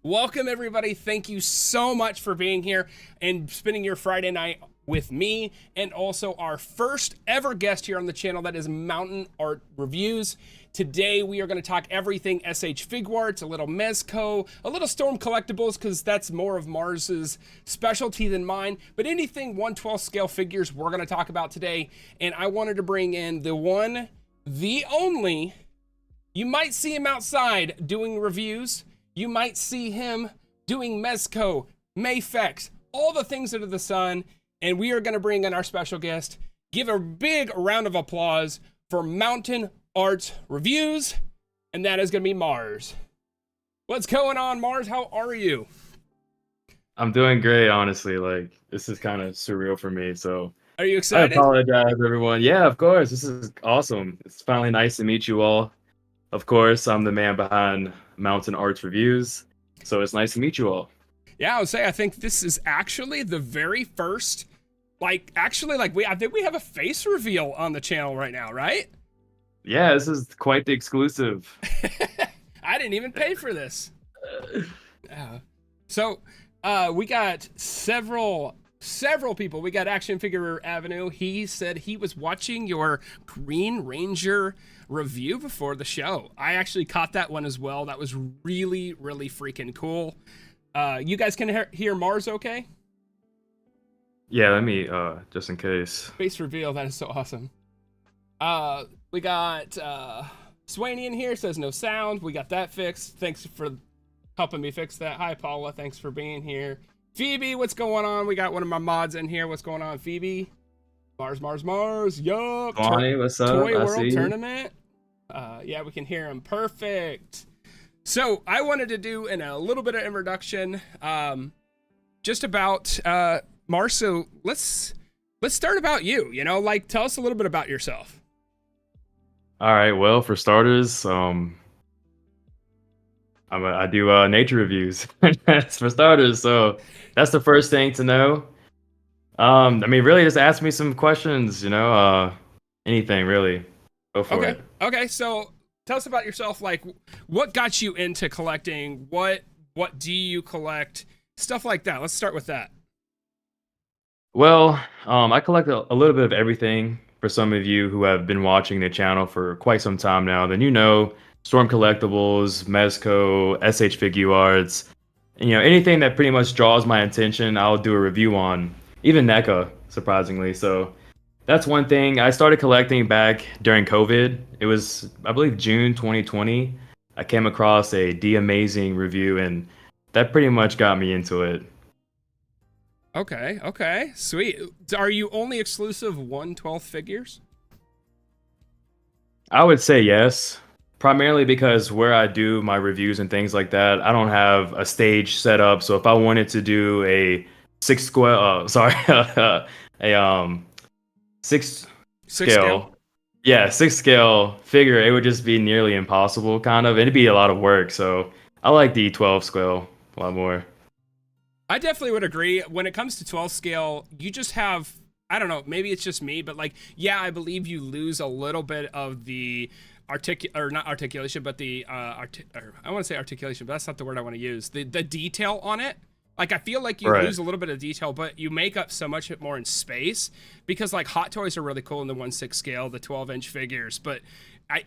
Welcome, everybody. Thank you so much for being here and spending your Friday night with me and also our first ever guest here on the channel, that is Mountain Art Reviews. Today, we are going to talk everything SH Figuarts, a little Mezco, a little Storm Collectibles, because that's more of Mars's specialty than mine, but anything 1/12 scale figures we're going to talk about today. And I wanted to bring in the one, the only, you might see him outside doing reviews. You might see him doing Mezco, Mayfex, all the things under the sun. And we are going to bring in our special guest. Give a big round of applause for Mountain Art Reviews. And that is going to be Mars. What's going on, Mars? How are you? I'm doing great, honestly. Like, this is kind of surreal for me. So Are you I excited? apologize, everyone. Yeah, of course. This is awesome. It's finally nice to meet you all. Of course, I'm the man behind Mountain Arts Reviews. So it's nice to meet you all. Yeah, I would say I think this is actually the very first, I think we have a face reveal on the channel right now, right? Yeah, this is quite the exclusive. I didn't even pay for this. So we got several people. We got Action Figure Avenue. He said he was watching your Green Ranger review before the show. I actually caught that one as well. That was really, really freaking cool. You guys can hear Mars okay? Yeah, let me, just in case. Face reveal, that is so awesome. We got Swaney in here, says no sound. We got that fixed. Thanks for helping me fix that. Hi, Paula. Thanks for being here. Phoebe, what's going on? We got one of my mods in here. What's going on, Phoebe? Mars. Yup. Bonnie, what's up? Toy I World see. Tournament. Yeah, we can hear him. Perfect. So I wanted to do a little bit of introduction, just about Mars. So let's start about you. You know, like, tell us a little bit about yourself. All right. Well, for starters, I do nature reviews. That's for starters. So that's the first thing to know. I mean, really, just ask me some questions. Anything really. Go for it. Okay. So tell us about yourself. Like, what got you into collecting? What do you collect? Stuff like that. Let's start with that. Well, I collect a little bit of everything. For some of you who have been watching the channel for quite some time now, then Storm Collectibles, Mezco, SH Figuarts, anything that pretty much draws my attention, I'll do a review on. Even NECA, surprisingly. So that's one thing. I started collecting back during COVID. It was, I believe, June 2020. I came across a D Amazing review, and that pretty much got me into it. Okay, sweet. Are you only exclusive 1/12 figures? I would say yes, primarily because where I do my reviews and things like that, I don't have a stage set up. So if I wanted to do a six scale, yeah, 6 scale figure, it would just be nearly impossible, kind of. It'd be a lot of work. So I like the 12 scale a lot more. I definitely would agree. When it comes to 12 scale, you just have, I don't know, maybe it's just me, but like, yeah, I believe you lose a little bit of the not articulation, but the I want to say articulation, but that's not the word I want to use. The detail on it. Like, I feel like you lose a little bit of detail, but you make up so much more in space, because like Hot Toys are really cool in the 1/6 scale, the 12-inch figures, but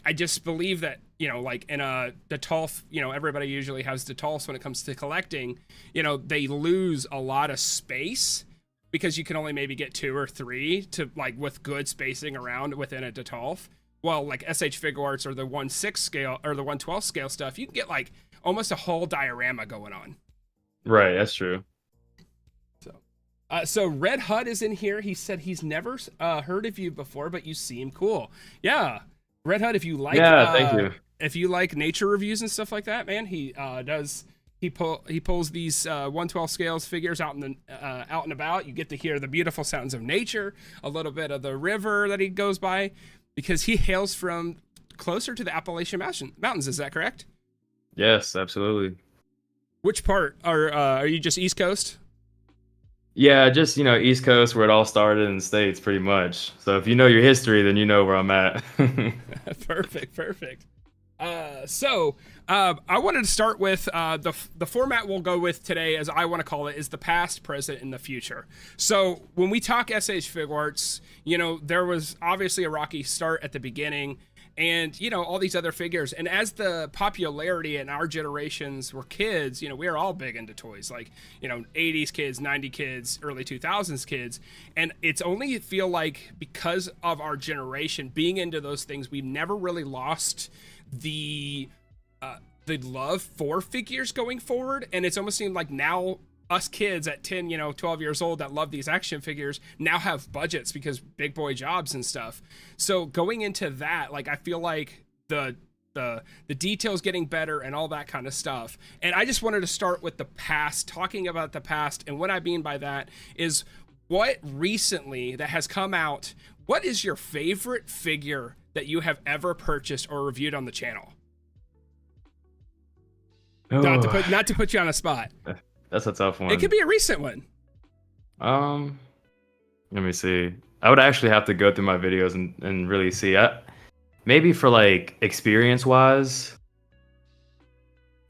I just believe that, like in the Tolf, everybody usually has the Tolfs when it comes to collecting, they lose a lot of space because you can only maybe get 2 or 3 to, like, with good spacing around within a Detolf. Well, like SH Figuarts or the 1/6 scale or the 1/12 scale stuff, you can get like almost a whole diorama going on. Right, that's true. So Red Hut is in here. He said he's never heard of you before, but you seem cool. Yeah. Red Hut, if you like, Thank you. If you like nature reviews and stuff like that, man, he pulls these 1/12 scales figures out out and about. You get to hear the beautiful sounds of nature, a little bit of the river that he goes by, because he hails from closer to the Appalachian Mountains. Is that correct? Yes, absolutely. Which part are you just East Coast? Yeah, just East Coast, where it all started in the States, pretty much. So if you know your history, then you know where I'm at. Perfect. So I wanted to start with the format we'll go with today, as I want to call it, is the past, present, and the future. So when we talk SH Figuarts, you know, there was obviously a rocky start at the beginning, and you know all these other figures. And as the popularity in our generations were kids, you know, we were all big into toys, like you know 80s kids, 90s kids, early 2000s kids, and it's only feel like because of our generation being into those things, we've never really lost the love for figures going forward. And it's almost seemed like now us kids at 10, you know, 12 years old that love these action figures now have budgets because big boy jobs and stuff. So going into that, like I feel like the details getting better and all that kind of stuff. And I just wanted to start with the past, talking about the past. And what I mean by that is what recently that has come out, what is your favorite figure that you have ever purchased or reviewed on the channel? Not to put you on a spot. That's a tough one. It could be a recent one. Let me see. I would actually have to go through my videos and really see. Maybe for like experience wise,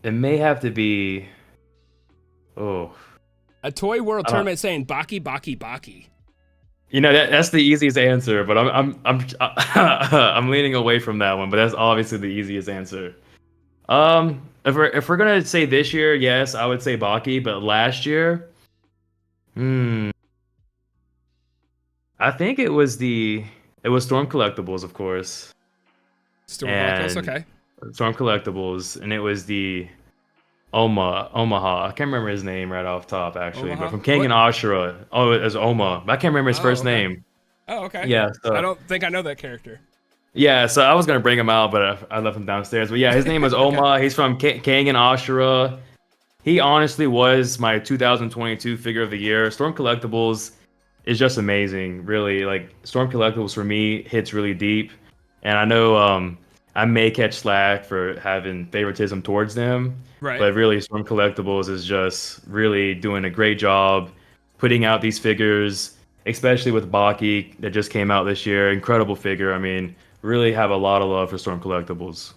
it may have to be. A Toy World tournament saying Baki Baki Baki. You know that's the easiest answer, but I'm leaning away from that one. But that's obviously the easiest answer. If we're gonna say this year, yes, I would say Baki, but last year, I think it was Storm Collectibles, of course. Storm Collectibles, okay. Storm Collectibles, and it was the Omaha. I can't remember his name right off top, actually, Omaha? but from King and Ashura. Oh, it was Oma. I can't remember his first okay. name. Oh, okay. Yeah, so, I don't think I know that character. Yeah, so I was gonna bring him out, but I left him downstairs. But yeah, his name is Oma. Okay. He's from King and Ashura. He honestly was my 2022 figure of the year. Storm Collectibles is just amazing, really. Like Storm Collectibles for me hits really deep, and I know I may catch slack for having favoritism towards them, right? But really, Storm Collectibles is just really doing a great job putting out these figures, especially with Baki that just came out this year. Incredible figure. I mean, really have a lot of love for Storm Collectibles.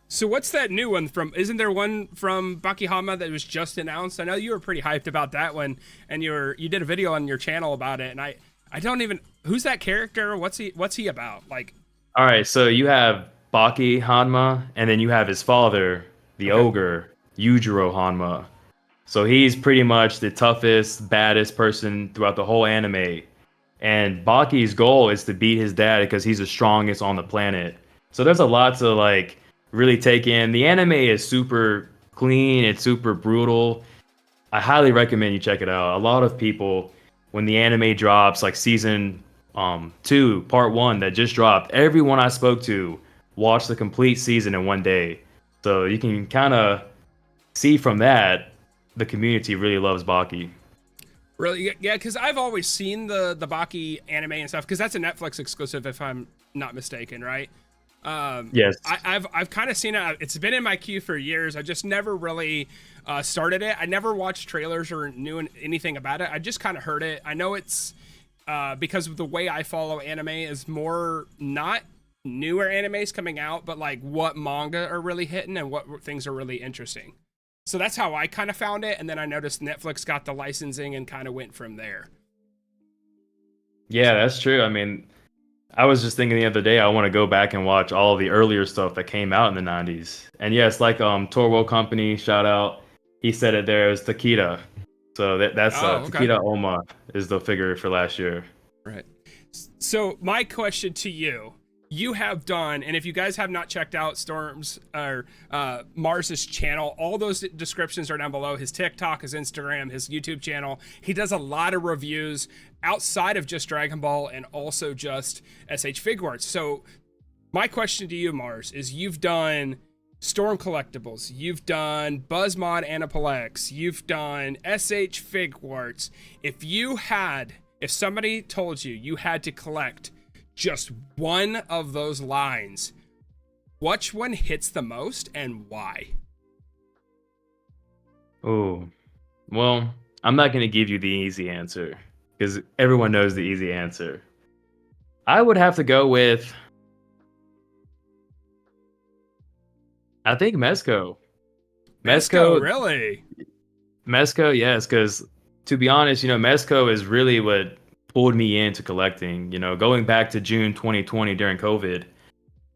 So what's that new one from? Isn't there one from Baki Hama that was just announced? I know you were pretty hyped about that one, and you did a video on your channel about it. And I don't even, who's that character? What's he about? Like, all right, so you have Baki Hanma, and then you have his father, the ogre, Yujiro Hanma. So he's pretty much the toughest, baddest person throughout the whole anime. And Baki's goal is to beat his dad because he's the strongest on the planet. So there's a lot to like really take in. The anime is super clean, it's super brutal. I highly recommend you check it out. A lot of people, when the anime drops, like season 2, part 1 that just dropped, everyone I spoke to watched the complete season in one day. So you can kind of see from that the community really loves Baki. Really? Yeah, because I've always seen the Baki anime and stuff, because that's a Netflix exclusive, if I'm not mistaken, right? Yes. I've kind of seen it. It's been in my queue for years. I just never really started it. I never watched trailers or knew anything about it. I just kind of heard it. I know it's because of the way I follow anime is more not newer animes coming out, but like what manga are really hitting and what things are really interesting. So that's how I kind of found it, and then I noticed Netflix got the licensing and kind of went from there. Yeah, that's true. I mean, I was just thinking the other day, I want to go back and watch all of the earlier stuff that came out in the 90s. And yes, like Torwo Company, shout out, he said it there, is Takeda. So that's okay. Takeda Oma is the figure for last year. Right. So my question to you, you have done, and if you guys have not checked out Storm's or Mars's channel, all those descriptions are down below. His TikTok, his Instagram, his YouTube channel. He does a lot of reviews outside of just Dragon Ball and also just SH Figuarts. So my question to you, Mars, is you've done Storm Collectibles, you've done Buzzmod Aniplex, you've done SH Figuarts. If somebody told you you had to collect just one of those lines, which one hits the most and why? Oh, well, I'm not going to give you the easy answer because everyone knows the easy answer. I would have to go with I think Mezco. Mezco, Mezco, really? Mezco, yes, because to be honest, Mezco is really what pulled me into collecting. Going back to June 2020 during COVID,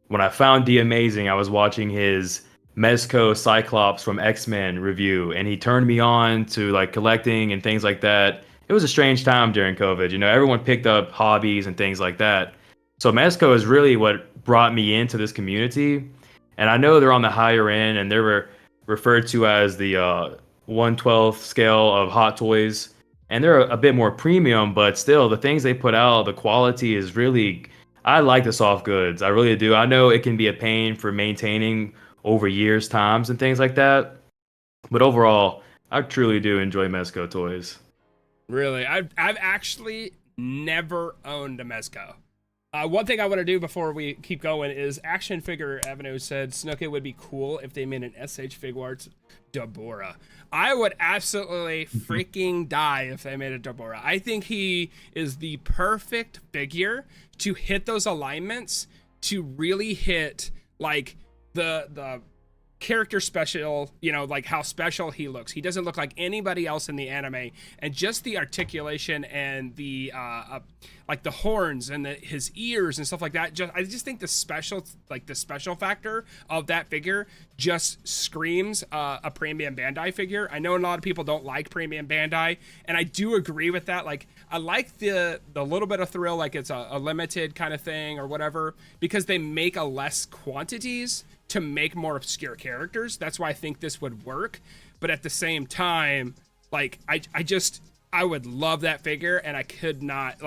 when I found The Amazing, I was watching his Mezco Cyclops from X-Men review, and he turned me on to like collecting and things like that. It was a strange time during COVID. Everyone picked up hobbies and things like that. So Mezco is really what brought me into this community. And I know they're on the higher end, and they were referred to as the 1/12 scale of Hot Toys. And they're a bit more premium, but still, the things they put out, the quality is really. I like the soft goods. I really do. I know it can be a pain for maintaining over years, times, and things like that. But overall, I truly do enjoy Mezco toys. Really? I've actually never owned a Mezco. One thing I want to do before we keep going is Action Figure Avenue said Snook, it would be cool if they made an SH Figuarts Deborah. I would absolutely freaking die if they made a Deborah. I think he is the perfect figure to hit those alignments, to really hit like the character special, like how special he looks. He doesn't look like anybody else in the anime, and just the articulation and the like the horns and his ears and stuff like that. I just think the special factor of that figure just screams a premium Bandai figure. I know a lot of people don't like premium Bandai, and I do agree with that. Like, I like the little bit of thrill, like it's a limited kind of thing or whatever, because they make a less quantities to make more obscure characters. That's why I think this would work. But at the same time, like, I would love that figure, and I could not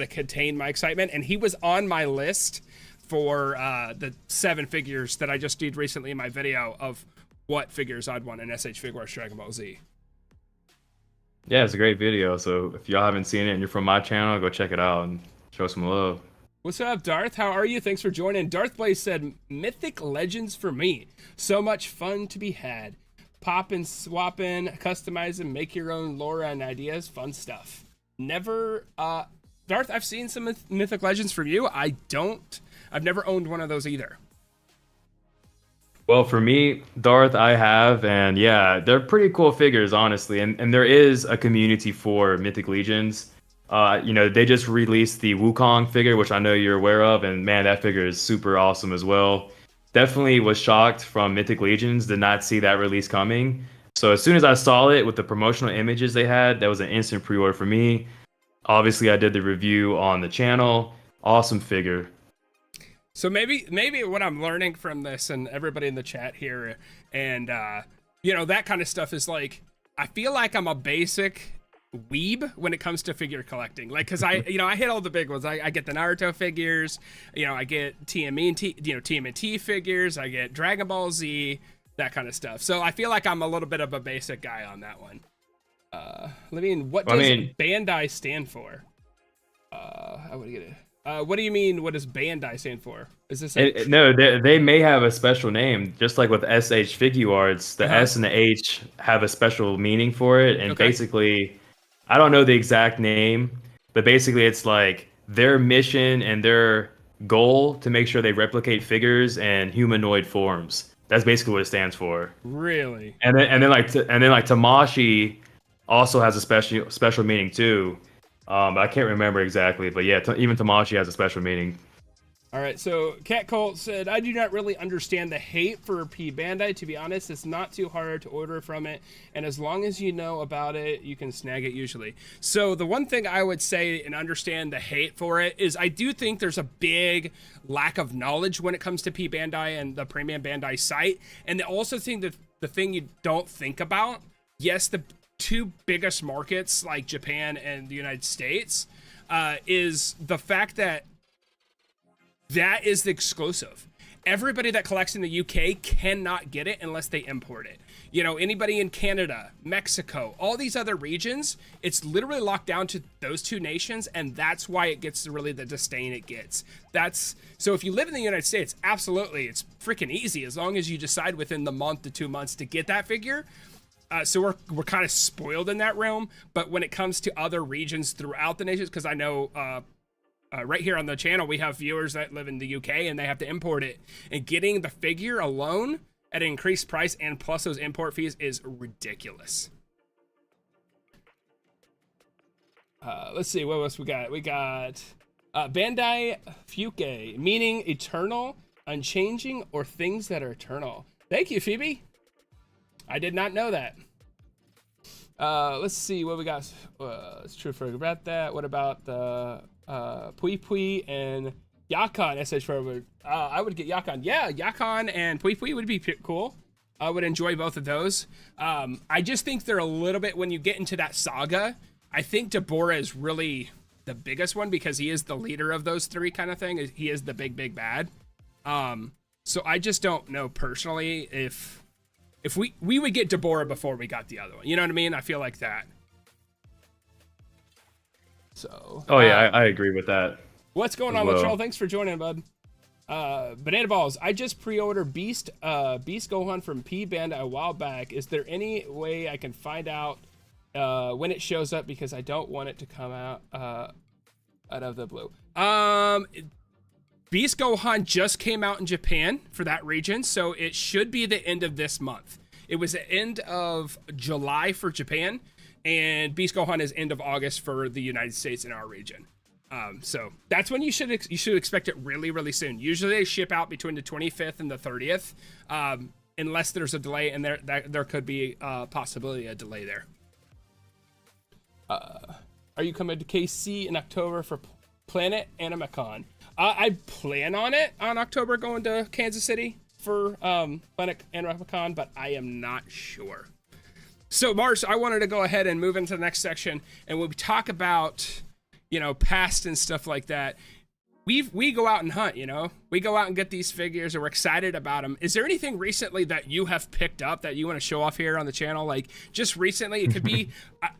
contain my excitement. And he was on my list for the 7 figures that I just did recently in my video of what figures I'd want in SH Figuarts Dragon Ball Z. Yeah, it's a great video. So if y'all haven't seen it and you're from my channel, go check it out and show some love. What's up, Darth? How are you? Thanks for joining. Darth Blaze said, Mythic Legends for me. So much fun to be had. Poppin', swappin', customizing, make your own lore and ideas. Fun stuff. Never, Darth, I've seen some Mythic Legends from you. I've never owned one of those either. Well, for me, Darth, I have, and yeah, they're pretty cool figures, honestly. And there is a community for Mythic Legions. They just released the Wukong figure, which I know you're aware of, and man, that figure is super awesome as well. Definitely was shocked from Mythic Legions, did not see that release coming. So as soon as I saw it with the promotional images they had, that was an instant pre-order for me. Obviously, I did the review on the channel. Awesome figure. So maybe what I'm learning from this, and everybody in the chat here, and that kind of stuff, is like, I feel like I'm a basic weeb when it comes to figure collecting, like, because I hit all the big ones. I get the Naruto figures, I get TMNT figures, I get Dragon Ball Z, that kind of stuff. So I feel like I'm a little bit of a basic guy on that one. What does Bandai stand for? I would get it. What do you mean? What does Bandai stand for? Is this no? They may have a special name, just like with SH Figuarts. The S and the H have a special meaning for it, and basically, I don't know the exact name, but basically it's like their mission and their goal to make sure they replicate figures and humanoid forms. That's basically what it stands for. Really? And then like Tamashi also has a special meaning too. But I can't remember exactly. But yeah, even Tamashi has a special meaning. All right, so Cat Colt said, I do not really understand the hate for P-Bandai. To be honest, it's not too hard to order from it, and as long as you know about it, you can snag it usually. So the one thing I would say and understand the hate for it is I do think there's a big lack of knowledge when it comes to P-Bandai and the premium Bandai site, and I also think that the thing you don't think about, yes, the 2 biggest markets like Japan and the United States is the fact that is the exclusive. Everybody that collects in the UK cannot get it unless they import it. Anybody in Canada, Mexico, all these other regions, it's literally locked down to those 2 nations, and that's why it gets really the disdain it gets. So if you live in the United States, absolutely, it's freaking easy as long as you decide within the month to 2 months to get that figure. So we're kind of spoiled in that realm, but when it comes to other regions throughout the nations, because I know right here on the channel, we have viewers that live in the UK and they have to import it. And getting the figure alone at an increased price and plus those import fees is ridiculous. Let's see, what else we got? We got Bandai Fuke, meaning eternal, unchanging, or things that are eternal. Thank you, Phoebe. I did not know that. Let's see what we got. It's true for about that. What about the Pui Pui and Yakan SH Forward? I would get Yakan. Yeah, Yakan and Pui Pui would be cool. I would enjoy both of those. I just think they're a little bit, when you get into that saga, I think Deborah is really the biggest one because he is the leader of those three kind of thing. He is the big bad. So I just don't know personally if we would get Deborah before we got the other one. You know what I mean? I feel like that. So. Oh yeah, I agree with that. What's going on, Latrell? Thanks for joining, bud. Banana Balls. I just pre-ordered Beast Gohan from P-Bandai a while back. Is there any way I can find out when it shows up, because I don't want it to come out out of the blue? Beast Gohan just came out in Japan for that region, so it should be the end of this month. It was the end of July for Japan, and Beast Gohan is end of August for the United States in our region. So that's when you should expect it really soon. Usually they ship out between the 25th and the 30th, unless there's a delay, and there could be a possibility of a delay there. Are you coming to KC in October for Planet AnimeCon? I plan on it on October, going to Kansas City for Planet AnimeCon, but I am not sure. So Mars, I wanted to go ahead and move into the next section, and when we talk about, you know, past and stuff like that, we go out and hunt, you know, we go out and get these figures and we're excited about them. Is there anything recently that you have picked up that you want to show off here on the channel? Like just recently, it could be,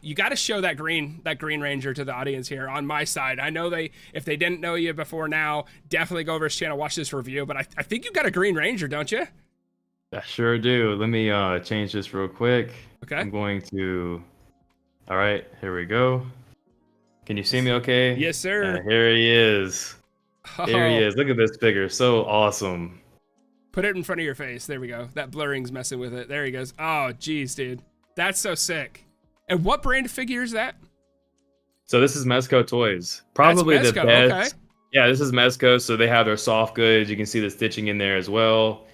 you got to show that Green Ranger to the audience here on my side. I know if they didn't know you before now, definitely go over his channel, watch this review, but I think you got a Green Ranger, don't you? I sure do. Let me change this real quick. Okay. I'm going to, all right, here we go. Can you see me okay? Yes, sir. Here he is. There he is. Look at this figure. So awesome. Put it in front of your face. There we go. That blurring's messing with it. There he goes. Oh, geez, dude. That's so sick. And what brand of figure is that? So this is Mezco Toys. Probably That's the Mezco, best. okay. Yeah, this is Mezco. So they have their soft goods. You can see the stitching in there as well.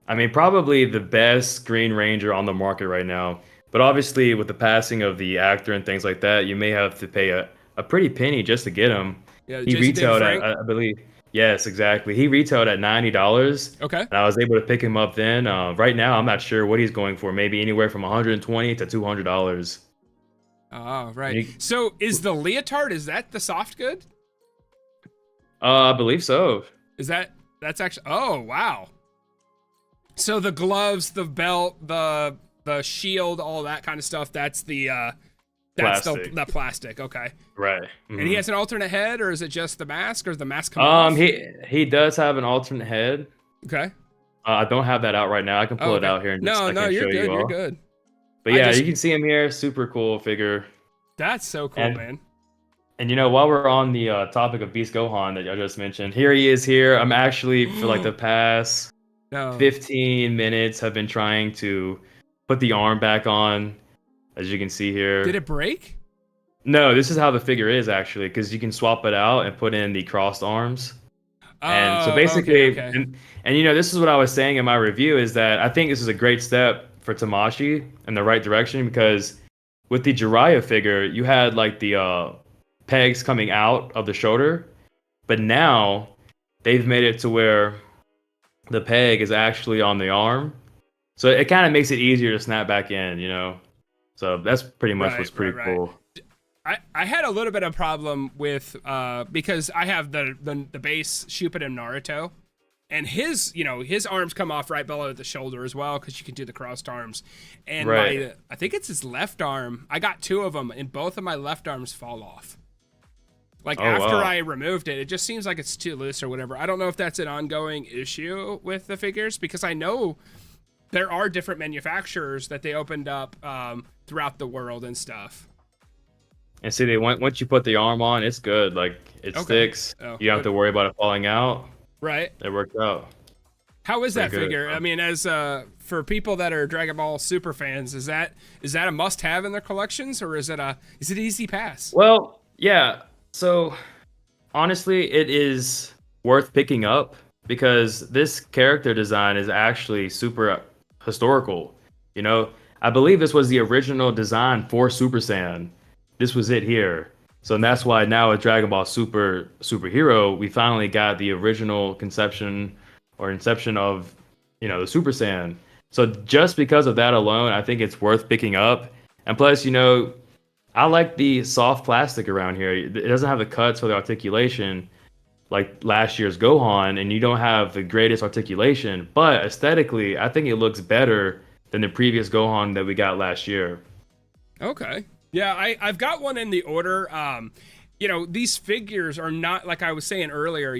I mean, probably the best Green Ranger on the market right now. But obviously, with the passing of the actor and things like that, you may have to pay a pretty penny just to get him. Yeah, he retailed at, I believe, yes, exactly. He retailed at $90. Okay. And I was able to pick him up then. Right now, I'm not sure what he's going for. Maybe anywhere from $120 to $200. Oh, right. So is the leotard, is that the soft good? I believe so. That's actually, oh, wow. So the gloves, the belt, the shield, all that kind of stuff, that's the plastic. The plastic, okay. Right. Mm-hmm. And he has an alternate head, or is it just the mask, or is the mask come off? He does have an alternate head. Okay. I don't have that out right now. I can pull it out here and just you're good. You're good. But yeah, you can see him here. Super cool figure. That's so cool, man. And you know, while we're on the topic of Beast Gohan that I just mentioned, here he is here. I'm actually for like the past 15 minutes have been trying to put the arm back on, as you can see here. Did it break? No, this is how the figure is actually, because you can swap it out and put in the crossed arms. And so basically, okay. And you know, this is what I was saying in my review, is that I think this is a great step for Tamashii in the right direction, because with the Jiraiya figure, you had like the pegs coming out of the shoulder, but now they've made it to where the peg is actually on the arm. So it kind of makes it easier to snap back in, you know? So that's pretty much what's pretty cool. I had a little bit of problem with, because I have the base Shuppuden Naruto, and his arms come off right below the shoulder as well, because you can do the crossed arms. And I think it's his left arm. I got two of them, and both of my left arms fall off. Like after I removed it, it just seems like it's too loose or whatever. I don't know if that's an ongoing issue with the figures, because I know there are different manufacturers that they opened up throughout the world and stuff. And see, they once you put the arm on, it's good. Like it Okay. sticks. Oh, You don't have to worry about it falling out. right. It worked out. How is Pretty that good. figure? I mean, as for people that are Dragon Ball super fans, is that a must-have in their collections, or is it easy pass? Well, yeah. So honestly, it is worth picking up because this character design is actually super historical. You know, I believe this was the original design for Super Saiyan. This was it here. So and that's why now with Dragon Ball Superhero, we finally got the original conception or inception of, the Super Saiyan. So just because of that alone, I think it's worth picking up. And plus, I like the soft plastic around here. It doesn't have the cuts for the articulation like last year's Gohan, and you don't have the greatest articulation. But aesthetically, I think it looks better than the previous Gohan that we got last year. Okay. Yeah, I've got one in the order. These figures are not, like I was saying earlier,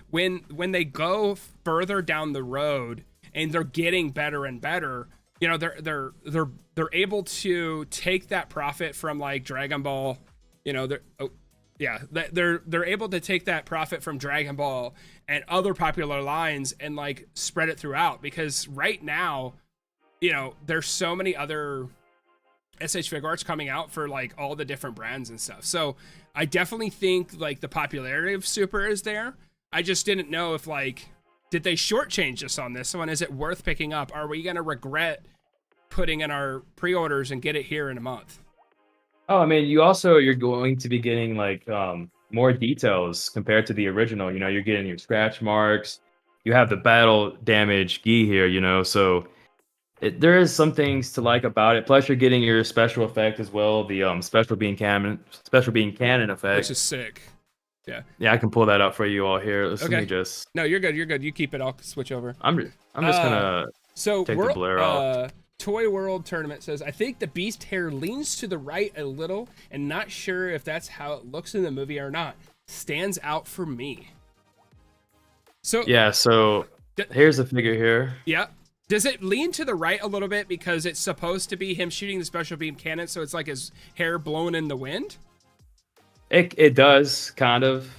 when they go further down the road and they're getting better and better, they're able to take that profit from like Dragon Ball, they're able to take that profit from Dragon Ball and other popular lines and like spread it throughout, because right now, there's so many other SH Figuarts coming out for like all the different brands and stuff. So I definitely think like the popularity of Super is there. I just didn't know if like, did they shortchange us on this one? Is it worth picking up? Are we going to regret putting in our pre-orders and get it here in a month? Oh, I mean, you're going to be getting like more details compared to the original. You're getting your scratch marks. You have the battle damage gi here. So there is some things to like about it. Plus, you're getting your special effect as well, the special beam cannon Which effect. is sick. Yeah. Yeah, I can pull that up for you all here. Let Okay. me just. No, you're good. You're good. You keep it. I'll switch over. I'm just gonna So take the blur off. Toy World Tournament says, I think the beast hair leans to the right a little and not sure if that's how it looks in the movie or not. Stands out for me. So Yeah. So here's the figure here. yeah. Does it lean to the right a little bit because it's supposed to be him shooting the special beam cannon, so it's like his hair blowing in the wind? It does kind of,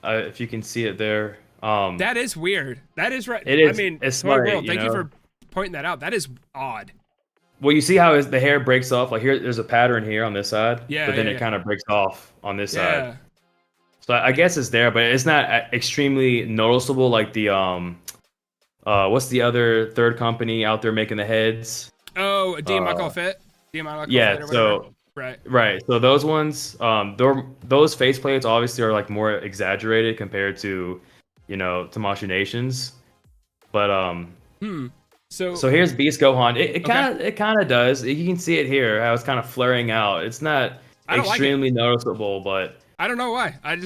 if you can see it there. That is weird. That is right. It is. I mean, It's Toy smart, World, thank you for pointing that out. That is odd. Well, you see how the hair breaks off? Like here, there's a pattern here on this side, Yeah, but then yeah, it kind of breaks off on this Yeah. side. So I guess it's there, but it's not extremely noticeable like the what's the other third company out there making the heads? Oh, DMichael Fit? DMichael Yeah, Fit or whatever? so Right. So those ones, those faceplates obviously are like more exaggerated compared to, Tamashii Nations. But So here's Beast Gohan. It kind of does. You can see it here how it's kind of flaring out. It's not extremely noticeable, but I don't know why. I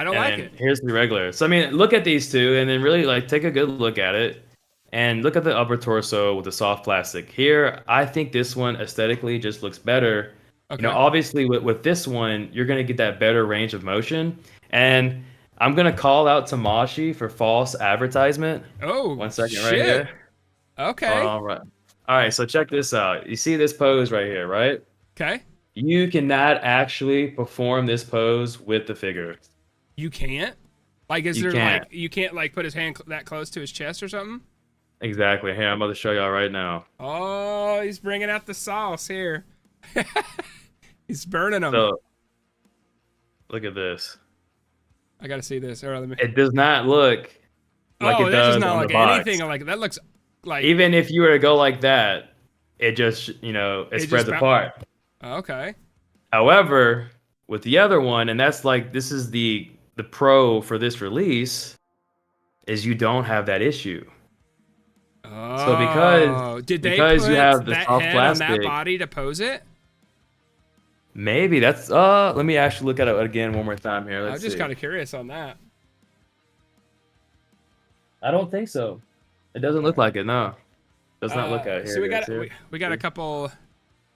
don't like it. Here's the regular. So I mean, look at these two, and then really like take a good look at it, and look at the upper torso with the soft plastic. Here, I think this one aesthetically just looks better. Okay. Obviously with this one, you're gonna get that better range of motion, and I'm gonna call out Tamashii for false advertisement. Oh, 1 second, shit. right here. Okay. All right. All right. So check this out. You see this pose right here, right? Okay. You cannot actually perform this pose with the figure. You can't? Like, is there can't. like, you can't like put his hand that close to his chest or something? Exactly. Here, I'm about to show y'all right now. Oh, he's bringing out the sauce here. He's burning them. So, look at this. I gotta see this. Let me... It does not look like it does not on like the box. anything like that. Looks like, even if you were to go like that, it just it spreads apart. Okay. However, with the other one, and that's like this is the pro for this release, is you don't have that issue. Oh, So because you have the soft head plastic on that body to pose it? Maybe that's let me actually look at it again one more time here. I'm just kind of curious on that. I don't think so. It doesn't look like it. No, does not look at it. So we got a couple.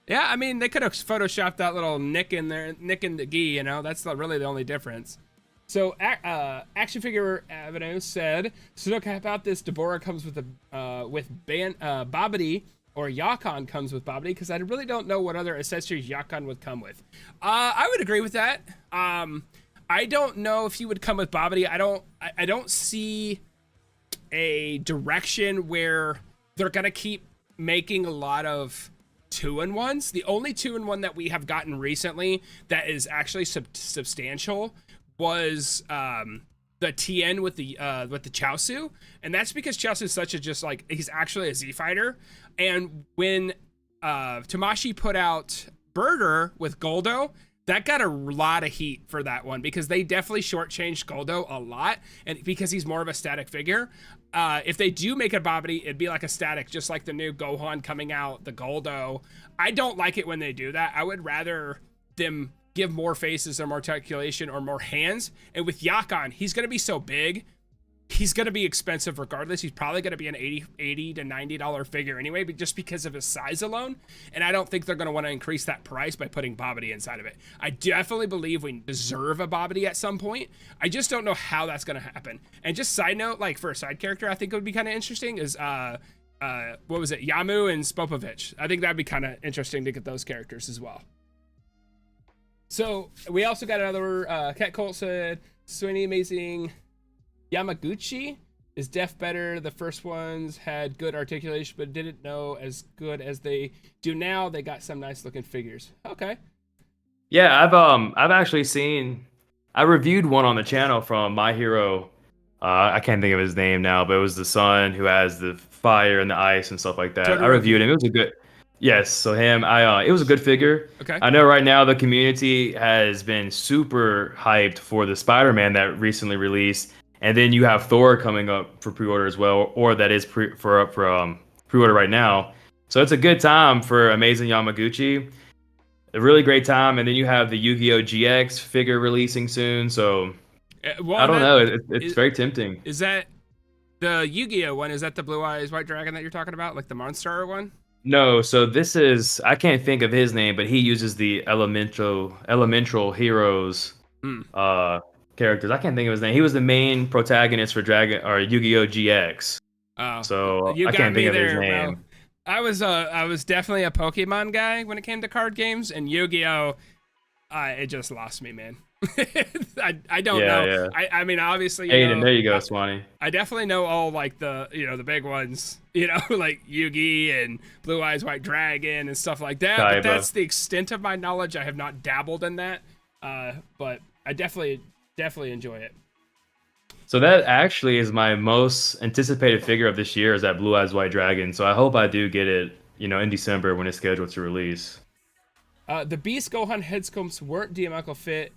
Yeah, I mean they could have photoshopped that little nick in there, nick in the gi. That's not really the only difference. So Action Figure Avenue said, "So look, how about this? Deborah comes with Bobbity or Yakon comes with Babidi, because I really don't know what other accessories Yakon would come with. I would agree with that. I don't know if he would come with Babidi. I don't see a direction where they're gonna keep making a lot of 2-in-1s. The only 2-in-1 that we have gotten recently that is actually substantial was the TN with the Chaosu, and that's because Chaosu is such a he's actually a Z fighter. And when Tamashii put out Burger with Goldo, that got a lot of heat for that one, because they definitely shortchanged Goldo a lot, and because he's more of a static figure. If they do make a Babidi, it'd be like a static, just like the new Gohan coming out, the Goldo. I don't like it when they do that. I would rather them give more faces or more articulation or more hands. And with Yakon, he's going to be so big, he's going to be expensive regardless. He's probably going to be an $80 to $90 figure anyway, but just because of his size alone. And I don't think they're going to want to increase that price by putting Babidi inside of it. I definitely believe we deserve a Babidi at some point. I just don't know how that's going to happen. And just side note, like for a side character, I think it would be kind of interesting is, what was it? Yamu and Spopovich. I think that'd be kind of interesting to get those characters as well. So we also got another, Cat Colt said, Sweeney amazing. Yamaguchi is def better. The first ones had good articulation, but didn't know as good as they do now. They got some nice looking figures. Okay. Yeah, I've actually seen. I reviewed one on the channel from My Hero. I can't think of his name now, but it was the son who has the fire and the ice and stuff like that. I reviewed him. It was a good. Yes, so him. It was a good figure. Okay. I know right now the community has been super hyped for the Spider-Man that recently released. And then you have Thor coming up for pre-order as well, or that is pre-order right now. So it's a good time for Amazing Yamaguchi. A really great time. And then you have the Yu-Gi-Oh! GX figure releasing soon. So I don't know. It's very tempting. Is that the Yu-Gi-Oh! One? Is that the Blue Eyes White Dragon that you're talking about? Like the Monster one? No, so this is, I can't think of his name, but he uses the Elemental Heroes characters. I can't think of his name. He was the main protagonist for Yu-Gi-Oh! GX. Oh, so I can't think of his name. Bro. I was definitely a Pokemon guy when it came to card games, and Yu-Gi-Oh! It just lost me, man. I don't know. Yeah. I mean, obviously, Aiden, there you go, Swanee. I definitely know all like the the big ones, like Yugi and Blue Eyes White Dragon and stuff like that. Kaiba. But that's the extent of my knowledge. I have not dabbled in that, but I definitely enjoy it. So that actually is my most anticipated figure of this year, is that Blue Eyes White Dragon. So I hope I do get it, in December when it's scheduled to release. The Beast Gohan head sculpts weren't DML fit.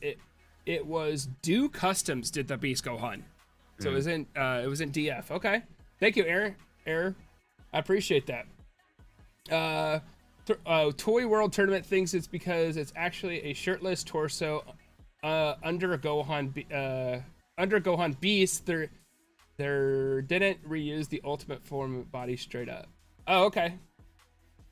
It was Do Customs did the Beast Gohan, so it was in DF. Okay, thank you, Aaron. I appreciate that. Toy World Tournament thinks it's because it's actually a shirtless torso under Gohan Beast. There didn't reuse the ultimate form body straight up. Oh, okay.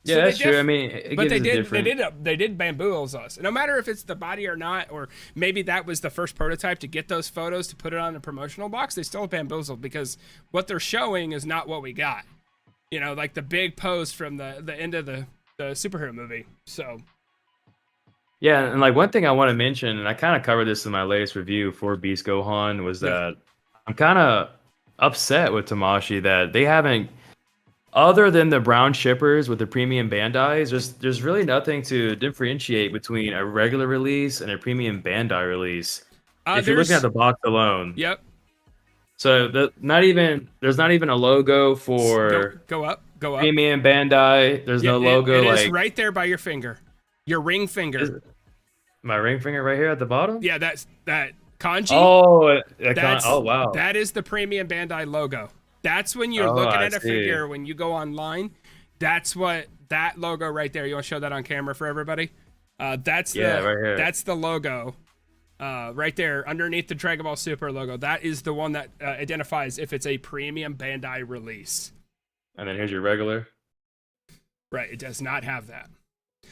Yeah, so that's true. I mean, they did bamboozle us. No matter if it's the body or not, or maybe that was the first prototype to get those photos to put it on a promotional box, they still bamboozled, because what they're showing is not what we got. Like the big pose from the end of the superhero movie. So yeah, and like one thing I want to mention, and I kind of covered this in my latest review for Beast Gohan, was that I'm kind of upset with Tamashii that they haven't, other than the brown shippers with the premium Bandais, there's really nothing to differentiate between a regular release and a premium Bandai release. If you're looking at the box alone. Yep. So there's not even a logo for go up. Premium Bandai. There's no logo. It is right there by your finger, your ring finger. My ring finger right here at the bottom. Yeah, that's that kanji. Oh, wow. That is the premium Bandai logo. That's when you're looking at a figure, when you go online, that's what that logo right there. You want to show that on camera for everybody? That's right here. That's the logo right there underneath the Dragon Ball Super logo. That is the one that identifies if it's a premium Bandai release. And then here's your regular. Right, it does not have that.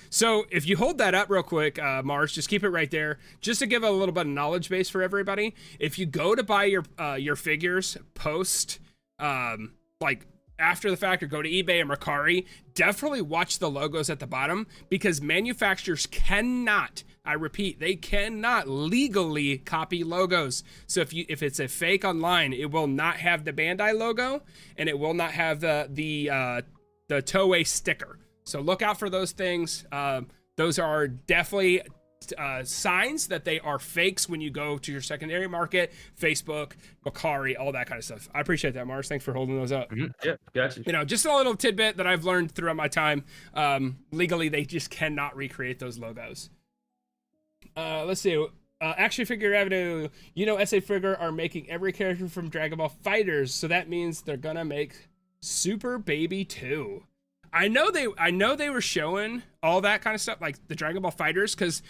So if you hold that up real quick, Mars, just keep it right there, just to give a little bit of knowledge base for everybody. If you go to buy your figures post, like after the fact or go to eBay and Mercari, definitely watch the logos at the bottom, because manufacturers cannot, I repeat, they cannot legally copy logos. So if it's a fake online, it will not have the Bandai logo, and it will not have the Toei sticker. So look out for those things. Those are definitely signs that they are fakes when you go to your secondary market, Facebook, Mercari, all that kind of stuff. I appreciate that, Mars. Thanks for holding those up. Yeah, gotcha. You know, just a little tidbit that I've learned throughout my time. Legally, they just cannot recreate those logos. Let's see. Action Figure Avenue. You know, SA Figure are making every character from Dragon Ball Fighters, so that means they're gonna make Super Baby 2. I know they were showing all that kind of stuff, like the Dragon Ball Fighters, because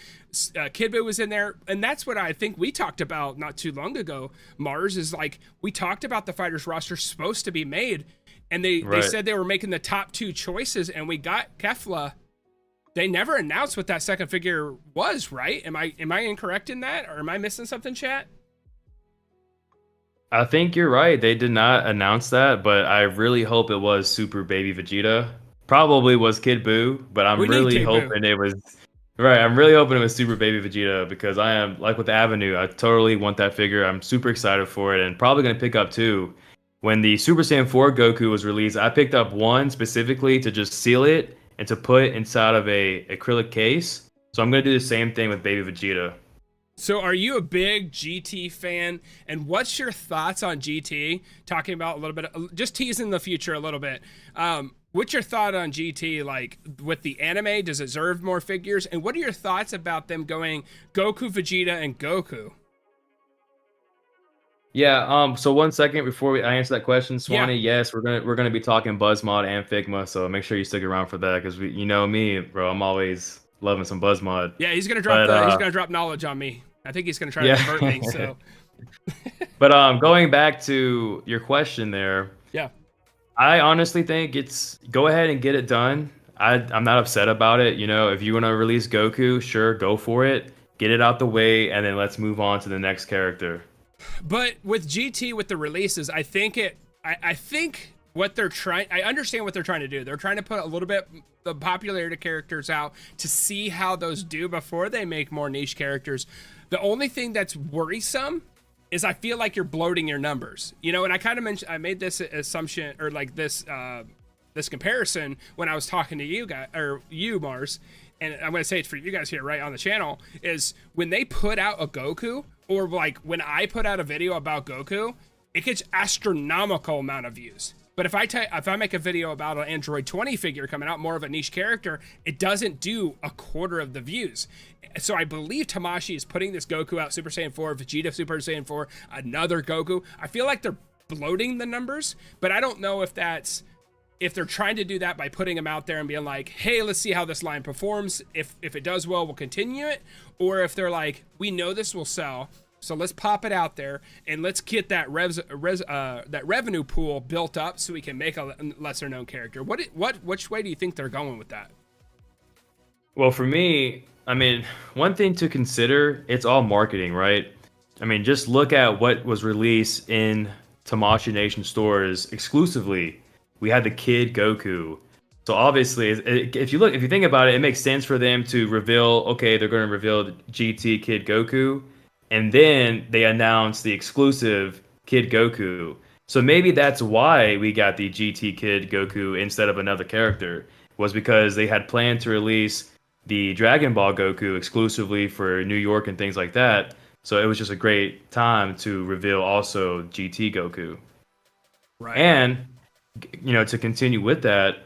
Kid Buu was in there, and that's what I think we talked about not too long ago. Mars is like, we talked about the Fighters roster supposed to be made, and they said they were making the top 2 choices, and we got Kefla. They never announced what that second figure was, right? Am I incorrect in that, or am I missing something, chat? I think you're right. They did not announce that, but I really hope it was Super Baby Vegeta. Probably was Kid Buu, but I'm really hoping it was right. I'm really hoping it was Super Baby Vegeta, because I am, like with Avenue, I totally want that figure. I'm super excited for it, and probably gonna pick up 2. When the Super Saiyan 4 Goku was released, I picked up 1 specifically to just seal it and to put inside of a acrylic case. So I'm gonna do the same thing with Baby Vegeta. So are you a big GT fan? And what's your thoughts on GT? Talking about a little bit, just teasing the future a little bit. What's your thought on GT? Like, with the anime, does it deserve more figures? And what are your thoughts about them going Goku, Vegeta, and Goku? Yeah. So 1 second before I answer that question, Swanee. Yeah. Yes, we're gonna be talking Buzzmod and Figma. So make sure you stick around for that, because you know me, bro. I'm always loving some Buzzmod. Yeah, he's gonna drop knowledge on me. I think he's gonna try to convert me. So. But going back to your question there. Yeah. I honestly think go ahead and get it done. I'm not upset about it. You know, if you want to release Goku, sure, go for it. Get it out the way, and then let's move on to the next character. But with GT, with the releases, I think what they're trying, I understand what they're trying to do. They're trying to put a little bit the popularity characters out to see how those do before they make more niche characters. The only thing that's worrisome is I feel like you're bloating your numbers, you know. And I kind of mentioned, I made this assumption, or like this comparison when I was talking to you guys, or you, Mars, and I'm gonna say it for you guys here right on the channel, is when they put out a Goku, or like when I put out a video about Goku, it gets astronomical amount of views. But if I make a video about an Android 20 figure coming out, more of a niche character, it doesn't do a quarter of the views. So I believe Tamashi is putting this Goku out, Super Saiyan 4, Vegeta Super Saiyan 4, another Goku. I feel like they're bloating the numbers, but I don't know if they're trying to do that by putting them out there and being like, hey, let's see how this line performs. If it does well, we'll continue it. Or if they're like, we know this will sell, so let's pop it out there and let's get that that revenue pool built up so we can make a lesser known character. Which way do you think they're going with that? Well, for me, I mean, one thing to consider, it's all marketing, right? I mean, just look at what was released in Tamashii Nation stores exclusively. We had the Kid Goku. So obviously, if you think about it, it makes sense for them to reveal, okay, they're going to reveal the GT Kid Goku, and then they announce the exclusive Kid Goku. So maybe that's why we got the GT Kid Goku instead of another character, was because they had planned to release the Dragon Ball Goku exclusively for New York and things like that. So it was just a great time to reveal also GT Goku. Right. And, you know, to continue with that,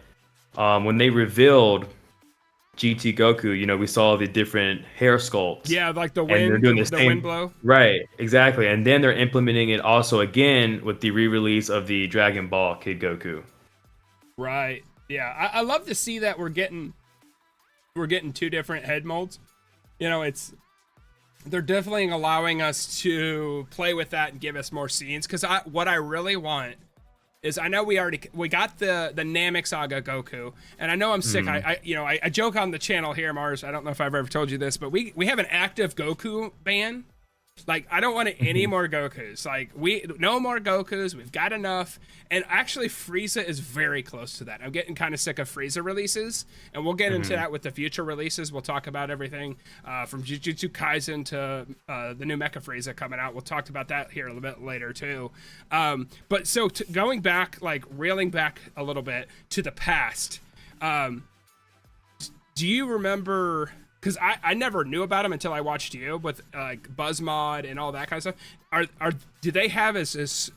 when they revealed GT Goku, you know, we saw the different hair sculpts. Yeah, like the wind, wind blow. Right, exactly. And then they're implementing it also again with the re-release of the Dragon Ball Kid Goku. Right. Yeah, I love to see that we're getting 2 different head molds. You know, they're definitely allowing us to play with that and give us more scenes. Because what I really want is, I know we got the Namek Saga Goku, and I know I'm sick. I joke on the channel here, Mars. I don't know if I've ever told you this, but we have an active Goku ban Like, I don't want any more Gokus. Like, no more Gokus. We've got enough. And actually, Frieza is very close to that. I'm getting kind of sick of Frieza releases, and we'll get into that with the future releases. We'll talk about everything from Jujutsu Kaisen to the new Mecha Frieza coming out. We'll talk about that here a little bit later too. But so going back, like reeling back a little bit to the past. Do you remember? Because I never knew about them until I watched you with like Buzzmod and all that kind of stuff. Do they have as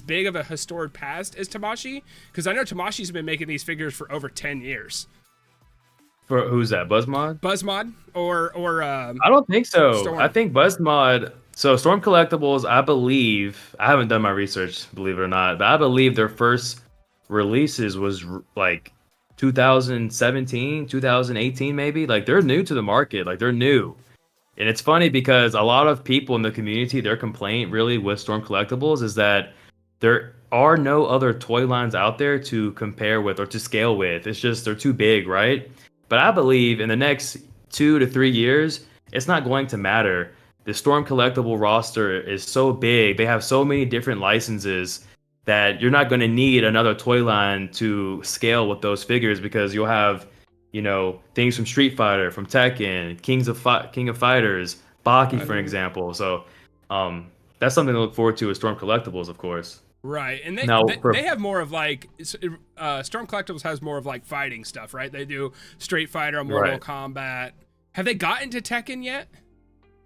big of a historic past as Tamashi? Because I know Tamashi's been making these figures for over 10 years. For who's that? Buzzmod? Buzzmod or I don't think so. Storm. I think Buzzmod. So Storm Collectibles, I believe. I haven't done my research, believe it or not, but I believe their first releases was like 2017, 2018 maybe. Like they're new to the market. Like they're new. And it's funny because a lot of people in the community, their complaint really with Storm Collectibles is that there are no other toy lines out there to compare with or to scale with. It's just they're too big, right? But I believe in the next 2 to 3 years, it's not going to matter. The Storm Collectible roster is so big. They have so many different licenses that you're not going to need another toy line to scale with those figures because you'll have, things from Street Fighter, from Tekken, King of Fighters, Baki, for example. So that's something to look forward to with Storm Collectibles, of course. Right, and they have more of like Storm Collectibles has more of like fighting stuff, right? They do Street Fighter, Mortal Kombat. Have they gotten to Tekken yet?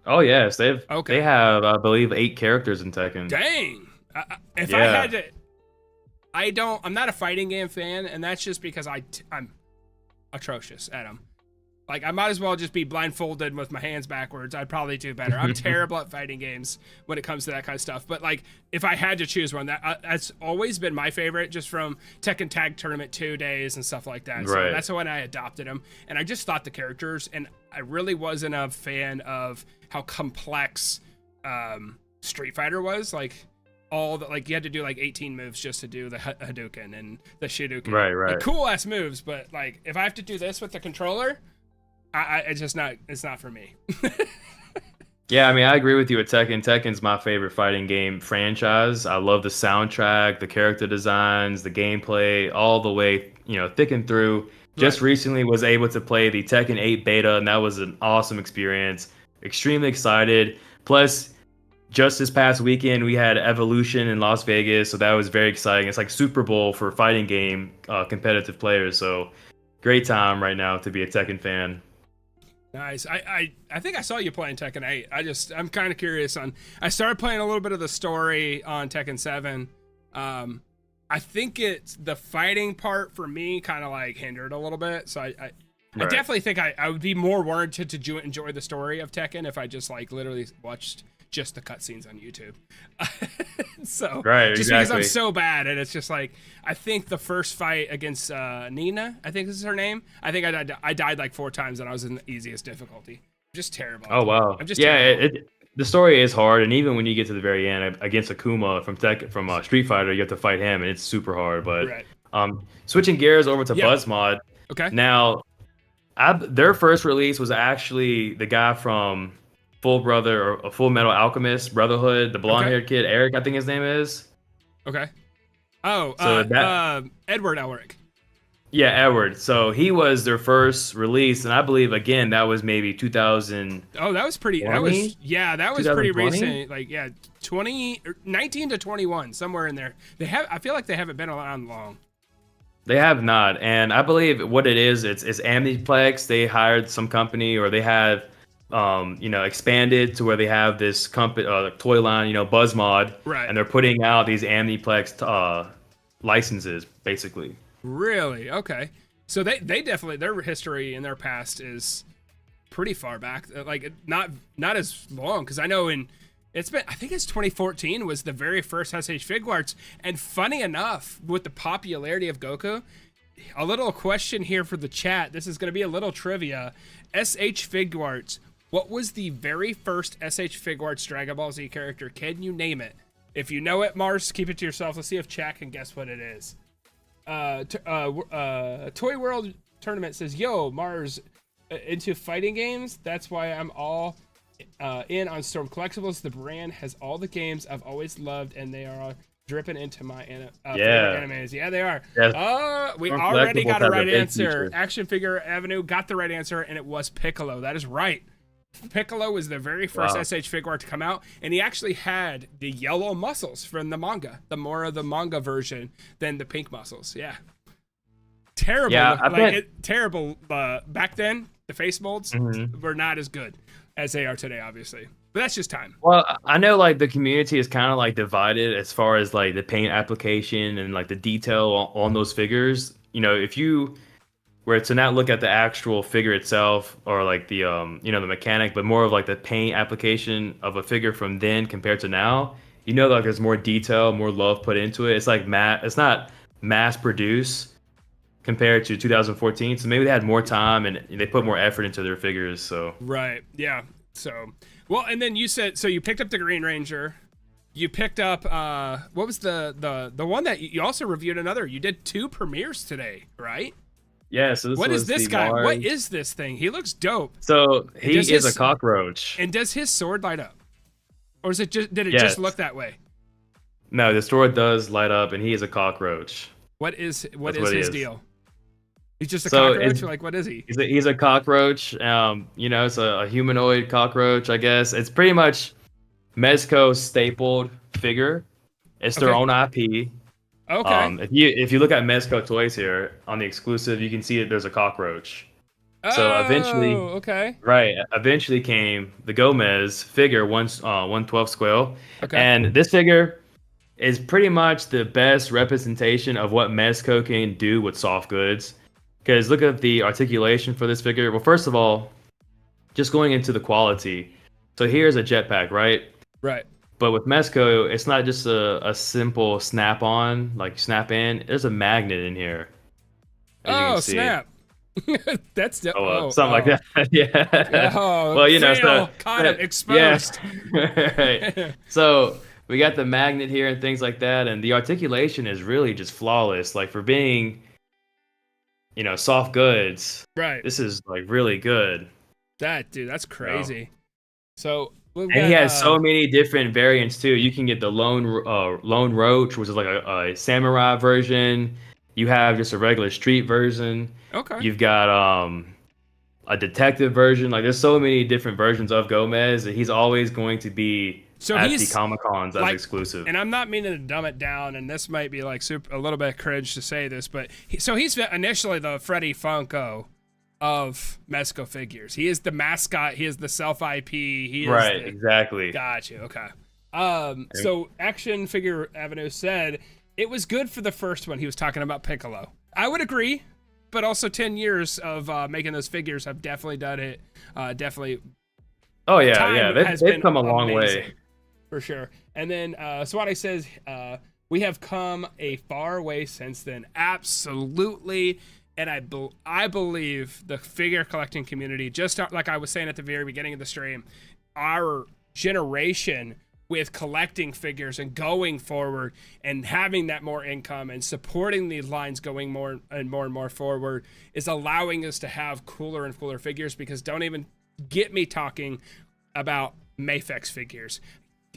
Oh yes, they have I believe 8 characters in Tekken. Dang. If I had to, I'm not a fighting game fan, and that's just because I'm atrocious at them. Like, I might as well just be blindfolded with my hands backwards. I'd probably do better. I'm terrible at fighting games when it comes to that kind of stuff. But, like, if I had to choose one, that's always been my favorite, just from Tekken Tag Tournament 2 days and stuff like that. So that's when I adopted them. And I just thought the characters, and I really wasn't a fan of how complex Street Fighter was. Like, you had to do like 18 moves just to do the Hadouken and the Shidouken. Right. Like, cool ass moves, but like if I have to do this with the controller, it's not for me. Yeah, I mean, I agree with you with Tekken. Tekken's my favorite fighting game franchise. I love the soundtrack, the character designs, the gameplay, all the way, thick and through. Just recently was able to play the Tekken 8 beta, and that was an awesome experience. Extremely excited. Plus, just this past weekend, we had Evolution in Las Vegas, so that was very exciting. It's like Super Bowl for fighting game competitive players, so great time right now to be a Tekken fan. Nice. I think I saw you playing Tekken 8. I'm kind of curious I started playing a little bit of the story on Tekken 7. I think it's the fighting part for me kind of like hindered a little bit, so I definitely think I would be more warranted to enjoy the story of Tekken if I just like literally watched just the cutscenes on YouTube. So because I'm so bad, and it's just like I think the first fight against Nina, I think this is her name. I think I died like 4 times, and I was in the easiest difficulty. Just terrible. Oh wow. I'm just terrible. The story is hard, and even when you get to the very end against Akuma from Street Fighter, you have to fight him, and it's super hard. But switching gears over to Buzzmod. Okay. Now, their first release was actually the guy from Full Metal Alchemist Brotherhood, the blonde-haired kid, Eric, I think his name is. Okay. Oh, Edward Elric. Yeah, Edward. So he was their first release, and I believe again that was maybe 2000. Oh, that was pretty. That was pretty recent. Like 19 to 21, somewhere in there. I feel like they haven't been around long. They have not, and I believe what it is, it's Amniplex. They hired some company, or they have, expanded to where they have this company, toy line, Buzzmod, right? And they're putting out these Amniplex licenses, basically. Really? Okay. So they definitely, their history and their past is pretty far back. Like not as long, because I know I think it's 2014 was the very first SH Figuarts. And funny enough, with the popularity of Goku, a little question here for the chat. This is going to be a little trivia. SH Figuarts. What was the very first SH Figuarts Dragon Ball Z character? Can you name it? If you know it, Mars, keep it to yourself. Let's see if chat can guess what it is. Toy World Tournament says, yo, Mars, into fighting games? That's why I'm all in on Storm Collectibles. The brand has all the games I've always loved, and they are dripping into my favorite animes. Yeah, they are. Yes. We Storm already got Collectibles a has right big answer. future. Action Figure Avenue got the right answer, and it was Piccolo. That is right. Piccolo was the very first Wow. SH Figuart to come out, and he actually had the yellow muscles from the manga, the more of the manga version than the pink muscles. Yeah. Terrible. Yeah, I bet. Terrible. Back then, the face molds Mhm. were not as good as they are today, obviously. But that's just time. Well, I know like the community is kind of like divided as far as like the paint application and like the detail on those figures. You know, if you were to not look at the actual figure itself or like the the mechanic, but more of like the paint application of a figure from then compared to now, like there's more detail, more love put into it. It's like it's not mass produced compared to 2014. So maybe they had more time and they put more effort into their figures. So Right. Yeah. So, well, and then you said, so you picked up the Green Ranger. You picked up, what was the one that you also reviewed another? You did 2 premieres today, right? yeah, so this What was is this the guy? Mars. What is this thing? He looks dope. So he does is his- a cockroach. And does his sword light up? Or is it just, did it Yes. just look that way? No, the sword does light up, and he is a cockroach. What is what his he is. deal? He's just a So cockroach? it's- Or like, what is he? He's a cockroach. It's a humanoid cockroach, I guess. It's pretty much Mezco's stapled figure. It's their Okay. own IP. Okay. If you look at Mezco toys here on the exclusive, you can see that there's a cockroach. So eventually, okay. eventually came the Gomez figure, 112 scale, Okay. and this figure is pretty much the best representation of what Mezco can do with soft goods. Because look at the articulation for this figure. Well, first of all, just going into the quality. So here's a jetpack, right? Right. But with Mezco, it's not just a simple snap-on, like snap-in. There's a magnet in here. as you Oh, can see. snap. That's Something like that. Yeah. Oh, well, fail. Caught him. Exposed. Yeah. Right. So we got the magnet here and things like that, and the articulation is really just flawless. Like for being, soft goods, Right. this is like really good. Dude, that's crazy. So, And he has so many different variants too. You can get the lone roach, which is like a samurai version. You have just a regular street version. Okay. You've got a detective version. Like there's so many different versions of Gomez, and he's always going to be at the Comic Cons as exclusive. And I'm not meaning to dumb it down, and this might be like a little bit cringe to say this, but he's initially the Freddy Funko of Mezco figures. He is the mascot. He is the self IP. He is right. Exactly. Got you. Okay. So Action Figure Avenue said it was good for the first one. He was talking about Piccolo. I would agree, but also 10 years of making those figures have definitely done it. Definitely. Oh yeah, time yeah. has They've been come a long amazing, way. for sure. And then Swati says we have come a far way since then. Absolutely. And I believe the figure collecting community, just like I was saying at the very beginning of the stream, our generation with collecting figures and going forward and having that more income and supporting these lines going more and more forward is allowing us to have cooler and cooler figures. Because don't even get me talking about Mafex figures.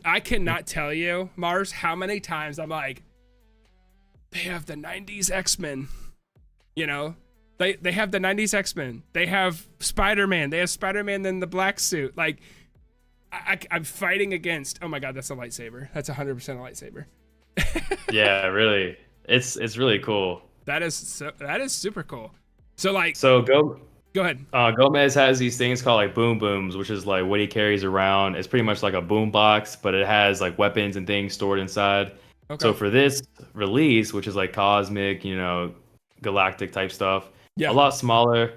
I cannot tell you, Mars, how many times I'm like, they have the 90s X-Men. They have the 90s X-Men. They have Spider-Man. They have Spider-Man in the black suit. Like, I'm fighting against. Oh my God, that's a lightsaber. That's 100% a lightsaber. Yeah, really. It's really cool. That is super cool. So go ahead. Gomez has these things called like boom booms, which is like what he carries around. It's pretty much like a boom box, but it has like weapons and things stored inside. Okay. So for this release, which is like cosmic, galactic type stuff, Yeah. a lot smaller.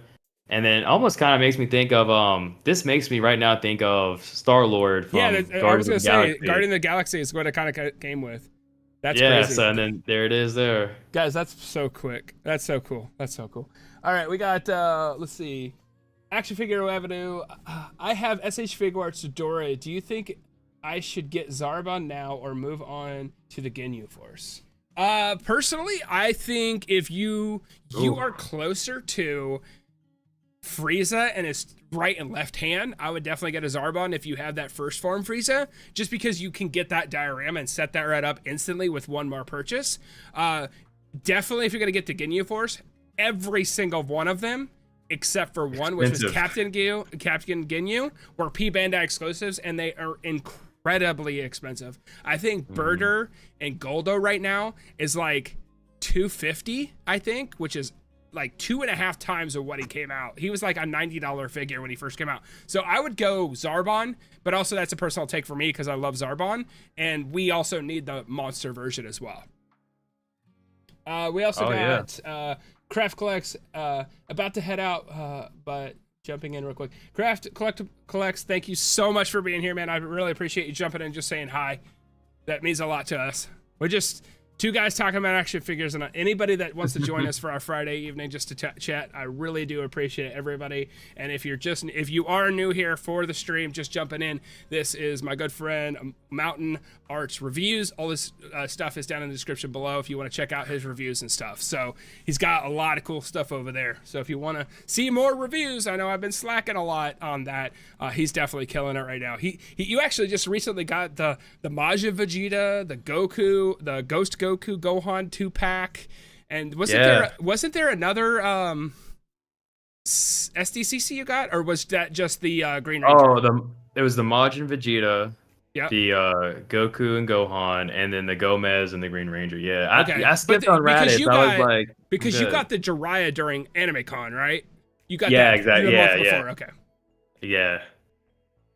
And then almost kind of makes me think of this makes me right now think of Star-Lord from I was Guardians gonna of the say Galaxy. Guardian of the Galaxy is what it kind of came with. That's yeah, crazy. so and then there it is there. Guys, that's so quick. That's so cool. All right, we got let's see, Action Figure Avenue. I have SH Figuarts Dora. Do you think I should get Zarbon now or move on to the Ginyu Force? Personally, I think if you are closer to Frieza and his right and left hand, I would definitely get a Zarbon if you have that first form Frieza, just because you can get that diorama and set that right up instantly with one more purchase. Definitely, if you're going to get the Ginyu Force, every single one of them, except for one, which was Captain Ginyu, were P-Bandai exclusives, and they are incredibly expensive. I think Birder and Goldo right now is like $250, I think, which is like 2.5 times of what he came out. He was like a $90 figure when he first came out. So I would go Zarbon, but also that's a personal take for me because I love Zarbon, and we also need the monster version as well. We also got Craft Collects about to head out, but jumping in real quick. Craft Collects, thank you so much for being here, man. I really appreciate you jumping in and just saying hi. That means a lot to us. We're just two guys talking about action figures, and anybody that wants to join us for our Friday evening just to chat, I really do appreciate everybody. And if you are new here for the stream, just jumping in, this is my good friend Mountain Arts Reviews. All this stuff is down in the description below if you want to check out his reviews and stuff. So he's got a lot of cool stuff over there. So if you want to see more reviews, I know I've been slacking a lot on that. He's definitely killing it right now. You actually just recently got the Majin Vegeta, the Goku, the Ghost Goku Gohan 2-pack, and wasn't there another SDCC you got, or was that just the Green Ranger? It was the Majin Vegeta, yep, the Goku and Gohan, and then the Gomez and the Green Ranger. Yeah, okay. I skipped on Raditz. You got the Jiraiya during AnimeCon, right? You got exactly. Before. Okay. Yeah.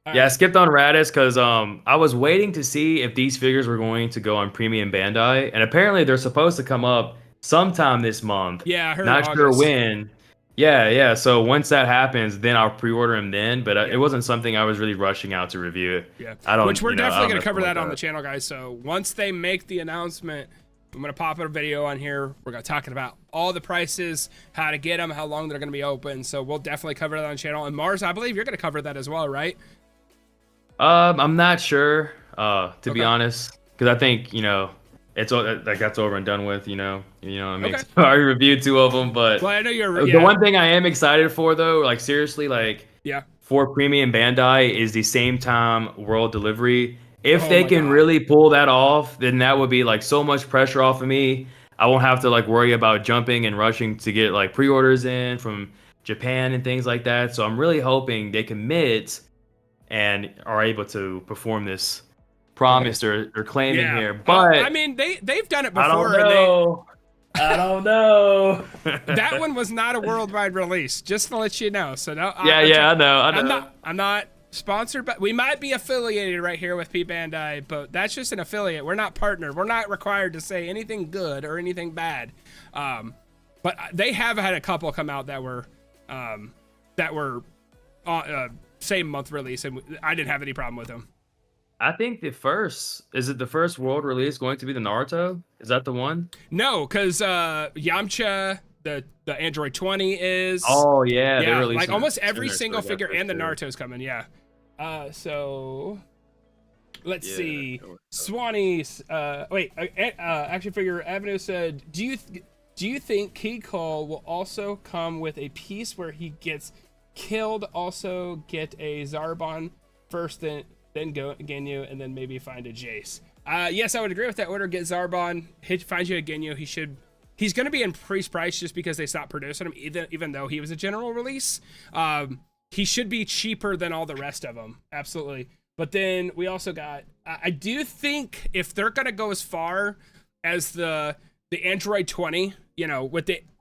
I skipped on Raditz because I was waiting to see if these figures were going to go on Premium Bandai, and apparently they're supposed to come up sometime this month. Yeah, I heard. Not sure when. Yeah. So once that happens, then I'll pre-order them then. But it wasn't something I was really rushing out to review. Yeah, which we're definitely going to cover that on the channel, guys. So once they make the announcement, I'm going to pop a video on here. We're going to talk about all the prices, how to get them, how long they're going to be open. So we'll definitely cover that on the channel. And Mars, I believe you're going to cover that as well, right? I'm not sure, to be honest, because I think it's like that's over and done with. I mean, I already reviewed 2 of them, but well, I know you're. The one thing I am excited for, though, like seriously, yeah, for Premium Bandai is the same time world delivery. If they can really pull that off, then that would be like so much pressure off of me. I won't have to like worry about jumping and rushing to get like pre-orders in from Japan and things like that. So I'm really hoping they commit and are able to perform this promise they're claiming here. But I mean, they've done it before. I don't know. That one was not a worldwide release, just to let you know. So no, I know. I'm not sponsored, but we might be affiliated right here with P-Bandai, but that's just an affiliate. We're not partnered. We're not required to say anything good or anything bad. But they have had a couple come out that were same month release, and I didn't have any problem with them. I think the first world release going to be the Naruto? Is that the one? No, because Yamcha, the Android 20 is. Oh yeah, they're releasing like almost every single figure, and the Naruto's coming. Yeah. So let's see. Swanee's action figure Avenue said, "Do you think King Cole will also come with a piece where he gets killed? Also get a Zarbon first, then go Ginyu, and then maybe find a Jace." Yes, I would agree with that order. Get Zarbon, find you a Ginyu. He's going to be increased price just because they stopped producing him, even though he was a general release. He should be cheaper than all the rest of them, absolutely. But then we also got, I do think if they're going to go as far as the Android 20,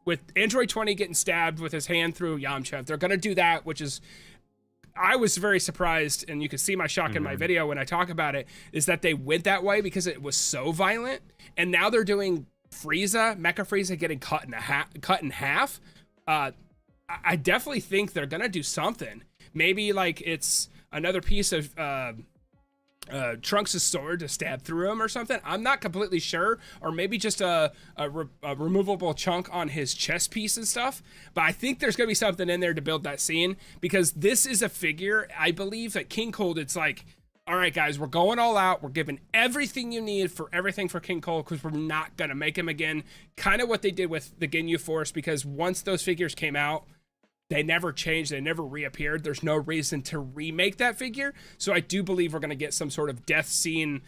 with Android 20 getting stabbed with his hand through Yamcha, if they're going to do that, which is, I was very surprised, and you can see my shock in my video when I talk about it, is that they went that way because it was so violent, and now they're doing Mecha Frieza getting cut in half. I definitely think they're gonna do something. Maybe like it's another piece of Trunks' sword to stab through him or something. I'm not completely sure, or maybe just a removable chunk on his chest piece and stuff. But I think there's gonna be something in there to build that scene, because this is a figure, I believe that King Cold, it's like, all right, guys, we're going all out. We're giving everything you need for everything for King Cole, because we're not going to make him again. Kind of what they did with the Ginyu Force, because once those figures came out, They never changed. They never reappeared. There's no reason to remake that figure. So I do believe we're going to get some sort of death scene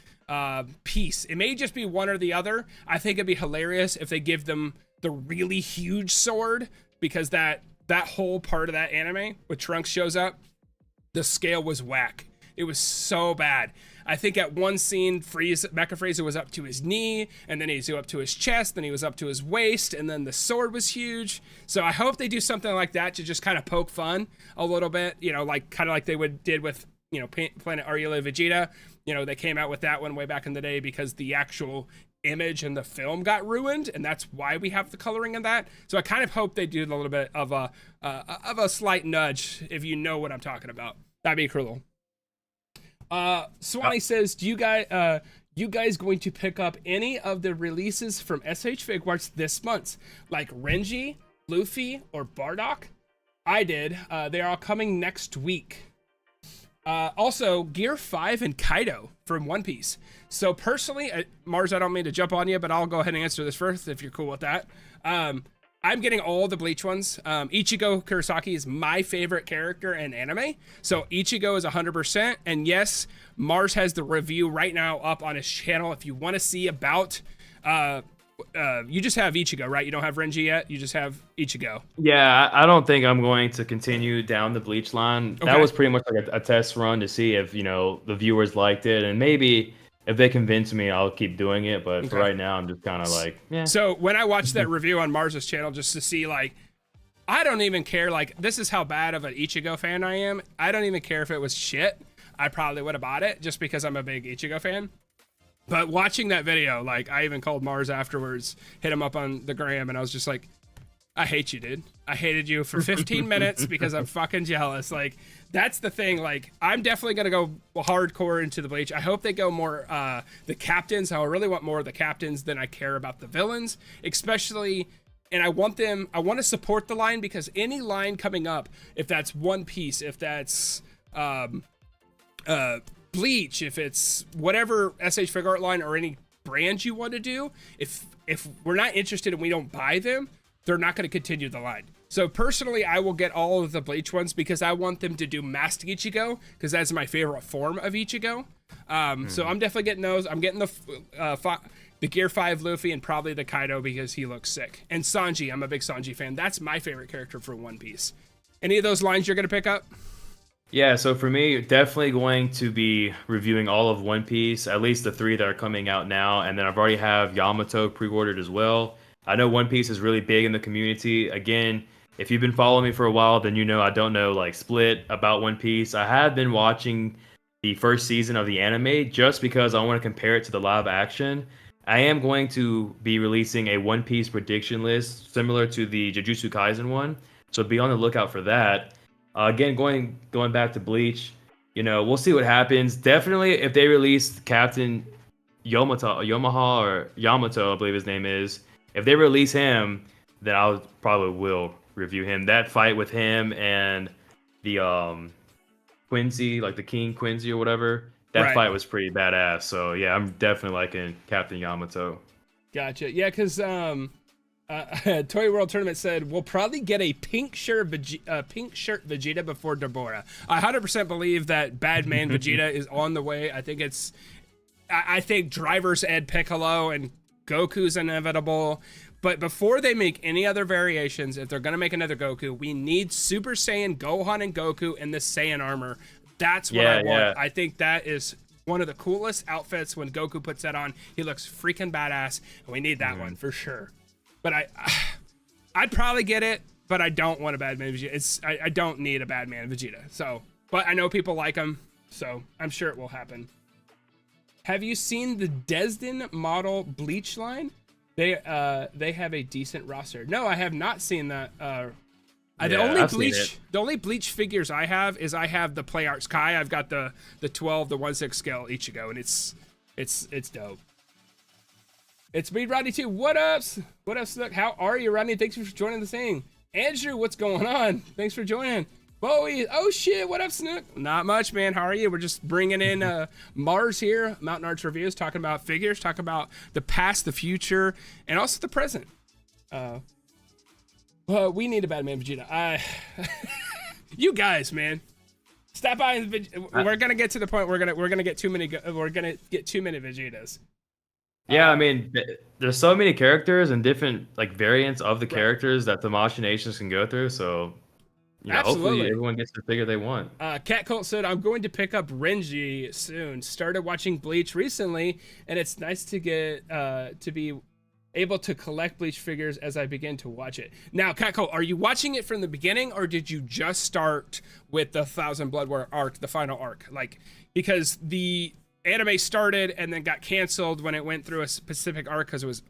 piece. It may just be one or the other. I think it'd be hilarious if they give them the really huge sword, because that whole part of that anime with Trunks shows up, the scale was whack. It was so bad. I think at one scene, Mecha Frieza was up to his knee, and then he was up to his chest, then he was up to his waist, and then the sword was huge. So I hope they do something like that to just kind of poke fun a little bit, you know, like kind of like they did with, you know, Planet Arula Vegeta. You know, they came out with that one way back in the day because the actual image in the film got ruined, and that's why we have the coloring in that. So I kind of hope they do a little bit of a slight nudge, if you know what I'm talking about. That'd be cool. Swanee says, do you guys going to pick up any of the releases from SH Figuarts this month, like Renji, Luffy, or Bardock? I did. They are all coming next week. Also, Gear 5 and Kaido from One Piece. So personally, Mars, I don't mean to jump on you, but I'll go ahead and answer this first if you're cool with that. I'm getting all the Bleach ones. Ichigo Kurosaki is my favorite character in anime. So Ichigo is 100%. And yes, Mars has the review right now up on his channel. If you want to see about, you just have Ichigo, right? You don't have Renji yet. You just have Ichigo. Yeah, I don't think I'm going to continue down the Bleach line. Okay. That was pretty much like a test run to see if, you know, the viewers liked it, and maybe if they convince me, I'll keep doing it. But for right now, I'm just kind of like, yeah. So when I watched that review on Mars's channel, just to see, like, I don't even care. Like, this is how bad of an Ichigo fan I am. I don't even care if it was shit. I probably would have bought it just because I'm a big Ichigo fan. But watching that video, like, I even called Mars afterwards, hit him up on the gram, and I was just like, I hate you, dude. I hated you for 15 minutes because I'm fucking jealous. Like, that's the thing. Like, I'm definitely going to go hardcore into the Bleach. I hope they go more the captains. I really want more of the captains than I care about the villains, especially. And I want to support the line, because any line coming up, if that's One Piece, if that's Bleach, if it's whatever SH Figuart line or any brand you want to do, if we're not interested and we don't buy them, they're not going to continue the line. So personally, I will get all of the Bleach ones because I want them to do Masked Ichigo, because that's my favorite form of Ichigo. So I'm definitely getting those. I'm getting the Gear 5 Luffy and probably the Kaido because he looks sick. And Sanji, I'm a big Sanji fan. That's my favorite character for One Piece. Any of those lines you're going to pick up? Yeah, so for me, definitely going to be reviewing all of One Piece, at least the 3 that are coming out now. And then I've already have Yamato pre-ordered as well. I know One Piece is really big in the community. Again, if you've been following me for a while, then you know I don't know like split about One Piece. I have been watching the first season of the anime just because I want to compare it to the live action. I am going to be releasing a One Piece prediction list similar to the Jujutsu Kaisen one, so be on the lookout for that. Again, going back to Bleach, you know, we'll see what happens. Definitely, if they release Captain Yamato, I believe his name is, if they release him, then I'll probably will review him. That fight with him and the Quincy, like the King Quincy or whatever, that fight was pretty badass. So yeah, I'm definitely liking Captain Yamato. Gotcha. Yeah, because Toy World Tournament said we'll probably get a pink shirt Vegeta before Deborah. I 100% believe that Bad Man Vegeta is on the way. I think Driver's Ed Piccolo and Goku's inevitable. But before they make any other variations, if they're going to make another Goku, we need Super Saiyan Gohan and Goku in the Saiyan armor. That's what I want. Yeah. I think that is one of the coolest outfits. When Goku puts that on, he looks freaking badass, and we need that one for sure. But I'd probably get it, but I don't want a Bad Man Vegeta. I don't need a Bad Man Vegeta. So, but I know people like him, so I'm sure it will happen. Have you seen the Desden model Bleach line? They have a decent roster. No, I have not seen that. The only Bleach figures I have is the Play Arts Kai. I've got the 12, the 1/6 scale Ichigo, and it's dope. It's me, Rodney, too. What up? What up, Snook? How are you, Rodney? Thanks for joining the thing. Andrew, what's going on? Thanks for joining. Bowie, oh shit, what up, Snook? Not much, man. How are you? We're just bringing in Mars here, Mountain Arts Reviews, talking about figures, talking about the past, the future, and also the present. Well, we need a Batman Vegeta. You guys, man, stop by. We're gonna get to the point. We're gonna get too many. We're gonna get too many Vegetas. Yeah, I mean, there's so many characters and different like variants of the characters that the machinations can go through. So, hopefully everyone gets the figure they want. Cat Cult said, "I'm going to pick up Renji soon. Started watching Bleach recently, and it's nice to get to be able to collect Bleach figures as I begin to watch it." Now, Cat Cult, are you watching it from the beginning, or did you just start with the Thousand Blood War arc, the final arc? Like, because the anime started and then got canceled when it went through a specific arc because it was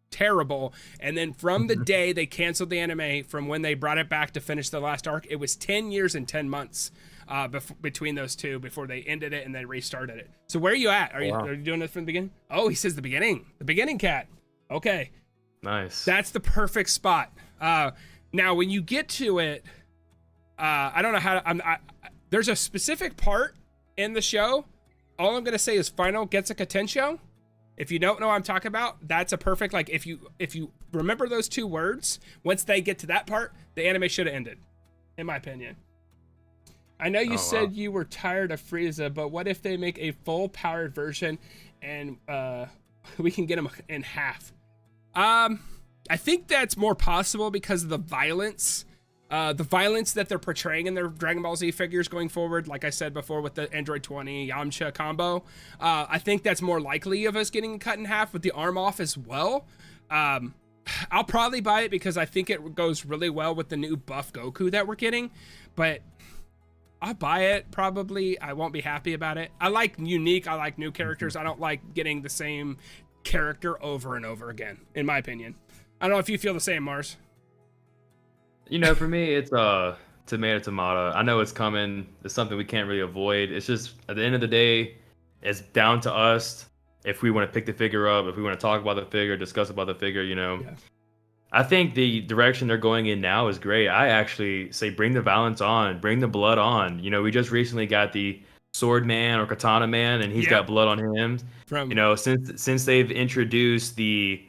terrible, and then from the day they canceled the anime from when they brought it back to finish the last arc, it was 10 years and 10 months between those two before they ended it and then restarted it. So where are you at? Are you doing it from the beginning? Oh, he says the beginning, Cat. Okay, nice. That's the perfect spot. Now when you get to it, I don't know how to, there's a specific part in the show. All I'm gonna say is final Getsuka Tensho. If you don't know what I'm talking about, that's a perfect, like, if you remember those two words, once they get to that part, the anime should have ended, in my opinion. I know you said you were tired of Frieza, but what if they make a full powered version and we can get him in half? I think that's more possible because of the violence that they're portraying in their Dragon Ball Z figures going forward. Like I said before with the Android 20 Yamcha combo, I think that's more likely of us getting cut in half with the arm off as well. I'll probably buy it because I think it goes really well with the new buff Goku that we're getting, but I'll buy it probably. I won't be happy about it. I like unique, I like new characters. I don't like getting the same character over and over again, in my opinion. I don't know if you feel the same, Mars. For me, it's tomato. I know it's coming. It's something we can't really avoid. It's just, at the end of the day, it's down to us if we want to pick the figure up, if we want to talk about the figure, discuss about the figure, Yeah. I think the direction they're going in now is great. I actually say bring the violence on, bring the blood on. We just recently got the Sword Man or Katana Man, and he's got blood on him. Since they've introduced the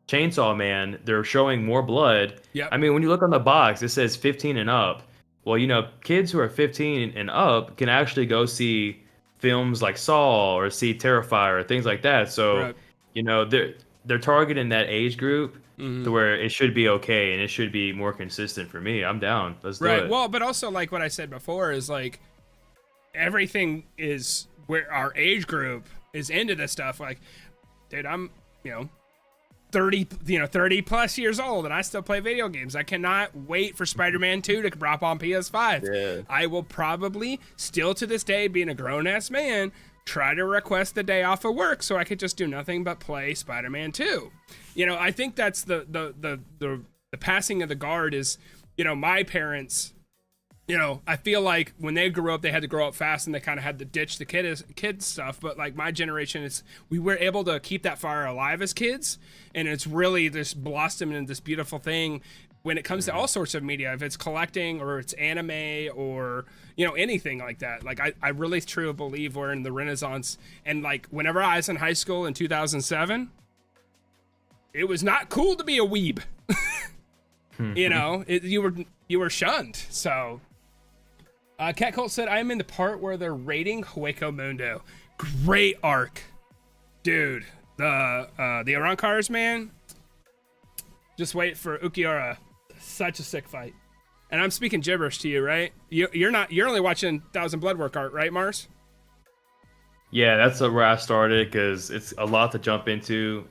Chainsaw Man, they're showing more blood. Yep. I mean, when you look on the box, it says 15 and up. Well, kids who are 15 and up can actually go see films like Saw or see Terrifier or things like that. So, they're targeting that age group to where it should be okay and it should be more consistent for me. I'm down. Let's do it. Right. Well, but also like what I said before is like everything is where our age group is into this stuff. Like, dude, I'm 30 plus years old and I still play video games. I cannot wait for Spider-Man 2 to drop on PS5. Yeah. I will probably still to this day, being a grown-ass man, try to request the day off of work so I could just do nothing but play Spider-Man 2. I think that's the passing of the guard is, my parents, I feel like when they grew up, they had to grow up fast and they kind of had to ditch the kid stuff. But like my generation, we were able to keep that fire alive as kids. And it's really just blossomed into this beautiful thing when it comes to all sorts of media, if it's collecting or it's anime or, anything like that. Like I really truly believe we're in the Renaissance. And like whenever I was in high school in 2007, it was not cool to be a weeb. You were shunned. So Cat Cult said, I'm in the part where they're raiding Hueco Mundo. Great arc. Dude, the Arancars, man. Just wait for Ukiura. Such a sick fight. And I'm speaking gibberish to you, right? You're only watching Thousand Bloodwork art, right, Mars? Yeah, that's where I started because it's a lot to jump into,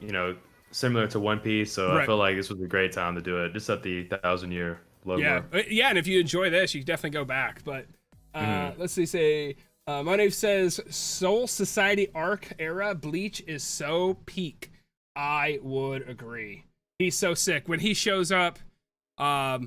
similar to One Piece. So right. I feel like this was a great time to do it, just at the 1,000-year Blood War. Yeah, and if you enjoy this, you definitely go back. But let's see, Monave says, Soul Society arc era Bleach is so peak. I would agree. He's so sick. When he shows up, I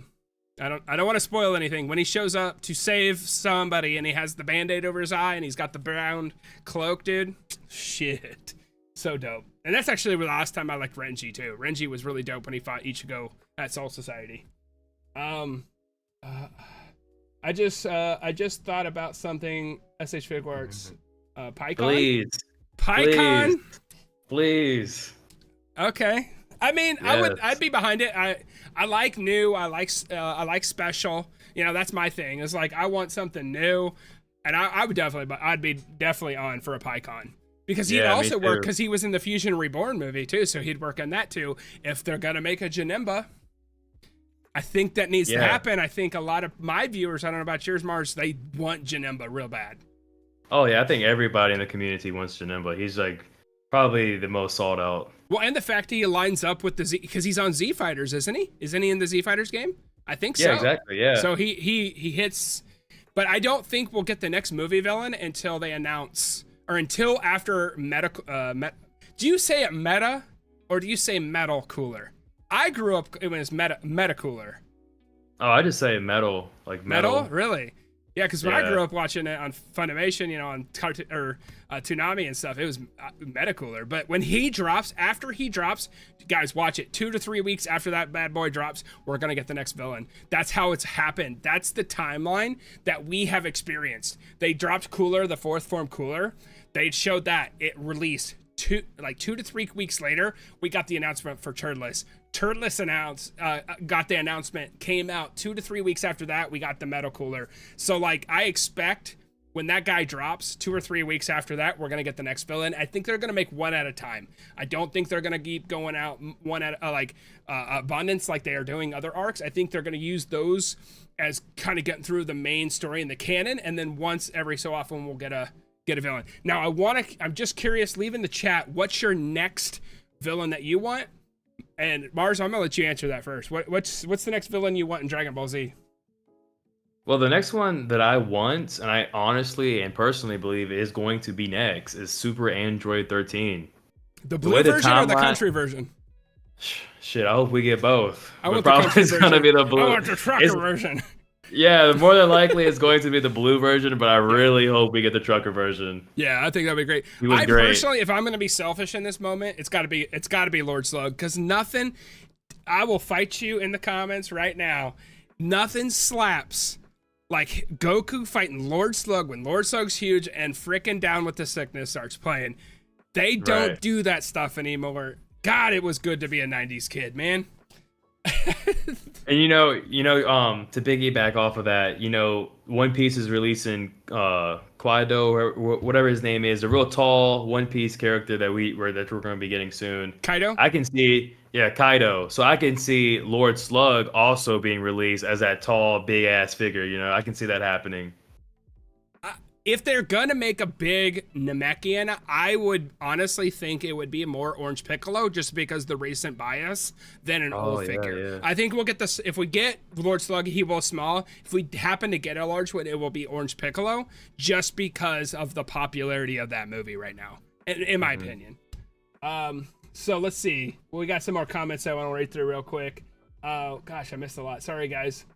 don't want to spoil anything. When he shows up to save somebody and he has the Band-Aid over his eye and he's got the brown cloak, dude, shit. So dope. And that's actually the last time I liked Renji too. Renji was really dope when he fought Ichigo at Soul Society. I just thought about something. SH Figuarts, PyCon? Please. PyCon? Please. Okay. I mean, Yes. I'd be behind it. I like new. I like special. You know, that's my thing. It's like I want something new, and I'd be definitely on for a PyCon because he'd Yeah, me also work too. because he was in the Fusion Reborn movie too, so he'd work on that too. If they're gonna make a Janemba, I think that needs to Yeah. happen. I think a lot of my viewers, I don't know about yours, Mars, they want Janemba real bad. Oh yeah, I think everybody in the community wants Janemba. He's like probably the most sought out. Well, and the fact he lines up with the Z, because he's on Z Fighters, isn't he? Isn't he in the Z Fighters game? I think so. Yeah, exactly. Yeah. So he hits, but I don't think we'll get the next movie villain until they announce, or until after do you say it meta, or do you say metal cooler? I grew up, it was meta cooler. Oh, I just say metal, like metal. Really? Yeah, because when I Yeah. grew up watching it on Funimation, you know, on Toonami and stuff, it was Metacooler. But when he drops, after he drops, guys, watch it. 2 to 3 weeks after that bad boy drops, we're gonna get the next villain. That's how it's happened. That's the timeline that we have experienced. They dropped Cooler, the fourth form Cooler. They showed that it released 2 to 3 weeks later. We got the announcement for Turdless. Turdless got the announcement, came out 2 to 3 weeks after that. We got the Metal Cooler. So like I expect when that guy drops 2 or 3 weeks after that, we're gonna get the next villain. I think they're gonna make one at a time. I don't think they're gonna keep going out one at abundance like they are doing other arcs. I think they're gonna use those as kind of getting through the main story in the canon, and then once every so often we'll get a villain. Now I'm just curious, leave in the chat, what's your next villain that you want? And Mars, I'm gonna let you answer that first. What's the next villain you want in Dragon Ball Z? Well, the next one that I want, and I honestly and personally believe is going to be next, is Super Android 13. The way blue the version or the timeline- country version? Shit, I hope we get both. I But want the probably country it's version. gonna be the blue. I want the trucker It's- version. Yeah, more than likely it's going to be the blue version, but I really hope we get the trucker version. Yeah, I think that'd be great. He was I great. personally, if I'm gonna be selfish in this moment, it's gotta be Lord Slug, because nothing. I will fight you in the comments right now. Nothing slaps like Goku fighting Lord Slug when Lord Slug's huge and frickin' Down with the Sickness starts playing. They don't Right. do that stuff anymore. God, it was good to be a '90s kid, man. And to piggyback off of that, One Piece is releasing Kaido, or whatever his name is, a real tall One Piece character that we're going to be getting soon. Kaido? I can see, Kaido. So I can see Lord Slug also being released as that tall, big ass figure. I can see that happening. If they're gonna make a big Namekian, I would honestly think it would be more Orange Piccolo, just because the recent bias, than an old figure. Yeah. I think we'll get this. If we get Lord Slug, he will small. If we happen to get a large one, it will be Orange Piccolo, just because of the popularity of that movie right now, in my opinion. So let's see. We got some more comments I want to read through real quick. Oh gosh, I missed a lot. Sorry guys.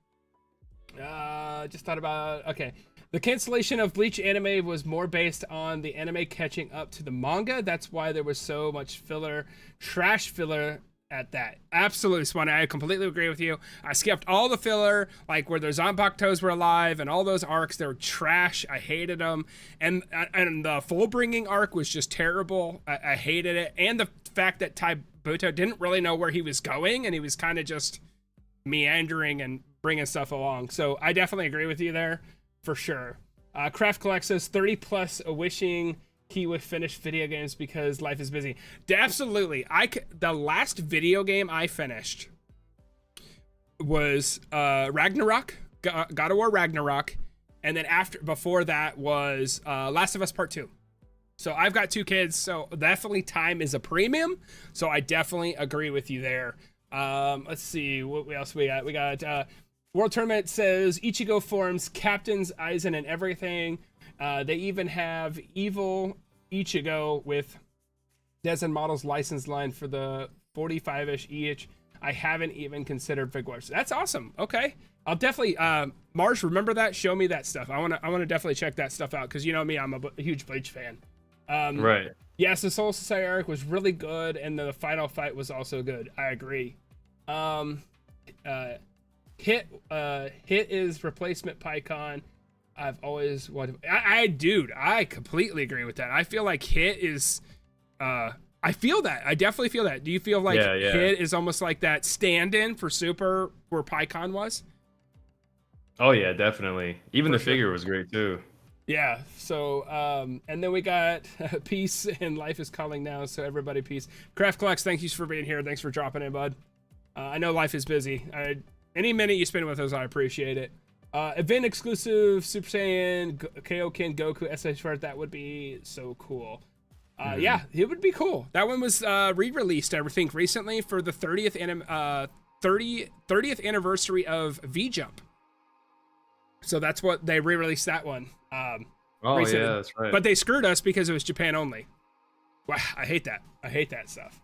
Just thought about. Okay. The cancellation of Bleach anime was more based on the anime catching up to the manga. That's why there was so much filler, trash filler at that. Absolutely, Swanee. I completely agree with you. I skipped all the filler, like where the Zanpakutos were alive and all those arcs. They were trash. I hated them. And the Fullbringing arc was just terrible. I hated it. And the fact that Tai Buto didn't really know where he was going, and he was kind of just meandering and bringing stuff along. So I definitely agree with you there. For sure. Craft Collect says 30 plus wishing he would finish video games because life is busy. Absolutely. The last video game I finished was Ragnarok, God of War Ragnarok, and then before that was Last of Us Part 2. So I've got 2 kids, so definitely time is a premium. So I definitely agree with you there. Let's see what else we got. We got World Tournament says Ichigo forms captains, Aizen, and everything. They even have evil Ichigo with Dezen Models license line for the 45-ish each. I haven't even considered Figuarts. That's awesome. Okay, I'll definitely Mars. Remember that? Show me that stuff. I wanna definitely check that stuff out, because you know me, I'm a huge Bleach fan. Right. Yes, the Soul Society arc was really good, and the final fight was also good. I agree. Hit is replacement PyCon. I've always wanted. I completely agree with that. I feel like Hit is. I I feel that. I definitely feel that. Do you feel like Yeah, yeah. Hit is almost like that stand-in for Super where PyCon was? Oh yeah, definitely. Even For the sure. figure was great too. Yeah. So, and then we got Peace and Life is Calling Now. So everybody, peace. Craft Collects, thank you for being here. Thanks for dropping in, bud. I know life is busy. Any minute you spend with us, I appreciate it. Event exclusive Super Saiyan Kaioken Goku SH art. That would be so cool. Yeah, it would be cool. That one was re-released, I think, recently for the 30th anniversary of V-Jump. So that's what they re-released that one. Oh recently. yeah, that's right. But they screwed us because it was Japan only. Wow, I hate that. I hate that stuff.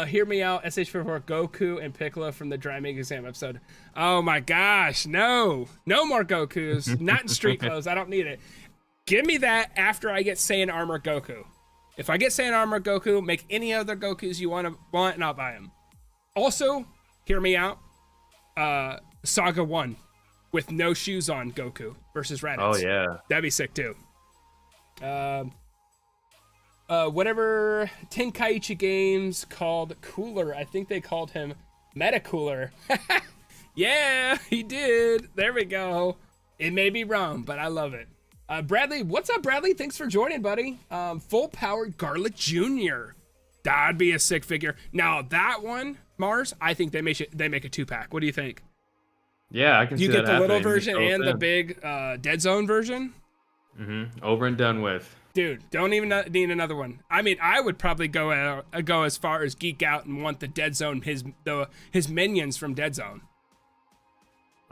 Hear me out. SH44 Goku and Piccolo from the Dry Make Exam episode. Oh my gosh, no more Gokus. Not in street clothes. I don't need it. Give me that after I get Saiyan Armor Goku. If I get Saiyan Armor Goku, make any other Gokus you want, and I'll buy them. Also, hear me out. Saga 1 with no shoes on Goku versus Raditz. Oh yeah. That'd be sick too. Whatever Tenkaichi Games called Cooler, I think they called him Meta Cooler. Yeah, he did. There we go. It may be wrong, but I love it. Bradley, what's up, Bradley? Thanks for joining, buddy. Full Powered Garlic Jr. That'd be a sick figure. Now that one, Mars, I think they make a 2-pack. What do you think? Yeah, I can see You that get the little happening. version and the big Dead Zone version. Over and done with. Dude, don't even need another one. I mean, I would probably go as far as geek out and want the Dead Zone, his minions from Dead Zone.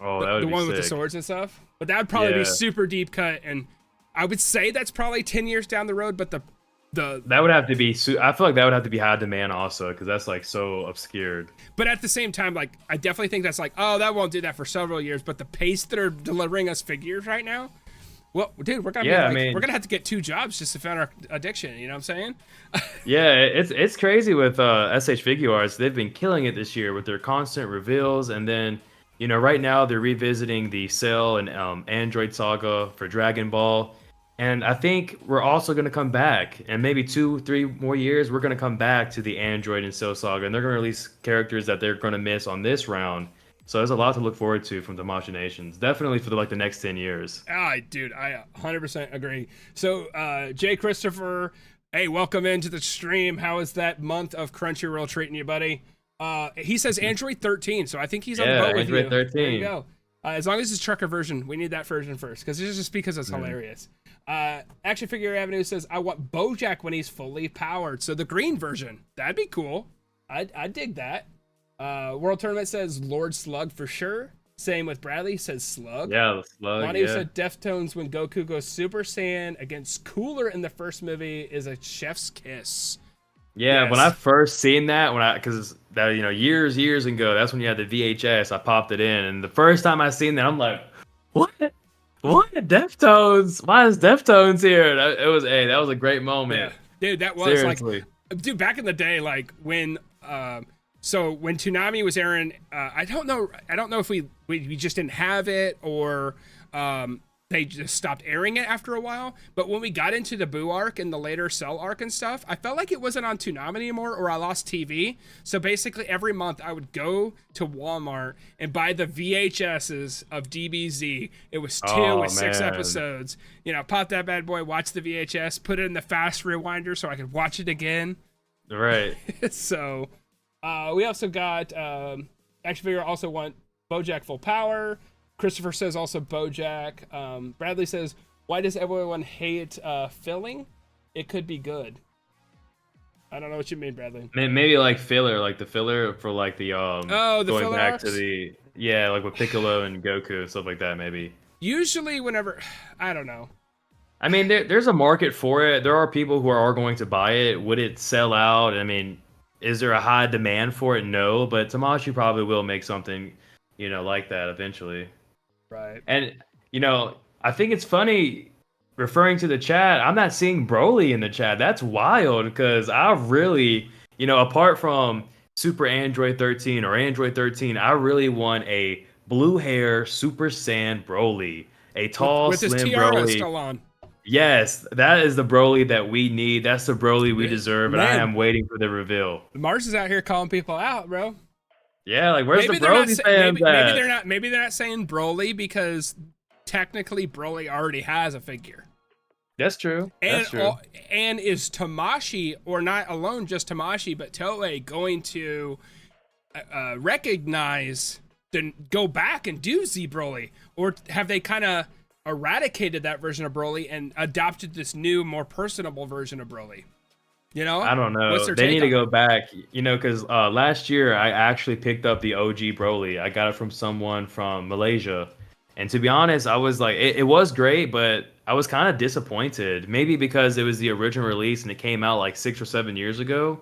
Oh, that would be the one sick. with the swords and stuff. But that would probably be super deep cut, and I would say that's probably 10 years down the road. But that would have to be. I feel like that would have to be high demand also, because that's like so obscured. But at the same time, like I definitely think that's like, oh, that won't do that for several years. But the pace that are delivering us figures right now. Well, dude, we're gonna we're gonna have to get 2 jobs just to fund our addiction. You know what I'm saying? Yeah, it's crazy with SH Figuarts. They've been killing it this year with their constant reveals, and then right now they're revisiting the Cell and Android saga for Dragon Ball, and I think we're also gonna come back, and maybe 2-3 more years we're gonna come back to the Android and Cell saga, and they're gonna release characters that they're gonna miss on this round. So there's a lot to look forward to from the Machinations. Definitely for the next 10 years. Dude, I 100% agree. So, Jay Christopher, hey, welcome into the stream. How is that month of Crunchyroll treating you, buddy? He says Android 13, so I think he's on the boat with Android you. 13. There you go. As long as it's trucker version, we need that version first, because it's hilarious. Action Figure Avenue says, I want Bojack when he's fully powered. So the green version, that'd be cool. I dig that. World Tournament says Lord Slug for sure. Same with Bradley, says Slug. Yeah, the Slug. Lonnie said Deftones when Goku goes Super Saiyan against Cooler in the first movie is a chef's kiss. Yeah, Yes. when I first seen that, because that years ago, that's when you had the VHS. I popped it in, and the first time I seen that, I'm like, what? Deftones? Why is Deftones here? That was a great moment. Yeah. Dude, that was Seriously. dude, back in the day, like when so when Toonami was airing, I don't know if we just didn't have it or they just stopped airing it after a while. But when we got into the Boo arc and the later Cell arc and stuff, I felt like it wasn't on Toonami anymore, or I lost TV. So basically every month I would go to Walmart and buy the VHSs of DBZ. It was 2 with 6 episodes. Pop that bad boy, watch the VHS, put it in the fast rewinder so I could watch it again. Right. So we also got Action Figure also want Bojack Full Power. Christopher says also Bojack. Bradley says, why does everyone hate filling? It could be good. I don't know what you mean, Bradley. Maybe like filler, like the filler for like the the going filler back arcs? to the like with Piccolo and Goku and stuff like that. Maybe. Usually, whenever I don't know. I mean, there's a market for it. There are people who are going to buy it. Would it sell out? I mean, is there a high demand for it? No, but Tamashii probably will make something, like that eventually. Right. And, I think it's funny referring to the chat. I'm not seeing Broly in the chat. That's wild because I really, apart from Super Android 13 or Android 13, I really want a blue hair Super Saiyan Broly. A tall, with his slim tiara Broly. still on. Yes, that is the Broly that we need. That's the Broly we deserve, and I Man, am waiting for the reveal. Mars is out here calling people out, bro. Yeah, like where's Maybe the they're not. Broly fans at? Maybe they're not saying Broly because technically Broly already has a figure. That's true. And That's true. And is Tamashii, or not alone just Tamashii, but Toei going to recognize, then go back and do Z Broly, or have they kind of eradicated that version of Broly and adopted this new, more personable version of Broly? You know, I don't know. What's their They take need to on go back, because last year I actually picked up the OG Broly. I got it from someone from Malaysia. And to be honest, I was like, it was great, but I was kind of disappointed. Maybe because it was the original release and it came out like 6 or 7 years ago.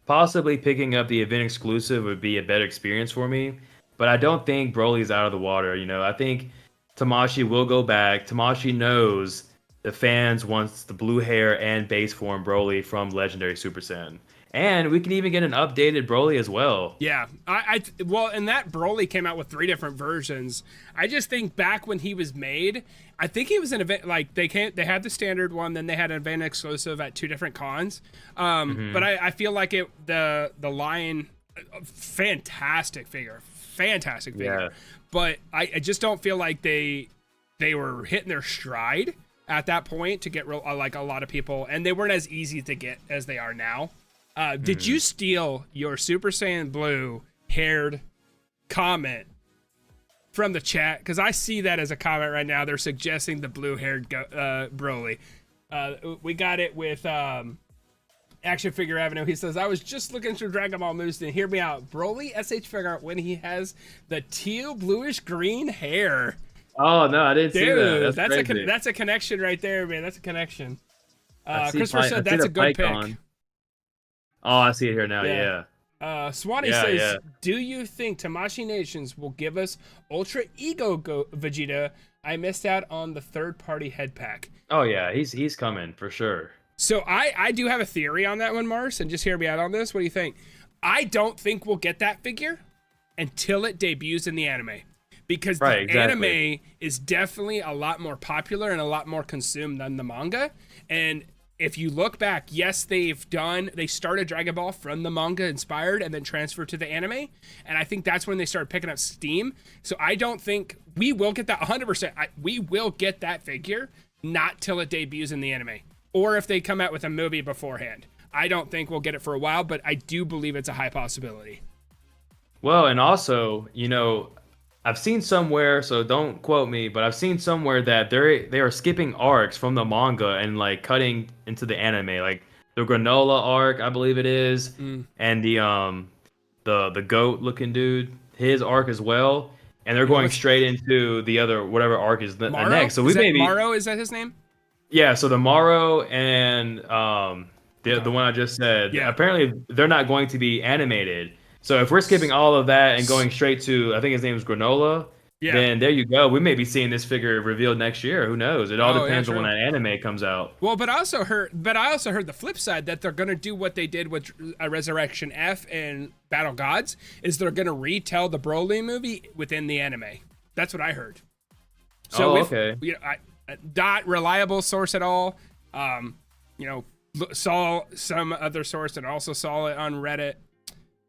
Possibly picking up the event exclusive would be a better experience for me. But I don't think Broly's out of the water. I think Tamashii will go back. Tamashii knows the fans wants the blue hair and base form Broly from Legendary Super Saiyan. And we can even get an updated Broly as well. Yeah, well, and that Broly came out with 3 different versions. I just think back when he was made, I think he was an event, like they had the standard one, then they had an event exclusive at 2 different cons. But I feel like the line, fantastic figure. Yeah. But I just don't feel like they were hitting their stride at that point to get like a lot of people, and they weren't as easy to get as they are now. Did you steal your Super Saiyan Blue haired comment from the chat? Because I see that as a comment right now. They're suggesting the blue haired Broly. We got it with Action Figure Avenue. He says, I was just looking through Dragon Ball moves and hear me out. Broly SH figure art when he has the teal bluish green hair. Oh, no, I didn't see that. That's a connection right there, man. That's a connection. Christopher said that's a good pick. Oh, I see it here now. Yeah. Swanee says, do you think Tamashii Nations will give us Ultra Ego Vegeta? I missed out on the third-party head pack. Oh, yeah. He's coming for sure. So I do have a theory on that one, Mars, and just hear me out on this. What do you think? I don't think we'll get that figure until it debuts in the anime. Because anime is definitely a lot more popular and a lot more consumed than the manga. And if you look back, yes, they started Dragon Ball from the manga inspired and then transferred to the anime. And I think that's when they started picking up steam. So I don't think we will get that 100%. We will get that figure, not till it debuts in the anime. Or if they come out with a movie beforehand. I don't think we'll get it for a while, but I do believe it's a high possibility. Well, and also, I've seen somewhere, so don't quote me, but I've seen somewhere that they are skipping arcs from the manga and like cutting into the anime, like the granola arc, I believe it is, and the goat looking dude, his arc as well, and they're going straight into the other whatever arc is the next. So Maro, is that his name? Yeah, so the Maro and the one I just said, apparently they're not going to be animated. So if we're skipping all of that and going straight to, I think his name is Granola, then there you go. We may be seeing this figure revealed next year. Who knows? It all depends on when that anime comes out. Well, but I also heard the flip side that they're going to do what they did with Resurrection F and Battle Gods, is they're going to retell the Broly movie within the anime. That's what I heard. So okay. Not reliable source at all. Saw some other source and also saw it on Reddit.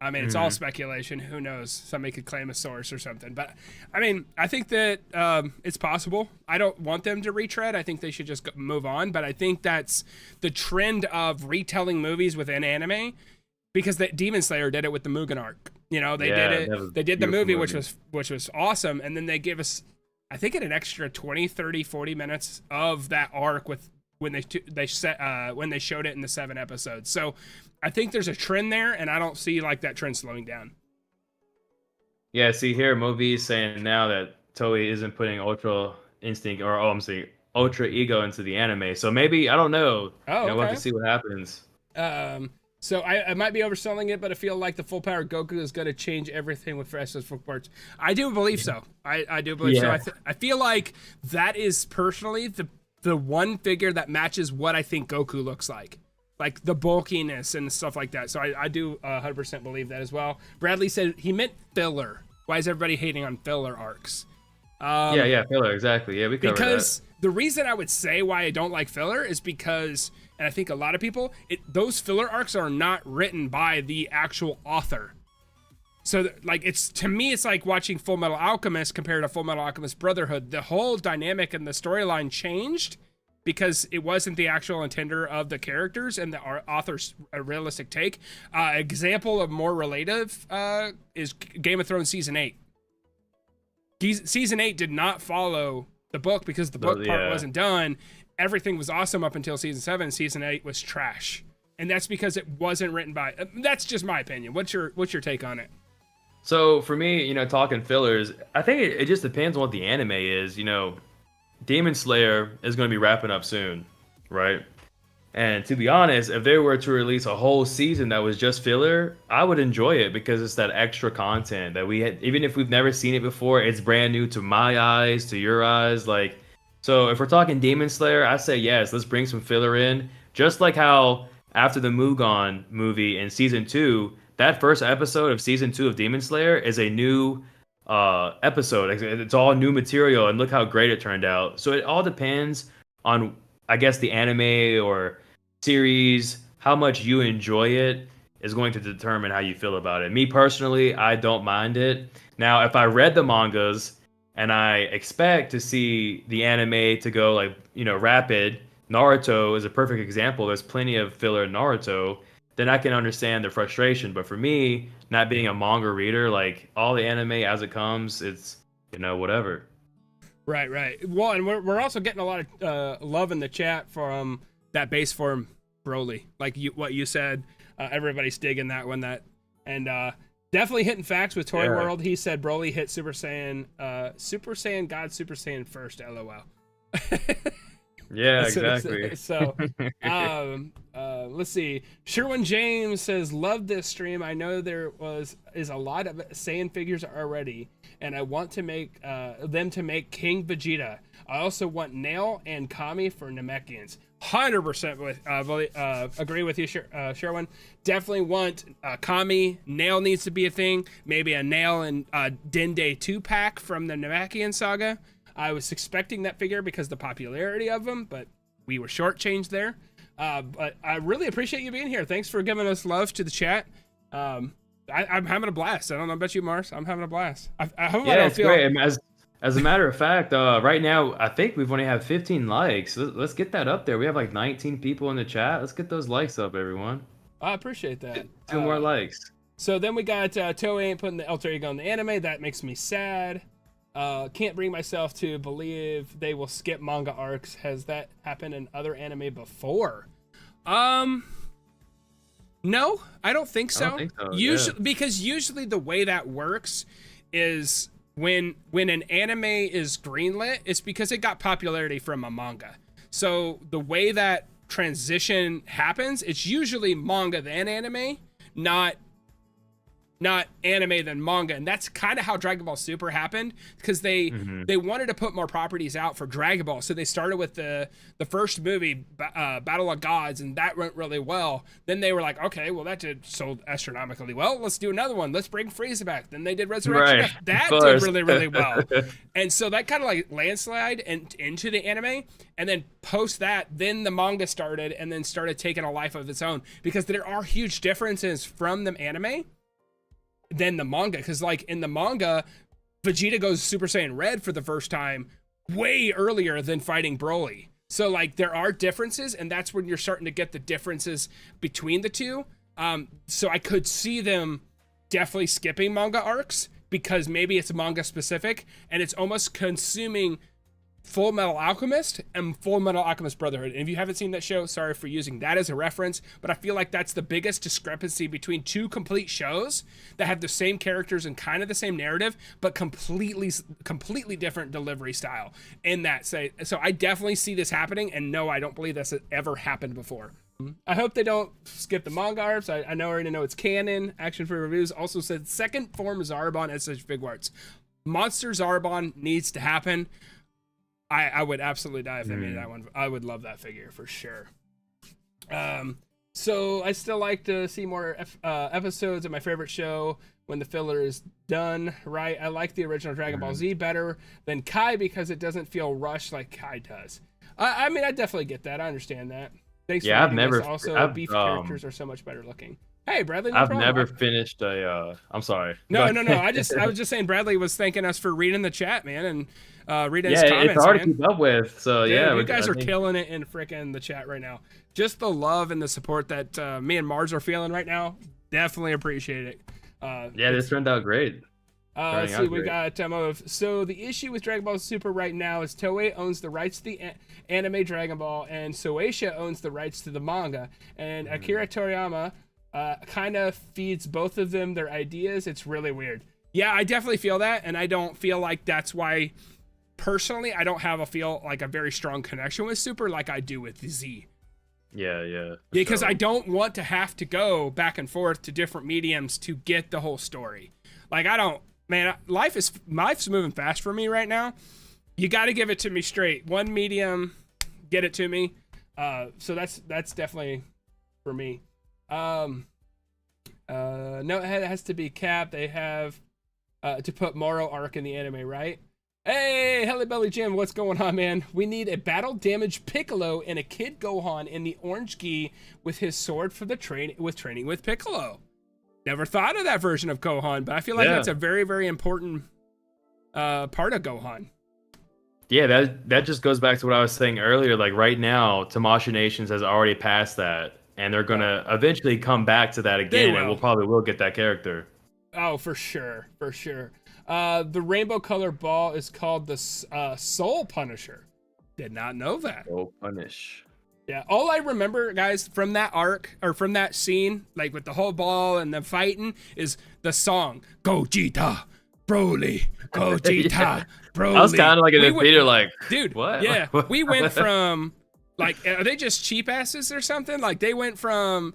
I mean, it's all speculation. Who knows? Somebody could claim a source or something. But, I mean, I think that it's possible. I don't want them to retread. I think they should just move on. But I think that's the trend of retelling movies within anime, because the Demon Slayer did it with the Mugen arc. They did it. They did the movie, which was awesome. And then they gave us, I think, an extra 20, 30, 40 minutes of that arc when they showed it in the 7 episodes. So I think there's a trend there, and I don't see like that trend slowing down. Yeah, see here, Movies saying now that Toei isn't putting Ultra Instinct Ultra Ego into the anime. So maybe, I don't know. We'll have to see what happens. So I might be overselling it, but I feel like the full power Goku is going to change everything with Freshest Figwarts. I do believe so. I do believe so. I feel like that is personally the one figure that matches what I think Goku looks like the bulkiness and stuff like that. So I do 100% believe that as well. Bradley said he meant filler. Why is everybody hating on filler arcs? Filler, exactly. Yeah, we covered that. the reason I would say why I don't like filler is because, and I think a lot of people, those filler arcs are not written by the actual author. So like, to me, it's like watching Full Metal Alchemist compared to Full Metal Alchemist Brotherhood. The whole dynamic and the storyline changed because it wasn't the actual intender of the characters and the author's realistic take. Example of more relative is Game of Thrones Season 8. Season 8 did not follow the book because the book part wasn't done. Everything was awesome up until Season 7. Season 8 was trash. And that's because it wasn't written by... That's just my opinion. What's your take on it? So for me, you know, talking fillers, I think it just depends on what the anime is. You know, Demon Slayer is going to be wrapping up soon, right? And to be honest, if they were to release a whole season that was just filler, I would enjoy it because it's that extra content that we had. Even if we've never seen it before, it's brand new to my eyes, to your eyes. Like, so if we're talking Demon Slayer, I say yes, let's bring some filler in. Just like how after the Mugen movie in season 2, that first episode of season 2 of Demon Slayer is a new episode. It's all new material, and look how great it turned out. So it all depends on, I guess, the anime or series, how much you enjoy it is going to determine how you feel about it. Me personally, I don't mind it. Now, if I read the mangas and I expect to see the anime to go like, you know, rapid, Naruto is a perfect example. There's plenty of filler in Naruto. Then I can understand the frustration. But for me, not being a manga reader, like all the anime as it comes, it's, you know, whatever. Right. Well, and we're also getting a lot of love in the chat from that base form Broly. Like what you said, everybody's digging that one. And definitely hitting facts with Toy World. He said Broly hit Super Saiyan God Super Saiyan first. LOL. Yeah, exactly. So, let's see. Sherwin James says, "Love this stream. I know there is a lot of Saiyan figures already, and I want to make them to make King Vegeta. I also want Nail and Kami for Namekians." 100% with agree with you, Sherwin. Definitely want Kami. Nail needs to be a thing. Maybe a Nail and Dende 2-pack from the Namekian saga. I was expecting that figure because of the popularity of them, but we were shortchanged there. But I really appreciate you being here. Thanks for giving us love to the chat. I'm having a blast. I don't know about you, Mars. I'm having a blast. I hope I don't feel... great. As a matter of fact, right now, I think we've only have 15 likes. Let's get that up there. We have like 19 people in the chat. Let's get those likes up, everyone. I appreciate that. Two more likes. So then we got Toei ain't putting the alter ego in the anime. That makes me sad. Can't bring myself to believe they will skip manga arcs. Has that happened in other anime before? No, I don't think so. Because usually the way that works is when an anime is greenlit, it's because it got popularity from a manga. So the way that transition happens, it's usually manga then anime, not anime then manga. And that's kind of how Dragon Ball Super happened, because they wanted to put more properties out for Dragon Ball. So they started with the first movie, Battle of Gods, and that went really well. Then they were like, okay, well, that sold astronomically well. Let's do another one. Let's bring Frieza back. Then they did Resurrection. Right. That did really, really well. And so that kind of like landslide into the anime. And then post that, then the manga started and then started taking a life of its own, because there are huge differences from the anime than the manga. Because like in the manga, Vegeta goes Super Saiyan Red for the first time way earlier than fighting Broly. So like there are differences, and that's when you're starting to get the differences between the two. So I could see them definitely skipping manga arcs, because maybe it's manga specific and it's almost consuming Full Metal Alchemist and Full Metal Alchemist Brotherhood. And if you haven't seen that show, sorry for using that as a reference, but I feel like that's the biggest discrepancy between two complete shows that have the same characters and kind of the same narrative, but completely different delivery style in that. So I definitely see this happening, and no, I don't believe this has ever happened before. I hope they don't skip the manga arcs. I already know it's canon. Action Free Reviews also said second form Zarbon as such Figuarts. Monster Zarbon needs to happen. I would absolutely die if they made that one. I would love that figure for sure. So I still like to see more episodes of my favorite show when the filler is done right. I like the original Dragon Ball Z better than Kai because it doesn't feel rushed like Kai does. I mean, I definitely get that. I understand that. Thanks for reading this. Also, beef characters are so much better looking. Hey, Bradley, I've never finished a. I'm sorry. No. I was just saying Bradley was thanking us for reading the chat, man, and reading his comments. It's hard man. to keep up with. So Dude, yeah, you guys are killing it in frickin' the chat right now. Just the love and the support that me and Mars are feeling right now. Definitely appreciate it. This turned out great. Let's see, we got so the issue with Dragon Ball Super right now is Toei owns the rights to the anime Dragon Ball, and Shueisha owns the rights to the manga, and Akira Toriyama kind of feeds both of them their ideas. It's really weird. Yeah, I definitely feel that, and I don't feel like that's why, personally, I don't have a very strong connection with Super like I do with Z. Yeah. Because I don't want to have to go back and forth to different mediums to get the whole story. Like, I don't, man, life's moving fast for me right now. You got to give it to me straight. One medium, get it to me. So that's definitely for me. No, it has to be Cap. They have to put Moro arc in the anime, right? Hey, Helly Belly Jim, what's going on, man? We need a battle damage Piccolo and a Kid Gohan in the orange gi with his sword for the training with Piccolo. Never thought of that version of Gohan, but I feel like that's a very, very important part of Gohan. Yeah, that just goes back to what I was saying earlier. Like right now, Tamashii Nations has already passed that, and they're gonna eventually come back to that again, and we'll probably get that character. Oh, for sure. The rainbow color ball is called the Soul Punisher. Did not know that. Soul Punish. Yeah, all I remember, guys, from that arc, or from that scene, like with the whole ball and the fighting, is the song, Gogeta, Broly, Gogeta, Broly. I was kind of like in the theater, like, dude, what? Yeah, we went from, like, are they just cheap asses or something? Like, they went from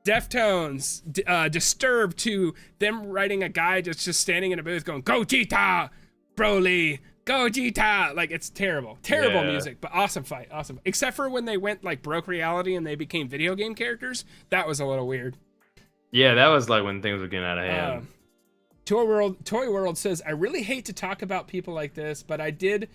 Deftones, Disturbed, to them writing a guy just standing in a booth going, Gogeta, Broly, Gogeta. Like, it's terrible music, but awesome fight, awesome. Except for when they went like broke reality and they became video game characters. That was a little weird. Yeah, that was like when things were getting out of hand. Toy World says, I really hate to talk about people like this, but I did,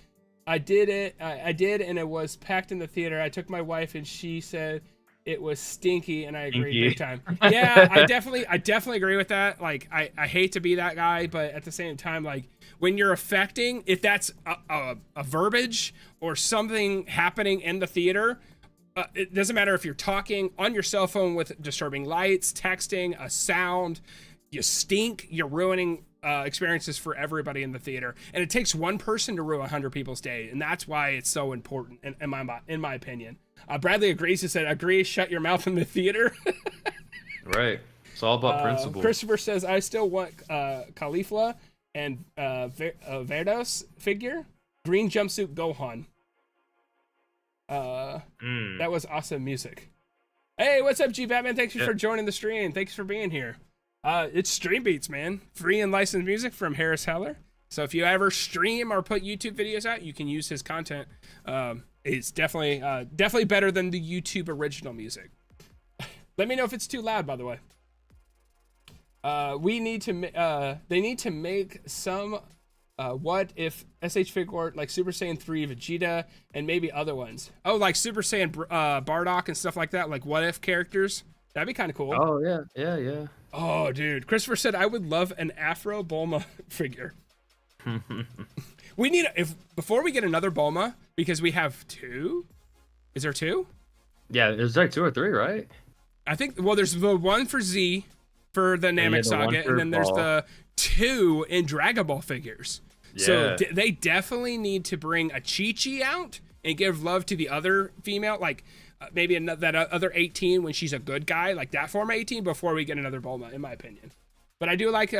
and it was packed in the theater. I took my wife and she said it was stinky, and I agree big time. Yeah, I definitely agree with that. Like, I hate to be that guy, but at the same time, like, when you're affecting, if that's a verbiage or something happening in the theater, it doesn't matter if you're talking on your cell phone with disturbing lights, texting, a sound, you stink, you're ruining experiences for everybody in the theater. And it takes one person to ruin 100 people's day, and that's why it's so important, in my opinion. Bradley agrees. He said, agree, shut your mouth in the theater. Right. It's all about principle. Christopher says, I still want Caulifla and Verdos figure. Green jumpsuit Gohan. That was awesome music. Hey, what's up, G Batman? Thanks for joining the stream. Thanks for being here. It's Stream Beats, man. Free and licensed music from Harris Heller. So if you ever stream or put YouTube videos out, you can use his content. It's definitely better than the YouTube original music. Let me know if it's too loud, by the way. They need to make some what if SH Figuart like Super Saiyan 3 Vegeta and maybe other ones. Oh, like Super Saiyan Bardock and stuff like that, like what if characters. That'd be kind of cool. Oh yeah. Oh, dude. Christopher said I would love an Afro Bulma figure. We need before we get another Bulma, because we have two. Is there two? Yeah, there's like 2 or 3, right? I think, well, there's the one for Z for the Namek Saga, and then there's the 2 in Dragon Ball figures. Yeah. So they definitely need to bring a Chi-Chi out and give love to the other female, like maybe that other 18 when she's a good guy, like that form 18, before we get another Bulma, in my opinion. But I do like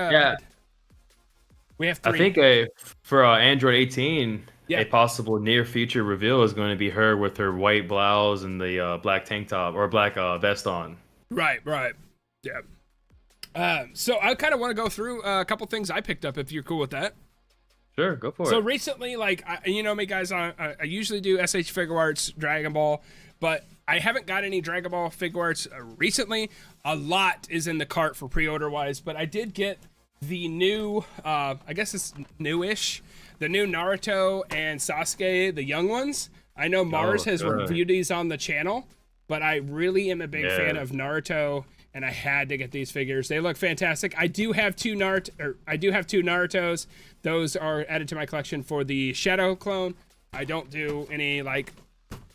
we have 3. I think for Android 18, a possible near future reveal is going to be her with her white blouse and the black tank top or black vest on. Right. Yeah. So I kind of want to go through a couple things I picked up, if you're cool with that. Sure, go for it. So recently, like, you know me, guys, I usually do SH Figuarts, Dragon Ball, but I haven't got any Dragon Ball Figuarts recently. A lot is in the cart for pre-order wise, but I did get the new, I guess it's newish, the new Naruto and Sasuke, the young ones. I know Mars has reviewed these on the channel, but I really am a big fan of Naruto, and I had to get these figures. They look fantastic. I do have two Narutos. Those are added to my collection for the Shadow clone. I don't do any like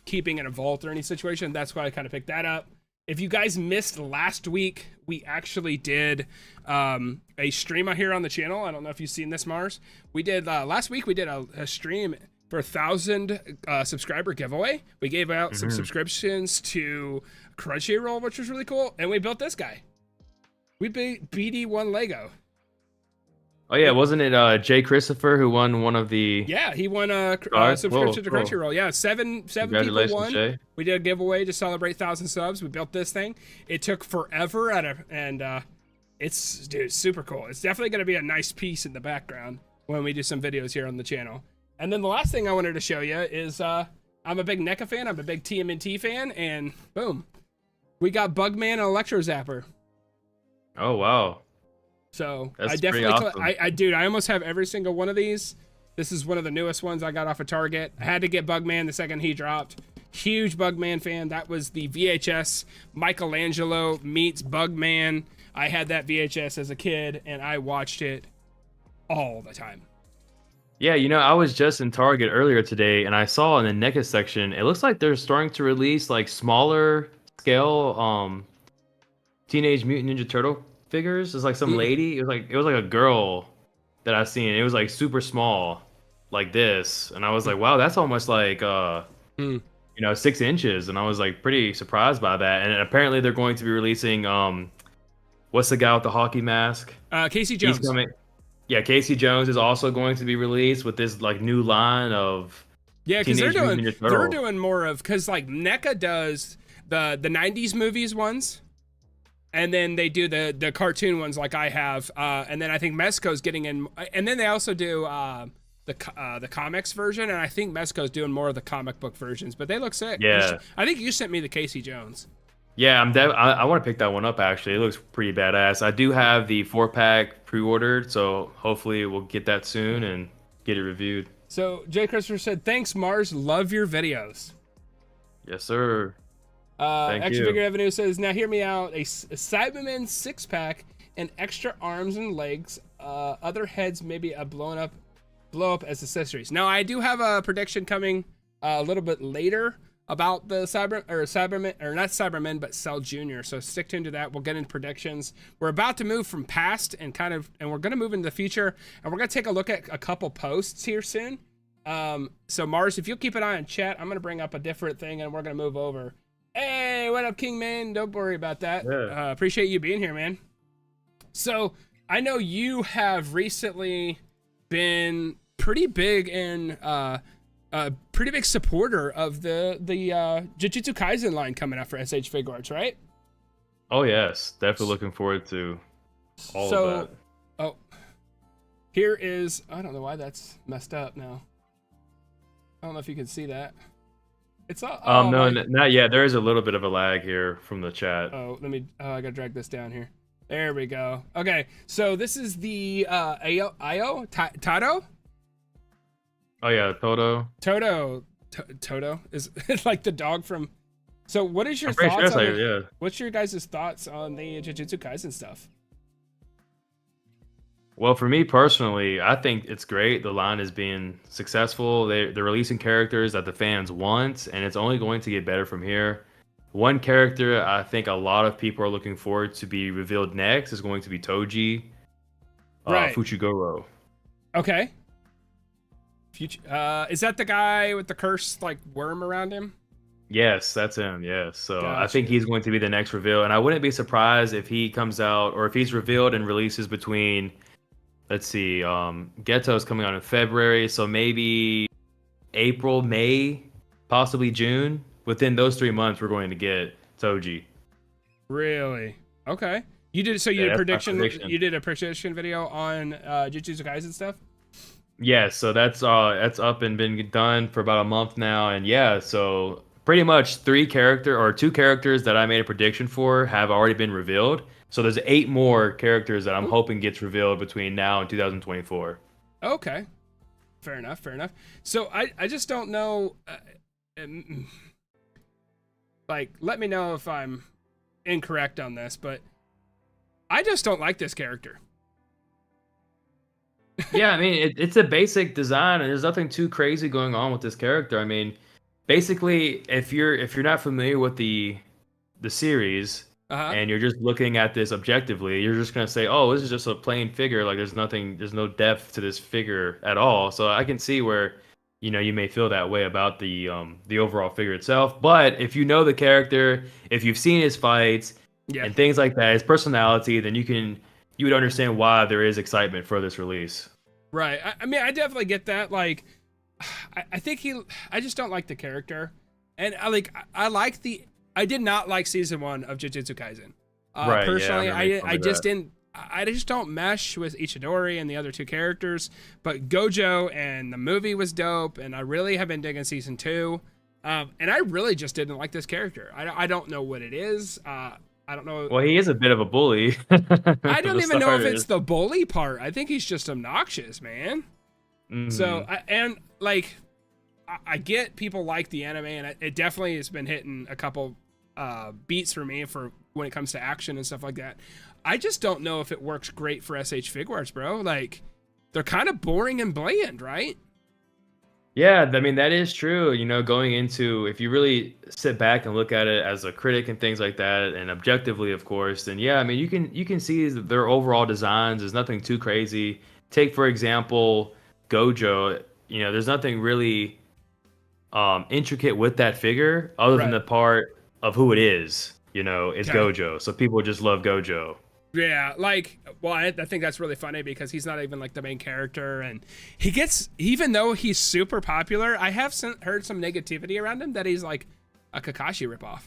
keeping in a vault or any situation. That's why I kind of picked that up. If you guys missed last week, we actually did a stream out here on the channel. I don't know if you've seen this, Mars. We did last week. We did a stream for 1,000 subscriber giveaway. We gave out some subscriptions to Crunchyroll, which was really cool, and we built this guy. We beat BD1 Lego. Oh yeah, wasn't it Jay Christopher who won one of the? Yeah, he won a subscription to Crunchyroll. Yeah, seven people won. Jay. We did a giveaway to celebrate 1,000 subs. We built this thing. It took forever and it's super cool. It's definitely going to be a nice piece in the background when we do some videos here on the channel. And then the last thing I wanted to show you is I'm a big NECA fan. I'm a big TMNT fan, and boom, we got Bugman and Electro Zapper. Oh wow. So that's I definitely, awesome. Dude, I almost have every single one of these. This is one of the newest ones I got off of Target. I had to get Bugman the second he dropped. Huge Bugman fan. That was the VHS Michelangelo meets Bugman. I had that VHS as a kid, and I watched it all the time. Yeah, you know, I was just in Target earlier today, and I saw in the NECA section, it looks like they're starting to release like smaller scale Teenage Mutant Ninja Turtle figures. It's like some lady. It was like a girl that I seen. It was like super small, like this, and I was like, wow, that's almost like 6 inches, and I was like pretty surprised by that. And apparently they're going to be releasing what's the guy with the hockey mask? Casey Jones. He's coming. Yeah, Casey Jones is also going to be released with this like new line of because they're doing more of, because like NECA does the 90s movies ones. And then they do the cartoon ones like I have, and then I think Mezco's getting in, and then they also do the comics version, and I think Mezco's doing more of the comic book versions. But they look sick. Yeah, I think you sent me the Casey Jones. Yeah, I want to pick that one up actually. It looks pretty badass. I do have the 4-pack pre-ordered, so hopefully we'll get that soon and get it reviewed. So Jay Christopher said, "Thanks, Mars. Love your videos." Yes, sir. Extra Figure Avenue says, "Now hear me out. A Cyberman 6-pack and extra arms and legs. Other heads maybe a blow up as accessories." Now I do have a prediction coming a little bit later about the Cyberman, or not Cybermen, but Cell Jr. So stick tuned to that. We'll get into predictions. We're about to move from past and we're going to move into the future, and we're going to take a look at a couple posts here soon. So Mars, if you'll keep an eye on chat, I'm going to bring up a different thing, and we're going to move over. Hey, what up, King Man? Don't worry about that. Yeah. Appreciate you being here, man. So I know you have recently been pretty big in a pretty big supporter of the Jujutsu Kaisen line coming out for SH Figuarts, right? Oh yes, definitely looking forward to all of that. Oh, here is, I don't know why that's messed up now. I don't know if you can see that. It's all, no, not yet. There is a little bit of a lag here from the chat. Oh, I gotta drag this down here. There we go. Okay, so this is the Tato. Oh yeah, Toto. Toto is like the dog from. So what is your thoughts? What's your guys' thoughts on the Jujutsu Kaisen stuff? Well, for me personally, I think it's great. The line is being successful. They're releasing characters that the fans want, and it's only going to get better from here. One character I think a lot of people are looking forward to be revealed next is going to be Toji, Fuchigoro. Okay. Is that the guy with the cursed like worm around him? Yes, that's him. Yes. So Gotcha. I think he's going to be the next reveal, and I wouldn't be surprised if he comes out or if he's revealed and releases between. Let's see, Ghetto's coming out in February, so maybe April, May, possibly June. Within those 3 months, we're going to get Toji. Really? Okay. You did a prediction. You did a prediction video on Jujutsu Kaisen stuff. Yeah, so that's up and been done for about a month now, and yeah, so pretty much two characters that I made a prediction for have already been revealed. So there's 8 more characters that I'm hoping gets revealed between now and 2024. Okay. Fair enough. Fair enough. So I just don't know. Like, let me know if I'm incorrect on this, but I just don't like this character. Yeah, I mean, it's a basic design, and there's nothing too crazy going on with this character. I mean, basically, if you're not familiar with the series, and you're just looking at this objectively, you're just gonna say, "Oh, this is just a plain figure. Like, there's no depth to this figure at all." So I can see where, you may feel that way about the overall figure itself. But if you know the character, if you've seen his fights and things like that, his personality, then you would understand why there is excitement for this release. Right. I mean, I definitely get that. Like, I just don't like the character, and I did not like season 1 of Jujutsu Kaisen. Right. Personally, yeah, I just didn't. I just don't mesh with Ichidori and the other 2 characters. But Gojo and the movie was dope, and I really have been digging season 2. And I really just didn't like this character. I don't know what it is. I don't know. Well, he is a bit of a bully. I don't even know if it's the bully part. I think he's just obnoxious, man. So, I get people like the anime, and it definitely has been hitting a couple beats for me for when it comes to action and stuff like that. I just don't know if it works great for SH Figuarts, bro. Like, they're kind of boring and bland, right? Yeah, I mean, that is true. Going into, if you really sit back and look at it as a critic and things like that, and objectively, of course, then yeah, I mean, you can see their overall designs. There's nothing too crazy. Take, for example, Gojo. There's nothing really intricate with that figure other than the part of who it is. It's Gojo. So people just love Gojo. Yeah, I think that's really funny because he's not even like the main character, and even though he's super popular, I have heard some negativity around him that he's like a Kakashi ripoff.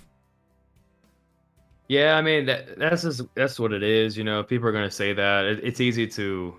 Yeah, I mean that's what it is. People are gonna say that. It's easy to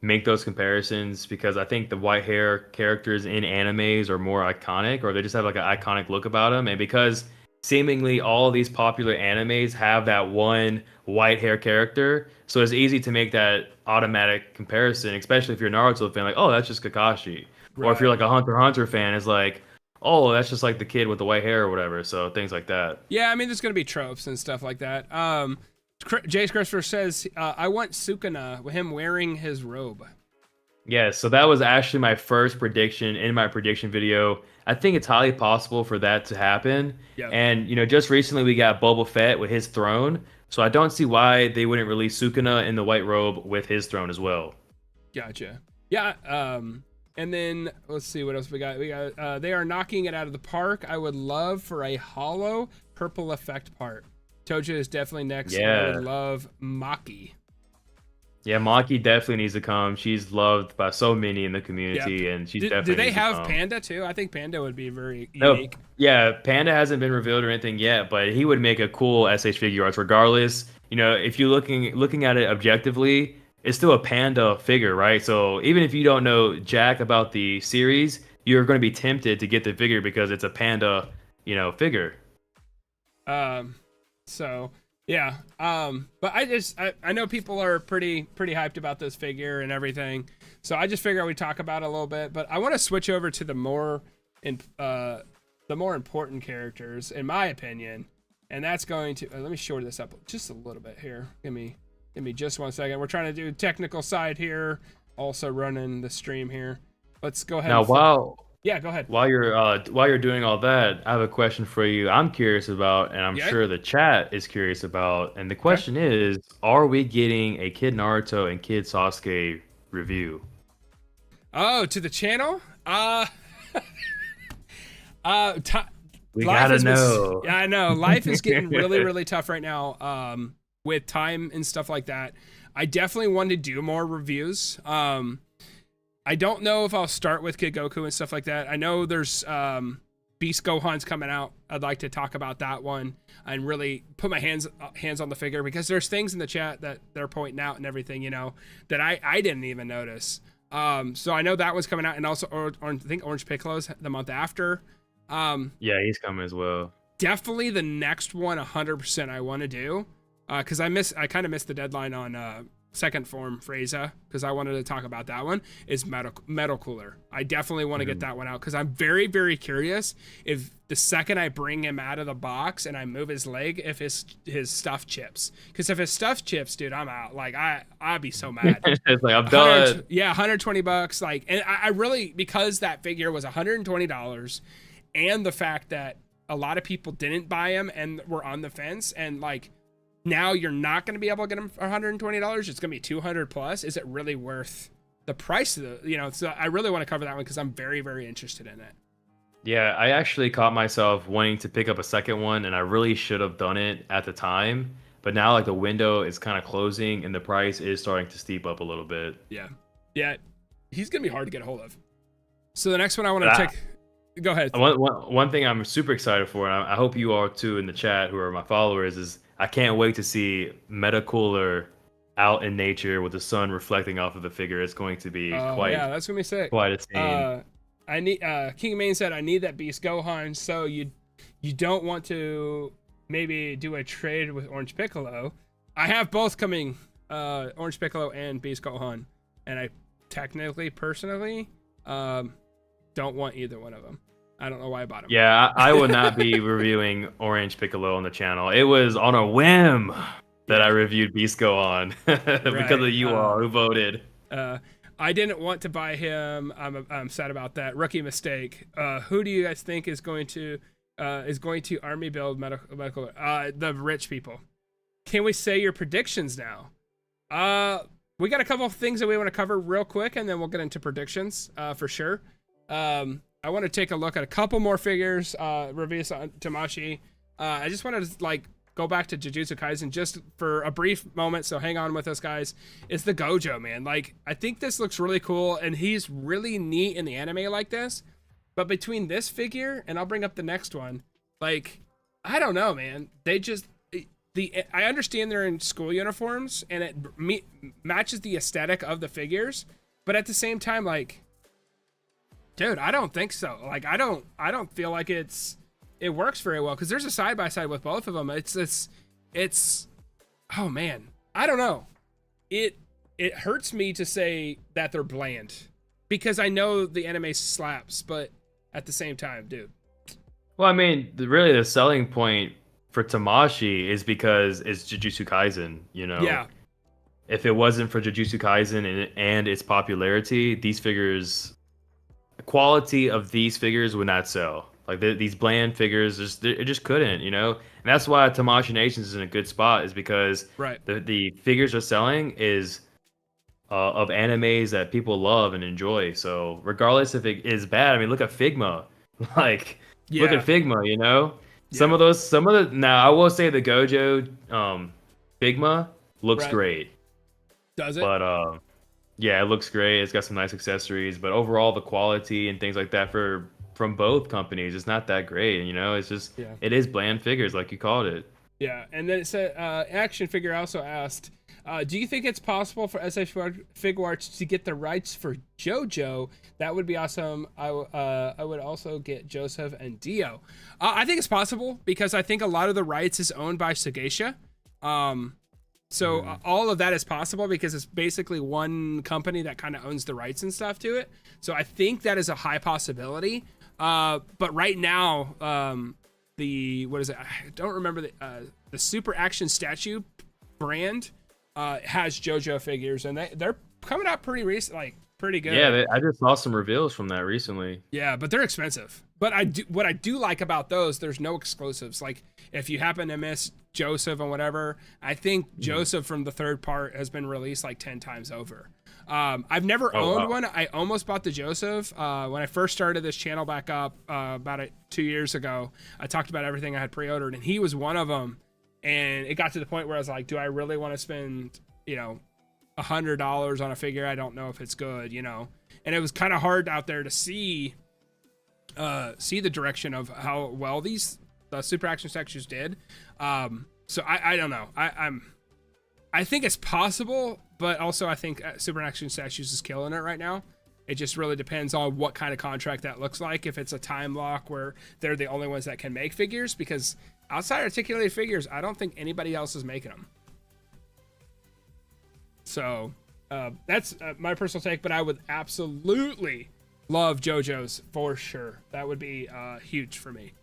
make those comparisons because I think the white hair characters in animes are more iconic, or they just have like an iconic look about them, and because seemingly all of these popular animes have that one white hair character, so it's easy to make that automatic comparison, especially if you're a Naruto fan, like, oh, that's just Kakashi. Right. Or if you're like a Hunter x Hunter fan, it's like, oh, that's just like the kid with the white hair or whatever. So things like that. Yeah, I mean, there's gonna be tropes and stuff like that. Jace Christopher says, I want Sukuna with him wearing his robe. Yeah, so that was actually my first prediction in my prediction video. I think it's highly possible for that to happen. Yep. And, just recently we got Boba Fett with his throne. So I don't see why they wouldn't release Sukuna in the white robe with his throne as well. Gotcha. Yeah. And then let's see what else we got. They are knocking it out of the park. I would love for a hollow purple effect part. Toja is definitely next. Yeah. I would love Maki. Yeah, Maki definitely needs to come. She's loved by so many in the community, and she's definitely. Do they have Panda too? I think Panda would be very unique. Yeah, Panda hasn't been revealed or anything yet, but he would make a cool SH Figuarts regardless. If you're looking at it objectively, it's still a Panda figure, right? So even if you don't know jack about the series, you're going to be tempted to get the figure because it's a Panda, figure. So. Yeah, but I know people are pretty hyped about this figure and everything, so I just figured we'd talk about it a little bit. But I want to switch over to the more important characters, in my opinion, and that's going to let me short this up just a little bit here. Give me just 1 second. We're trying to do technical side here, also running the stream here. Let's go ahead. Now, yeah, go ahead. While you're doing all that, I have a question for you. I'm curious about, and I'm sure the chat is curious about. And the question is, are we getting a Kid Naruto and Kid Sasuke review? Oh, to the channel? We gotta know. Yeah, I know. Life is getting really, really tough right now. With time and stuff like that. I definitely want to do more reviews. I don't know if I'll start with Kid Goku and stuff like that. I know there's Beast Gohan's coming out. I'd like to talk about that one and really put my hands on the figure because there's things in the chat that they're pointing out and everything, that I didn't even notice. So I know that one's coming out, and also I think Orange Piccolo's the month after. Yeah, he's coming as well. Definitely the next one 100% I want to do, because I kind of missed the deadline on second form Freza, because I wanted to talk about that one, is metal cooler. I definitely want to get that one out, because I'm very, very curious if the second I bring him out of the box and I move his leg, if his stuff chips. Because if his stuff chips, dude, I'm out. Like, I'd be so mad. It's like, I'm done. Yeah, $120. Like, and I really, because that figure was $120, and the fact that a lot of people didn't buy him and were on the fence, and like, now you're not going to be able to get them for $120. It's going to be 200 plus. Is it really worth the price of the, so I really want to cover that one because I'm very, very interested in it. Yeah, I actually caught myself wanting to pick up a second one, and I really should have done it at the time. But now, like, the window is kind of closing, and the price is starting to steep up a little bit. Yeah. Yeah. He's going to be hard to get a hold of. So the next one I want to take... Go ahead. One thing I'm super excited for, and I hope you are too in the chat, who are my followers, is I can't wait to see Meta Cooler out in nature with the sun reflecting off of the figure. It's going to be yeah, that's gonna be sick. Quite a scene. I need King Main said I need that Beast Gohan, so you don't want to maybe do a trade with Orange Piccolo. I have both coming, Orange Piccolo and Beast Gohan, and I technically, personally, don't want either one of them. I don't know why I bought them. Yeah, I would not be reviewing Orange Piccolo on the channel. It was on a whim that I reviewed Beast Gohan because of you all who voted. I didn't want to buy him. I'm sad about that. Rookie mistake. Who do you guys think is going to army build medical? The rich people. Can we say your predictions now? We got a couple of things that we want to cover real quick, and then we'll get into predictions for sure. I want to take a look at a couple more figures, reviews on Tamashii. I just wanted to go back to Jujutsu Kaisen just for a brief moment, so hang on with us, guys. It's the Gojo, man. Like, I think this looks really cool, and he's really neat in the anime like this. But between this figure, and I'll bring up the next one, like, I don't know, man. They just... I understand they're in school uniforms, and it matches the aesthetic of the figures, but at the same time, like... Dude, I don't think so. Like, I don't feel like it works very well, because there's a side-by-side with both of them. It's oh man, I don't know. It hurts me to say that they're bland, because I know the anime slaps, but at the same time, dude. Well, I mean, really the selling point for Tamashii is because it's Jujutsu Kaisen, Yeah. If it wasn't for Jujutsu Kaisen and its popularity, these figures... The quality of these figures would not sell. Like, these bland figures, it just couldn't, And that's why Tamashii Nations is in a good spot, is because the figures are selling is of animes that people love and enjoy. So regardless if it is bad, I mean, look at Figma. Look at Figma, Yeah. Some of the now I will say the Gojo Figma looks great. Does it? But yeah, it looks great. It's got some nice accessories, but overall the quality and things like that from both companies is not that great. It's just it is bland figures, like you called it. Yeah, and then it said Action Figure also asked, do you think it's possible for SH Figuarts to get the rights for JoJo? That would be awesome. I would also get Joseph and Dio. I think it's possible, because I think a lot of the rights is owned by Sagacia. So all of that is possible, because it's basically one company that kind of owns the rights and stuff to it. So I think that is a high possibility. But right now, what is it? I don't remember the Super Action Statue brand has JoJo figures, and they're coming out pretty recent, like pretty good. Yeah, I just saw some reveals from that recently. Yeah, but they're expensive. But what I do like about those, there's no exclusives. Like, if you happen to miss Joseph and whatever, I think Joseph from the third part has been released like 10 times over. I've never owned one. I almost bought the Joseph when I first started this channel back up about 2 years ago. I talked about everything I had pre-ordered, and he was one of them. And it got to the point where I was like, do I really want to spend $100 on a figure? I don't know if it's good, And it was kind of hard out there to see the direction of how well the Super Action Statues did. So I don't know. I think it's possible, but also I think Super Action Statues is killing it right now. It just really depends on what kind of contract that looks like. If it's a time lock where they're the only ones that can make figures, because outside articulated figures, I don't think anybody else is making them. So that's my personal take, but I would absolutely love JoJo's for sure. That would be huge for me.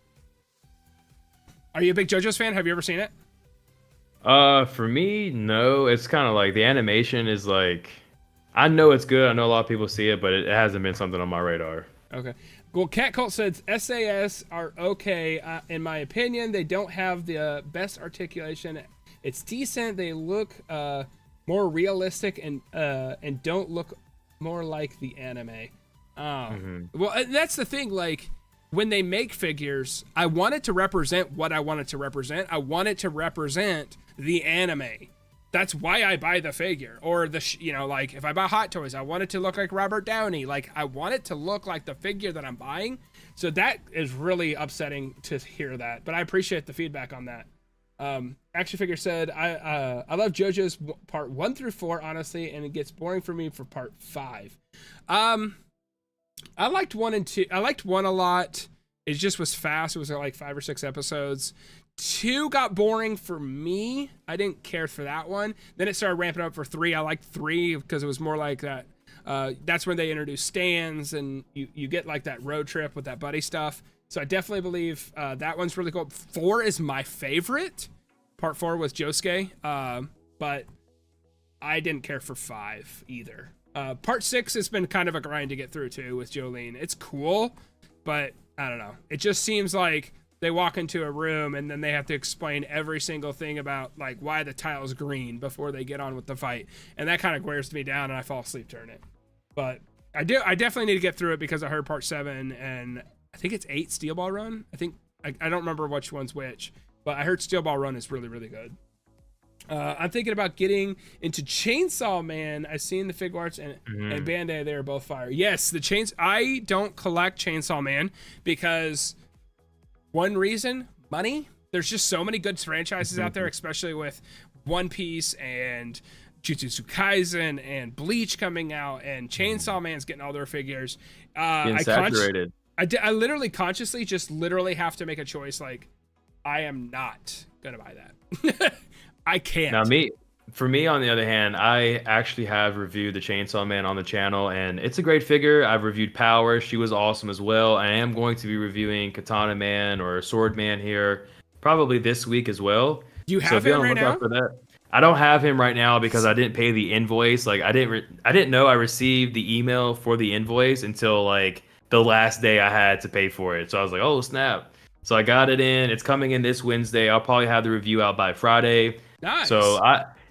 Are you a big JoJo's fan? Have you ever seen it? For me, no. It's kind of like the animation is like, I know it's good. I know a lot of people see it, but it hasn't been something on my radar. Okay. Well, Cat Cult says SAS are okay. In my opinion, they don't have the best articulation. It's decent. They look more realistic and don't look more like the anime. Well, that's the thing. Like, when they make figures, I want it to represent what I want it to represent. I want it to represent the anime. That's why I buy the figure. Or like if I buy Hot Toys, I want it to look like Robert Downey. Like, I want it to look like the figure that I'm buying. So that is really upsetting to hear that. But I appreciate the feedback on that. Action Figure said, I love JoJo's part 1 through 4, honestly, and it gets boring for me for part 5. I liked 1 and 2. I liked 1 a lot. It just was fast. It was like 5 or 6 episodes. 2 got boring for me. I didn't care for that one. Then it started ramping up for 3. I liked 3 because it was more like that. That's when they introduced stands, and you get like that road trip with that buddy stuff. So I definitely believe that one's really cool. 4 is my favorite. Part 4 was Josuke. But I didn't care for 5 either. Part 6 has been kind of a grind to get through too with Jolene. It's cool, but I don't know. It just seems like they walk into a room and then they have to explain every single thing about like why the tile's green before they get on with the fight. And that kind of wears me down and I fall asleep during it. But I definitely need to get through it because I heard part 7 and I think it's 8 Steel Ball Run. I don't remember which one's which, but I heard Steel Ball Run is really, really good. I'm thinking about getting into Chainsaw Man. I've seen the Figuarts and Bandai. They are both fire. Yes, I don't collect Chainsaw Man because one reason, money. There's just so many good franchises out there, especially with One Piece and Jujutsu Kaisen and Bleach coming out, and Chainsaw Man's getting all their figures. Getting saturated. I literally consciously just literally have to make a choice. Like, I am not gonna buy that. I can't. Now, for me, on the other hand, I actually have reviewed the Chainsaw Man on the channel, and it's a great figure. I've reviewed Power. She was awesome as well. I am going to be reviewing Katana Man or Sword Man here probably this week as well. Do you have him right now? For that. I don't have him right now because I didn't pay the invoice. Like, I didn't know I received the email for the invoice until like the last day I had to pay for it. So I was like, oh, snap. So I got it in. It's coming in this Wednesday. I'll probably have the review out by Friday. Nice. So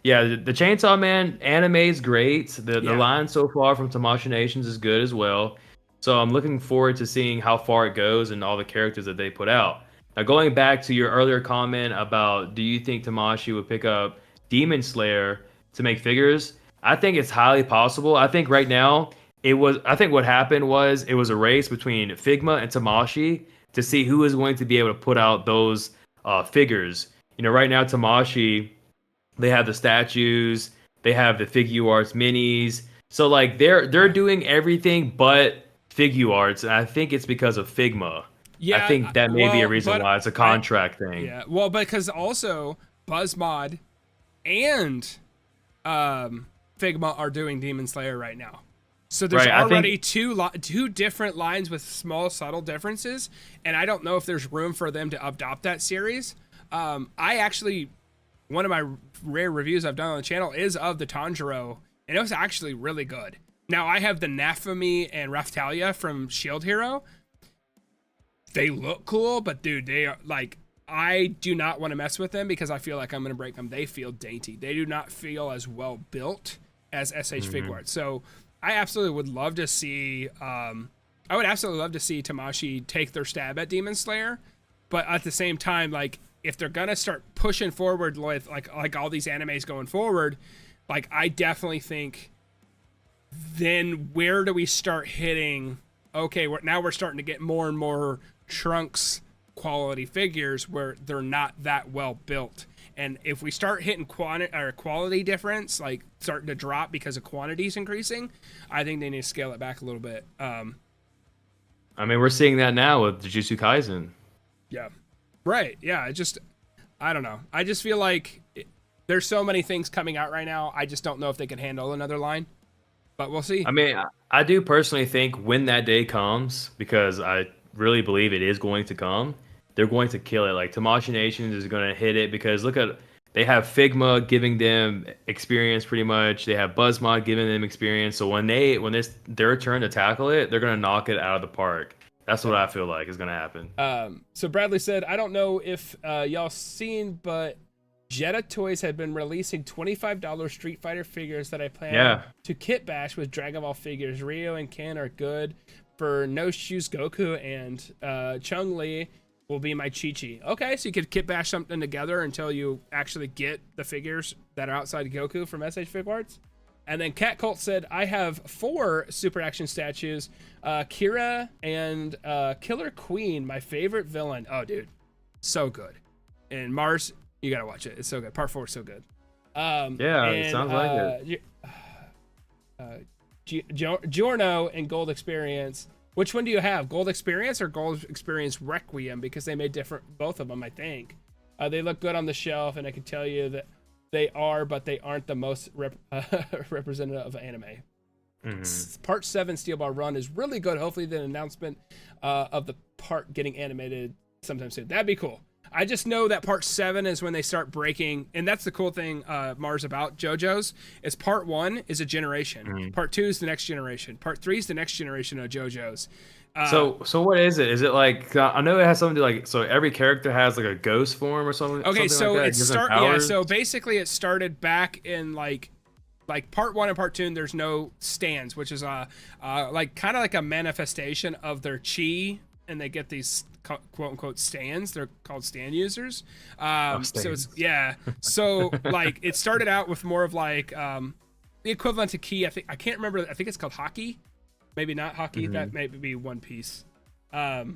the Chainsaw Man anime is great. The line so far from Tamashii Nations is good as well. So I'm looking forward to seeing how far it goes and all the characters that they put out. Now, going back to your earlier comment about do you think Tamashii would pick up Demon Slayer to make figures? I think it's highly possible. I think right now what happened was it was a race between Figma and Tamashii to see who is going to be able to put out those figures. You know, right now Tamashii, they have the statues, they have the Figuarts minis. So like they're doing everything but Figuarts, and I think it's because of Figma. Yeah, I think that may be a reason why it's a contract thing. Yeah, well, because also Buzzmod and Figma are doing Demon Slayer right now. So there's already two different lines with small, subtle differences, and I don't know if there's room for them to adopt that series. One of my rare reviews I've done on the channel is of the Tanjiro, and it was actually really good. Now, I have the Nafumi and Raftalia from Shield Hero. They look cool, but dude, they are like, I do not want to mess with them because I feel like I'm going to break them. They feel dainty. They do not feel as well built as SH Figuarts. So I absolutely would love to see, Tamashii take their stab at Demon Slayer, but at the same time, like, if they're gonna start pushing forward with like all these animes going forward, like, I definitely think then where do we start hitting? Okay, we're starting to get more and more Trunks quality figures where they're not that well built, And if we start hitting quality difference, like starting to drop because of quantities increasing, I think they need to scale it back a little bit. I mean, we're seeing that now with Jujutsu Kaisen. Yeah. Right. Yeah. I don't know. I just feel like there's so many things coming out right now. I just don't know if they can handle another line, but we'll see. I mean, I do personally think when that day comes, because I really believe it is going to come, they're going to kill it. Like Tamashii Nations is going to hit it because they have Figma giving them experience pretty much. They have Buzzmod giving them experience. So when it's their turn to tackle it, they're going to knock it out of the park. That's what I feel like is going to happen. So Bradley said, I don't know if y'all seen, but Jetta Toys had been releasing $25 Street Fighter figures that I plan to kit bash with Dragon Ball figures. Ryo and Ken are good. For No Shoes Goku and Chun-Li will be my Chi-Chi. Okay, so you could kit bash something together until you actually get the figures that are outside of Goku from SH Figuarts. And then Cat Cult said, I have 4 Super Action statues. Kira and Killer Queen, my favorite villain. Oh, dude. So good. And Mars, you gotta watch it. It's so good. Part 4 is so good. It sounds like it. Giorno and Gold Experience. Which one do you have? Gold Experience or Gold Experience Requiem? Because they made both of them, I think. They look good on the shelf, and I can tell you that they are, but they aren't the most representative of anime. Mm-hmm. Part 7 Steel Ball Run is really good. Hopefully the announcement of the part getting animated sometime soon. That'd be cool. I just know that part 7 is when they start breaking, and that's the cool thing, Mars, about JoJo's, is part 1 is a generation. Mm-hmm. Part 2 is the next generation. Part 3 is the next generation of JoJo's. So what is it? Is it like, I know it has something to like, so every character has like a ghost form or something? Okay, something so like so basically it started back in like part 1 and part 2, and there's no stands, which is like kind of like a manifestation of their chi, and they get these quote unquote stands. They're called stand users. So it's so like it started out with more of like the equivalent to ki. I can't remember. I think it's called hockey. Maybe not hockey. Mm-hmm. That may be One Piece. But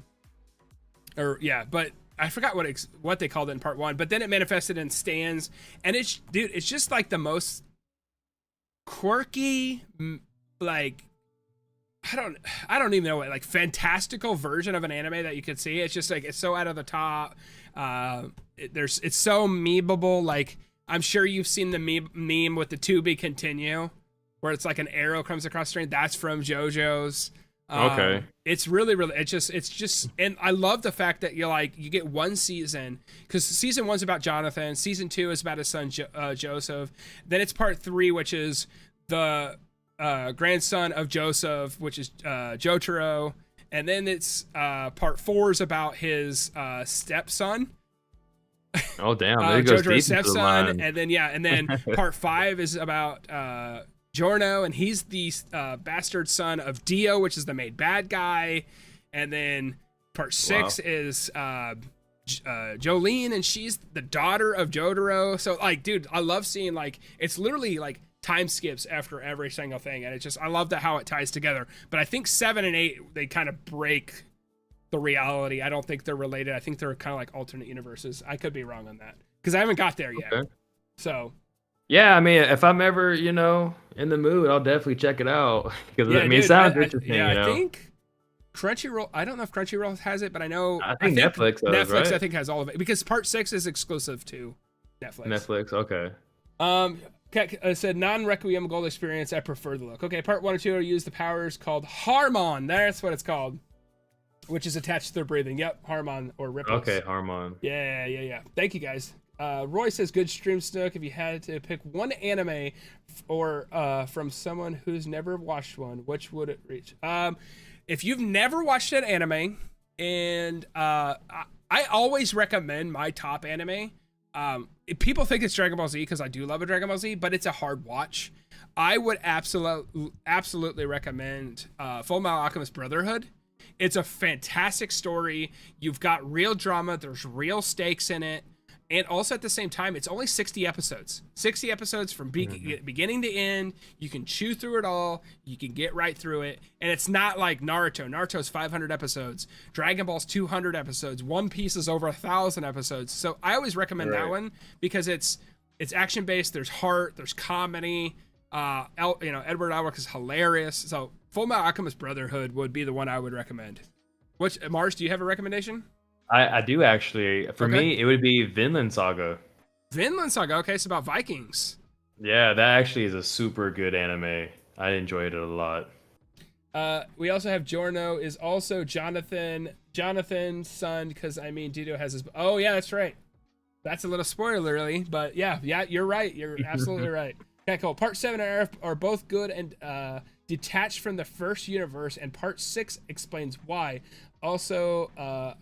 I forgot what they called it in part 1. But then it manifested in stands, and it's just like the most quirky, like I don't even know what, like, fantastical version of an anime that you could see. It's just like, it's so out of the top. It's so memeable. Like, I'm sure you've seen the meme with the to be continue, where it's like an arrow comes across the screen. That's from JoJo's. Okay. It's really, it's just, and I love the fact that you get one season, because season 1's about Jonathan. Season 2 is about his son, Joseph. Then it's part 3, which is the grandson of Joseph, which is Jotaro. And then it's part 4 is about his stepson. Oh, damn. Jotaro's stepson. And then part 5 is about Giorno, and he's the bastard son of Dio, which is the main bad guy. And then part 6 is Jolene, and she's the daughter of Jotaro. So, like, dude, I love seeing, like, it's literally like time skips after every single thing, and I love how it ties together. But I think 7 and 8, they kind of break the reality. I don't think they're related. I think they're kind of like alternate universes. I could be wrong on that, because I haven't got there yet. Okay. So yeah, I mean, if I'm ever, in the mood, I'll definitely check it out. Because it sounds interesting. I think Crunchyroll. I don't know if Crunchyroll has it, but I think Netflix does, Netflix, right? I think, has all of it, because part 6 is exclusive to Netflix. Okay. I said non-Requiem Gold Experience. I prefer the look. Okay, part 1 or 2 use the powers called Harmon. That's what it's called, which is attached to their breathing. Yep, Harmon or ripples. Okay, Harmon. Yeah. Thank you, guys. Roy says, good stream, Snook. If you had to pick one anime or from someone who's never watched one, which would it reach? If you've never watched an anime, and I always recommend my top anime. People think it's Dragon Ball Z, because I do love a Dragon Ball Z, but it's a hard watch. I would absolutely recommend Full Metal Alchemist Brotherhood. It's a fantastic story. You've got real drama. There's real stakes in it. And also at the same time, it's only 60 episodes. 60 episodes from beginning to end. You can chew through it all. You can get right through it. And it's not like Naruto. Naruto's 500 episodes. Dragon Ball's 200 episodes. One Piece is over 1,000 episodes. So I always recommend that one because it's action-based. There's heart. There's comedy. Edward Elric is hilarious. So Full Metal Alchemist Brotherhood would be the one I would recommend. Mars, do you have a recommendation? I do actually. For me, it would be Vinland Saga. Vinland Saga. Okay, it's about Vikings. Yeah, that actually is a super good anime. I enjoyed it a lot. We also have Giorno is also Jonathan's son, because Dido has his. Oh yeah, that's right. That's a little spoilerly, but yeah, you're right. You're absolutely right. Okay, cool. Part 7 and are both good and detached from the first universe, and Part 6 explains why. Also,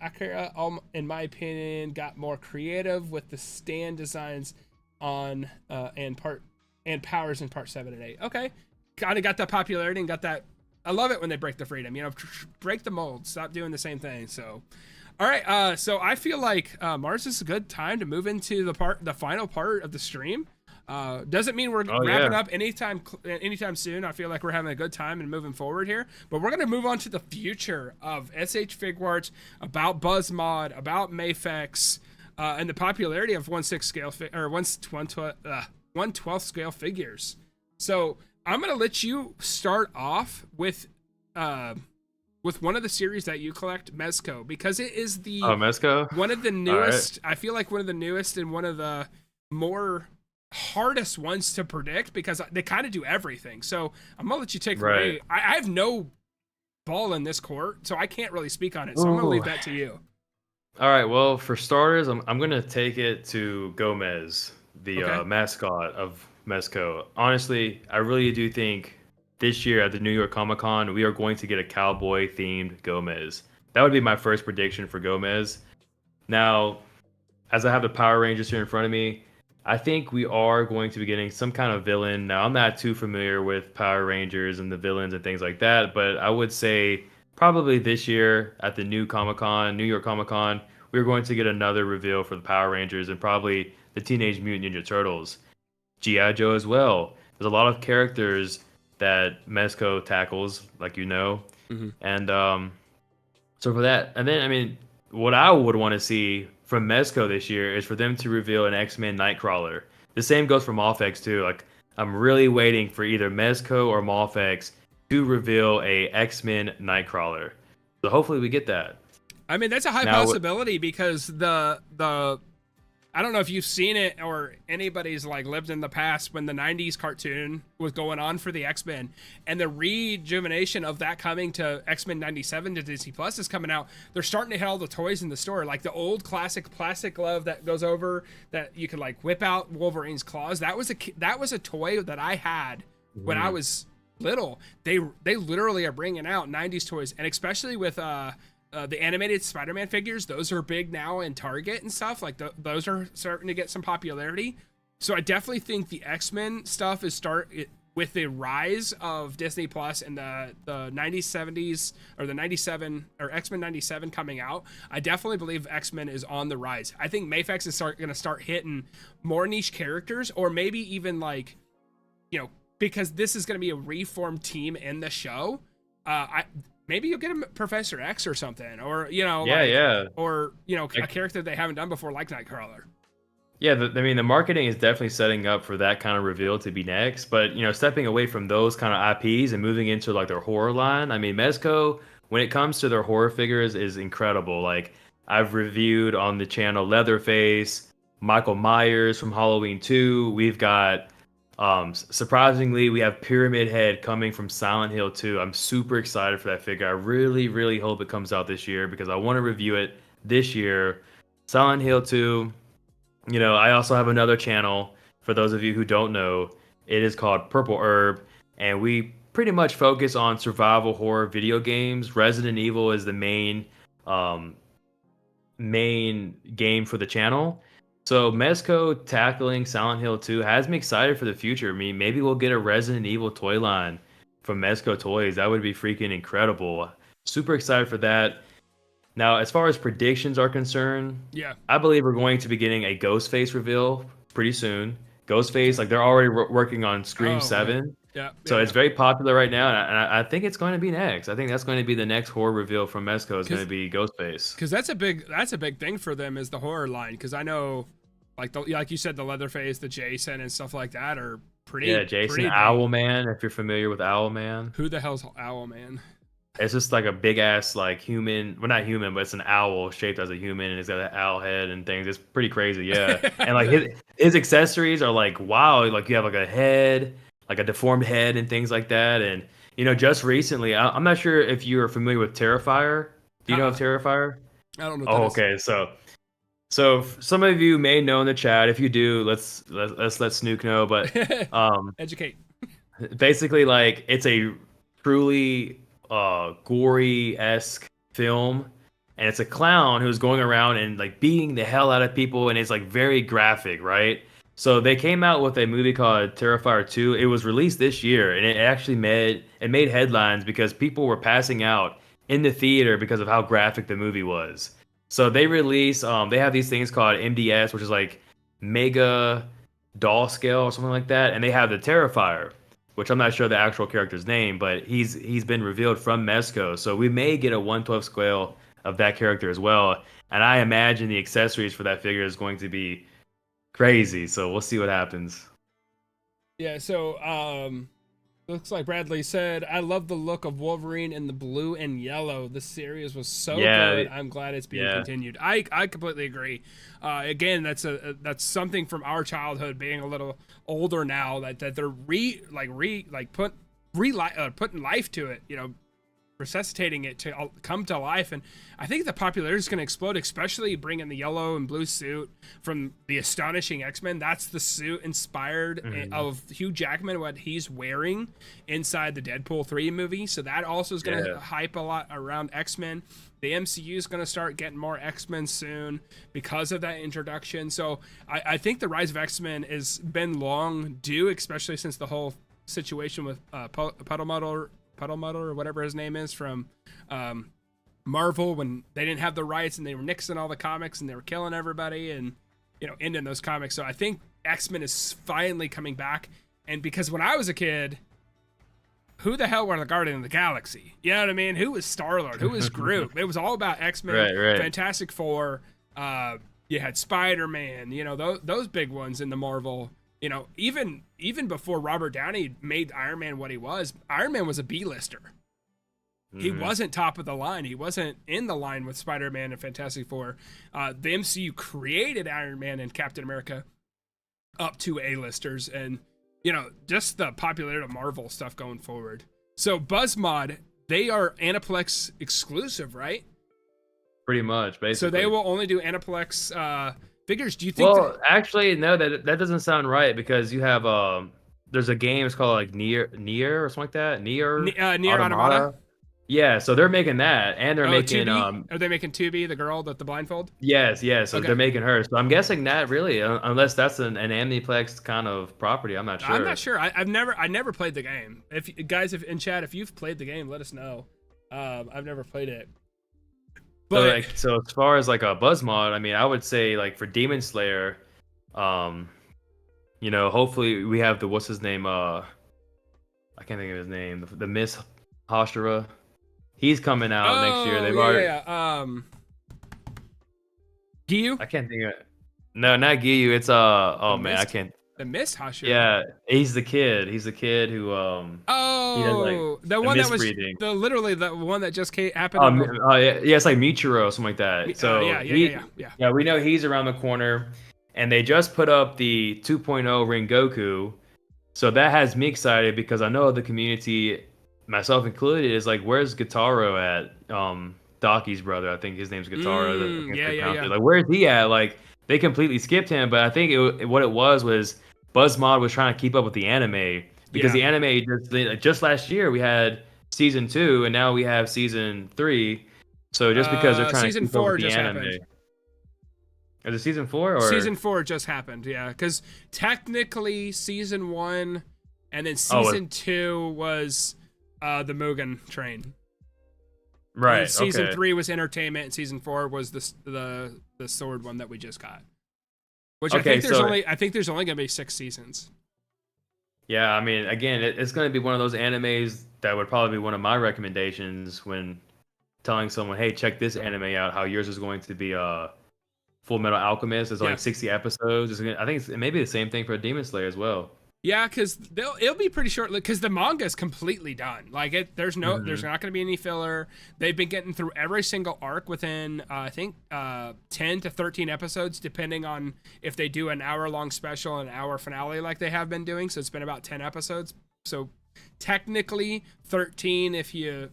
Akira, in my opinion, got more creative with the stand designs on and powers in Part 7 and 8. Okay, kind of got that popularity and got that. I love it when they break the freedom. Break the mold. Stop doing the same thing. So, all right. So I feel like Mars is a good time to move into the final part of the stream. Doesn't mean we're wrapping up anytime soon. I feel like we're having a good time and moving forward here. But we're going to move on to the future of SH Figuarts, about Buzzmod, about Mafex, and the popularity of 1/6 scale or 1/12 scale figures. So I'm going to let you start off with one of the series that you collect, Mezco, because it is Mezco? One of the newest. Right. I feel like one of the newest and one of the more hardest ones to predict because they kind of do everything. So I'm gonna let you take away. I have no ball in this court, so I can't really speak on it. So I'm gonna leave that to you. All right. Well, for starters, I'm gonna take it to Gomez, the mascot of Mezco. Honestly, I really do think this year at the New York Comic Con we are going to get a cowboy themed Gomez. That would be my first prediction for Gomez. Now, as I have the Power Rangers here in front of me, I think we are going to be getting some kind of villain. Now, I'm not too familiar with Power Rangers and the villains and things like that, but I would say probably this year at the New York Comic Con, we're going to get another reveal for the Power Rangers and probably the Teenage Mutant Ninja Turtles. G.I. Joe as well. There's a lot of characters that Mezco tackles, like and so for that, and then what I would want to see from Mezco this year is for them to reveal an X-Men Nightcrawler. The same goes for Mafex too. Like, I'm really waiting for either Mezco or Mafex to reveal a X-Men Nightcrawler. So hopefully we get that. That's a high possibility because the I don't know if you've seen it or anybody's lived in the past when the 90s cartoon was going on for the X-Men and the rejuvenation of that coming to X-Men 97 to Disney Plus is coming out. They're starting to hit all the toys in the store, like the old classic plastic glove that goes over that you could whip out Wolverine's claws. That was a toy that I had when I was little. They literally are bringing out 90s toys, and especially with the animated Spider-Man figures, those are big now in Target and stuff. Those are starting to get some popularity. So I definitely think the X-Men stuff is with the rise of Disney Plus and the 90s, or the 97 or X-Men 97 coming out. I definitely believe X-Men is on the rise. I think Mafex is going to start hitting more niche characters, or maybe even because this is going to be a reformed team in the show. Maybe you'll get a Professor X or something, or or a character they haven't done before, like Nightcrawler. Yeah, the marketing is definitely setting up for that kind of reveal to be next. But stepping away from those kind of IPs and moving into their horror line. Mezco, when it comes to their horror figures, is incredible. I've reviewed on the channel Leatherface, Michael Myers from Halloween 2. We've got surprisingly, we have Pyramid Head coming from Silent Hill 2. I'm super excited for that figure. I really, really hope it comes out this year because I want to review it this year. Silent Hill 2. I also have another channel, for those of you who don't know. It is called Purple Herb, and we pretty much focus on survival horror video games. Resident Evil is the main game for the channel. So Mezco tackling Silent Hill 2 has me excited for the future. Maybe we'll get a Resident Evil toy line from Mezco Toys. That would be freaking incredible. Super excited for that. Now, as far as predictions are concerned, Yeah. I believe we're going to be getting a Ghostface reveal pretty soon. Ghostface, like they're already working on Scream Oh, right. 7. Yeah. So Yeah. it's very popular right now, and I think it's going to be next. I think that's going to be the next horror reveal from Mezco is going to be Ghostface. Because that's a big thing for them is the horror line. Because I know, like you said, the Leatherface, the Jason, and stuff like that are Yeah, Jason pretty big. Owlman, if you're familiar with Owlman. Who the hell's Owlman? It's just like a big ass like human, well not human, but it's an owl shaped as a human, and it's got an owl head and things. It's pretty crazy, yeah. And like his accessories are like wow, like you have like a head, like a deformed head and things like that. And you know, just recently, I'm not sure if you are familiar with Terrifier. Do you know of Terrifier? I don't know. Oh, okay. So some of you may know in the chat. If you do, let's let Snook know. But Educate. basically, like it's a truly gory-esque film, and it's a clown who's going around and like beating the hell out of people, and it's like very graphic, right? So they came out with a movie called Terrifier 2. It was released this year, and it actually made headlines because people were passing out in the theater because of how graphic the movie was. So they release they have these things called MDS, which is like mega doll scale or something like that, and they have the Terrifier, which I'm not sure the actual character's name, but he's been revealed from Mezco. So we may get a 1/12 scale of that character as well. And I imagine the accessories for that figure is going to be crazy. So we'll see what happens. Yeah, so looks like Bradley said, I love the look of Wolverine in the blue and yellow. The series was so good. I'm glad it's being continued. I completely agree. Again, that's something from our childhood, being a little older now, that they're putting life to it, you know, resuscitating it to come to life. And I think the popularity is going to explode, especially bringing the yellow and blue suit from the Astonishing X-Men. That's the suit inspired of Hugh Jackman, what he's wearing inside the Deadpool 3 movie. So that also is going to hype a lot around X-Men. The MCU is going to start getting more X-Men soon because of that introduction. So I think the rise of X-Men has been long due, especially since the whole situation with Puddle Muddle or whatever his name is from Marvel, when they didn't have the rights and they were nixing all the comics and they were killing everybody and, you know, ending those comics. So I think X-Men is finally coming back. And because when I was a kid, who the hell were the Guardians of the Galaxy? You know what I mean? Who was Star-Lord? Who was Groot? It was all about X-Men, right. Fantastic Four. You had Spider-Man, you know, those big ones in the Marvel. You know, even before Robert Downey made Iron Man what he was, Iron Man was a B-lister. He wasn't top of the line. He wasn't in the line with Spider-Man and Fantastic Four. The MCU created Iron Man and Captain America up to A-listers, and, you know, just the popularity of Marvel stuff going forward. So Buzzmod, they are Aniplex exclusive, right? Pretty much, basically. So they will only do Aniplex figures. Do you think? Well, actually, no, that doesn't sound right, because you have there's a game, it's called like Nier or something like that. Nier Automata. Yeah, so they're making that, and they're making 2B? Are they making 2B, the girl with the blindfold? Yes. So they're making her. So I'm guessing that really, unless that's an Amniplex kind of property, I'm not sure. I'm not sure. I never played the game. If guys, if in chat, if you've played the game, let us know. I've never played it. But so as far as like a Buzzmod, I mean, I would say like for Demon Slayer, you know, hopefully we have the, what's his name? I can't think of his name. The Miss Hashira. He's coming out next year. They've already. Giyu? I can't think of it. No, not Giyu. It's I can't. The Miss Hashira. Yeah, he's the kid. He's the kid who the one that was literally the one that just happened. It's like Michiro, something like that. So yeah, we know he's around the corner, and they just put up the 2.0 Rengoku, so that has me excited because I know the community, myself included, is like, where's Gitaro at? Daki's brother, I think his name's Gitaro. Like, where's he at? Like, they completely skipped him, but I think what it was Buzzmod was trying to keep up with the anime, because the anime just last year we had season 2 and now we have season 3. So just because they're trying to keep up with the anime. Happened. Is it season 4 or season 4 just happened? Yeah, because technically season 1 and then season 2 was the Mugen train. And Right. season Okay. 3 was entertainment, and season 4 was the sword one that we just got. Which Okay. I think there's only gonna be 6 seasons. Yeah, I mean, again, it's going to be one of those animes that would probably be one of my recommendations when telling someone, "Hey, check this anime out." How yours is going to be Full Metal Alchemist. It's only Yeah. 60 episodes. I think it may be the same thing for Demon Slayer as well. Yeah, because it'll be pretty short. Because the manga is completely done. Like there's not Mhm. going to be any filler. They've been getting through every single arc within I think 10 to 13 episodes, depending on if they do an hour-long special and an hour finale like they have been doing. So it's been about 10 episodes. So technically 13 if you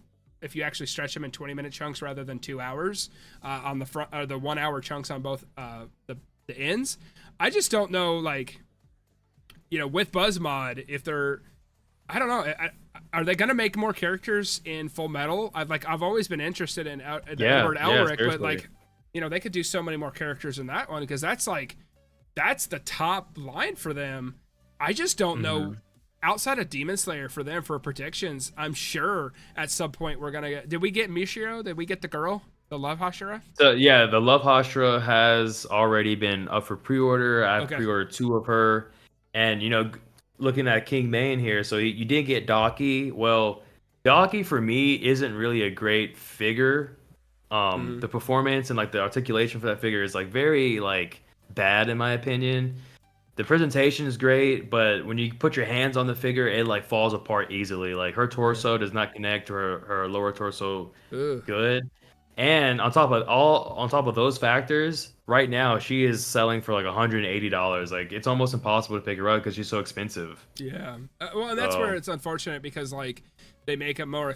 actually stretch them in 20-minute chunks rather than 2 hours on the front, or the 1 hour chunks on both the ends. I just don't know, like, with Buzzmod, if they're, I don't know, are they gonna make more characters in Full Metal? I've always been interested in Edward Elric, but like, they could do so many more characters in that one, because that's the top line for them. I just don't know. Outside of Demon Slayer, for them, for predictions, I'm sure at some point we're gonna get. Did we get Mishiro? Did we get the girl, the Love Hashira? So yeah, the Love Hashira has already been up for pre-order. I've pre-ordered 2 of her, and looking at King Main here, so you did get Daki. Well, Daki for me isn't really a great figure. The performance and like the articulation for that figure is like very like bad in my opinion. The presentation is great, but when you put your hands on the figure, it like falls apart easily. Like her torso does not connect to her lower torso good. And on top of those factors, right now she is selling for like $180. Like it's almost impossible to pick her up because she's so expensive. Yeah. Well, and that's where it's unfortunate, because like they make it more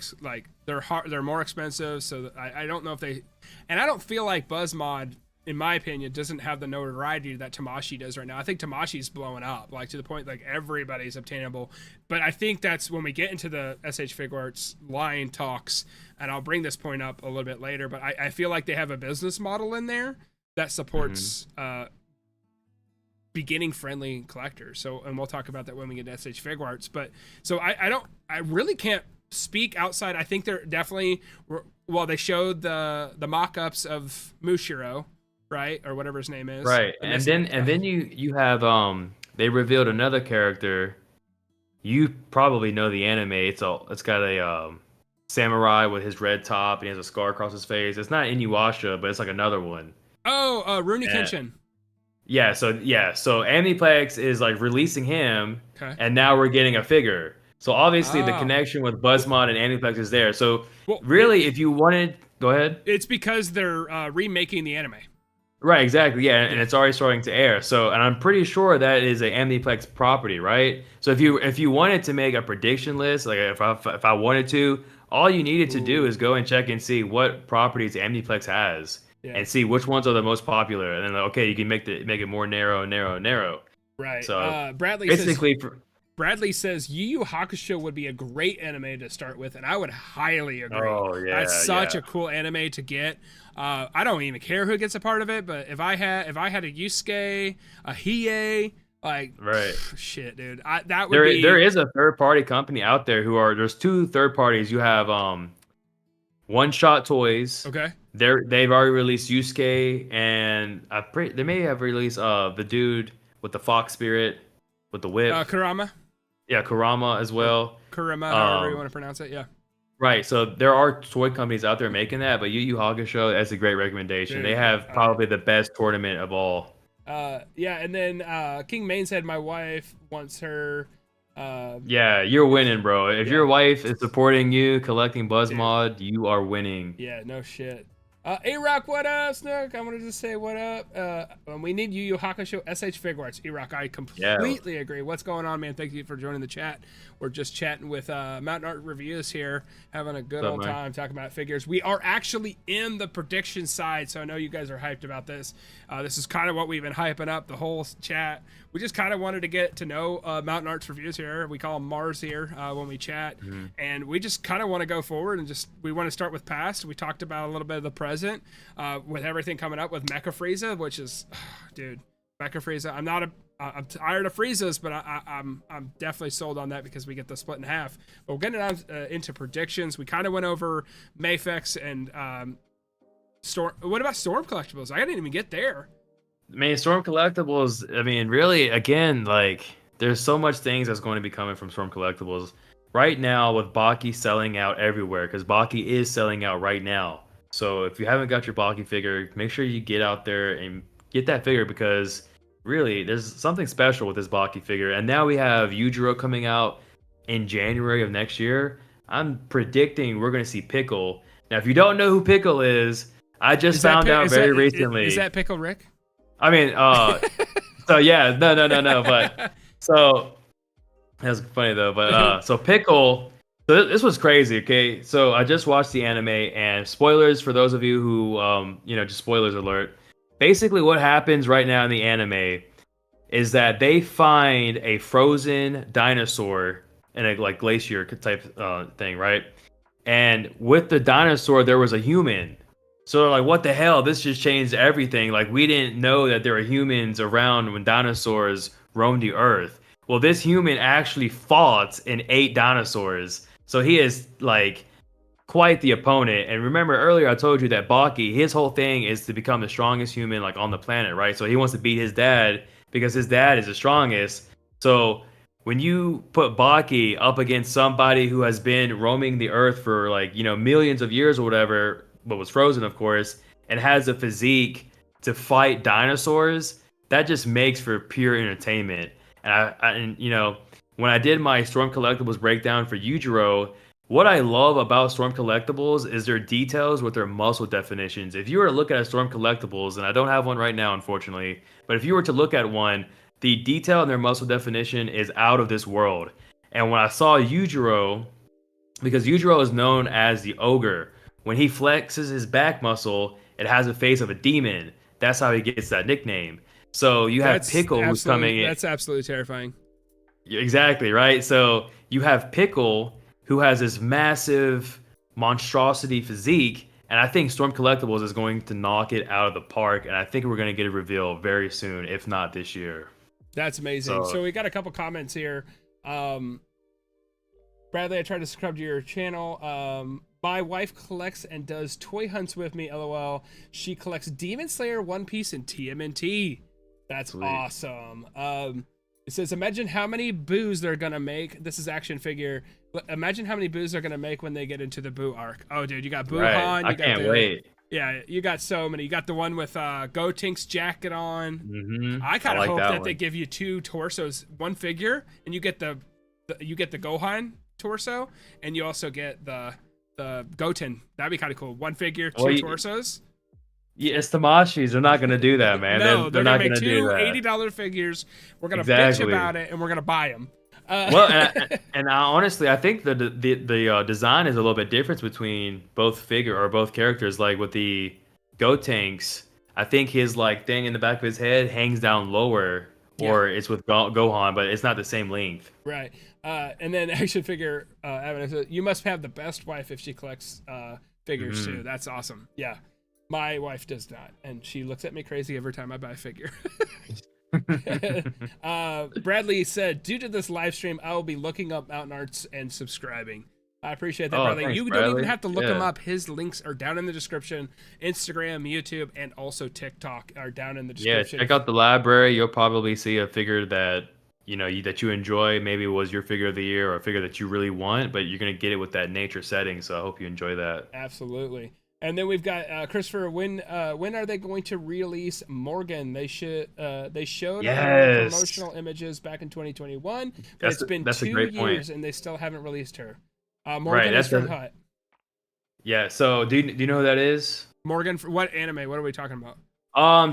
they're more expensive. So I don't know if they, and I don't feel like Buzzmod, in my opinion, doesn't have the notoriety that Tamashi does right now. I think Tamashi's blowing up, like to the point like everybody's obtainable. But I think that's when we get into the SH Figuarts line talks, and I'll bring this point up a little bit later, but I feel like they have a business model in there that supports beginning friendly collectors. So, and we'll talk about that when we get to SH Figuarts. But so I really can't speak outside. I think they're definitely, well, they showed the mock-ups of Mushiro, right, or whatever his name is, right? And then you have they revealed another character. You probably know the anime. It's got a samurai with his red top, and he has a scar across his face. It's not Inuyasha, but it's like another one. Oh, Rurouni Kenshin. Yeah, so Aniplex is like releasing him, and now we're getting a figure. So obviously the connection with Buzzmod and Aniplex is there. So really, if you wanted, go ahead. It's because they're remaking the anime. Right, exactly. Yeah, and it's already starting to air. So, and I'm pretty sure that is a Aniplex property, right? So if you wanted to make a prediction list, like if I wanted to, all you needed to do is go and check and see what properties Aniplex has, and see which ones are the most popular, and then you can make it more narrow. Right. So Bradley basically. Bradley says Yu Yu Hakusho would be a great anime to start with, and I would highly agree. Oh, yeah, that's such a cool anime to get. I don't even care who gets a part of it, but if I had a Yusuke, a Hiei, like, right, shit, dude, that would be. There is a third party company out there there's 2 third parties. You have One Shot Toys. Okay. They've already released Yusuke, and they may have released the dude with the fox spirit with the whip. Kurama. Yeah, Kurama as well. Kurama, however you want to pronounce it, yeah. Right, so there are toy companies out there making that, but Yu Yu Hakusho, that's a great recommendation. Dude, they have probably the best tournament of all. Yeah, and then King Main said my wife wants her. Yeah, you're winning, bro. If your wife is supporting you collecting Buzzmod, you are winning. Yeah, no shit. A-Rock, what up, Snook? I wanted to say what up. We need Yu Yu Hakusho SH Figuarts. A-Rock, I completely agree. What's going on, man? Thank you for joining the chat. We're just chatting with Mountain Art Reviews here, having a good old time talking about figures. We are actually in the prediction side, so I know you guys are hyped about this. This is kind of what we've been hyping up the whole chat. We just kind of wanted to get to know Mountain Arts Reviews here. We call him Mars here when we chat. And we just kind of want to go forward and we want to start with past. We talked about a little bit of the present with everything coming up with Mecha Frieza, which is, dude, Becca Frieza. I'm tired of Friezas, but I'm definitely sold on that because we get the split in half. But we're getting on into predictions. We kind of went over Mayfex and Storm. What about Storm Collectibles? I didn't even get there. I mean, Storm Collectibles, I mean, really, again, like, there's so much things that's going to be coming from Storm Collectibles. Right now, with Baki selling out everywhere, because Baki is selling out right now. So if you haven't got your Baki figure, make sure you get out there and get that figure, because really, there's something special with this Baki figure. And now we have Yujiro coming out in January of next year. I'm predicting we're going to see Pickle. Now, if you don't know who Pickle is, I just found out very recently. Is that Pickle Rick? I mean, so yeah, no. But so that's funny though. But so Pickle. So this was crazy. Okay, so I just watched the anime, and spoilers for those of you who, just spoilers alert. Basically, what happens right now in the anime is that they find a frozen dinosaur in a like glacier type thing, right? And with the dinosaur, there was a human. So they're like, what the hell? This just changed everything. Like, we didn't know that there were humans around when dinosaurs roamed the earth. Well, this human actually fought and ate dinosaurs. So he is like quite the opponent. And remember earlier I told you that Baki, his whole thing is to become the strongest human like on the planet, right? So he wants to beat his dad because his dad is the strongest. So when you put Baki up against somebody who has been roaming the earth for like, millions of years or whatever, but was frozen, of course, and has a physique to fight dinosaurs, that just makes for pure entertainment. And when I did my Storm Collectibles breakdown for Yujiro, what I love about Storm Collectibles is their details with their muscle definitions. If you were to look at a Storm Collectibles, and I don't have one right now, unfortunately, but if you were to look at one, the detail in their muscle definition is out of this world. And when I saw Yujiro, because Yujiro is known as the ogre, when he flexes his back muscle, it has a face of a demon. That's how he gets that nickname. So you have Pickle who's coming in. That's absolutely terrifying. Exactly, right? So you have Pickle who has this massive monstrosity physique, and I think Storm Collectibles is going to knock it out of the park, and I think we're going to get a reveal very soon, if not this year. That's amazing. So we got a couple comments here. Bradley, I tried to subscribe to your channel. My wife collects and does toy hunts with me, LOL. She collects Demon Slayer, One Piece, and TMNT. That's sweet. Awesome. It says, imagine how many boos they're going to make. This is action figure. Imagine how many boos they're going to make when they get into the boo arc. Oh, dude, you got Boo Han. I can't wait. Yeah, you got so many. You got the one with Gotink's jacket on. Mm-hmm. I kind of hope that they give you two torsos, one figure, and you get the Gohan torso, and you also get the Goten. That'd be kind of cool. One figure, two torsos. Yeah, it's Tamashis. They're not going to do that, man. No, they're not going to do that. $80 figures. We're going to bitch about it, and we're going to buy them. And honestly, I think the design is a little bit different between both characters. Like with the Gotenks, I think his like thing in the back of his head hangs down lower, or it's with Gohan, but it's not the same length. Right. And then action figure, you must have the best wife if she collects figures too. That's awesome. Yeah. My wife does not, and she looks at me crazy every time I buy a figure. Bradley said, due to this live stream, I will be looking up Mountain Arts and subscribing. I appreciate that, Bradley. Thanks, you don't even have to look him up. His links are down in the description. Instagram, YouTube, and also TikTok are down in the description. Yeah, check out the library. You'll probably see a figure that that you enjoy. Maybe it was your figure of the year or a figure that you really want, but you're gonna get it with that nature setting. So I hope you enjoy that. Absolutely. And then we've got Christopher. When are they going to release Morgan? They showed promotional images back in 2021, but it's been 2 years and they still haven't released her. Morgan is from Hut. Yeah. So do you know who that is? Morgan, for what anime? What are we talking about?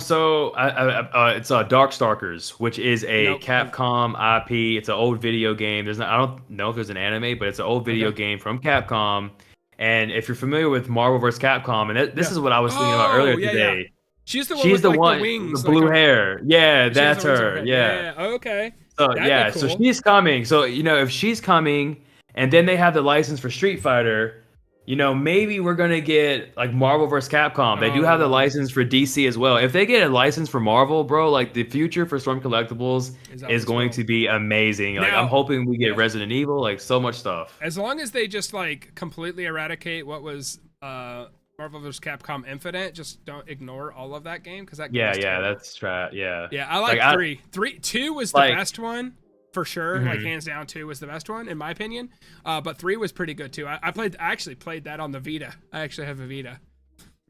So it's Darkstalkers, which is a Capcom IP. It's an old video game. I don't know if there's an anime, but it's an old video game from Capcom. And if you're familiar with Marvel vs. Capcom, and this is what I was thinking about earlier today. Yeah. She's the one with the wings. The blue hair. Yeah, that's her. Yeah. Okay. So so she's coming. So if she's coming, and then they have the license for Street Fighter, you know, maybe we're gonna get like Marvel vs. Capcom. They do have the license for DC as well. If they get a license for Marvel, bro, like the future for Storm Collectibles is going to be amazing. Like I'm hoping we get Resident Evil, like so much stuff. As long as they just like completely eradicate what was Marvel vs. Capcom Infinite, just don't ignore all of that game because that game that's right. Yeah, I like 2 was the best one. For sure, like hands down, 2 was the best one in my opinion. But 3 was pretty good too. I actually played that on the Vita. I actually have a Vita.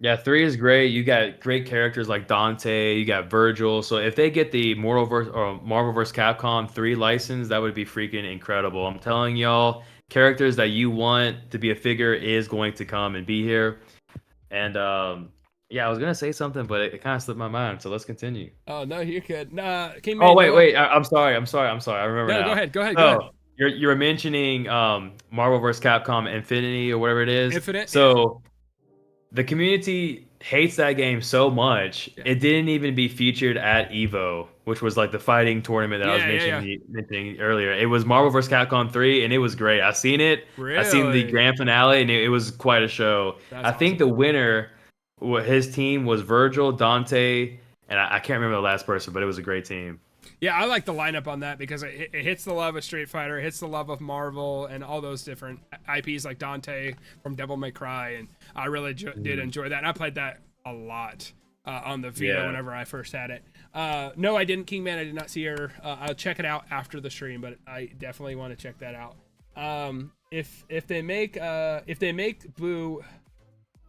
Yeah, 3 is great. You got great characters like Dante. You got Virgil. So if they get the Marvel vs. Capcom 3 license, that would be freaking incredible. I'm telling y'all, characters that you want to be a figure is going to come and be here. And yeah, I was gonna say something, but it kind of slipped my mind. So let's continue. Oh no, you could. Nah, wait. I'm sorry. I remember now. Go ahead. You were mentioning Marvel vs. Capcom Infinity or whatever it is. Infinite. So the community hates that game so much. Yeah. It didn't even be featured at EVO, which was like the fighting tournament that I was mentioning earlier. It was Marvel vs. Capcom 3, and it was great. I seen it. Really? I seen the grand finale, and it was quite a show. I think the winner, his team was Virgil, Dante, and I can't remember the last person, but it was a great team. Yeah, I like the lineup on that because it hits the love of Street Fighter, it hits the love of Marvel, and all those different IPs like Dante from Devil May Cry, and I really did enjoy that. And I played that a lot on the Vita whenever I first had it. No, I didn't, Kingman. I did not see her. I'll check it out after the stream, but I definitely want to check that out. If they make Boo,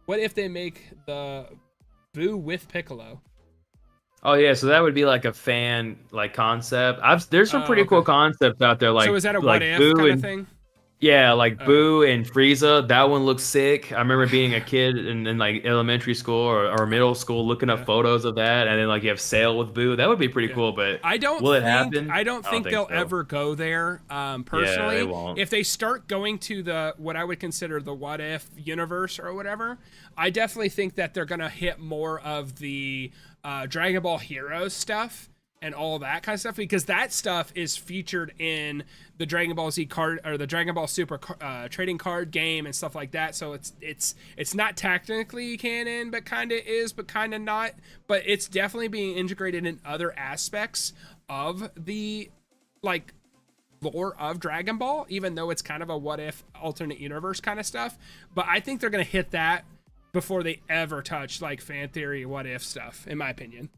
what if they make the Boo with Piccolo? Oh yeah, so that would be like a fan like concept. There's some pretty cool concepts out there. Like, so is that a like what if Boo kind of thing? Yeah, like Boo and Frieza. That one looks sick. I remember being a kid in like elementary school or middle school looking up photos of that, and then like you have Sail with Boo. That would be pretty cool. But will it happen? I don't think they'll ever go there. Personally, they won't. If they start going to the what I would consider the what if universe or whatever, I definitely think that they're gonna hit more of the Dragon Ball Heroes stuff and all that kind of stuff, because that stuff is featured in the Dragon Ball Z card or the Dragon Ball Super trading card game and stuff like that. So it's not technically canon, but kind of is, but kind of not. But it's definitely being integrated in other aspects of the like lore of Dragon Ball, even though it's kind of a what if alternate universe kind of stuff. But I think they're gonna hit that before they ever touch like fan theory what if stuff, in my opinion.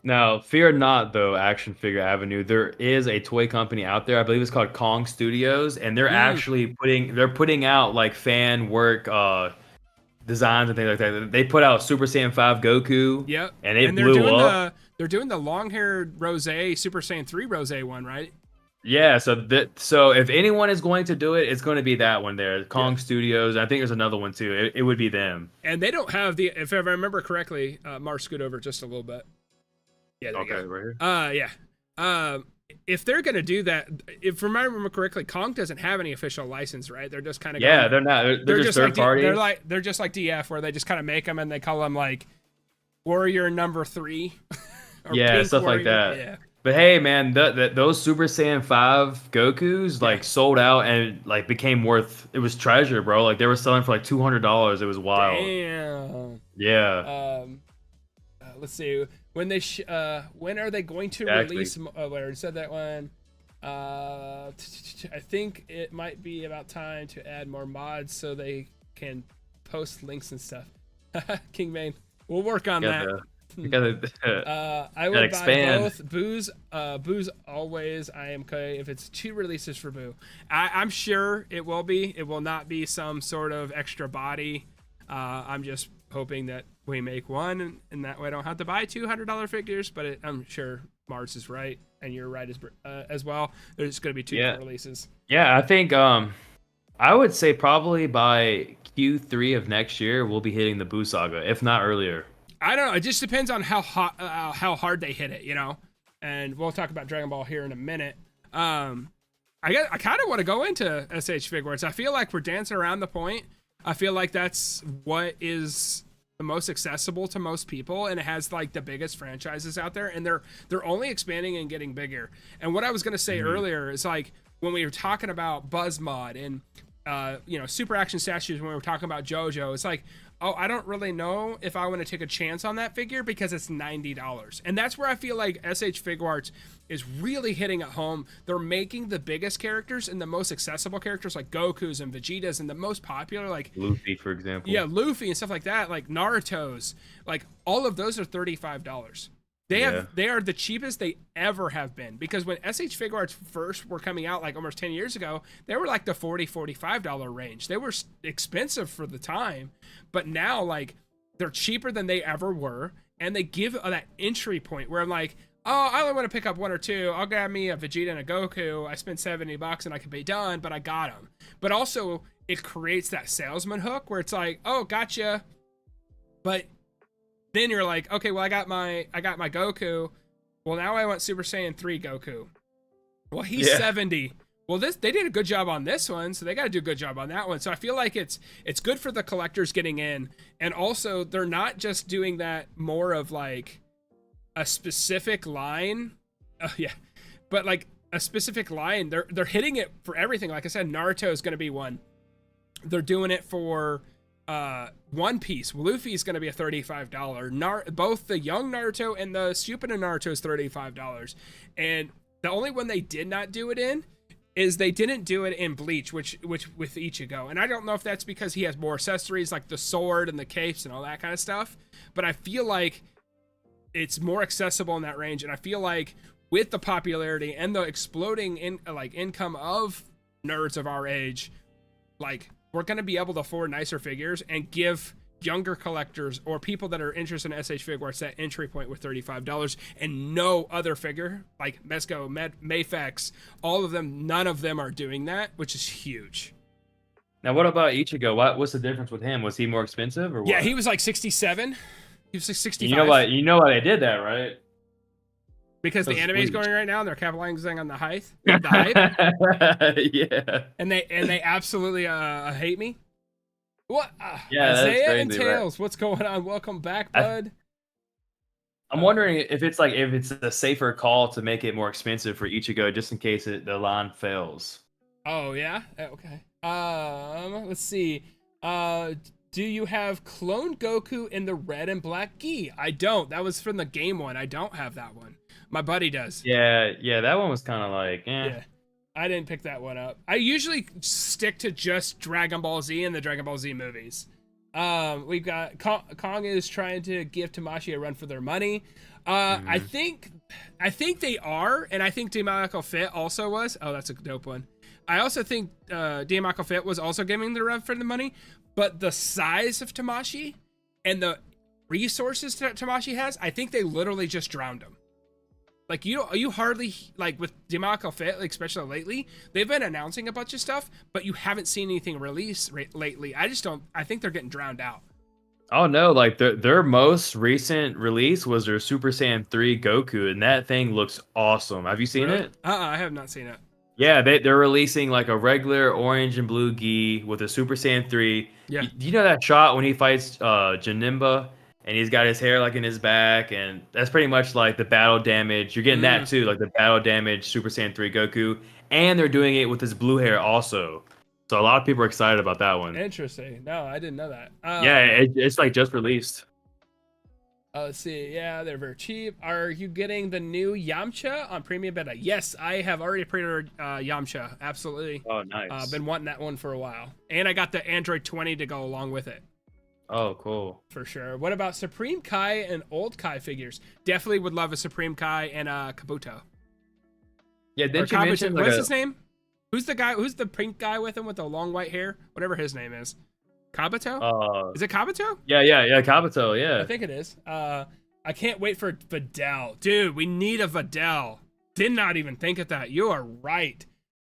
Now, fear not, though, Action Figure Avenue. There is a toy company out there. I believe it's called Kong Studios, and they're actually putting out like fan work designs and things like that. They put out Super Saiyan 5 Goku. Yep. And it blew up. They're doing the long-haired Rose Super Saiyan 3 Rose one, right? Yeah, so if anyone is going to do it, it's going to be that one there, Kong Studios. I think there's another one too. It would be them. And they don't have if I remember correctly, Mark, scoot over just a little bit. Yeah, okay, right here. If they're gonna do that, if I remember correctly, Kong doesn't have any official license, right? They're just kind of they're not. They're just third party. They're just like DF, where they just kind of make them and they call them like Warrior Number 3. Or stuff Warrior. like that. Yeah. But hey, man, those Super Saiyan 5 Gokus like sold out and like became worth. It was treasure, bro. Like they were selling for like $200. It was wild. Damn. Yeah. Let's see. When are they going to release? Oh, I already said that one. I think it might be about time to add more mods so they can post links and stuff. King Main, we'll work on that. I would buy both Boo's always. I am okay if it's 2 releases for Boo. I'm sure it will be. It will not be some sort of extra body. I'm just hoping that we make one, and that way I don't have to buy $200 figures. But I'm sure Mars is right, and you're right as well. There's going to be 2 releases. Yeah, I think I would say probably by Q3 of next year we'll be hitting the Boo Saga, if not earlier. I don't know. It just depends on how hard they hit it, you know. And we'll talk about Dragon Ball here in a minute. I kind of want to go into SH Figuarts. I feel like we're dancing around the point. I feel like that's what is the most accessible to most people, and it has like the biggest franchises out there, and they're only expanding and getting bigger. And what I was gonna say earlier is like when we were talking about Buzzmod and you know, super action statues when we were talking about JoJo. It's like, oh, I don't really know if I want to take a chance on that figure because it's $90. And that's where I feel like SH Figuarts is really hitting at home. They're making the biggest characters and the most accessible characters like Goku's and Vegeta's and the most popular, like Luffy, for example. Yeah, Luffy and stuff like that, like Naruto's, like all of those are $35. They are the cheapest they ever have been, because when SH Figuarts first were coming out like almost 10 years ago, they were like the $40-$45 range. They were expensive for the time, but now like they're cheaper than they ever were, and they give that entry point where I'm like, oh, I only want to pick up one or two. I'll grab me a Vegeta and a Goku. I spend $70 and I can be done, but I got them. But also it creates that salesman hook where it's like, oh, gotcha. But then you're like, okay, well, I got my Goku. Well, now I want Super Saiyan 3 Goku. Well, he's 70. Well, they did a good job on this one, so they got to do a good job on that one. So I feel like it's good for the collectors getting in, and also they're not just doing that more of like a specific line. But like a specific line. They're hitting it for everything. Like I said, Naruto is going to be one. They're doing it for One Piece. Luffy is going to be a $35. Both the young Naruto and the Super Naruto is $35. And the only one they did not do it in is they didn't do it in Bleach, which with Ichigo. And I don't know if that's because he has more accessories like the sword and the capes and all that kind of stuff. But I feel like it's more accessible in that range. And I feel like with the popularity and the exploding income of nerds of our age, like we're going to be able to afford nicer figures and give younger collectors or people that are interested in SH Figuarts that entry point with $35, and no other figure like Mezco, Mayfex, all of them, none of them are doing that, which is huge. Now, what about Ichigo? What's the difference with him? Was he more expensive or what? Yeah, he was like 67. He was like 65. You know why they did that, right? Because the anime is going right now, and they're capitalizing on the hype. Yeah. And they absolutely hate me. What? Isaiah and Tails, right? What's going on? Welcome back, bud. I'm wondering if it's a safer call to make it more expensive for Ichigo, just in case the line fails. Oh yeah. Okay. Let's see. Do you have Clone Goku in the red and black gi? I don't. That was from the game one. I don't have that one. My buddy does. Yeah, that one was kind of like, Yeah, I didn't pick that one up. I usually stick to just Dragon Ball Z and the Dragon Ball Z movies. We've got Kong is trying to give Tamashii a run for their money. I think they are, and I think Diamichael Fit also was. Oh, that's a dope one. I also think Diamichael Fit was also giving the run for the money, but the size of Tamashii and the resources that Tamashii has, I think they literally just drowned him. Like you hardly, like with Diamichael Fit, like especially lately, they've been announcing a bunch of stuff, but you haven't seen anything released lately. I think they're getting drowned out. Oh no, like their most recent release was their Super Saiyan 3 Goku, and that thing looks awesome. Have you seen it? I have not seen it. Yeah, they're releasing like a regular orange and blue gi with a Super Saiyan 3. Yeah. You know that shot when he fights Janemba? And he's got his hair like in his back, and that's pretty much like the battle damage. You're getting that too, like the battle damage Super Saiyan 3 Goku. And they're doing it with his blue hair also. So a lot of people are excited about that one. Interesting. No, I didn't know that. It's like just released. Let's see. Yeah, they're very cheap. Are you getting the new Yamcha on premium beta? Yes, I have already pre-ordered Yamcha. Absolutely. Oh, nice. I've been wanting that one for a while. And I got the Android 20 to go along with it. Oh, cool. For sure. What about Supreme Kai and Old Kai figures? Definitely would love a Supreme Kai and a Kabuto. Yeah, didn't you mention what's his name? Who's the guy? Who's the pink guy with him with the long white hair? Whatever his name is. Kabuto? Is it Kabuto? Yeah, Kabuto, yeah. I think it is. I can't wait for Videl. Dude, we need a Videl. Did not even think of that. You are right.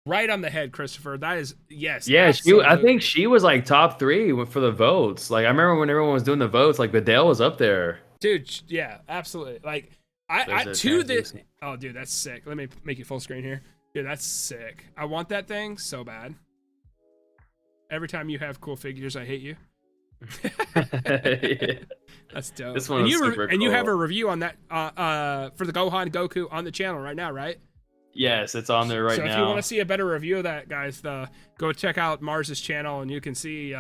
Right on the head, Christopher. That is, yes. Yeah, I think she was like top 3 for the votes. Like, I remember when everyone was doing the votes, like, Videl was up there. Dude, yeah, absolutely. Like, oh, dude, that's sick. Let me make you full screen here. Dude, that's sick. I want that thing so bad. Every time you have cool figures, I hate you. Yeah. That's dope. This one super cool. And you have a review on that for the Gohan Goku on the channel right now, right? Yes, it's on there right so now. if you want to see a better review of that, guys, go check out Mars's channel, and you can see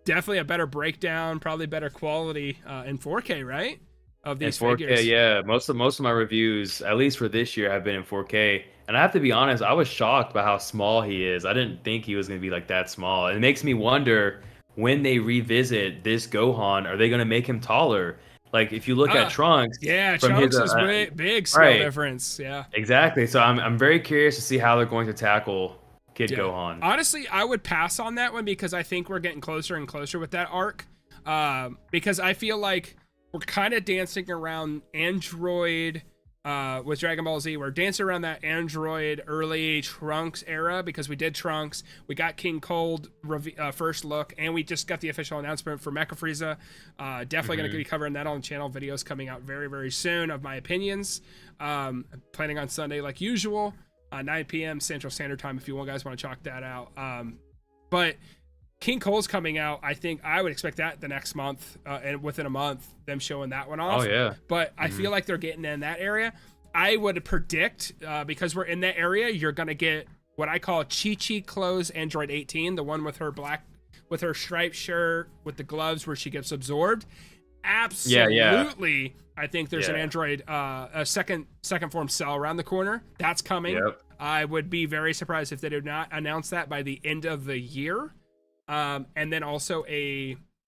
definitely a better breakdown, probably better quality in 4K, right? Of these in 4K, figures. yeah. Most of my reviews, at least for this year, have been in 4K. And I have to be honest, I was shocked by how small he is. I didn't think he was going to be like that small. And it makes me wonder, when they revisit this Gohan, are they going to make him taller? Like if you look at Trunks, yeah, from Trunks his is big scale right, difference. Yeah, exactly. So I'm very curious to see how they're going to tackle Kid Gohan. Honestly, I would pass on that one because I think we're getting closer and closer with that arc. Because I feel like we're kind of dancing around Android with Dragon Ball Z. We're dancing around that Android early Trunks era because we did Trunks. We got King Cold first look, and we just got the official announcement for Mecha Frieza. Definitely going to be covering that on the channel. Videos coming out very, very soon of my opinions. Planning on Sunday like usual. 9 p.m. Central Standard Time if you guys want to chalk that out. But King Cole's coming out. I think I would expect that the next month, and within a month, them showing that one off. Oh, yeah. But I feel like they're getting in that area. I would predict, because we're in that area, you're going to get what I call Chi-Chi Clothes Android 18, the one with her striped shirt with the gloves where she gets absorbed. Absolutely. Yeah. I think there's an Android, a second form Cell around the corner. That's coming. Yep. I would be very surprised if they do not announce that by the end of the year. And then also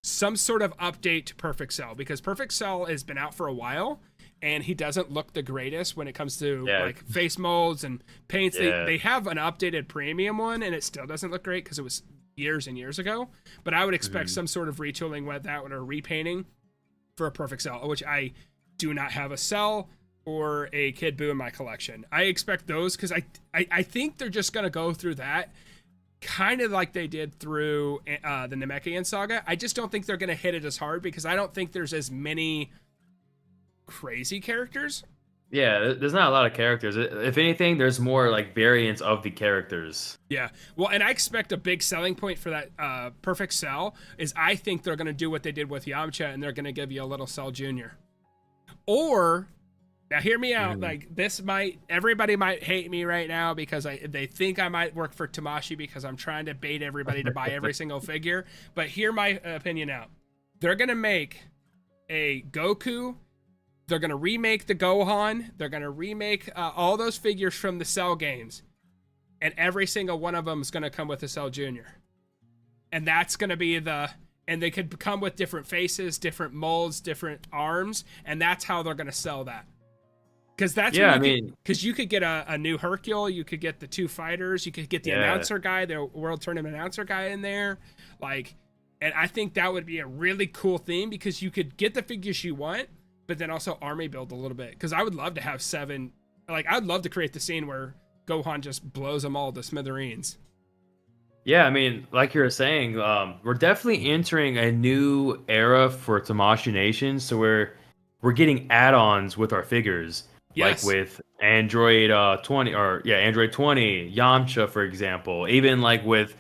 some sort of update to Perfect Cell, because Perfect Cell has been out for a while and he doesn't look the greatest when it comes to like face molds and paints. They have an updated premium one and it still doesn't look great because it was years and years ago. But I would expect some sort of retooling with that one or repainting for a Perfect Cell, which I do not have a Cell or a Kid Buu in my collection. I expect those because I think they're just going to go through that kind of like they did through the Namekian saga. I just don't think they're going to hit it as hard because I don't think there's as many crazy characters. Yeah, there's not a lot of characters. If anything, there's more like variants of the characters. Yeah. Well, and I expect a big selling point for that Perfect Cell is I think they're going to do what they did with Yamcha and they're going to give you a little Cell Jr. Or, now hear me out, like everybody might hate me right now because they think I might work for Tamashii because I'm trying to bait everybody to buy every single figure. But hear my opinion out. They're going to make a Goku. They're going to remake the Gohan. They're going to remake all those figures from the Cell games. And every single one of them is going to come with a Cell Jr. And that's going to be and they could come with different faces, different molds, different arms. And that's how they're going to sell that. Because because you could get a new Hercule, you could get the two fighters, you could get the announcer guy, the World Tournament announcer guy in there. And I think that would be a really cool theme because you could get the figures you want, but then also army build a little bit. Because I would love to have 7. I'd love to create the scene where Gohan just blows them all to smithereens. Yeah, I mean, like you were saying, we're definitely entering a new era for Tamashii Nation. So we're getting add-ons with our figures. Yes. Like with Android 20, Android 20, Yamcha, for example. Even like with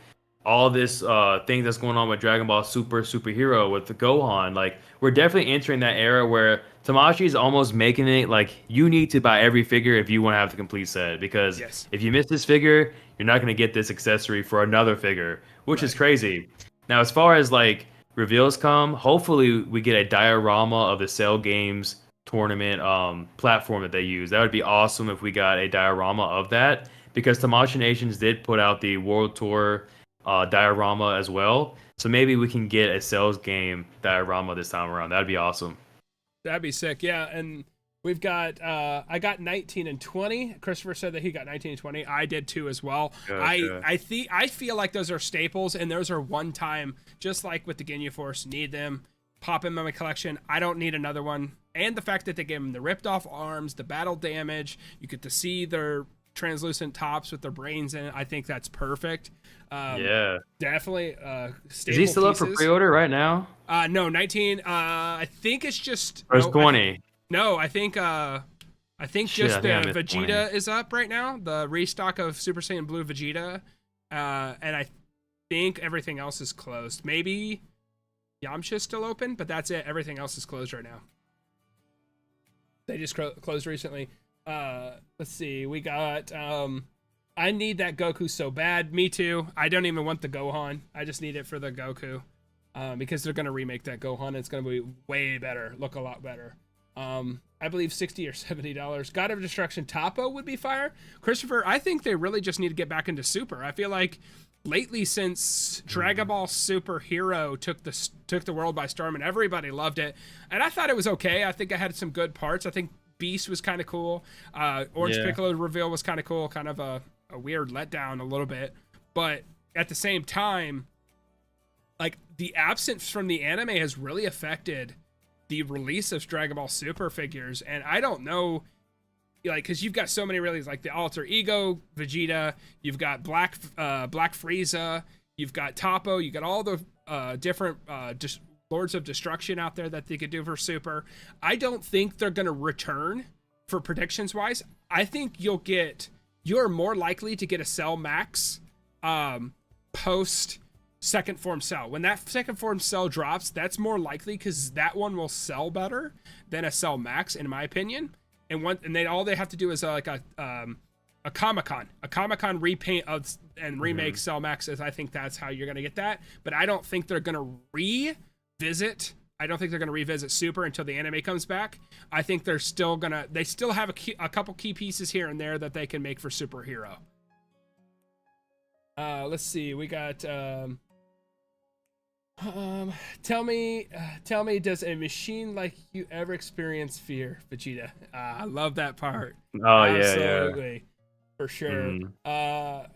all this thing that's going on with Dragon Ball Superhero with the Gohan. Like, we're definitely entering that era where Tamashii is almost making it like you need to buy every figure if you want to have the complete set. Because if you miss this figure, you're not going to get this accessory for another figure, which is crazy. Now, as far as like reveals come, hopefully we get a diorama of the Cell Games tournament platform that they use. That would be awesome if we got a diorama of that, because Tamashii Nations did put out the World Tour diorama as well. So maybe we can get a Cells game diorama this time around. That'd be awesome. That'd be sick. Yeah, and we've got I got 19 and 20. Christopher said that he got 19 and 20. I did too as well. I feel like those are staples and those are one time, just like with the Ginyu Force. Need them, pop them in my collection. I don't need another one. And the fact that they gave them the ripped off arms, the battle damage, you get to see their translucent tops with their brains in it. I think that's perfect. Definitely staple. Is he still up for pre-order right now? No, 19. I think it's just. Or 20. I think just the Vegeta 20 is up right now. The restock of Super Saiyan Blue Vegeta, and I think everything else is closed. Maybe Yamcha's still open, but that's it. Everything else is closed right now. They just closed recently. Let's see. We got I need that Goku so bad. Me too. I don't even want the Gohan. I just need it for the Goku. Because they're gonna remake that Gohan. It's gonna be way better. Look a lot better. I believe $60 or $70. God of Destruction Topo would be fire. Christopher, I think they really just need to get back into Super. I feel like lately, since Dragon Ball Super Hero took the world by storm and everybody loved it, and I thought it was okay. I think I had some good parts. I think Beast was kind of cool. Orange Piccolo reveal was kind of cool. Kind of a weird letdown a little bit, but at the same time, like the absence from the anime has really affected the release of Dragon Ball Super figures. And I don't know, like, because you've got so many releases, like the Alter Ego Vegeta, you've got Black Frieza, you've got Topo, you got all the different Lords of Destruction out there that they could do for Super. I don't think they're going to return for predictions wise. I think you're more likely to get a Cell Max post second form Cell. When that second form Cell drops, that's more likely because that one will sell better than a Cell Max, in my opinion. And all they have to do is like a Comic-Con repaint and remake Cell Maxes. I think that's how you're gonna get that. But I don't think they're gonna revisit. I don't think they're gonna revisit Super until the anime comes back. I think they still have a couple key pieces here and there that they can make for Superhero. Let's see. We got. Tell me, does a machine like you ever experience fear, Vegeta? I love that part. Oh, absolutely, yeah. For sure. I've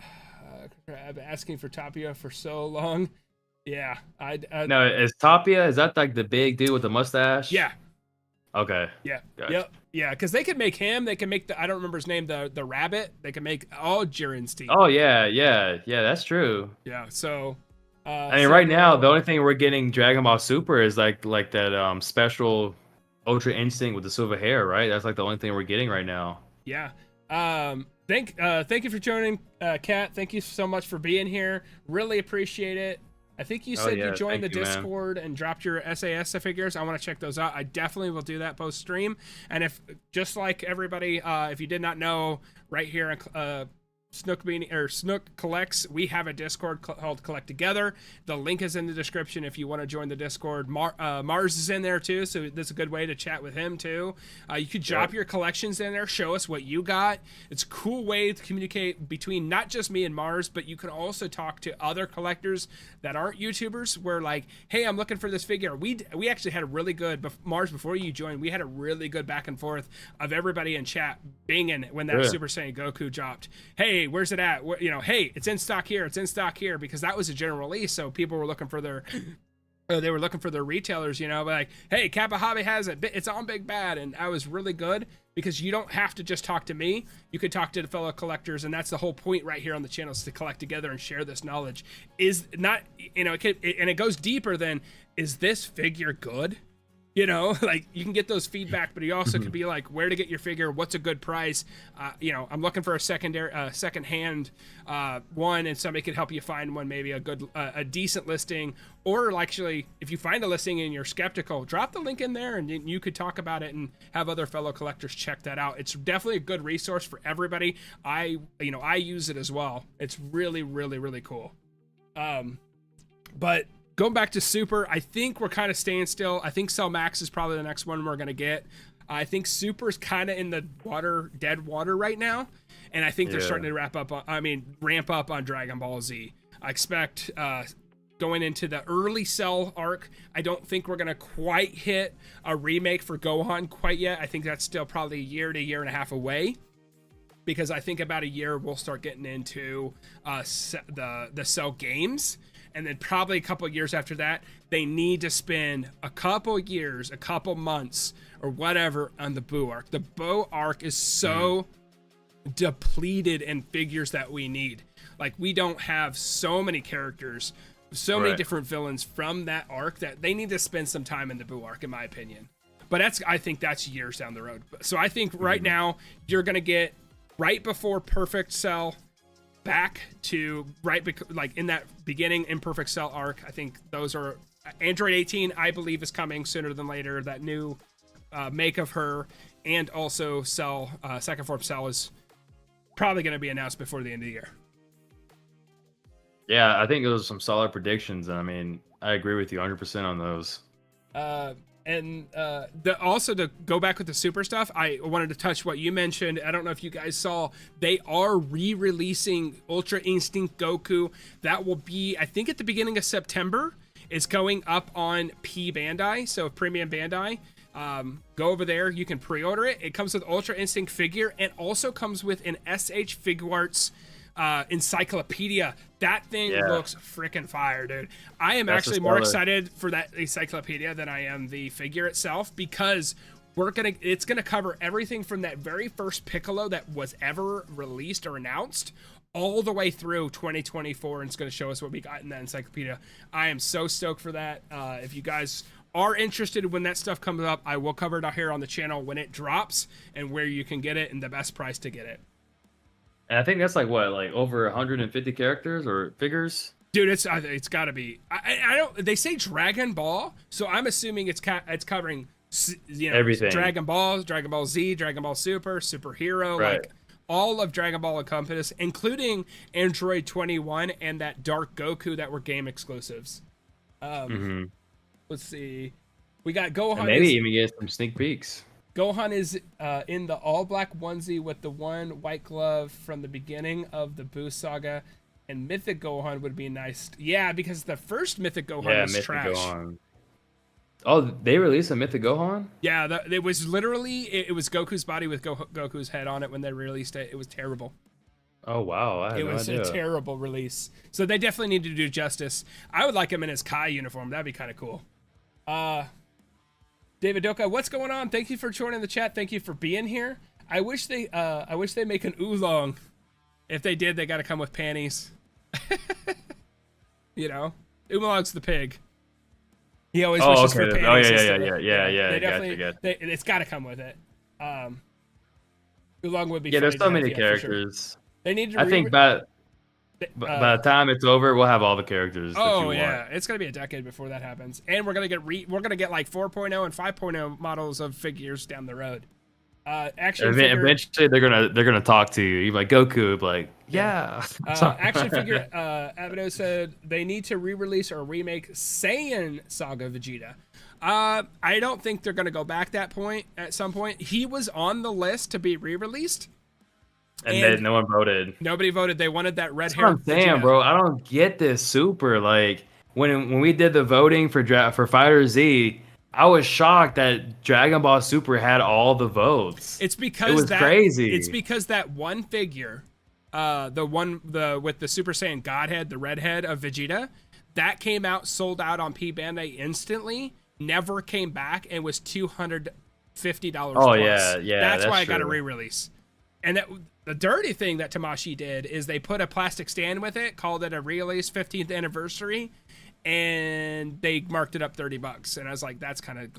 been asking for Tapia for so long. Yeah, No, is Tapia, is that like the big dude with the mustache? Yeah. Okay. Yeah. Gotcha. Yep. Yeah, because they could make him. They can make I don't remember his name. The rabbit. They can make all Jiren's team. Oh yeah. That's true. Yeah. So. I mean, right now the only thing we're getting Dragon Ball Super is like that special Ultra Instinct with the silver hair, right? That's like the only thing we're getting right now. Yeah. Thank you for joining, Kat. Thank you so much for being here. Really appreciate it. I think you said you joined the Discord and dropped your SAS figures. I want to check those out. I definitely will do that post stream. And if just like everybody, if you did not know, right here Snook Collects, we have a Discord called Collect Together. The link is in the description if you want to join the Discord. Mars is in there too, so that's a good way to chat with him too. You could drop your collections in there, show us what you got. It's a cool way to communicate between not just me and Mars, but you can also talk to other collectors that aren't YouTubers, where like, hey, I'm looking for this figure. We actually had a really good, Mars, before you joined, we had a really good back and forth of everybody in chat binging when that Super Saiyan Goku dropped. Hey, where's it at? Hey, it's in stock here. It's in stock here, because that was a general release, so people were looking for their they were looking for their retailers, like, hey, Kappa Hobby has it. It's on Big Bad. And I was really good because you don't have to just talk to me. You could talk to the fellow collectors, and that's the whole point right here on the channel, is to collect together and share this knowledge. Is not, and it goes deeper than, is this figure good? Like, you can get those feedback, but you also could be like, where to get your figure, what's a good price. I'm looking for a second-hand one, and somebody could help you find one, maybe a decent listing. Or actually, if you find a listing and you're skeptical, drop the link in there, and you could talk about it and have other fellow collectors check that out. It's definitely a good resource for everybody. I use it as well. It's really, really, really cool. But going back to Super, I think we're kind of staying still. I think Cell Max is probably the next one we're going to get. I think Super's kind of in the dead water right now. And I think they're starting to ramp up on Dragon Ball Z. I expect going into the early Cell arc, I don't think we're going to quite hit a remake for Gohan quite yet. I think that's still probably a year to year and a half away. Because I think about a year we'll start getting into the Cell games. And then probably a couple of years after that, they need to spend a couple years, a couple months, or whatever on the Boo arc. The Boo arc is so depleted in figures that we need. Like, we don't have so many characters, so many different villains from that arc, that they need to spend some time in the Boo arc, in my opinion. But I think that's years down the road. So I think right now, you're going to get right before Perfect Cell, back to like in that beginning Imperfect Cell arc. I think those are Android 18, I believe, is coming sooner than later. That new make of her, and also Cell, Second Form Cell is probably going to be announced before the end of the year. Yeah, I think those are some solid predictions, and I mean, I agree with you 100% on those. Also to go back with the super stuff, I wanted to touch what you mentioned. I don't know if you guys saw, they are re-releasing Ultra Instinct Goku. That will be, I think, at the beginning of September. It's going up on P-Bandai, so Premium Bandai. Go over there, you can pre-order it. It comes with Ultra Instinct figure, and also comes with an SH Figuarts encyclopedia. That thing looks freaking fire, dude. I am actually more excited for that encyclopedia than I am the figure itself, because it's gonna cover everything from that very first Piccolo that was ever released or announced all the way through 2024, and it's gonna show us what we got in that encyclopedia. I am so stoked for that. If you guys are interested when that stuff comes up, I will cover it out here on the channel when it drops and where you can get it and the best price to get it. And I think that's like what, like over 150 characters or figures? Dude, it's got to be. I don't. They say Dragon Ball, so I'm assuming it's covering, you know, everything. Dragon Ball, Dragon Ball Z, Dragon Ball Super, Superhero, right. Like all of Dragon Ball encompass, including Android 21 and that Dark Goku that were game exclusives. Let's see. We got Gohan. And maybe even get some sneak peeks. Gohan is in the all-black onesie with the one white glove from the beginning of the Boo saga, and Mythic Gohan would be nice. Yeah, because the first Mythic Gohan was trash. Gohan. Oh, they released a Mythic Gohan? Yeah, it was literally, it was Goku's body with Goku's head on it when they released it. It was terrible. Oh, wow. It was a terrible release. So they definitely need to do justice. I would like him in his Kai uniform. That'd be kind of cool. David Doka, what's going on? Thank you for joining the chat. Thank you for being here. I wish they make an oolong. If they did, they got to come with panties. You know, oolong's the pig. He always wishes for panties. Oh yeah. They definitely, it's got to come with it. Oolong would be. Yeah, there's so many characters. Sure. They need to. I think by the time it's over, we'll have all the characters. Oh yeah, it's gonna be a decade before that happens, and we're gonna get like 4.0 and 5.0 models of figures down the road. Eventually they're gonna talk to you. You're like Goku, like yeah. Action figure. Abido said they need to re-release or remake Saiyan Saga Vegeta. I don't think they're gonna go back that point. At some point, he was on the list to be re-released. And then no one voted. Nobody voted. They wanted that red hair. That's what I'm saying, bro. I don't get this super. Like when we did the voting for Fighter Z, I was shocked that Dragon Ball Super had all the votes. It's because it was crazy. It's because that one figure, with the Super Saiyan Godhead, the red head of Vegeta, that came out, sold out on P-Bandai instantly, never came back, and was $250 Oh plus. yeah. That's why I got a re-release. And the dirty thing that Tamashii did is they put a plastic stand with it, called it a re-release 15th anniversary, and they marked it up $30. And I was like, that's kind of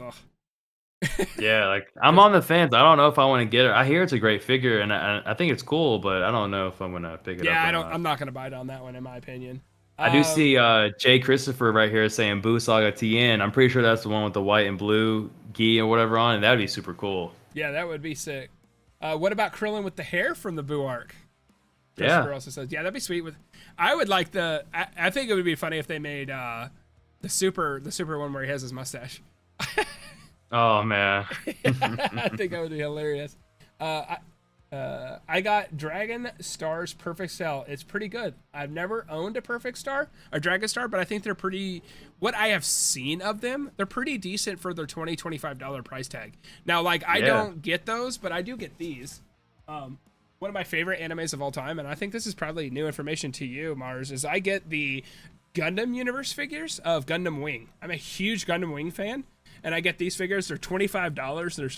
Yeah, like I'm on the fence. I don't know if I want to get it. I hear it's a great figure, and I think it's cool, but I don't know if I'm gonna pick it up. Yeah, I'm not gonna bite on that one, in my opinion. I do see Jay Christopher right here saying Boo Saga TN. I'm pretty sure that's the one with the white and blue gi or whatever on, and that'd be super cool. Yeah, that would be sick. What about Krillin with the hair from the Boo arc? Yeah. Also says, yeah, that'd be sweet. I would like I think it would be funny if they made the super one where he has his mustache. Oh man. I think that would be hilarious. I got Dragon Star's Perfect Cell. It's pretty good. I've never owned a Perfect Star or Dragon Star, but I think they're pretty, what I have seen of them, they're pretty decent for their $20, $25 price tag. Now, like, I don't get those, but I do get these. One of my favorite animes of all time, and I think this is probably new information to you, Mars, is I get the Gundam Universe figures of Gundam Wing. I'm a huge Gundam Wing fan. And I get these figures. They're $25. They're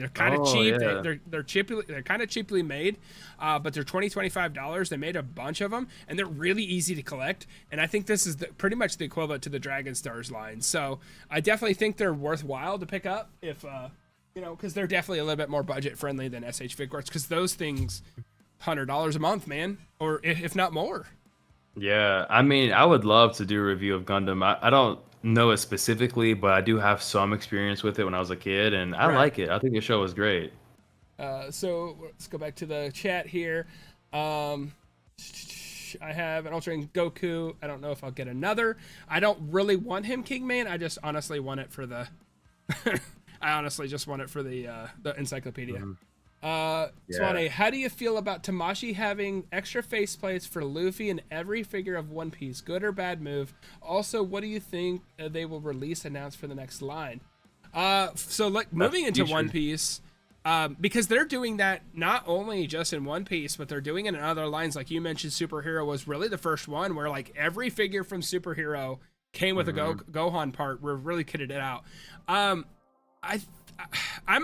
kind of cheap. Yeah. They're kind of cheaply made, but they're $25. They made a bunch of them, and they're really easy to collect. And I think this is pretty much the equivalent to the Dragon Stars line. So I definitely think they're worthwhile to pick up if because they're definitely a little bit more budget friendly than SH Figuarts. Because those things, $100 a month, man, or if not more. Yeah, I mean, I would love to do a review of Gundam. I don't know it specifically, but I do have some experience with it when I was a kid, and I like it. I think the show was great. So let's go back to the chat here. I have an altering Goku. I don't know if I'll get another. I don't really want him Kingman. I just honestly want it for the. I honestly just want it for the encyclopedia. Swane, how do you feel about Tamashi having extra faceplates for Luffy in every figure of One Piece? Good or bad move? Also, what do you think they will release announced for the next line? So like moving into One Piece. Because they're doing that not only just in One Piece, but they're doing it in other lines. Like you mentioned, Superhero was really the first one where like every figure from Superhero came with a Gohan part. We're really kitted it out. I'm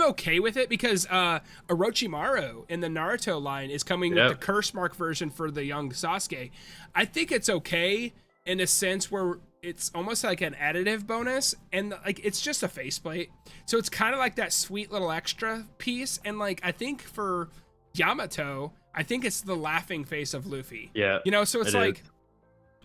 okay with it because Orochimaru in the Naruto line is coming with the curse mark version for the young Sasuke. I think it's okay in a sense where it's almost like an additive bonus, and like it's just a faceplate, so it's kind of like that sweet little extra piece. And like I think for Yamato, I think it's the laughing face of Luffy. Yeah, you know, so it's like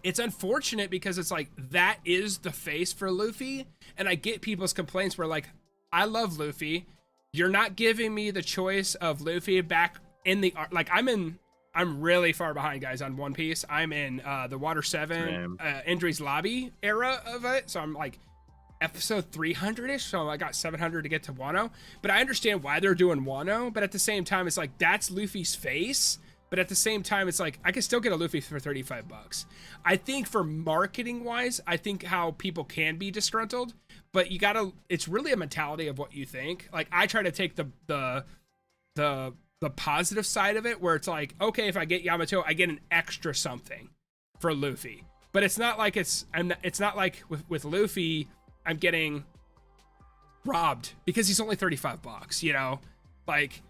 it's unfortunate because it's like that is the face for Luffy, and I get people's complaints where like I love Luffy, you're not giving me the choice of Luffy back in the like I'm really far behind, guys, on One Piece. I'm in the Water 7, Indri's Lobby era of it. So I'm like episode 300-ish. So I got 700 to get to Wano. But I understand why they're doing Wano. But at the same time, it's like, that's Luffy's face. But at the same time, it's like, I can still get a Luffy for 35 bucks. I think for marketing wise, I think how people can be disgruntled. But you gotta, it's really a mentality of what you think. Like, I try to take the positive side of it, where it's like, okay, if I get Yamato, I get an extra something for Luffy. But it's not like it's not like with Luffy, I'm getting robbed because he's only 35 bucks, you know? Like,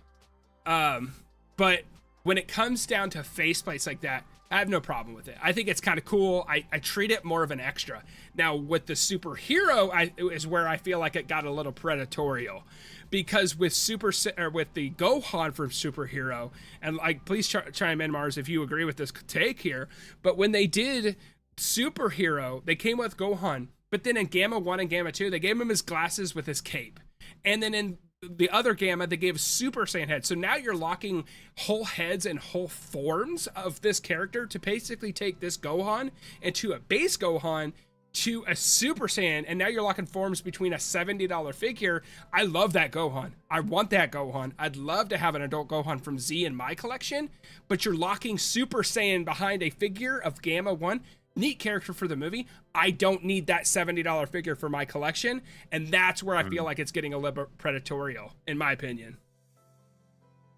but when it comes down to faceplates like that, I have no problem with it. I think it's kind of cool. I treat it more of an extra. Now with the Superhero, is where I feel like it got a little predatorial, because with with the Gohan from Superhero, and like please chime in, Mars, if you agree with this take here. But when they did Superhero, they came with Gohan, but then in Gamma 1 and Gamma 2, they gave him his glasses with his cape, and then in the other Gamma, they gave Super Saiyan head. So now you're locking whole heads and whole forms of this character to basically take this Gohan into a base Gohan to a Super Saiyan, and now you're locking forms between a $70 figure. I love that Gohan. I want that Gohan. I'd love to have an adult Gohan from Z in my collection, but you're locking Super Saiyan behind a figure of Gamma 1. Neat character for the movie. I don't need that $70 figure for my collection, and that's where I feel like it's getting a little bit predatorial, in my opinion.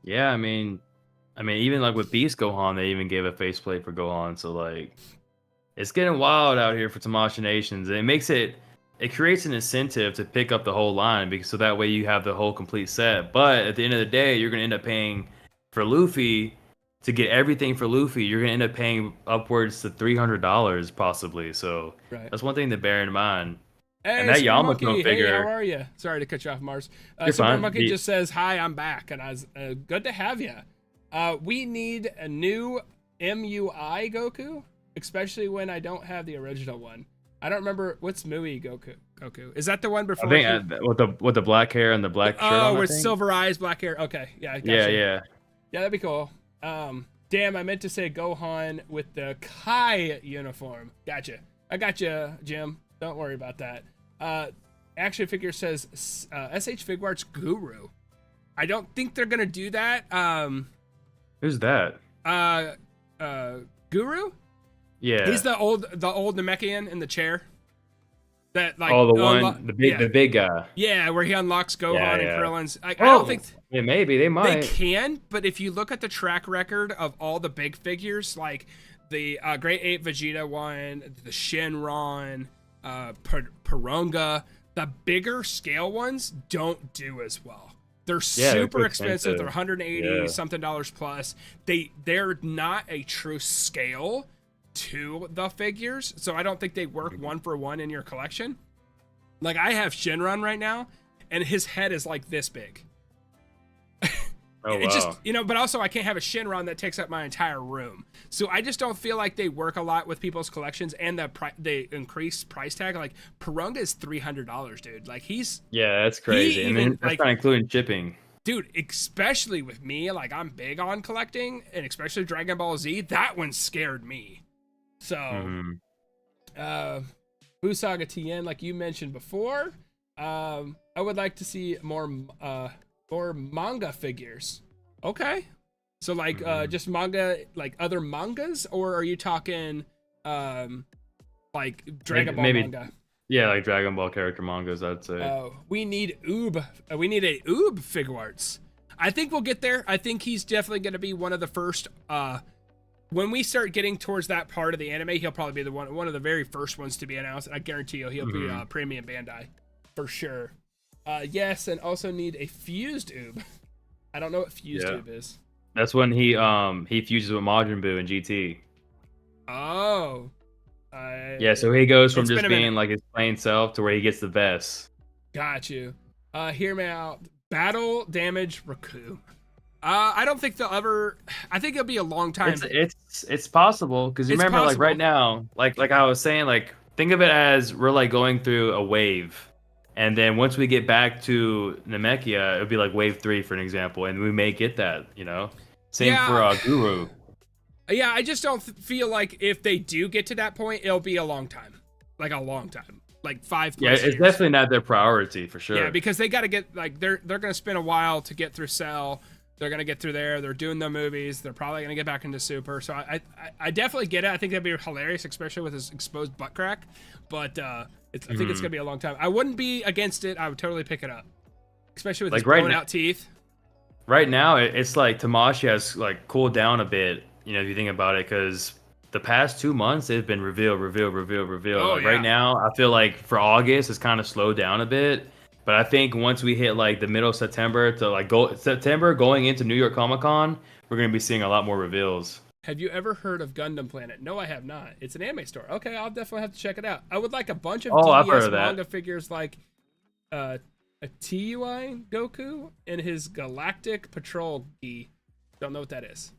Yeah, I mean, even like with Beast Gohan, they even gave a faceplate for Gohan. So like, it's getting wild out here for Tamashii Nations, and it creates an incentive to pick up the whole line, because so that way you have the whole complete set. But at the end of the day, you're gonna end up paying for Luffy. To get everything for Luffy, you're gonna end up paying upwards to $300 possibly. So that's one thing to bear in mind. Hey, and that Yamato figure. Hey, how are you? Sorry to cut you off, Mars. Super Monkey just says, "Hi, I'm back," and I was good to have you. We need a new MUI Goku, especially when I don't have the original one. I don't remember what's MUI Goku. Is that the one before? I think with the black hair and the black shirt on. Oh, with silver eyes, black hair. Okay, yeah, yeah, that'd be cool. Damn, I meant to say Gohan with the Kai uniform. Gotcha. I got you, Jim. Don't worry about that. Action figure says SH Figuarts Guru. I don't think they're gonna do that. Who's that? Guru? Yeah. He's the old Namekian in the chair. That like the big guy. Yeah, where he unlocks Gohan and Krillin's. I don't think maybe they might. They can, but if you look at the track record of all the big figures, like the Great Ape Vegeta one, the Shenron, Porunga, the bigger scale ones don't do as well. They're super expensive. They're $180 something plus. They're not a true scale to the figures, so I don't think they work one for one in your collection. Like I have Shenron right now, and his head is like this big. Oh, wow. Just, but also I can't have a Shenron that takes up my entire room. So I just don't feel like they work a lot with people's collections, and the increased price tag. Like Porunga is $300, dude. Like that's crazy, and then that's not including shipping. dude, especially with me, like I'm big on collecting, and especially Dragon Ball Z. That one scared me. So, Buu Saga TN, like you mentioned before, I would like to see more manga figures. Okay, so like just manga, like other mangas, or are you talking like Dragon Ball manga? Yeah, like Dragon Ball character mangas, I'd say. We need Oob. We need a Oob Figuarts. I think we'll get there. I think he's definitely going to be one of the first. When we start getting towards that part of the anime, he'll probably be the one of the very first ones to be announced. I guarantee you, he'll be premium Bandai for sure. Yes, and also need a fused Oob. I don't know what fused Oob is. That's when he fuses with Majin Buu in GT. Oh. Yeah, so he goes from just being like his plain self to where he gets the best. Got you. Hear me out. Battle damage Raku. I don't think they'll ever. I think it'll be a long time. It's possible because you remember like right now, like I was saying, like think of it as we're like going through a wave, and then once we get back to Namekia, it'll be like wave 3 for an example, and we may get that. Same for Guru. Yeah, I just don't feel like if they do get to that point, it'll be a long time. Like a long time. Like 5+ years. Yeah, it's definitely not their priority for sure. Yeah, because they got to get, like, they're going to spend a while to get through Cell. They're going to get through there. They're doing the movies. They're probably going to get back into Super. So I definitely get it. I think that'd be hilarious, especially with his exposed butt crack. But I think it's going to be a long time. I wouldn't be against it. I would totally pick it up. Especially with his blown out teeth. Right now, it's like Tamashii has, like, cooled down a bit. If you think about it, because the past 2 months they've been reveal. Oh, like, right now, I feel like for August it's kind of slowed down a bit, but I think once we hit like the middle of September to like September going into New York Comic Con, we're gonna be seeing a lot more reveals. Have you ever heard of Gundam Planet? No, I have not. It's an anime store. Okay, I'll definitely have to check it out. I would like a bunch of DBS manga figures, like a TUI Goku and his Galactic Patrol Gi. Don't know what that is.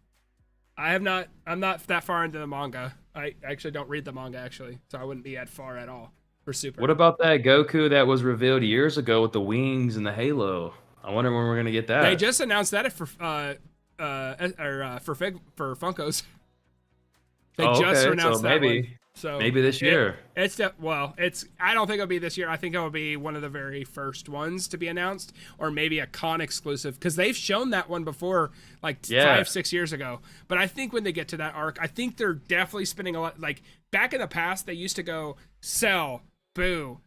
I'm not that far into the manga. I actually don't read the manga, actually, so I wouldn't be that far at all for Super. What about that Goku that was revealed years ago with the wings and the halo? I wonder when we're gonna get that. They just announced that for Funkos. They just announced that one. So maybe this year. I don't think it'll be this year. I think it'll be one of the very first ones to be announced, or maybe a con exclusive, because they've shown that one before, like 5-6 years ago. But I think when they get to that arc, I think they're definitely spending a lot. Like back in the past, they used to go Cell, Boo,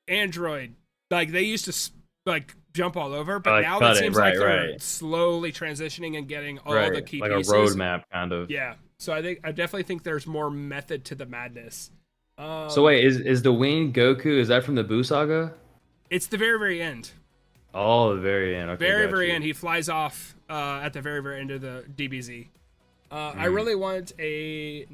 Android. Like they used to like jump all over, but now it seems like they're slowly transitioning and getting all the key pieces. Like a roadmap, kind of. Yeah. So I definitely think there's more method to the madness. So wait, is the winged Goku, is that from the Buu Saga? It's the very, very end. Oh, the very end. Okay, very end. He flies off at the very, very end of the DBZ. I really want a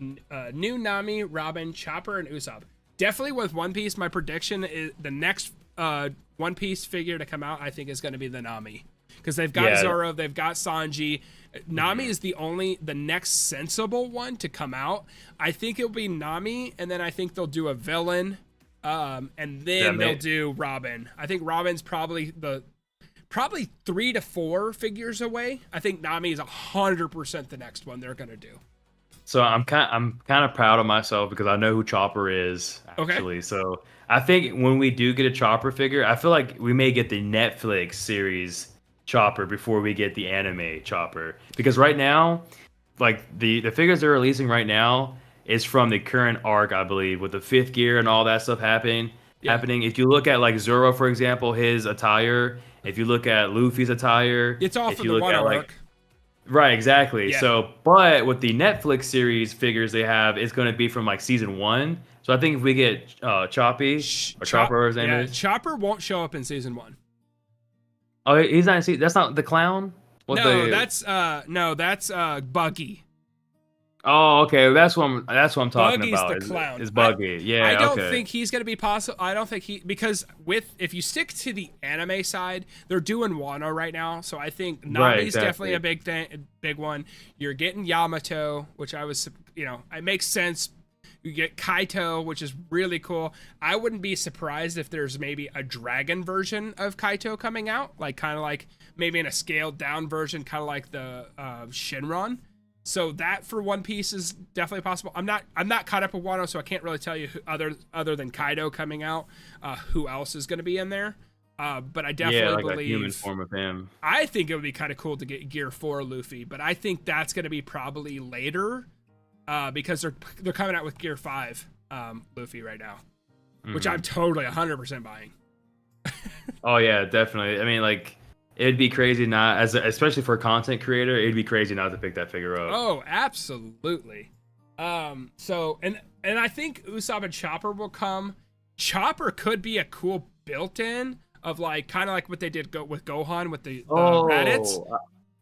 new Nami, Robin, Chopper, and Usopp. Definitely with One Piece, my prediction is the next One Piece figure to come out, I think, is going to be the Nami. Because they've got Zoro, they've got Sanji. Nami is the next sensible one to come out. I think it'll be Nami, and then I think they'll do a villain, and then they'll do Robin. I think Robin's probably 3 to 4 figures away. I think Nami is 100% the next one they're gonna do. So I'm kind of proud of myself because I know who Chopper is actually. Okay. So I think when we do get a Chopper figure, I feel like we may get the Netflix series Chopper before we get the anime Chopper, because right now, like the figures they're releasing right now is from the current arc, I believe, with the 5th gear and all that stuff happening. If you look at like Zoro, for example, his attire. If you look at Luffy's attire, it's all from the Wano arc. Right, exactly. Yeah. So, but with the Netflix series figures they have, it's going to be from like season 1. So I think if we get Chopper, or his name is, Chopper won't show up in season 1. Oh, he's not. That's not the clown. That's Buggy. Oh, okay. That's what I'm talking Buggy's about. Buggy's the clown. Is Buggy? I don't think he's gonna be possible. I don't think because if you stick to the anime side, they're doing Wano right now. So I think Nami's definitely a big one. You're getting Yamato, which it makes sense You get Kaito, which is really cool. I wouldn't be surprised if there's maybe a dragon version of Kaito coming out, like kind of like maybe in a scaled down version, kind of like the Shinron. So that for One Piece is definitely possible. I'm not caught up with Wano, so I can't really tell you who, other than Kaido coming out, who else is going to be in there. But I definitely believe a human form of him. I think it would be kind of cool to get Gear 4 Luffy, but I think that's going to be probably later, because they're coming out with Gear 5 Luffy right now, which I'm totally 100% buying. Oh yeah, definitely. I mean, like, it'd be crazy not, especially for a content creator, it'd be crazy not to pick that figure up. Oh, absolutely. So I think Usopp and Chopper will come. Chopper could be a cool built-in of like kind of like what they did with Gohan with the Raditz.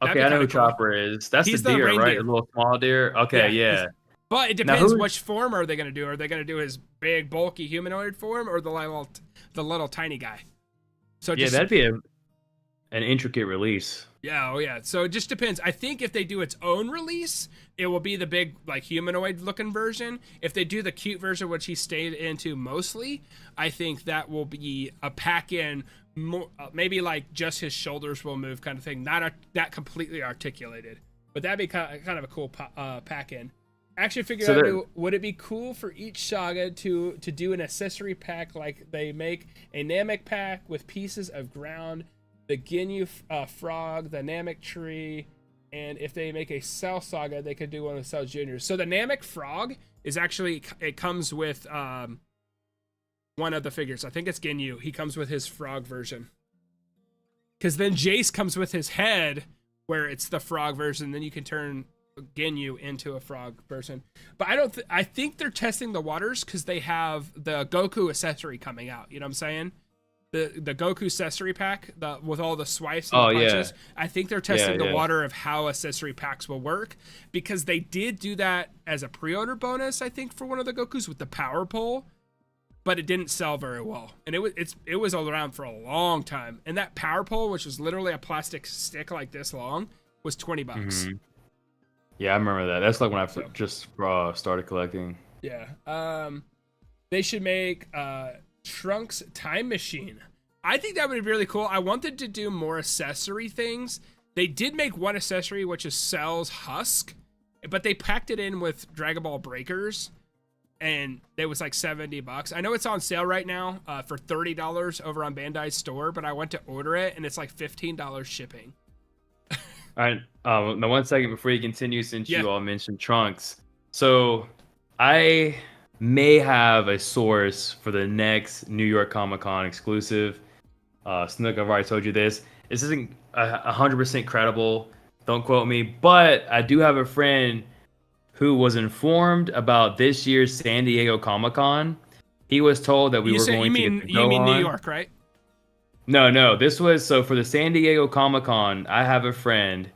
Okay, I know who Chopper is. That's the deer, right? The little small deer. Okay, yeah. But it depends which form are they going to do. Are they going to do his big, bulky humanoid form or the little tiny guy? So yeah, that'd be an intricate release. Yeah, oh yeah. So it just depends. I think if they do its own release, it will be the big, like, humanoid looking version. If they do the cute version, which he stayed into mostly, I think that will be a pack in, maybe like just his shoulders will move kind of thing. Not that completely articulated, but that'd be kind of a cool pack in. Action figure out, would it be cool for each saga to do an accessory pack like they make a Namek pack with pieces of ground, the Ginyu frog, the Namek tree, and if they make a Cell saga, they could do one with Cell Juniors. So the Namek frog is actually, it comes with one of the figures. I think it's Ginyu. He comes with his frog version. Because then Jace comes with his head, where it's the frog version. Then you can turn Ginyu into a frog version. But I think they're testing the waters because they have the Goku accessory coming out. You know what I'm saying? The Goku accessory pack, with all the swipes and the punches. Yeah. I think they're testing the water of how accessory packs will work, because they did do that as a pre-order bonus, I think, for one of the Gokus with the power pole, but it didn't sell very well. And it was around for a long time. And that power pole, which was literally a plastic stick like this long, was $20. Mm-hmm. Yeah, I remember that. That's like when I just started collecting. Yeah. They should make Trunks time machine. I think that would be really cool. I wanted to do more accessory things. They did make one accessory, which is Cell's husk, but they packed it in with Dragon Ball Breakers, and it was like $70. I know it's on sale right now for $30 over on Bandai's store, but I went to order it and it's like $15 shipping. All right. Now 1 second before you continue, since you all mentioned Trunks. So I may have a source for the next New York Comic Con exclusive. Snook, I've already told you this. This isn't 100% credible. Don't quote me. But I do have a friend who was informed about this year's San Diego Comic Con. He was told that we were going to get to go on. You mean New York, right? No. This was, so for the San Diego Comic Con, I have a friend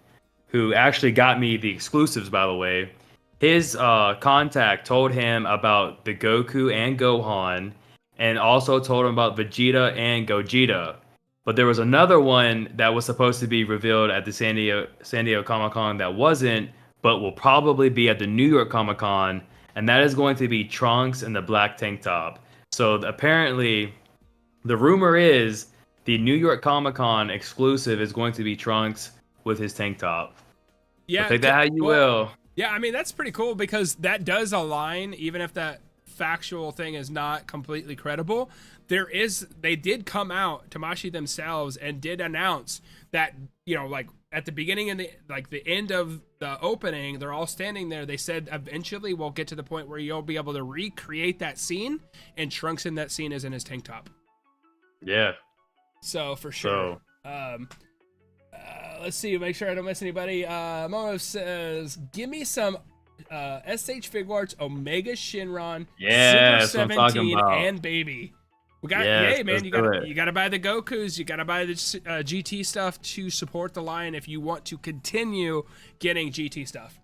who actually got me the exclusives, by the way. His contact told him about the Goku and Gohan, and also told him about Vegeta and Gogeta. But there was another one that was supposed to be revealed at the San Diego Comic Con that wasn't, but will probably be at the New York Comic Con, and that is going to be Trunks and the black tank top. So apparently, the rumor is the New York Comic Con exclusive is going to be Trunks with his tank top. Yeah, so take that how you will. Yeah, I mean, that's pretty cool, because that does align, even if that factual thing is not completely credible. They did come out, Tamashii themselves, and did announce that, you know, like at the beginning and the end of the opening, they're all standing there. They said eventually we'll get to the point where you'll be able to recreate that scene, and Trunks in that scene is in his tank top. Yeah. So for sure. Let's see, make sure I don't miss anybody. Mono says, give me some SH Figuarts, Omega Shinron, Super 17, and Baby. We got, yay, man! You got to buy the Gokus. You got to buy the GT stuff to support the line if you want to continue getting GT stuff.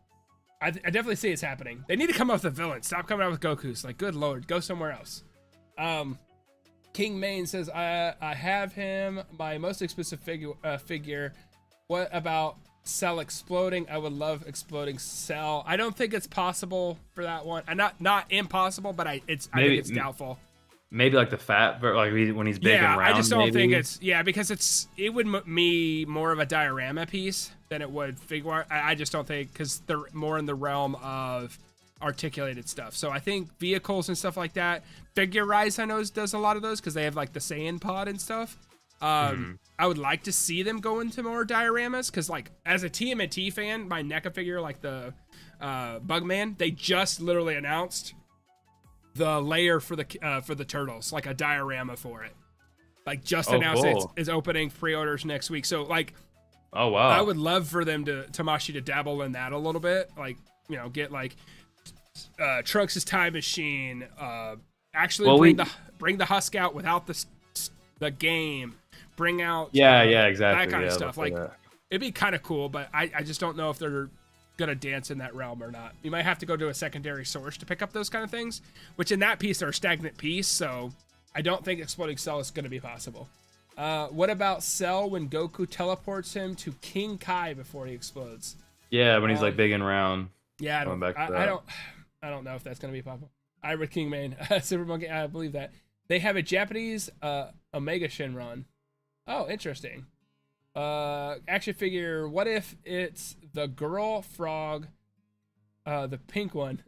I definitely see it's happening. They need to come up with a villain. Stop coming out with Gokus. Like, good lord, go somewhere else. King Main says, I have him, my most expensive figure. What about Cell exploding. I would love exploding Cell. I don't think it's possible for that one. Not impossible, but I think it's doubtful. Maybe like the fat, like when he's big and round. I just don't think maybe. it's because it would be more of a diorama piece than it would Figuart. I just don't think, because they're more in the realm of articulated stuff. So I think vehicles and stuff like that. Figuarts, I know, does a lot of those because they have like the Saiyan pod and stuff. I would like to see them go into more dioramas because, like, as a TMNT fan, my NECA figure, like the Bugman, they just literally announced the layer for the turtles, like a diorama for it. Like, just announced cool. it's opening pre-orders next week. So, like, oh wow, I would love for them Tamashii to dabble in that a little bit. Like, get like Trunks' time machine. Actually, bring the husk out without the game. Bring out exactly, that kind of stuff. Like, it'd be kind of cool, but I just don't know if they're gonna dance in that realm or not. You might have to go to a secondary source to pick up those kind of things, which in that piece are a stagnant piece, so I don't think exploding Cell is gonna be possible. What about Cell when Goku teleports him to King Kai before he explodes? Yeah, when he's like big and round. Yeah, I don't know if that's gonna be possible. Ira King Main, Super Monkey, I believe that. They have a Japanese Omega Shenron. Oh, interesting. Action figure. What if it's the girl frog, the pink one?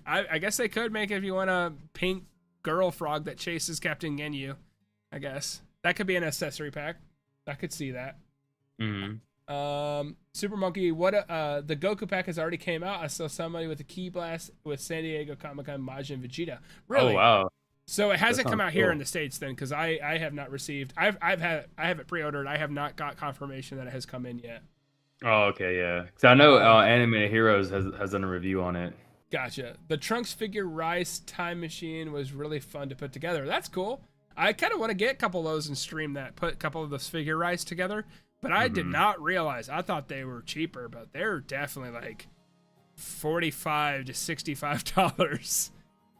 I guess they could make it if you want a pink girl frog that chases Captain Ginyu. I guess that could be an accessory pack. I could see that. Super Monkey. What? The Goku pack has already came out. I saw somebody with a Key Blast with San Diego Comic-Con Majin Vegeta. Really? Oh wow. So it hasn't come out here in the States then, because I have not received. I have it pre-ordered. I have not got confirmation that it has come in yet. Oh, okay, yeah. Because I know Anime Heroes has done a review on it. Gotcha. The Trunks figure Rice time machine was really fun to put together. That's cool. I kind of want to get a couple of those and stream that. Put a couple of those figure Rice together. But I did not realize. I thought they were cheaper, but they're definitely like $45 to $65.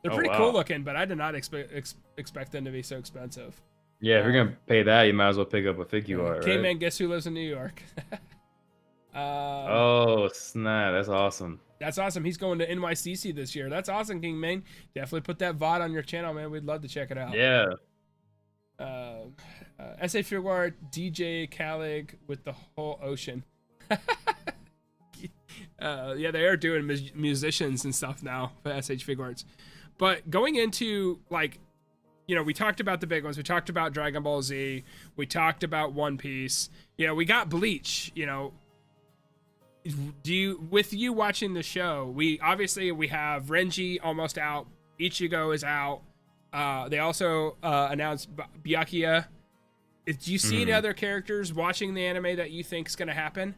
They're pretty cool looking, but I did not expect them to be so expensive. Yeah, if you're gonna pay that, you might as well pick up a Figuart, right? K-Man, guess who lives in New York? Oh snap! That's awesome. That's awesome. He's going to NYCC this year. That's awesome, King Man. Definitely put that VOD on your channel, man. We'd love to check it out. Yeah. SA Figuart, DJ Khaled with the whole ocean. Yeah, they are doing musicians and stuff now for SH Figuarts. But going into, like, we talked about the big ones. We talked about Dragon Ball Z. We talked about One Piece. We got Bleach. With you watching the show, we have Renji almost out. Ichigo is out. They also announced Byakuya. Do you see any other characters watching the anime that you think is going to happen?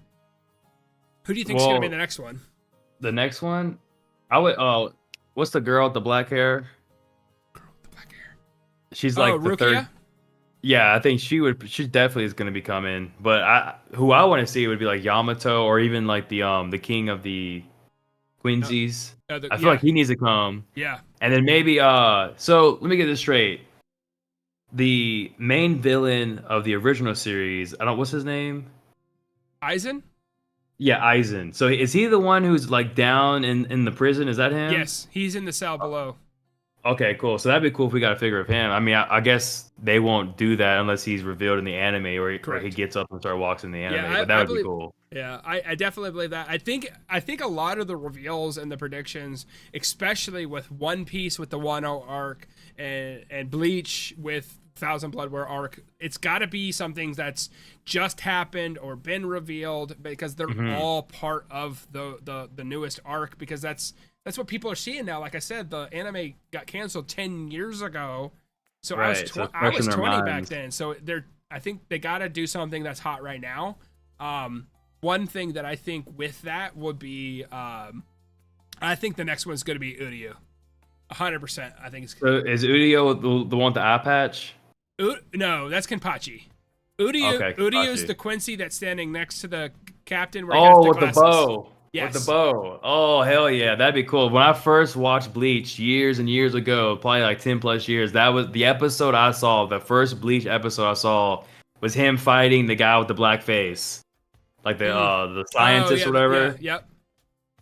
Who do you think is going to be the next one? The next one? I would. What's the girl with the black hair? She's like the Rukia? third. Yeah, I think she definitely is going to be coming. But who I want to see would be like Yamato, or even like the king of the Quincy's. I feel like he needs to come. Yeah. And then maybe so let me get this straight. The main villain of the original series, what's his name? Aizen? Yeah, Aizen. So is he the one who's like down in the prison? Is that him? Yes, he's in the cell below. Okay, cool. So that'd be cool if we got a figure of him. I mean, I guess they won't do that unless he's revealed in the anime, or he gets up and starts walking in the anime. But that would be cool. Yeah, I definitely believe that. I think a lot of the reveals and the predictions, especially with One Piece with the Wano arc and Bleach with Thousand Blood War arc, it's got to be something that's just happened or been revealed, because they're all part of the newest arc, because that's what people are seeing now. Like I said, the anime got canceled 10 years ago, so I was 20 back then. So I think they got to do something that's hot right now. One thing that I think with that would be, I think the next one's going to be Uryu. 100%. I think it's. So is Uryu the one with the eye patch? No, that's Kenpachi. Uryu is the Quincy that's standing next to the captain. Where he has with the bow. Yes. With the bow. Oh, hell yeah. That'd be cool. When I first watched Bleach years and years ago, probably like 10 plus years, that was the episode I saw. The first Bleach episode I saw was him fighting the guy with the black face. like Mm. the Oh scientist yeah, or yeah, whatever. yep.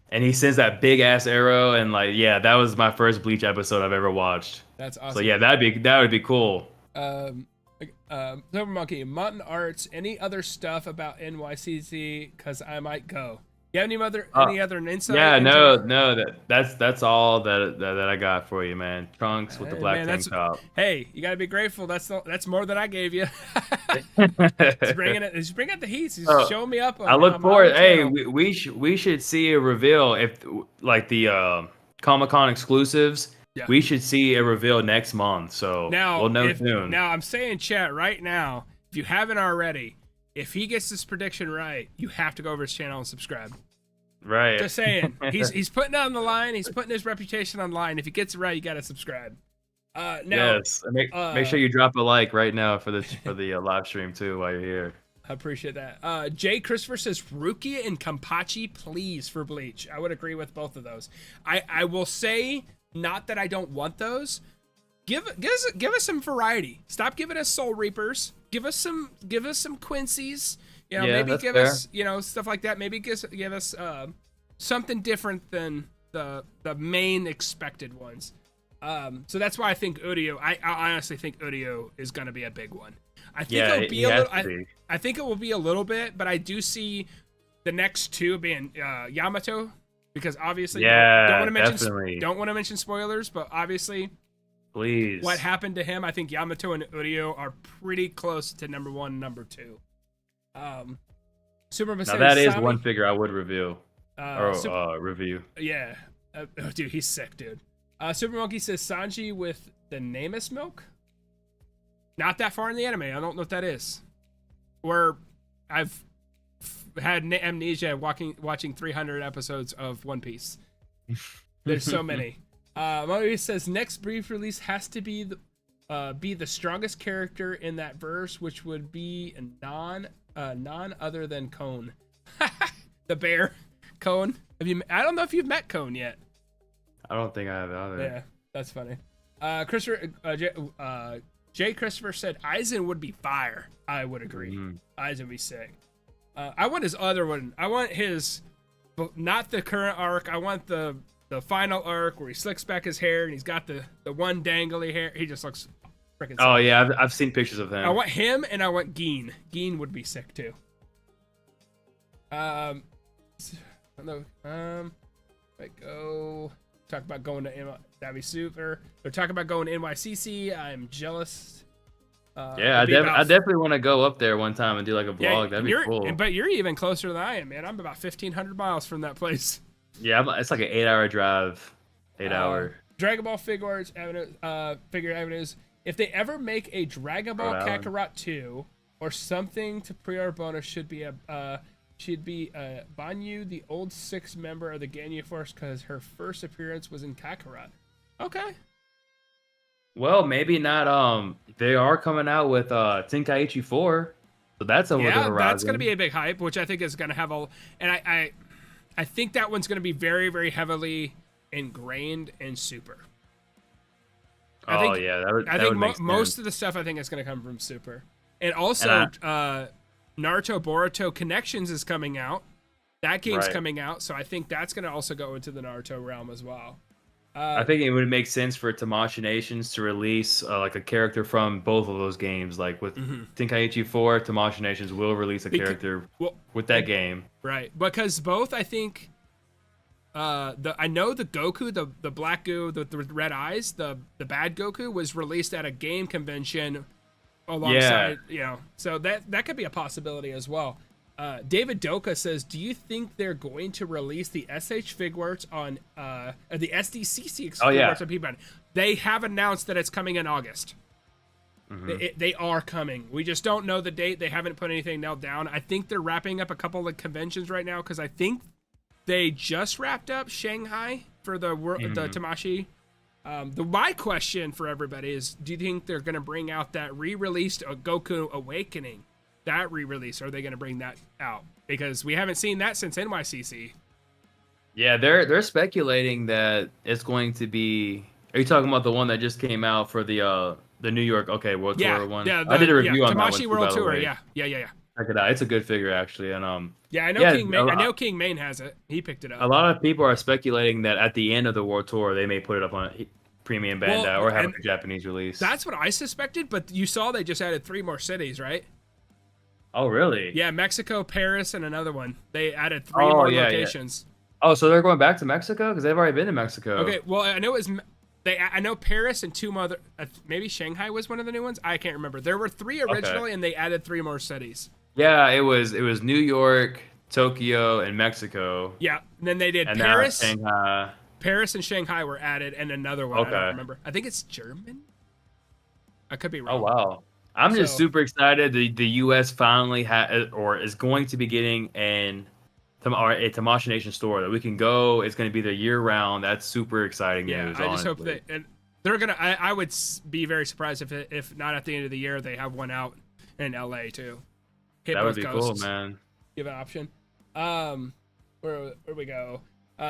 And he sends that big ass arrow, and like, yeah, that was my first Bleach episode I've ever watched. That's So awesome. yeah, that would be cool. Silver Monkey, Mountain Arts, any other stuff about NYCC? Because I might go. You have any other insight Yeah, into? no, that's all that I got for you, man. Trunks with the black Man, tank top. hey, you gotta be grateful. That's more than I gave you. He's bringing it. He's bringing out the heat. He's Oh, showing me up I on look my own forward. Hey, channel. we should see a reveal if like the Comic-Con exclusives. Yeah. We should see a reveal next month. So we'll know soon. Now I'm saying, chat right now, if you haven't already, if he gets this prediction right, you have to go over his channel and subscribe. Right. Just saying, he's putting it on the line. He's putting his reputation on the line. If he gets it right, you gotta subscribe. Now, Yes. Make sure you drop a like right now for the live stream too while you're here. I appreciate that. Jay Christopher says Rukia and Kampachi, please, for Bleach. I would agree with both of those. I will say, not that I don't want those. Give us some variety. Stop giving us Soul Reapers. Give us some Quincy's. You know, Yeah, maybe that's give fair. us, you know, stuff like that. Maybe give us something different than the main expected ones. So that's why I think Udio. I honestly think Udio is going to be a big one. I think it'll be a little. I think it will be a little bit, but I do see the next two being Yamato, because obviously don't want to mention spoilers, but obviously, Please. what happened to him? I think Yamato and Udio are pretty close to number 1, and number 2. Super Now Masai that is Sami, one figure I would reveal review. Yeah, oh, dude, he's sick, dude. Super Monkey says Sanji with the Namus milk. Not that far in the anime. I don't know what that is. Or I've had amnesia watching 300 episodes of One Piece. There's so many. Monkey says next brief release has to be the strongest character in that verse, which would be none other than Cone. The bear, Cone. I don't know if you've met Cone yet. I don't think I have either. Yeah, that's funny. Jay Christopher said Aizen would be fire. I would agree. Aizen would be sick. I want his other one. I want his, not the current arc. I want the final arc where he slicks back his hair and he's got the one dangly hair. He just looks freaking. Oh sick. Yeah, I've seen pictures of him. I want him and I want Geen. Geen would be sick too. I don't know. Like go. Talk about going to that'd be super. They're talking about going to NYCC. I'm jealous. Yeah, I definitely want to go up there one time and do like a vlog. Yeah, that'd be cool. But you're even closer than I am, man. I'm about 1,500 miles from that place. Yeah, it's like an 8-hour drive. 8 hour. Dragon Ball Figuarts Figure Avenues. If they ever make a Dragon Ball Kakarot 2 or something to pre-order bonus, should be Banyu, the old 6th member of the Ganyu Force, because her first appearance was in Kakarot. Okay. Well, maybe not. They are coming out with Tenkaichi 4, so that's over the horizon. That's going to be a big hype, which I think is going to have and I think that one's going to be very, very heavily ingrained in Super. I think most of the stuff I think is going to come from Super, and also Naruto Boruto Connections is coming out. That game's coming out, so I think that's going to also go into the Naruto realm as well. I think it would make sense for Tamashii Nations to release like a character from both of those games. Like with Tenkaichi 4, Tamashii Nations will release a character with that game. Right, because both, I think, I know the Goku, the black goo, the red eyes, the bad Goku was released at a game convention alongside, so that could be a possibility as well. David Doka says, do you think they're going to release the SH Figuarts on the SDCC Figuarts on P-Bandai? They have announced that it's coming in August. They are coming. We just don't know the date. They haven't put anything nailed down. I think they're wrapping up a couple of conventions right now, because I think they just wrapped up Shanghai for the Tamashii. My question for everybody is, do you think they're going to bring out that re-released Goku Awakening? That re-release, are they going to bring that out? Because we haven't seen that since NYCC. Yeah, they're speculating that it's going to be. Are you talking about the one that just came out for the New York World Tour one? Yeah, I did a review on that one. Tamashii World Tour. Yeah. check it out. It's a good figure actually, and Yeah, I know yeah, King Main. I know King Main has it. He picked it a up. lot of people are speculating that at the end of the World Tour, they may put it up on Premium Well, Bandai or have and like a Japanese release. that's what I suspected. But you saw they just added 3 more cities, right? Oh, really? Yeah, Mexico, Paris, and another one. They added 3 Oh, more yeah, yeah. locations. Oh, so they're going back to Mexico because they've already been to Mexico. Okay, well, I know it was I know Paris and 2 other, maybe Shanghai was one of the new ones. I can't remember. There were 3 originally, and they added 3 more cities. Yeah, it was New York, Tokyo, and Mexico, Yeah, and then they did and now Paris. Shanghai. Paris and Shanghai were added, and another one I don't Okay. remember. I think it's German. I could be Oh wrong. wow. I'm just So- super excited. The U.S. finally or is going to be getting a Tamashii Nation store that we can go. It's going to be there year round. That's super exciting Yeah, news. I just hope honestly. that, and they're gonna. I would be very surprised if not at the end of the year they have one out in LA too. Hit That both would be coasts. cool, man. Give an option. Where we go?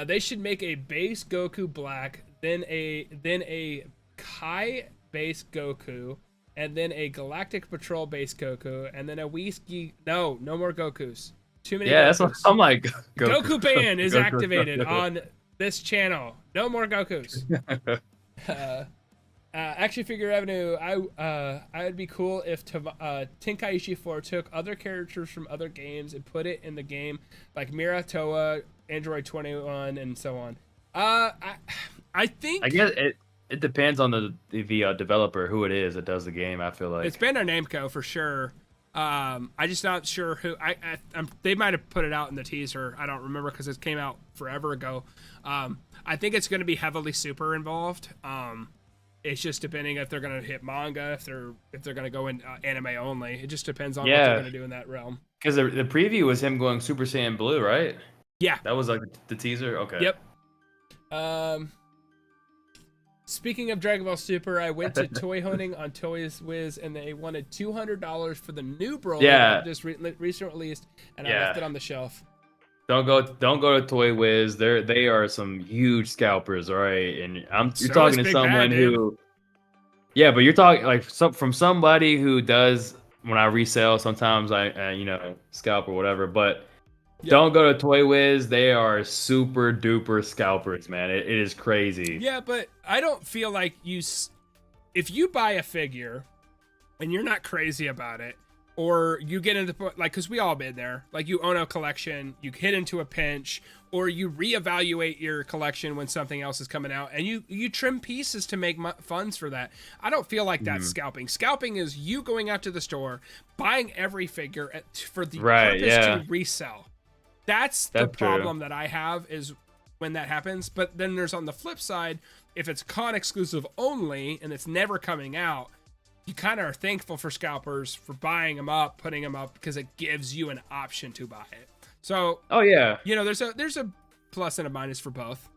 They should make a base Goku Black, then a Kai base Goku, and then a Galactic Patrol base Goku, and then a Whiskey. No more Gokus. Too many. Yeah, Gokus. that's what I'm like. Goku ban is Goku, activated Goku. on this channel. No more Gokus. Action Figure Avenue. I would be cool if Tenkaichi 4 took other characters from other games and put it in the game, like Mira, Toa, Android 21, and so on. I think I guess it depends on the developer who it is that does the game. I feel like it's Bandai Namco for sure. I just not sure who. They might have put it out in the teaser. I don't remember because it came out forever ago. I think it's going to be heavily super involved. It's just depending if they're going to hit manga, if they're going to go in anime only. It just depends on what they're going to do in that realm. because the preview was him going Super Saiyan Blue, right? Yeah. That was like the teaser. Okay. Yep. Speaking of Dragon Ball Super, I went to toy hunting on Toys Wiz, and they wanted $200 for the new Broly that just recently released, and I left it on the shelf. Don't go to Toy Wiz. They are some huge scalpers, all right? And you're talking to someone who, yeah, but you're talking like from somebody who does. When I resell, sometimes I scalp or whatever. But don't go to Toy Wiz. They are super duper scalpers, man. It is crazy. Yeah, but I don't feel like if you buy a figure and you're not crazy about it, or you get into like, because we all been there, like you own a collection, you hit into a pinch, or you reevaluate your collection when something else is coming out, and you trim pieces to make funds for that. I don't feel like that's scalping. Scalping is you going out to the store, buying every figure for the purpose to resell. That's the problem that I have is when that happens. But then there's on the flip side, if it's con exclusive only and it's never coming out, you kind of are thankful for scalpers for buying them up, putting them up, because it gives you an option to buy it. So, there's a plus and a minus for both.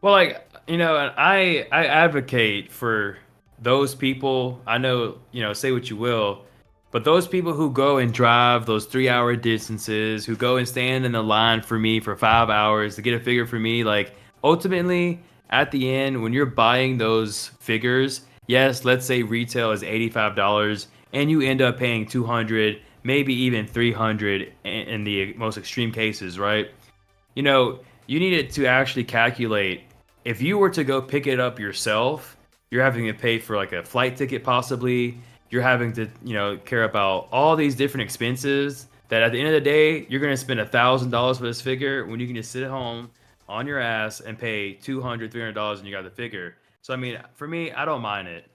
Well, I advocate for those people. I know, say what you will, but those people who go and drive those 3-hour distances, who go and stand in the line for me for 5 hours to get a figure for me, like ultimately at the end, when you're buying those figures, yes, let's say retail is $85 and you end up paying $200, maybe even $300 in the most extreme cases, right? You needed to actually calculate if you were to go pick it up yourself, you're having to pay for like a flight ticket possibly. You're having to, care about all these different expenses that at the end of the day, you're going to spend $1,000 for this figure when you can just sit at home on your ass and pay $200, $300 and you got the figure. So, I mean, for me, I don't mind it.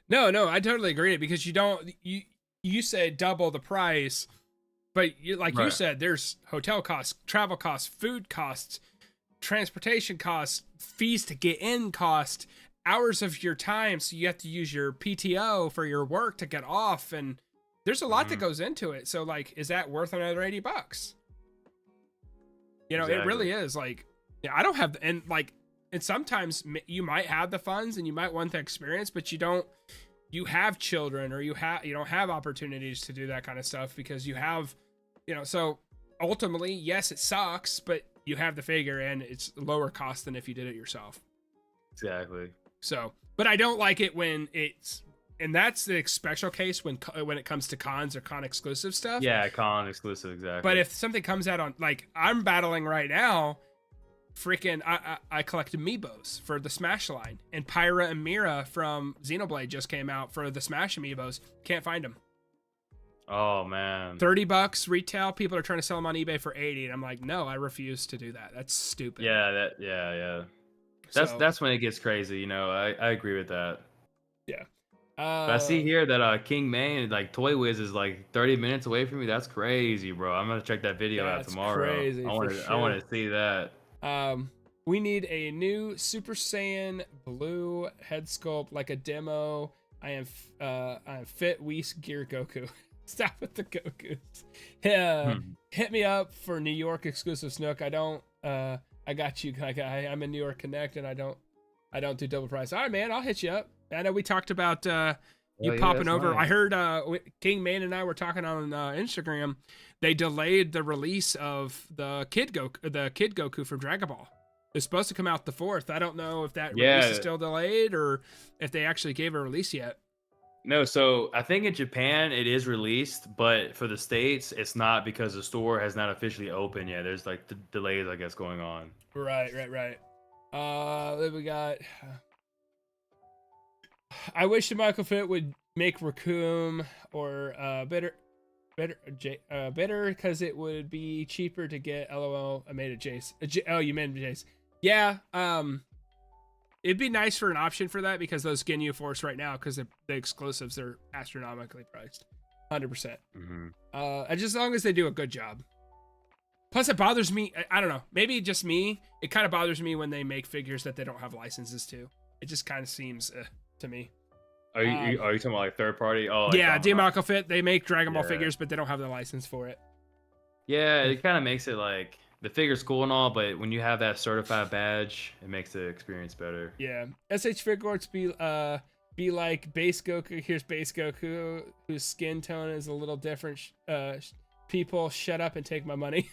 No, I totally agree because you say double the price, but you said, there's hotel costs, travel costs, food costs, transportation costs, fees to get in cost, hours of your time, so you have to use your PTO for your work to get off, and there's a lot that goes into it. So like, is that worth another $80? Exactly. It really is. Like, I don't have, and sometimes you might have the funds and you might want the experience, but you have children, or you don't have opportunities to do that kind of stuff because you have, so ultimately, yes, it sucks, but you have the figure and it's lower cost than if you did it yourself. Exactly. So, but I don't like it when and that's the special case when it comes to cons or con exclusive stuff. Yeah, con exclusive, exactly. But if something comes out on, like, I'm battling right now, freaking, I collect amiibos for the Smash line, and Pyra and Mira from Xenoblade just came out for the Smash amiibos. Can't find them. Oh man, $30 retail. People are trying to sell them on eBay for 80, and I'm like, no, I refuse to do that. That's stupid. Yeah. That's when it gets crazy. You know, I agree with that. Yeah. But I see here that King Main, like Toy Wiz, is like 30 minutes away from me. That's crazy, bro. I'm gonna check that video out tomorrow. Crazy, I want to see that. We need a new Super Saiyan blue head sculpt, like a demo. I am fit Whis Gear Goku. Stop with the Gokus. Hit me up for New York exclusive Snook. I got you. I'm in New York Connect, and I don't do double price. All right, man. I'll hit you up. I know we talked about you popping over. Nice. I heard King Man and I were talking on Instagram. They delayed the release of the Kid Goku from Dragon Ball. It's supposed to come out the 4th. I don't know if that release is still delayed or if they actually gave a release yet. No, so I think in Japan it is released, but for the States it's not because the store has not officially opened yet. There's like delays, I guess, going on. Right. We got. I wish the Michael Fit would make Raccoon or better because it would be cheaper to get. LOL. I made a Jace. Oh, you made a Jace. Yeah. It'd be nice for an option for that because those Ginyu Force right now, because the exclusives are astronomically priced, 100%. Just as long as they do a good job. Plus, it bothers me. I don't know. Maybe just me. It kind of bothers me when they make figures that they don't have licenses to. It just kind of seems to me. Are you talking about like third party? Oh, like yeah, Diamako Fit. They make Dragon Ball figures, but they don't have the license for it. Yeah, it kind of makes it like the figure's cool and all, but when you have that certified badge, it makes the experience better. Yeah, SH Figuarts be like base Goku. Here's base Goku, whose skin tone is a little different. People, shut up and take my money.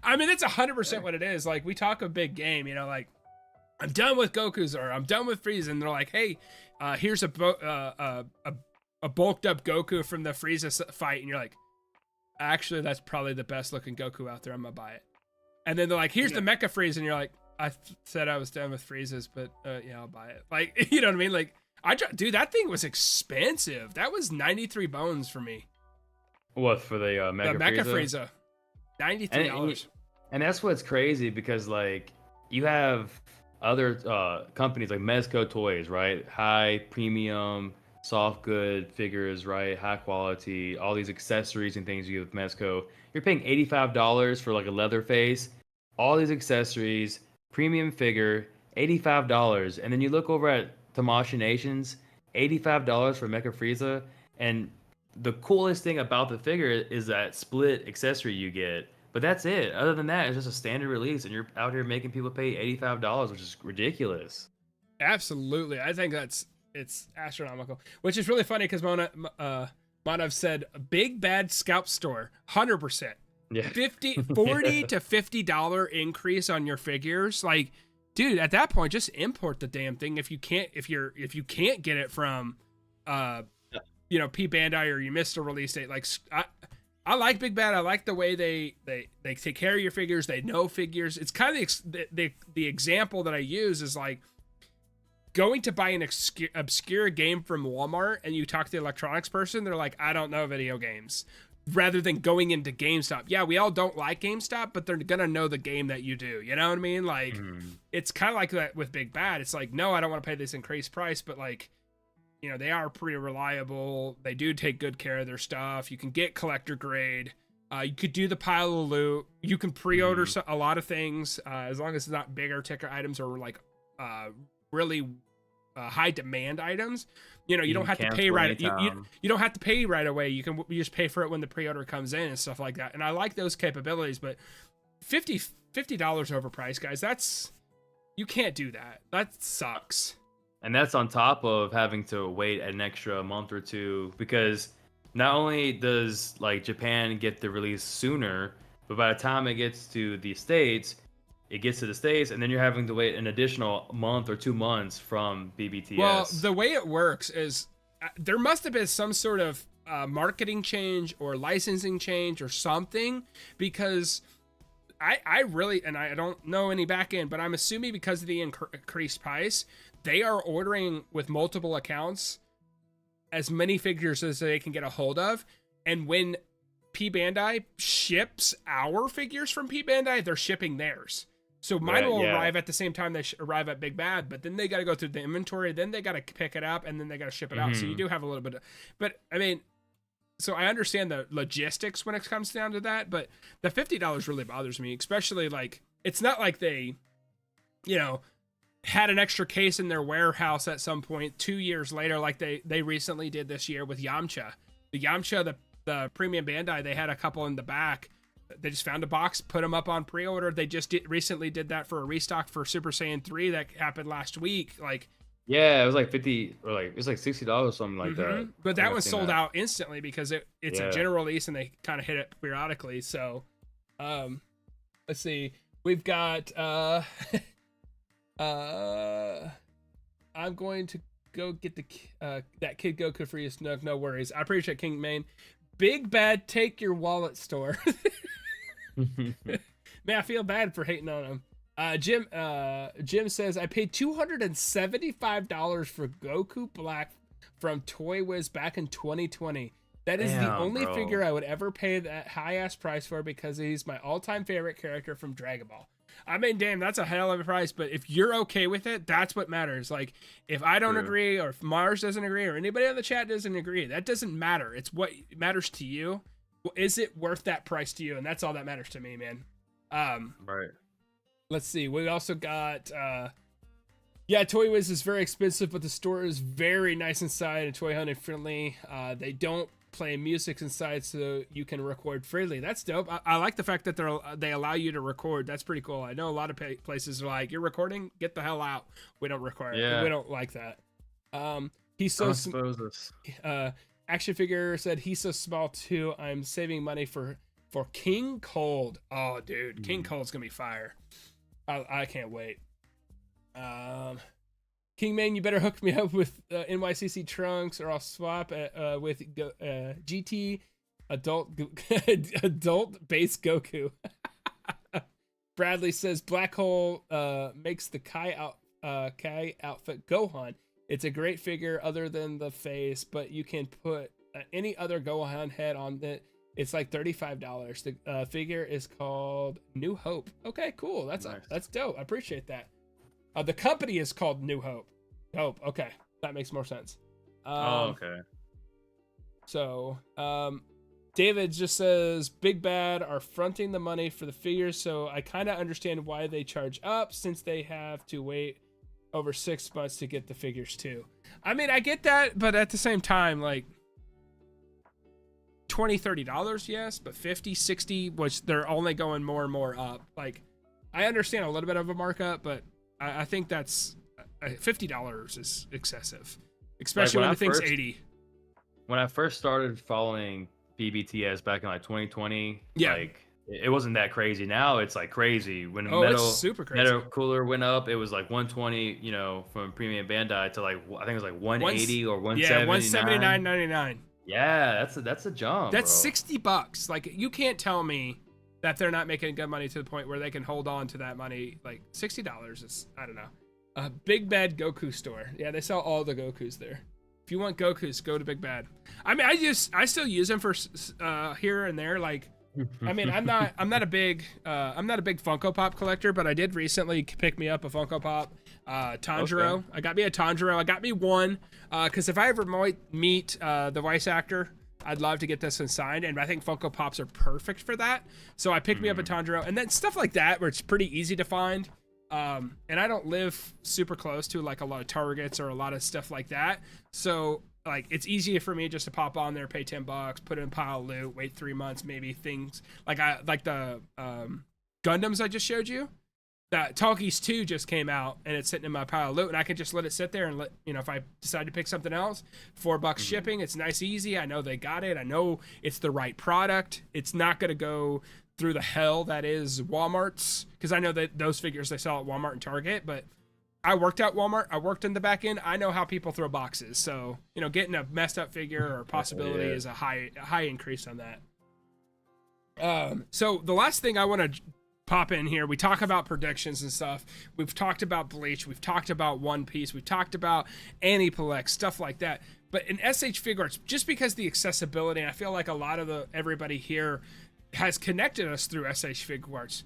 I mean, that's 100% what it is. Like, we talk a big game, you know, like, I'm done with Goku's or I'm done with Frieza, and they're like, hey, here's a bulked up Goku from the Frieza fight, and you're like, actually, that's probably the best looking Goku out there. I'm gonna buy it. And then they're like, here's the Mecha Frieza, and you're like, I said I was done with Frieza's, but yeah, I'll buy it. Like, you know what I mean? Like, dude, that thing was expensive. That was 93 bones for me. What, for the Mecha Frieza? $93. And that's what's crazy because, like, you have other companies like Mezco Toys, right? High premium, soft good figures, right? High quality, all these accessories and things you get with Mezco. You're paying $85 for like a leather face, all these accessories, premium figure, $85. And then you look over at Tamashii Nations, $85 for Mecha Frieza. And the coolest thing about the figure is that split accessory you get. But that's it. Other than that, it's just a standard release, and you're out here making people pay $85, which is ridiculous. Absolutely. I think it's astronomical, which is really funny because Manav said big bad scalp store, 100%. Yeah. 40 to $50 increase on your figures. Like, dude, at that point, just import the damn thing if you can't get it from P-Bandai or you missed a release date. Like, I like Big Bad. I like the way they take care of your figures. They know figures. It's kind of the example that I use is like going to buy an obscure game from Walmart and you talk to the electronics person. They're like, I don't know video games. Rather than going into GameStop. Yeah, we all don't like GameStop, but they're going to know the game that you do. You know what I mean? Like, It's kind of like that with Big Bad. It's like, no, I don't want to pay this increased price, but like, you know, they are pretty reliable. They do take good care of their stuff. You can get collector grade. You could do the pile of loot. You can pre-order a lot of things as long as it's not bigger ticket items or like really high demand items. You know, you don't have to pay right. You don't have to pay right away. You just pay for it when the pre-order comes in and stuff like that. And I like those capabilities, but $50 overpriced, guys. You can't do that. That sucks. And that's on top of having to wait an extra month or two because not only does like Japan get the release sooner, but by the time it gets to the States, it gets to the States, and then you're having to wait an additional month or 2 months from BBTS. Well, the way it works is there must have been some sort of marketing change or licensing change or something, because I really, and I don't know any back end, but I'm assuming because of the increased price, they are ordering with multiple accounts as many figures as they can get a hold of. And when P-Bandai ships our figures from P-Bandai, they're shipping theirs. So mine will arrive at the same time they arrive at Big Bad, but then they got to go through the inventory, then they got to pick it up, and then they got to ship it out. So you do have a little bit of, but I mean, so I understand the logistics when it comes down to that, but the $50 really bothers me, especially like, it's not like they, you know, had an extra case in their warehouse at some point 2 years later, like they recently did this year with Yamcha. The Yamcha, the premium Bandai, they had a couple in the back. They just found a box, put them up on pre-order. They just recently did that for a restock for Super Saiyan 3 that happened last week. Like, yeah, it was like 50 or like it's like $60 or something like that. But that one sold out instantly because it's a general release and they kind of hit it periodically. So, let's see. We've got I'm going to go get the that Kid Goku for you, Snug. No worries. I appreciate King Main. Big Bad, take your wallet store. Man, I feel bad for hating on him. Jim says, I paid $275 for Goku Black from Toy Wiz back in 2020. That is the only figure I would ever pay that high-ass price for because he's my all-time favorite character from Dragon Ball. I mean, damn, that's a hell of a price, but if you're okay with it, that's what matters. Like, if I don't agree, or if Mars doesn't agree, or anybody on the chat doesn't agree, that doesn't matter. It's what matters to you. Is it worth that price to you? And that's all that matters to me, man. Right. Let's see. We also got, Toy Wiz is very expensive, but the store is very nice inside and toy hunting friendly. They don't play music inside, so you can record freely. That's dope. I like the fact that they allow you to record. That's pretty cool. I know a lot of places are like, you're recording, get the hell out. We don't record. We don't like that. He's so action figure said he's so small too. I'm saving money for King Cold. Oh, dude, King Cold's gonna be fire. I can't wait. King Man, you better hook me up with NYCC trunks, or I'll swap with GT adult base Goku. Bradley says Black Hole makes the Kai outfit Gohan. It's a great figure other than the face, but you can put any other Gohan head on it. It's like $35. The figure is called New Hope. Okay, cool. That's dope. I appreciate that. The company is called New Hope. Okay, that makes more sense. Okay. So, David just says Big Bad are fronting the money for the figures, so I kind of understand why they charge up since they have to wait over 6 months to get the figures too. I mean, I get that, but at the same time, like $20-$30, yes, but $50-$60, which they're only going more and more up. Like, I understand a little bit of a markup, but I think that's $50 is excessive, especially when the thing's $80. When I first started following BBTS back in like 2020, like it wasn't that crazy. Now it's like crazy. When it's super crazy. Metal Cooler went up, it was like 120, you know, from Premium Bandai to like I think it was like 180 or 179. Yeah, $179.99. Yeah, that's a jump. That's $60. Like, you can't tell me that they're not making good money to the point where they can hold on to that money. Like, $60 is, I don't know. Big Bad Goku store. Yeah, they sell all the Gokus there. If you want Gokus, go to Big Bad. I mean, I still use them for here and there. Like, I mean, I'm not a big Funko Pop collector, but I did recently pick me up a Funko Pop Tanjiro. Okay. I got me a Tanjiro. I got me one because if I ever meet the voice actor, I'd love to get this one signed, and I think Funko Pops are perfect for that. So I picked me up a Tanjiro, and then stuff like that where it's pretty easy to find. And I don't live super close to like a lot of Targets or a lot of stuff like that. So like, it's easier for me just to pop on there, pay $10, put it in a pile of loot, wait 3 months, maybe things like the Gundams I just showed you. That Talkies 2 just came out and it's sitting in my pile of loot, and I can just let it sit there and let, you know, if I decide to pick something else, $4 shipping, it's nice, easy. I know they got it. I know it's the right product. It's not going to go through the hell that is Walmart's, because I know that those figures they sell at Walmart and Target, but I worked at Walmart. I worked in the back end. I know how people throw boxes. So, getting a messed up figure or possibility is a high increase on that. So the last thing I want to pop in here, we talk about predictions and stuff. We've talked about Bleach. We've talked about One Piece. We've talked about Aniplex, stuff like that. But in SH Figuarts, just because the accessibility, and I feel like a lot of everybody here has connected us through SH Figuarts.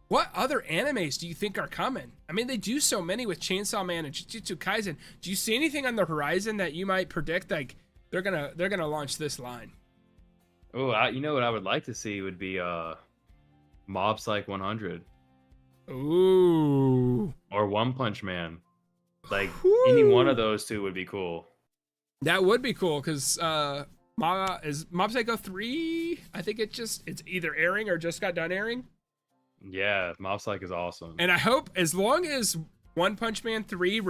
What other animes do you think are coming? I mean, they do so many with Chainsaw Man and Jujutsu Kaisen. Do you see anything on the horizon that you might predict like they're gonna launch this line? Oh, you know what I would like to see would be Mob Psych 100. Ooh. Or One Punch Man. Like Woo. any one of those two would be cool. That would be cool because Mob Psycho 3. I think it's either airing or just got done airing. Yeah, Mob Psych is awesome. And I hope as long as One Punch Man 3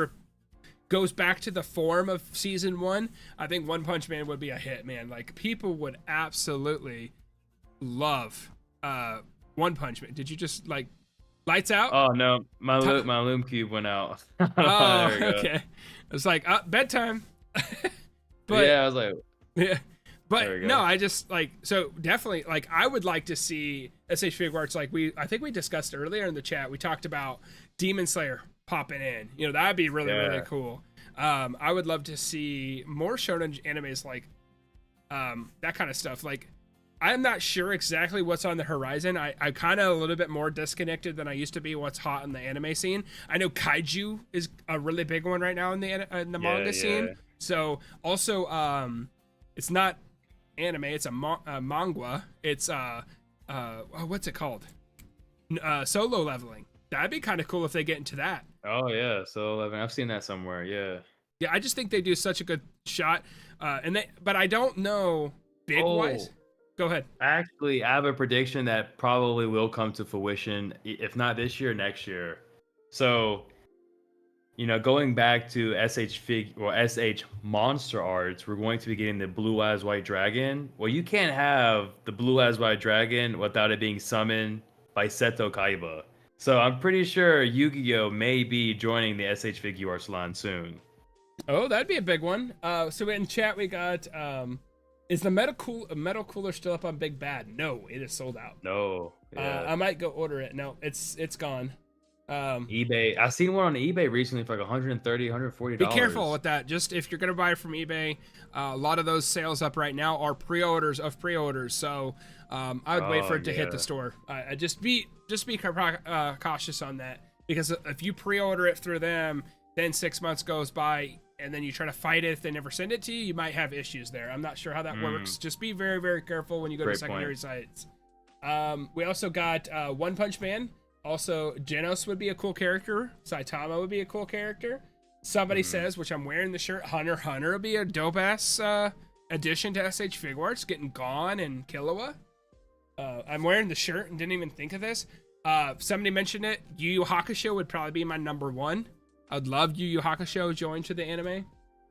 goes back to the form of season 1, I think One Punch Man would be a hit, man. Like, people would absolutely love One Punch Man. Did you just, like, lights out? Oh, no. My Loom Cube went out. Oh, okay. It's like, bedtime. But yeah, I was like... Yeah. But no, I just so definitely I would like to see SH Figuarts I think we discussed earlier in the chat. We talked about Demon Slayer popping in. That'd be really really cool. I would love to see more shonen animes like that kind of stuff. Like, I'm not sure exactly what's on the horizon. I'm kind of a little bit more disconnected than I used to be what's hot in the anime scene. I know kaiju is a really big one right now in the manga scene. So also it's not anime, it's a manga. It's what's it called? Solo Leveling. That'd be kind of cool if they get into that. Oh yeah, Solo Leveling. I've seen that somewhere. Yeah. Yeah, I just think they do such a good shot. But I don't know big wise. Go ahead. Actually, I have a prediction that probably will come to fruition, if not this year, next year. So, going back to SH Monster Arts, we're going to be getting the Blue Eyes White Dragon. Well, you can't have the Blue Eyes White Dragon without it being summoned by Seto Kaiba. So I'm pretty sure Yu-Gi-Oh may be joining the SH Figuarts line soon. Oh, that'd be a big one. So in chat we got, is the metal cooler still up on Big Bad? No, it is sold out. No. Yeah. I might go order it. No, it's gone. eBay. I seen one on eBay recently for like $130, $140. Be careful with that. Just if you're gonna buy it from eBay, a lot of those sales up right now are pre-orders of pre-orders. So I would wait for it to hit the store. Just be cautious on that, because if you pre-order it through them, then 6 months goes by and then you try to fight it if they never send it to you, you might have issues there. I'm not sure how that works. Just be very very careful when you go to secondary sites. We also got One Punch Man. Also, Genos would be a cool character. Saitama would be a cool character. Somebody says, which I'm wearing the shirt, Hunter x Hunter would be a dope-ass addition to SH Figuarts, getting Gon and Killua. I'm wearing the shirt and didn't even think of this. Somebody mentioned it. Yu Yu Hakusho would probably be my number one. I'd love Yu Yu Hakusho join to the anime.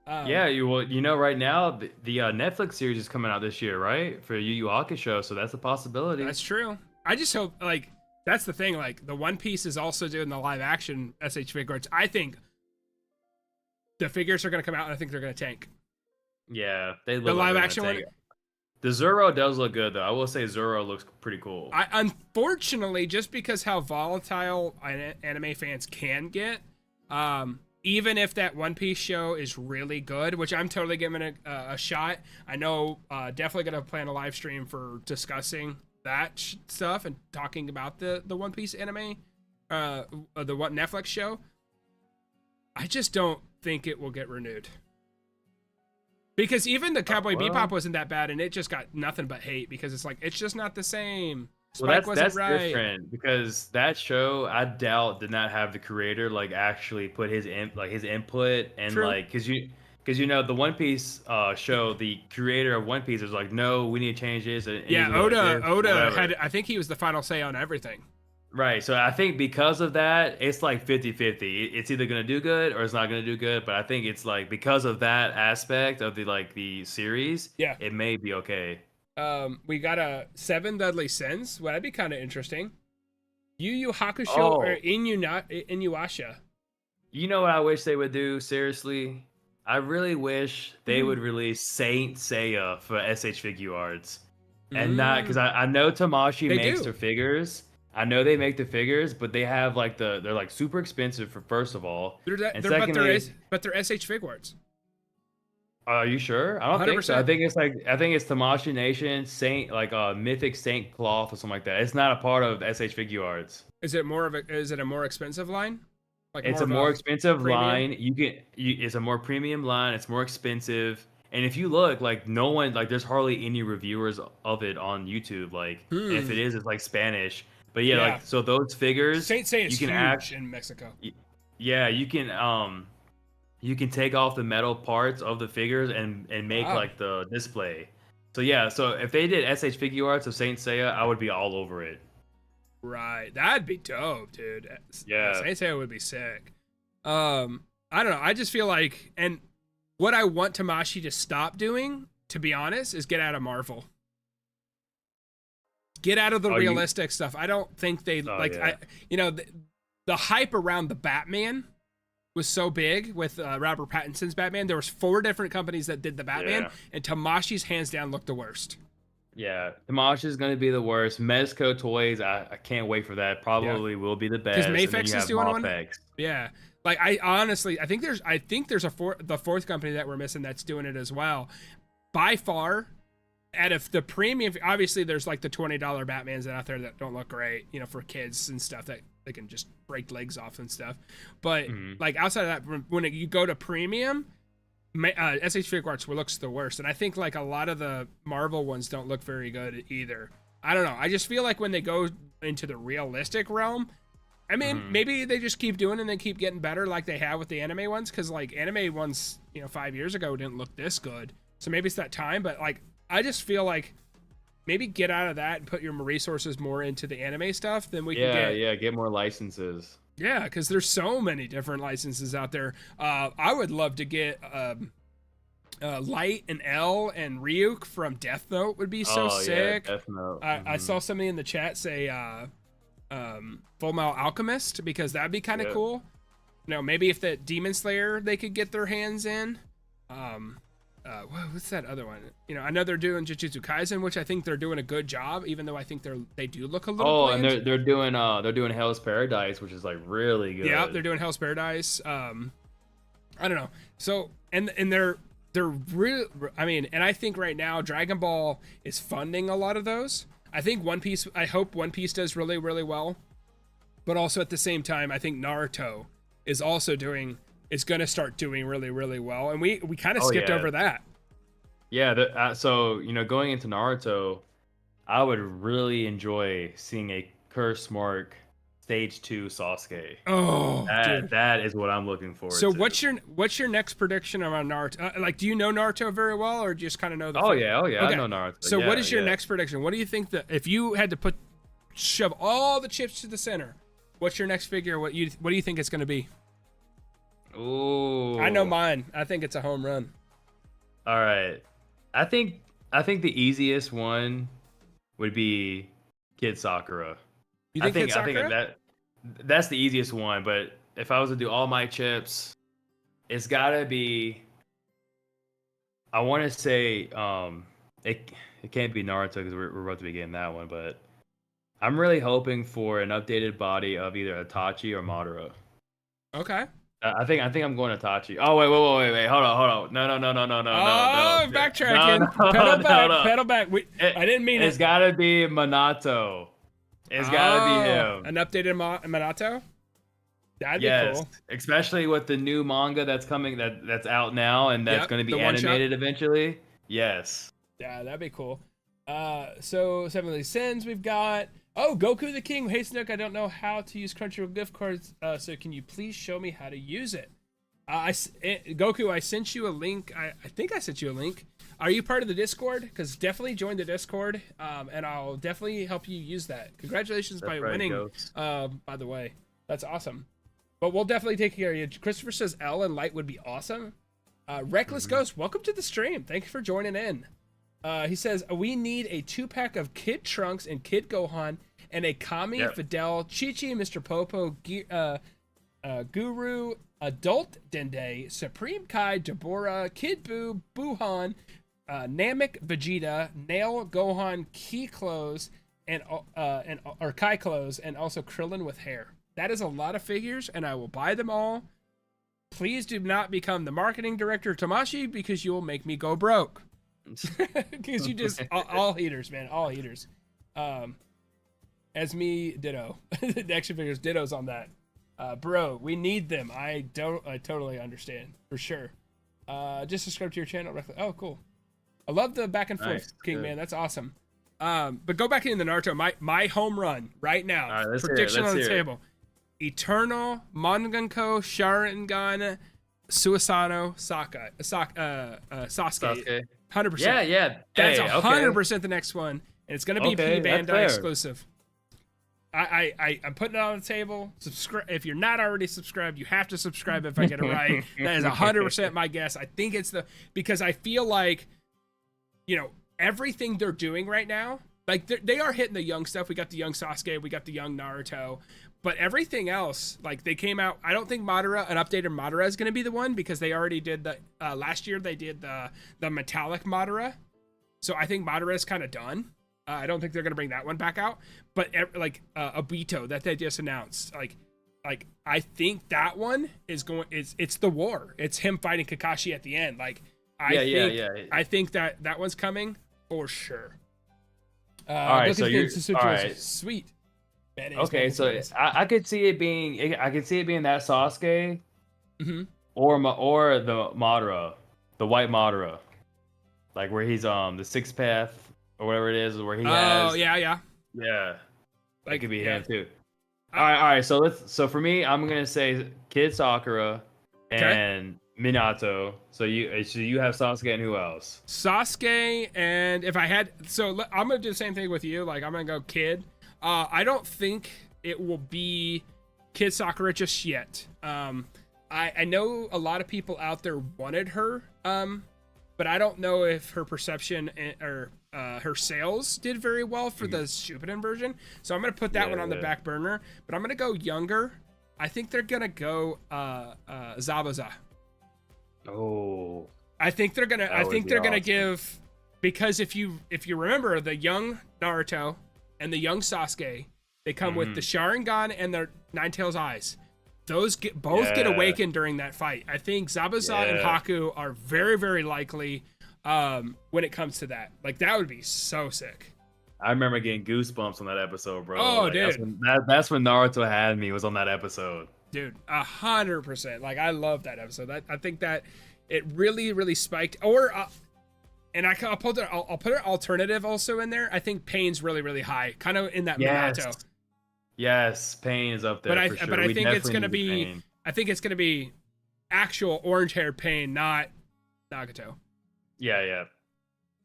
Yeah, right now, the Netflix series is coming out this year, right? For Yu Yu Hakusho, so that's a possibility. That's true. I just hope, that's the thing, the One Piece is also doing the live action SH Figuarts. I think the figures are going to come out and I think they're going to tank. Yeah, they look the live action one. The Zoro does look good though. I will say Zoro looks pretty cool. Unfortunately, just because how volatile anime fans can get, even if that One Piece show is really good, which I'm totally giving a shot. I know definitely going to plan a live stream for discussing that stuff and talking about the One Piece anime, the Netflix show. I just don't think it will get renewed, because even the Cowboy Bebop wasn't that bad and it just got nothing but hate, because it's just not the same. Spike that's right. different, because that show, I doubt, did not have the creator actually put his input and True. because the One Piece show, the creator of One Piece was like, no, we need to change this. Oda had, I think he was the final say on everything. Right, so I think because of that, it's 50-50. It's either going to do good or it's not going to do good, but I think it's because of that aspect of the series, yeah, it may be okay. We got a 7 Deadly Sins. Well, that'd be kind of interesting. Yu Yu Hakusho or Inuyasha. You know what I wish they would do? Seriously, I really wish they would release Saint Seiya for SH Figuarts, and not because I know Tamashi makes their figures. I know they make the figures, but they have like they're like super expensive for first of all, and secondly, but they're SH Figuarts. Are you sure? I don't 100%. Think so. I think it's Tamashi Nation Saint Mythic Saint Cloth or something like that. It's not a part of SH Figuarts. Is it a more expensive line? Like it's a more expensive line. It's a more premium line. It's more expensive. And if you look, like no one, like there's hardly any reviewers of it on YouTube. Like if it is, it's like Spanish. But yeah, like so those figures, Saint Seiya is huge in Mexico. Yeah, you can take off the metal parts of the figures and make like the display. So yeah, so if they did SH Figuarts of Saint Seiya, I would be all over it. Right, that'd be dope, dude. Yeah, Saint Seiya would be sick. I don't know. I just feel like, and what I want Tamashi to stop doing, to be honest, is get out of Marvel. Get out of the realistic stuff. I don't think they the hype around the Batman was so big with Robert Pattinson's Batman. There was 4 different companies that did the Batman, and Tamashi's hands down looked the worst. Yeah, Tamashi's going to be the worst. Mezco Toys, I can't wait for that. Probably will be the best. Because Mayfix is doing one. Yeah, like I honestly, I think there's the 4th company that we're missing that's doing it as well. By far, out of the premium, obviously there's like the $20 Batmans out there that don't look great, for kids and stuff that they can just break legs off and stuff. But like outside of that, when you go to premium, SH Figuarts looks the worst, and I think like a lot of the Marvel ones don't look very good either. I don't know. I just feel like when they go into the realistic realm, I mean, maybe they just keep doing it and they keep getting better like they have with the anime ones, because like anime ones, 5 years ago didn't look this good. So maybe it's that time, but like I just feel like maybe get out of that and put your resources more into the anime stuff. Then we can get more licenses. Yeah, because there's so many different licenses out there. I would love to get Light and L and Ryuk from Death Note would be so sick. Yeah, Death Note. I saw somebody in the chat say Full Metal Alchemist, because that'd be kind of cool. Maybe if the Demon Slayer they could get their hands in. What's that other one? I know they're doing Jujutsu Kaisen, which I think they're doing a good job, even though I think they do look a little. And they're doing Hell's Paradise, which is like really good. Yeah, they're doing Hell's Paradise. I don't know. So and they're really. I mean, and I think right now Dragon Ball is funding a lot of those. I think One Piece. I hope One Piece does really, really well, but also at the same time, I think Naruto is also doing. Is going to start doing really, really well. And we kind of skipped over that. Yeah. So, going into Naruto, I would really enjoy seeing a Curse Mark Stage 2 Sasuke. Oh, that is what I'm looking forward to. So what's your next prediction around Naruto? Do you know Naruto very well, or do you just kind of know the Okay. I know Naruto. So what is your next prediction? What do you think that if you had to shove all the chips to the center, what's your next figure? What do you think it's going to be? Ooh. I know mine. I think it's a home run. All right. I think the easiest one would be Kid Sakura. You think Kid Sakura? I think that's the easiest one, but if I was to do all my chips, it's got to be I want to say it can't be Naruto because we're about to be getting that one, but I'm really hoping for an updated body of either Itachi or Madara. Okay. I think I'm going Itachi. Oh wait, hold on. No. Backtracking. Pedal back. I didn't mean it. It's gotta be Minato. It's gotta be him. An updated Minato? That'd be cool. Especially with the new manga that's coming, that's out now, and that's going to be animated eventually. Yes. Yeah, that'd be cool. So Seven Deadly Sins we've got. Oh, Goku the King. Hey, Snook, I don't know how to use Crunchyroll gift cards, so can you please show me how to use it? Goku, I sent you a link. I think I sent you a link. Are you part of the Discord? Because definitely join the Discord, and I'll definitely help you use that. Congratulations by winning, by the way. That's awesome. But we'll definitely take care of you. Christopher says L and Light would be awesome. Reckless Ghost, welcome to the stream. Thank you for joining in. He says we need a 2-pack of Kid Trunks and Kid Gohan and a Kami, Fidel, Chi-Chi, Mr. Popo, Guru, Adult Dende, Supreme Kai, Deborah, Kid Buu, Buhan, Namek, Vegeta, Nail, Gohan, Key Clothes, and Kai Clothes, and also Krillin with hair. That is a lot of figures, and I will buy them all. Please do not become the marketing director, Tamashi, because you will make me go broke. Because you just all heaters, man, all heaters. As me, ditto. The action figures, dittos on that. Bro, we need them. I totally understand for sure. Just subscribe to your channel. Oh, cool. I love the back and forth, Nice. King Good. Man. That's awesome. But go back into the Naruto. My home run right now. All right, let's Prediction hear it. on the table. Eternal, Manganko, Sharingan, Suisano, Sasuke. 100%. Yeah. That's Hey, 100% the next one. And it's going to be Okay, that's P-Bandai fair. exclusive. I'm putting it on the table. Subscribe if you're not already subscribed. You have to subscribe if I get it right. That is 100% my guess. I think it's because I feel like, everything they're doing right now, like they are hitting the young stuff. We got the young Sasuke, we got the young Naruto, but everything else, like they came out. I don't think Madara, an updated Madara, is going to be the one because they already did the last year. They did the metallic Madara, so I think Madara is kind of done. I don't think they're gonna bring that one back out, but like Obito that they just announced, like I think that one is it's the war. It's him fighting Kakashi at the end. Like I think that one's coming for sure. All right, so you're all right. Sweet. Okay, so I could see it being that Sasuke, mm-hmm. or the Madara, the white Madara, like where he's the sixth path. Or whatever it is, where he has. Oh yeah. Yeah, like, it could be him too. Uh, All right. So for me, I'm gonna say Kid Sakura and Minato. So you have Sasuke and who else? Sasuke, and if I had, I'm gonna do the same thing with you. Like I'm gonna go Kid. I don't think it will be Kid Sakura just yet. I know a lot of people out there wanted her. But I don't know if her perception or her sales did very well for the Shippuden version. So I'm going to put that one on the back burner. But I'm going to go younger. I think they're going to go Zabuza. Oh. I think they're going to give, because if you remember the young Naruto and the young Sasuke, they come with the Sharingan and the Nine Tails eyes. Those get awakened during that fight. I think Zabuza and Haku are very, very likely when it comes to that. Like, that would be so sick. I remember getting goosebumps on that episode, bro. Oh, like, dude. That's when Naruto had me, was on that episode. Dude, 100%. Like, I love that episode. I think that it really, really spiked. Or, and I'll put an alternative also in there. I think Pain's really, really high. Kind of in that Minato. Yes, Pain is up there. But for sure. But I think it's gonna be Pain. I think it's gonna be actual orange-haired Pain, not Nagato. Yeah.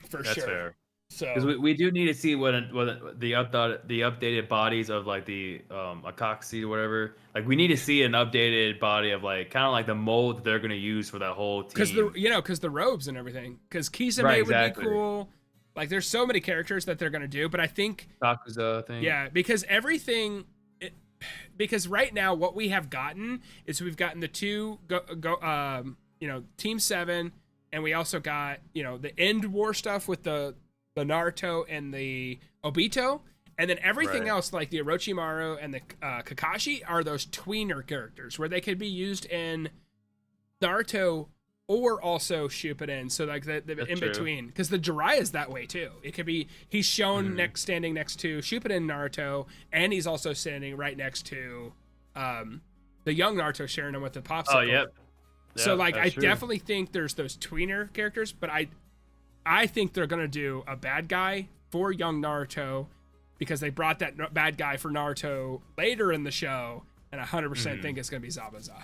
For That's sure. fair. So because we do need to see what the updated bodies of like the Akaksi or whatever. Like we need to see an updated body of like kind of like the mold that they're gonna use for that whole team. Because the robes and everything. Because Kisame would be cool. Like there's so many characters that they're gonna do, but I think Takuza thing. Yeah, because because right now what we have gotten is we've gotten the two Team 7, and we also got the End War stuff with the Naruto and the Obito, and then everything else like the Orochimaru and the Kakashi are those tweener characters where they could be used in Naruto or also Shippuden, so like the in between, because the Jiraiya is that way too. It could be he's shown standing next to Shippuden Naruto, and he's also standing right next to the young Naruto sharing him with the popsicle. Oh, yep. So like I definitely think there's those tweener characters, but I think they're gonna do a bad guy for young Naruto because they brought that bad guy for Naruto later in the show, and 100% think it's gonna be Zabuza.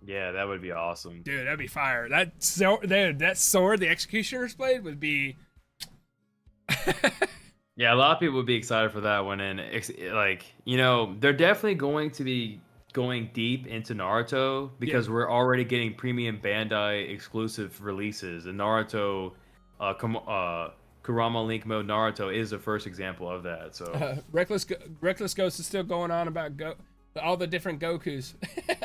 Yeah, that would be awesome. Dude, that'd be fire. That sword, the Executioner's Blade, would be... Yeah, a lot of people would be excited for that one. And, they're definitely going to be going deep into Naruto because we're already getting premium Bandai exclusive releases. And Naruto Kurama Link Mode Naruto is the first example of that. So Reckless Ghost is still going on about all the different Gokus.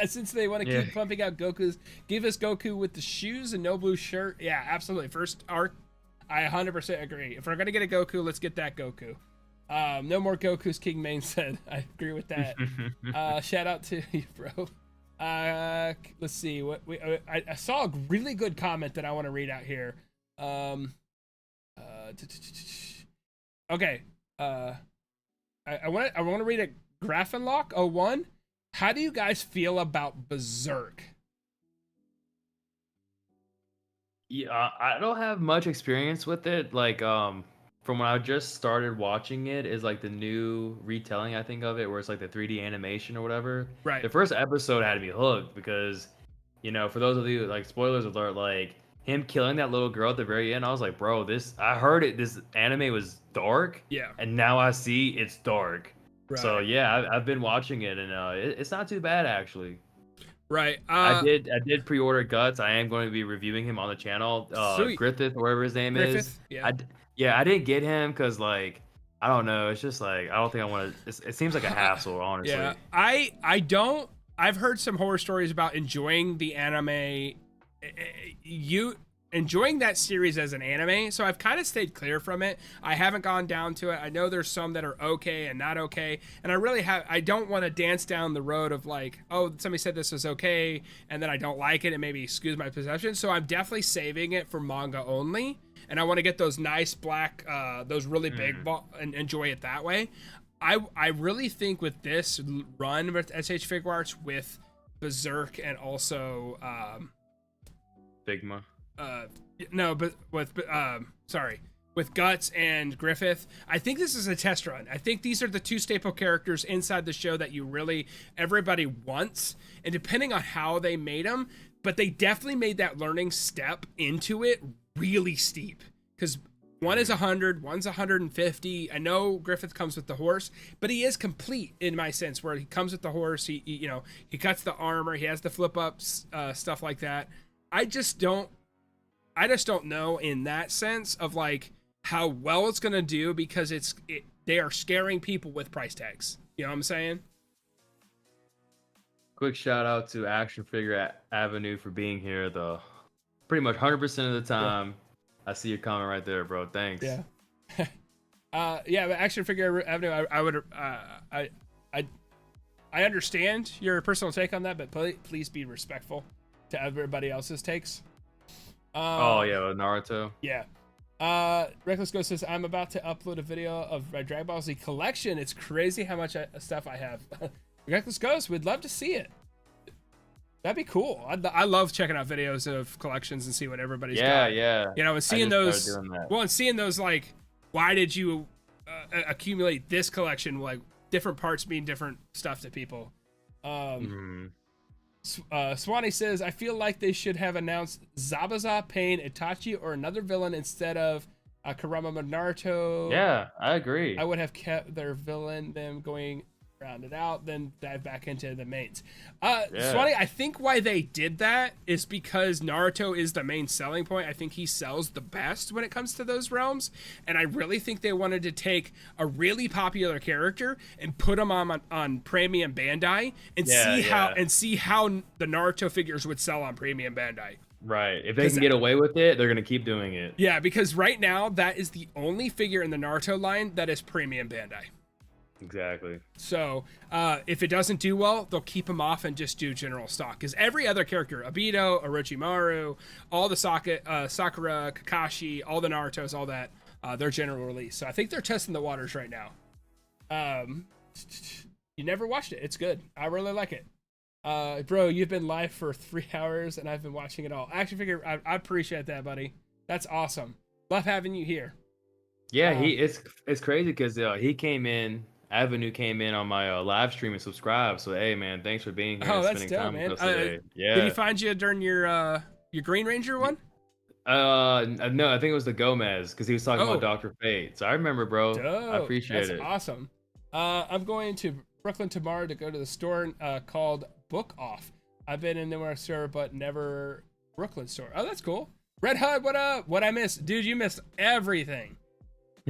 Since they want to keep pumping out Gokus, give us Goku with the shoes and no blue shirt. Yeah, absolutely. First arc, I 100% agree. If we're gonna get a Goku, let's get that Goku. No more Goku's, King Main said. I agree with that. Shout out to you, bro. Let's see what I saw a really good comment that I want to read out here. Okay. I want to read it. Grafenlock 01. How do you guys feel about Berserk? Yeah, I don't have much experience with it. Like, from when I just started watching it, is like the new retelling, I think, of it, where it's like the 3D animation or whatever. Right. The first episode had me hooked because, you know, for those of you, like, spoilers alert, like, him killing that little girl at the very end, I was like, bro, I heard this anime was dark. Yeah. And now I see it's dark. Right. So yeah, I've been watching it, and it's not too bad actually. Right. I did pre-order Guts. I am going to be reviewing him on the channel. Griffith, or whatever his name is. Yeah. I didn't get him because, like, I don't know. It's just like I don't think I want to. It seems like a hassle, honestly. Yeah. I don't. I've heard some horror stories about enjoying the anime. Enjoying that series as an anime, so I've kind of stayed clear from it. I haven't gone down to it. I know there's some that are okay and not okay, and I don't want to dance down the road of like, oh, somebody said this was okay and then I don't like it and maybe excuse my perception. So I'm definitely saving it for manga only, and I want to get those nice black those really big and enjoy it that way. I really think with this run with SH Figuarts, with Berserk, and also Figma. With Guts and Griffith, I think this is a test run. I think these are the two staple characters inside the show that everybody wants, and depending on how they made them, but they definitely made that learning step into it really steep, because one is 100, one's 150. I know Griffith comes with the horse, but he is complete in my sense, where he comes with the horse. He cuts the armor. He has the flip ups, stuff like that. I just don't know in that sense of like how well it's gonna do, because they are scaring people with price tags. You know what I'm saying? Quick shout out to Action Figure Avenue for being here pretty much 100% of the time. Yeah. I see your comment right there, bro. Thanks. Yeah. But Action Figure Avenue, I understand your personal take on that, but please be respectful to everybody else's takes. Naruto. Yeah. Reckless Ghost says, I'm about to upload a video of my Dragon Ball Z collection. It's crazy how much stuff I have. Reckless Ghost, we'd love to see it. That'd be cool. I love checking out videos of collections and see what everybody's got. Yeah. You know, and seeing those, like, why did you accumulate this collection? Like, different parts mean different stuff to people. Swanee says, I feel like they should have announced Zabuza, Pain, Itachi, or another villain instead of Kurama Naruto. Yeah, I agree. I would have kept their villain, them going rounded out, then dive back into the mains. Swanee, I think why they did that is because Naruto is the main selling point. I think he sells the best when it comes to those realms, and I really think they wanted to take a really popular character and put him on Premium Bandai and see how the Naruto figures would sell on Premium Bandai. Right. If they can get away with it, they're going to keep doing it. Yeah, because right now that is the only figure in the Naruto line that is Premium Bandai. Exactly. So if it doesn't do well, they'll keep him off and just do general stock. Because every other character, Obito, Orochimaru, all the Sakura, Kakashi, all the Narutos, all that, they're general release. So I think they're testing the waters right now. You never watched it. It's good. I really like it. Bro, you've been live for 3 hours and I've been watching it all. Action Figure, I appreciate that, buddy. That's awesome. Love having you here. Yeah, it's crazy because he came in. Avenue came in on my live stream and subscribed. So hey, man, thanks for being here and spending time with us today. Yeah. Did he find you during your Green Ranger one? No, I think it was the Gomez because he was talking about Dr. Fate. So I remember, bro. Dope. I appreciate it. That's awesome. I'm going to Brooklyn tomorrow to go to the store called Book Off. I've been in the store, but never Brooklyn store. Oh, that's cool. Red Hut, what up? What I missed? Dude, you missed everything.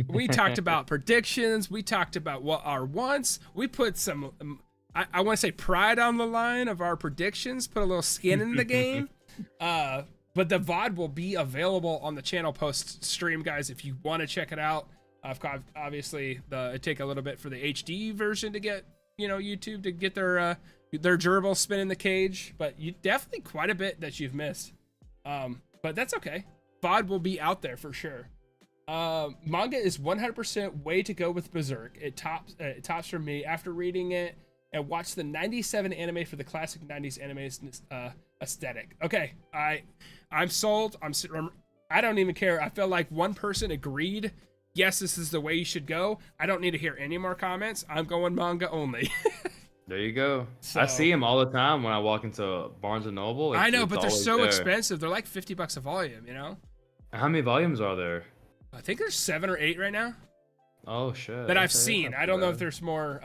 We talked about predictions. We talked about what our wants. We put some, I want to say pride on the line of our predictions, put a little skin in the game. But the VOD will be available on the channel post stream, guys, if you want to check it out. Obviously, it take a little bit for the HD version to get, YouTube to get their gerbil spin in the cage, but you definitely quite a bit that you've missed. But that's okay. VOD will be out there for sure. Manga is 100% way to go with Berserk. It tops for me after reading it and watched the 97 anime for the classic 90s anime aesthetic. Okay, I'm sold. I don't even care. I feel like one person agreed. Yes, this is the way you should go. I don't need to hear any more comments. I'm going manga only. There you go. So, I see them all the time when I walk into Barnes and Noble. I know, but they're so expensive. They're like $50 a volume, How many volumes are there? I think there's 7 or 8 right now. Oh shit. That I've seen. I don't know if there's more.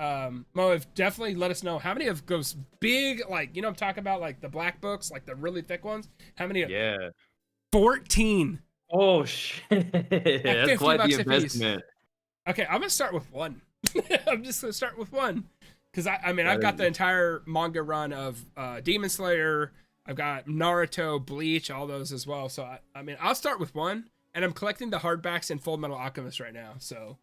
Mo, definitely let us know how many of those big, like, I'm talking about, like the black books, like the really thick ones. How many? Yeah. 14. Oh shit. That's quite the investment. Okay, I'm gonna start with one. I'm just gonna start with one. Because I've got the entire manga run of Demon Slayer. I've got Naruto, Bleach, all those as well. So I'll start with one, and I'm collecting the hardbacks in Full Metal Alchemist right now. So,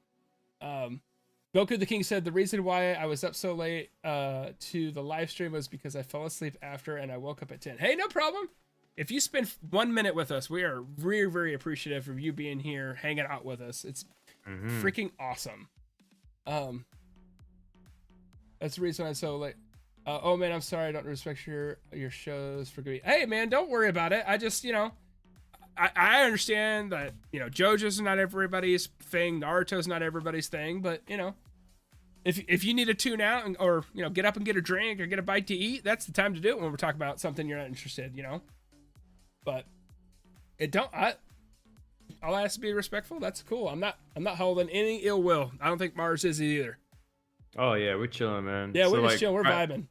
Goku the King said the reason why I was up so late to the live stream was because I fell asleep after, and I woke up at 10. Hey, no problem. If you spend 1 minute with us, we are very, very appreciative of you being here, hanging out with us. It's freaking awesome. That's the reason I'm so late. Oh man, I'm sorry. I don't respect your shows. Forgive me. Hey man, don't worry about it. I just, I understand that, JoJo's not everybody's thing. Naruto's not everybody's thing. But, if you need to tune out or get up and get a drink or get a bite to eat, that's the time to do it when we're talking about something you're not interested, But all I have to be respectful. That's cool. I'm not holding any ill will. I don't think Mars is either. Oh yeah, we're chilling, man. Yeah, we're just chilling. We're vibing.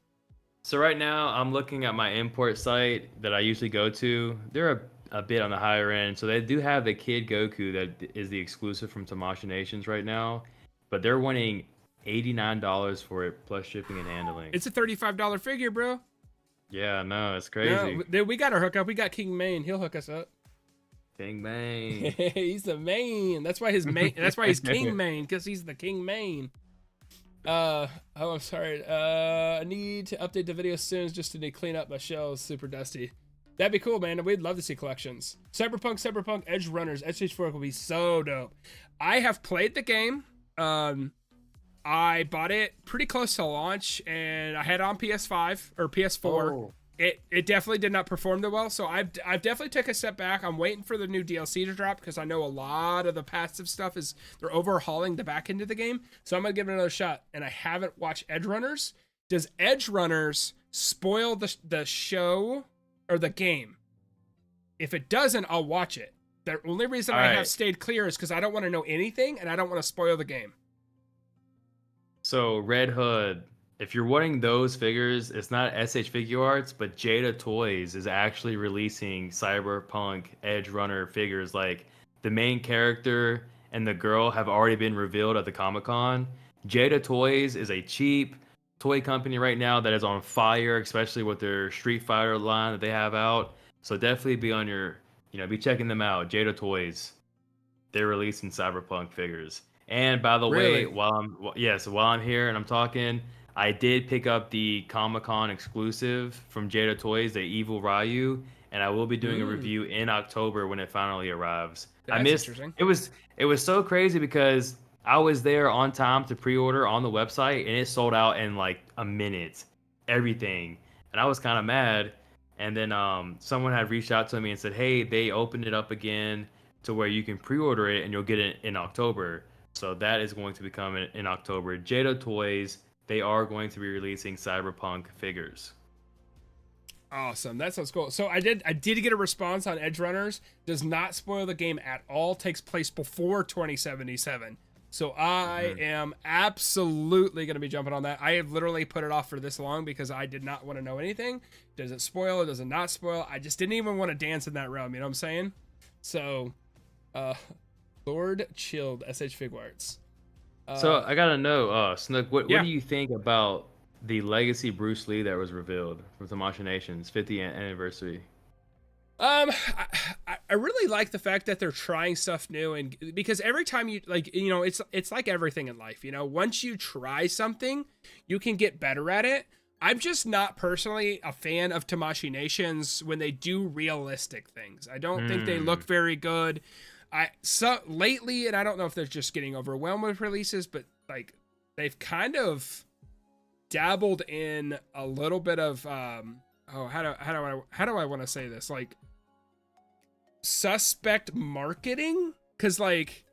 So right now, I'm looking at my import site that I usually go to. They're a bit on the higher end, so they do have the Kid Goku that is the exclusive from Tamashii Nations right now, but they're wanting $89 for it plus shipping and handling. It's a $35 figure, bro. Yeah, no, it's crazy. No, we got our hookup. We got King Main. He'll hook us up. King Main. He's the main. That's why That's why he's King Main, because he's the King Main. I'm sorry. I need to update the video soon just to clean up my shelves. Super dusty. That'd be cool, man. We'd love to see collections. Cyberpunk, Edge Runners, SH4 will be so dope. I have played the game. I bought it pretty close to launch, and I had it on PS5 or PS4. Oh. It definitely did not perform that well, so I've definitely took a step back. I'm waiting for the new DLC to drop because I know a lot of the passive stuff is they're overhauling the back end of the game. So I'm gonna give it another shot. And I haven't watched Edge Runners. Does Edge Runners spoil the show or the game? If it doesn't, I'll watch it. The only reason I have stayed clear is because I don't want to know anything and I don't want to spoil the game. So Red Hood. If you're wanting those figures, it's not SH Figuarts, but Jada Toys is actually releasing Cyberpunk Edge Runner figures. Like, the main character and the girl have already been revealed at the Comic-Con. Jada Toys is a cheap toy company right now that is on fire, especially with their Street Fighter line that they have out. So definitely be on your, be checking them out. Jada Toys. They're releasing Cyberpunk figures. And by the way, while I'm here and I'm talking, I did pick up the Comic-Con exclusive from Jada Toys, the Evil Ryu, and I will be doing a review in October when it finally arrives. That's interesting. It was so crazy because I was there on time to pre-order on the website, and it sold out in like a minute, everything. And I was kind of mad. And then someone had reached out to me and said, hey, they opened it up again to where you can pre-order it and you'll get it in October. So that is going to be coming in October. Jada Toys, they are going to be releasing Cyberpunk figures. Awesome. That sounds cool. So I did get a response on Edge Runners. Does not spoil the game at all. Takes place before 2077. So I am absolutely going to be jumping on that. I have literally put it off for this long because I did not want to know anything. Does it spoil? Does it not spoil? I just didn't even want to dance in that realm. You know what I'm saying? So, Lord Chilled, SH Figuarts. So I gotta know, Snook, what Yeah. do you think about the Legacy Bruce Lee that was revealed from Tamashii Nation's 50th anniversary? I really like the fact that they're trying stuff new, and because every time you like, it's like everything in life, once you try something, you can get better at it. I'm just not personally a fan of Tamashii Nations when they do realistic things. I don't think they look very good. Lately, and I don't know if they're just getting overwhelmed with releases, but like they've kind of dabbled in a little bit of how do I want to say this, like suspect marketing, because like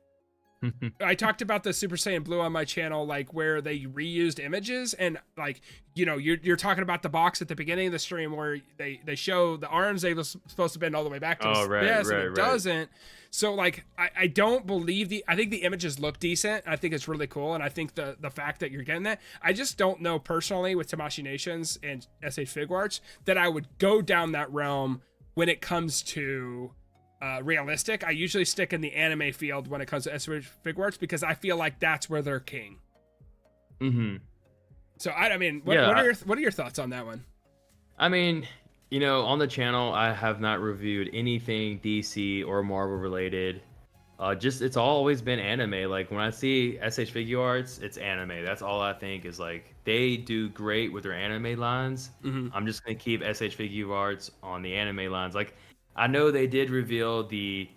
I talked about the Super Saiyan Blue on my channel, like where they reused images, and like you're talking about the box at the beginning of the stream where they show the arms they was supposed to bend all the way back to and it doesn't. So like I don't believe I think the images look decent. I think it's really cool, and I think the fact that you're getting that, I just don't know personally with Tamashii Nations and SH Figuarts that I would go down that realm when it comes to realistic. I usually stick in the anime field when it comes to SH Figuarts because I feel like that's where they're king. So I mean, what are your thoughts on that one? I mean, on the channel, I have not reviewed anything DC or Marvel related. It's always been anime. Like when I see SH Figuarts, it's anime. That's all I think is like they do great with their anime lines. I'm just gonna keep SH Figuarts on the anime lines. Like I know they did reveal the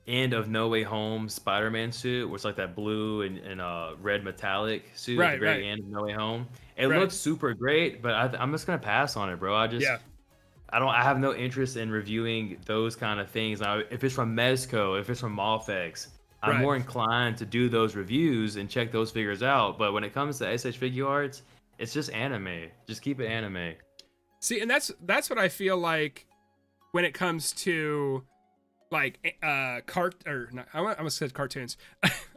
end of No Way Home Spider-Man suit, which is like that blue and red metallic suit at the very end of No Way Home. It looks super great, but I'm just gonna pass on it, bro. I have no interest in reviewing those kind of things. Now, if it's from Mezco, if it's from Mofex, I'm more inclined to do those reviews and check those figures out. But when it comes to SH Figuarts, it's just anime. Just keep it anime. See, and that's what I feel like when it comes to like I almost said cartoons.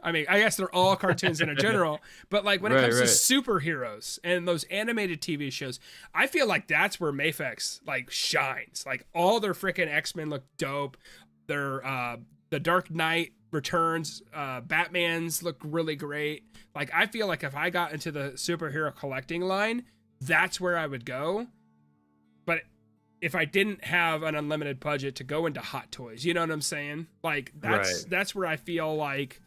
I mean, I guess they're all cartoons in a general, but like when it comes to superheroes and those animated TV shows, I feel like that's where Mafex like shines. Like all their freaking X-Men look dope. Their the Dark Knight Returns, Batman's look really great. Like I feel like if I got into the superhero collecting line, that's where I would go. But if I didn't have an unlimited budget to go into Hot Toys, you know what I'm saying? Like that's where I feel like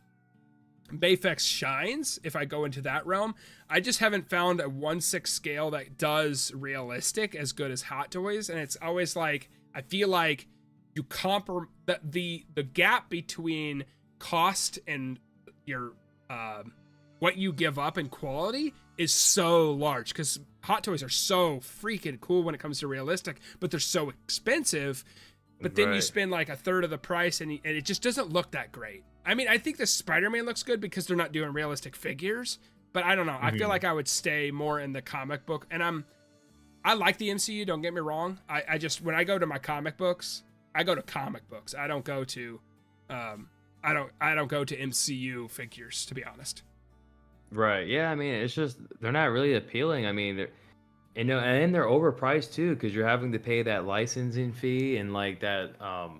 Mafex shines if I go into that realm. I just haven't found a 1/6 scale that does realistic as good as Hot Toys, and it's always like I feel like you the gap between cost and your what you give up in quality is so large because Hot Toys are so freaking cool when it comes to realistic, but they're so expensive. But then you spend like a third of the price and it just doesn't look that great. I mean, I think the Spider-Man looks good because they're not doing realistic figures, but I don't know. I feel like I would stay more in the comic book, and I like the MCU, don't get me wrong. I just, when I go to my comic books, I go to comic books. I don't go to I don't go to MCU figures, to be honest. Right. Yeah. I mean, it's just they're not really appealing. I mean, and they're overpriced too because you're having to pay that licensing fee and like that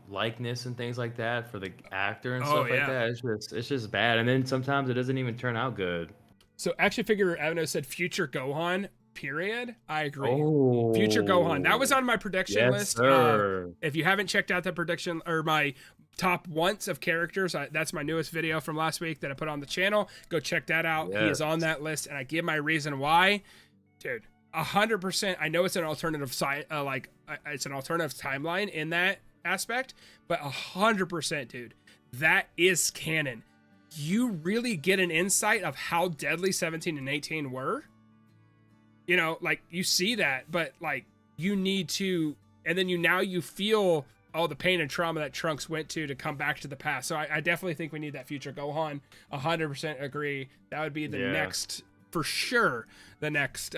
likeness and things like that for the actor and stuff like that. It's just bad. And then sometimes it doesn't even turn out good. So Action Figure Avenue said Future Gohan. Period. I agree. Oh, Future Gohan. That was on my prediction list. Sir. If you haven't checked out the prediction or my top once of characters, that's my newest video from last week that I put on the channel. Go check that out. Yes. He is on that list, and I give my reason why. Dude, 100%. I know it's an alternative it's an alternative timeline in that aspect, but 100%, dude, that is canon. You really get an insight of how deadly 17 and 18 were. You know, like you see that, but like you need to, and then you feel all the pain and trauma that Trunks went to come back to the past. So I definitely think we need that Future Gohan. 100% agree. That would be the next, for sure, the next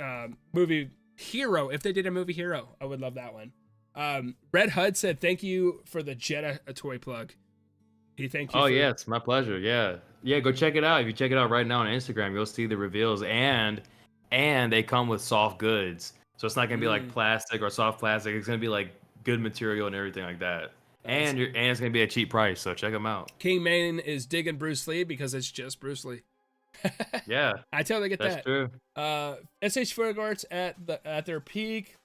movie hero. If they did a movie hero, I would love that one. Red Hud said, thank you for the Jetta toy plug. He thank you. Oh, yeah, it's my pleasure. Yeah, go check it out. If you check it out right now on Instagram, you'll see the reveals, and they come with soft goods. So it's not going to be like plastic or soft plastic. It's going to be like good material and everything like that. And it's gonna be a cheap price, so check them out. King Main is digging Bruce Lee because it's just Bruce Lee. Yeah, I totally get that's that. true. SH Figuarts at their peak.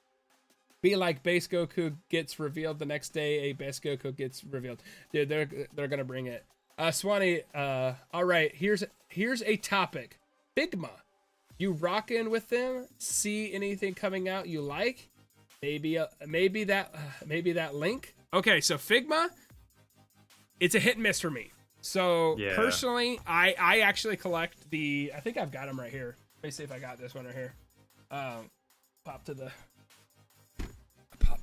Be like base Goku gets revealed the next day. A base Goku gets revealed. Dude, they're gonna bring it. Swanee. All right. Here's a topic. Figma. You rockin' with them? See anything coming out you like? Maybe that link. Okay, so Figma. It's a hit and miss for me. So personally, I actually collect the. I think I've got them right here. Let me see if I got this one right here. Pop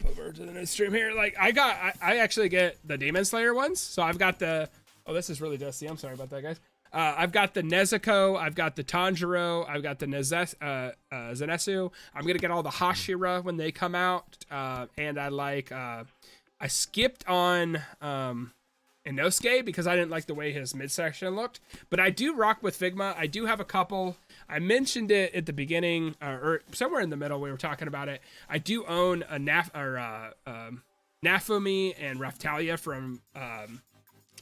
over to the next stream here. Like I actually get the Demon Slayer ones. So I've got the. Oh, this is really dusty. I'm sorry about that, guys. I've got the Nezuko. I've got the Tanjiro. I've got the Zenitsu. I'm gonna get all the Hashira when they come out. And I like. I skipped on Inosuke because I didn't like the way his midsection looked. But I do rock with Figma. I do have a couple. I mentioned it at the beginning or somewhere in the middle. We were talking about it. I do own a Nafumi and Raftalia from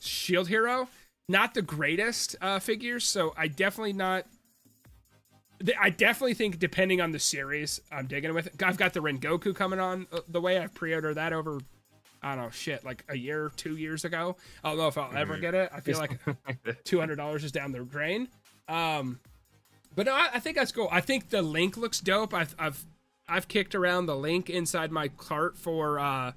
Shield Hero. Not the greatest figures, so I definitely think depending on the series, I'm digging it with it. I've got the Rengoku coming on the way. I pre-ordered that over, I don't know, shit, like a year, 2 years ago. I don't know if I'll ever get it. I feel like $200 is down the drain. But no, I think that's cool. I think the link looks dope. I've kicked around the link inside my cart for I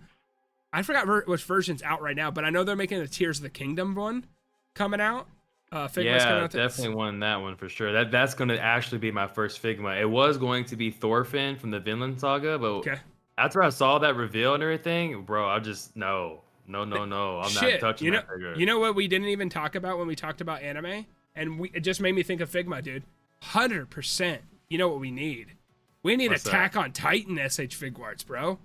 forgot which version's out right now, but I know they're making the Tears of the Kingdom one coming out. Figma's coming out definitely won that one for sure. That's going to actually be my first Figma. It was going to be Thorfinn from the Vinland Saga, but after I saw that reveal and everything, bro, I just no. I'm not touching that figure. You know what we didn't even talk about when we talked about anime, and it just made me think of Figma, dude. 100%. You know what we need? We need Attack on Titan SH Figuarts, bro.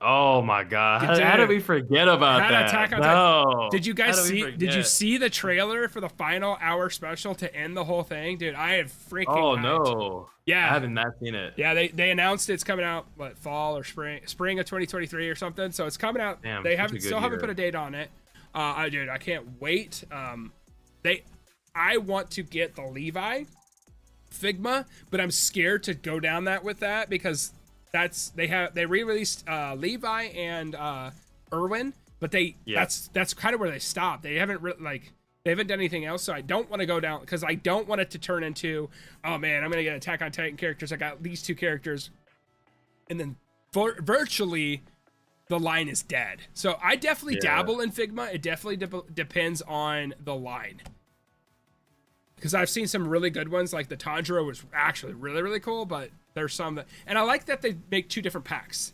Oh my god! How did we forget about that? Attack on Titan. Did you guys see? Did you see the trailer for the final hour special to end the whole thing, dude? I have freaking. Oh no! Yeah, I haven't not seen it. Yeah, they announced it's coming out fall or spring of 2023 or something. So it's coming out. Damn, they haven't put a date on it. Dude, I can't wait. I want to get the Levi Figma, but I'm scared to go down with that because. They re-released Levi and Irwin, but that's kind of where they stopped. They haven't they haven't done anything else, so I don't want to go down because I don't want it to turn into, oh man, I'm gonna get Attack on Titan characters. I got these two characters, and then virtually the line is dead. So I definitely dabble in Figma. It definitely depends on the line. Because I've seen some really good ones, like the Tanjiro was actually really, really cool, but there's some that... And I like that they make 2 different packs.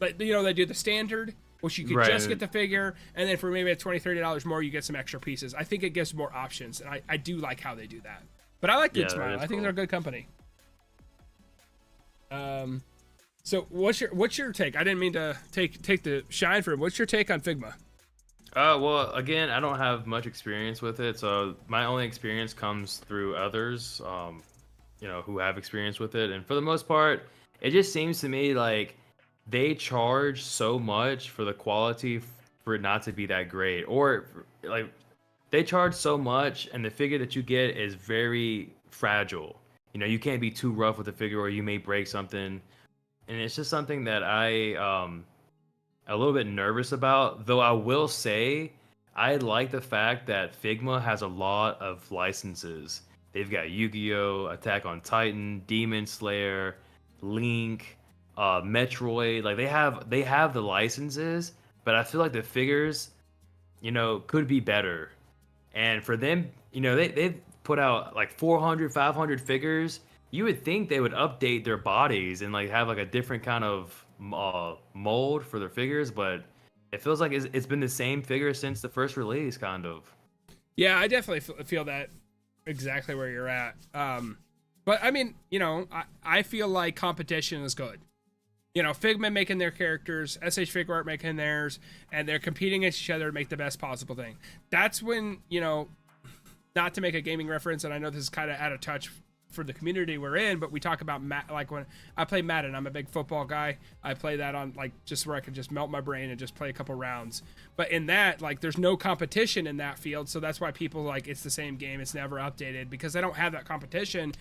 Like, you know, they do the standard, which you could just get the figure, and then for maybe at $20, $30 more, you get some extra pieces. I think it gives more options, and I do like how they do that. But I like Good Smile. I think they're a good company. So what's your take? I didn't mean to take the shine for him. What's your take on Figma? Well, again, I don't have much experience with it, so my only experience comes through others, who have experience with it. And for the most part, it just seems to me like they charge so much for the quality for it not to be that great, or like they charge so much, and the figure that you get is very fragile. You know, you can't be too rough with the figure, or you may break something. And it's just something that a little bit nervous about, though I will say I like the fact that Figma has a lot of licenses. They've got Yu-Gi-Oh!, Attack on Titan, Demon Slayer, Link, Metroid. Like they have the licenses, but I feel like the figures, could be better. And for them, they've put out like 400, 500 figures. You would think they would update their bodies and like have like a different kind of mold for their figures, but it feels like it's been the same figure since the first release, kind of. Yeah, I definitely feel that exactly where you're at. But I mean, I feel like competition is good. Figma making their characters, SH Figuart making theirs, and they're competing against each other to make the best possible thing. That's when, not to make a gaming reference, and I know this is kind of out of touch for the community we're in, but we talk about like when I play Madden, I'm a big football guy. I play that on like just where I can just melt my brain and just play a couple rounds. But in that, like there's no competition in that field, so that's why people like it's the same game, it's never updated because they don't have that competition.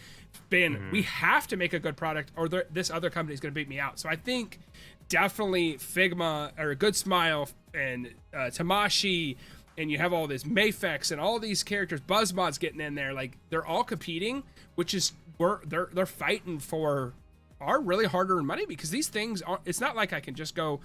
We have to make a good product or this other company is going to beat me out. So I think definitely Figma or a Good Smile and Tamashi, and you have all this Mayfex and all these characters, Buzzmod's getting in there, like they're all competing, which is they're fighting for our really hard-earned money because these things are, it's not like I can just go,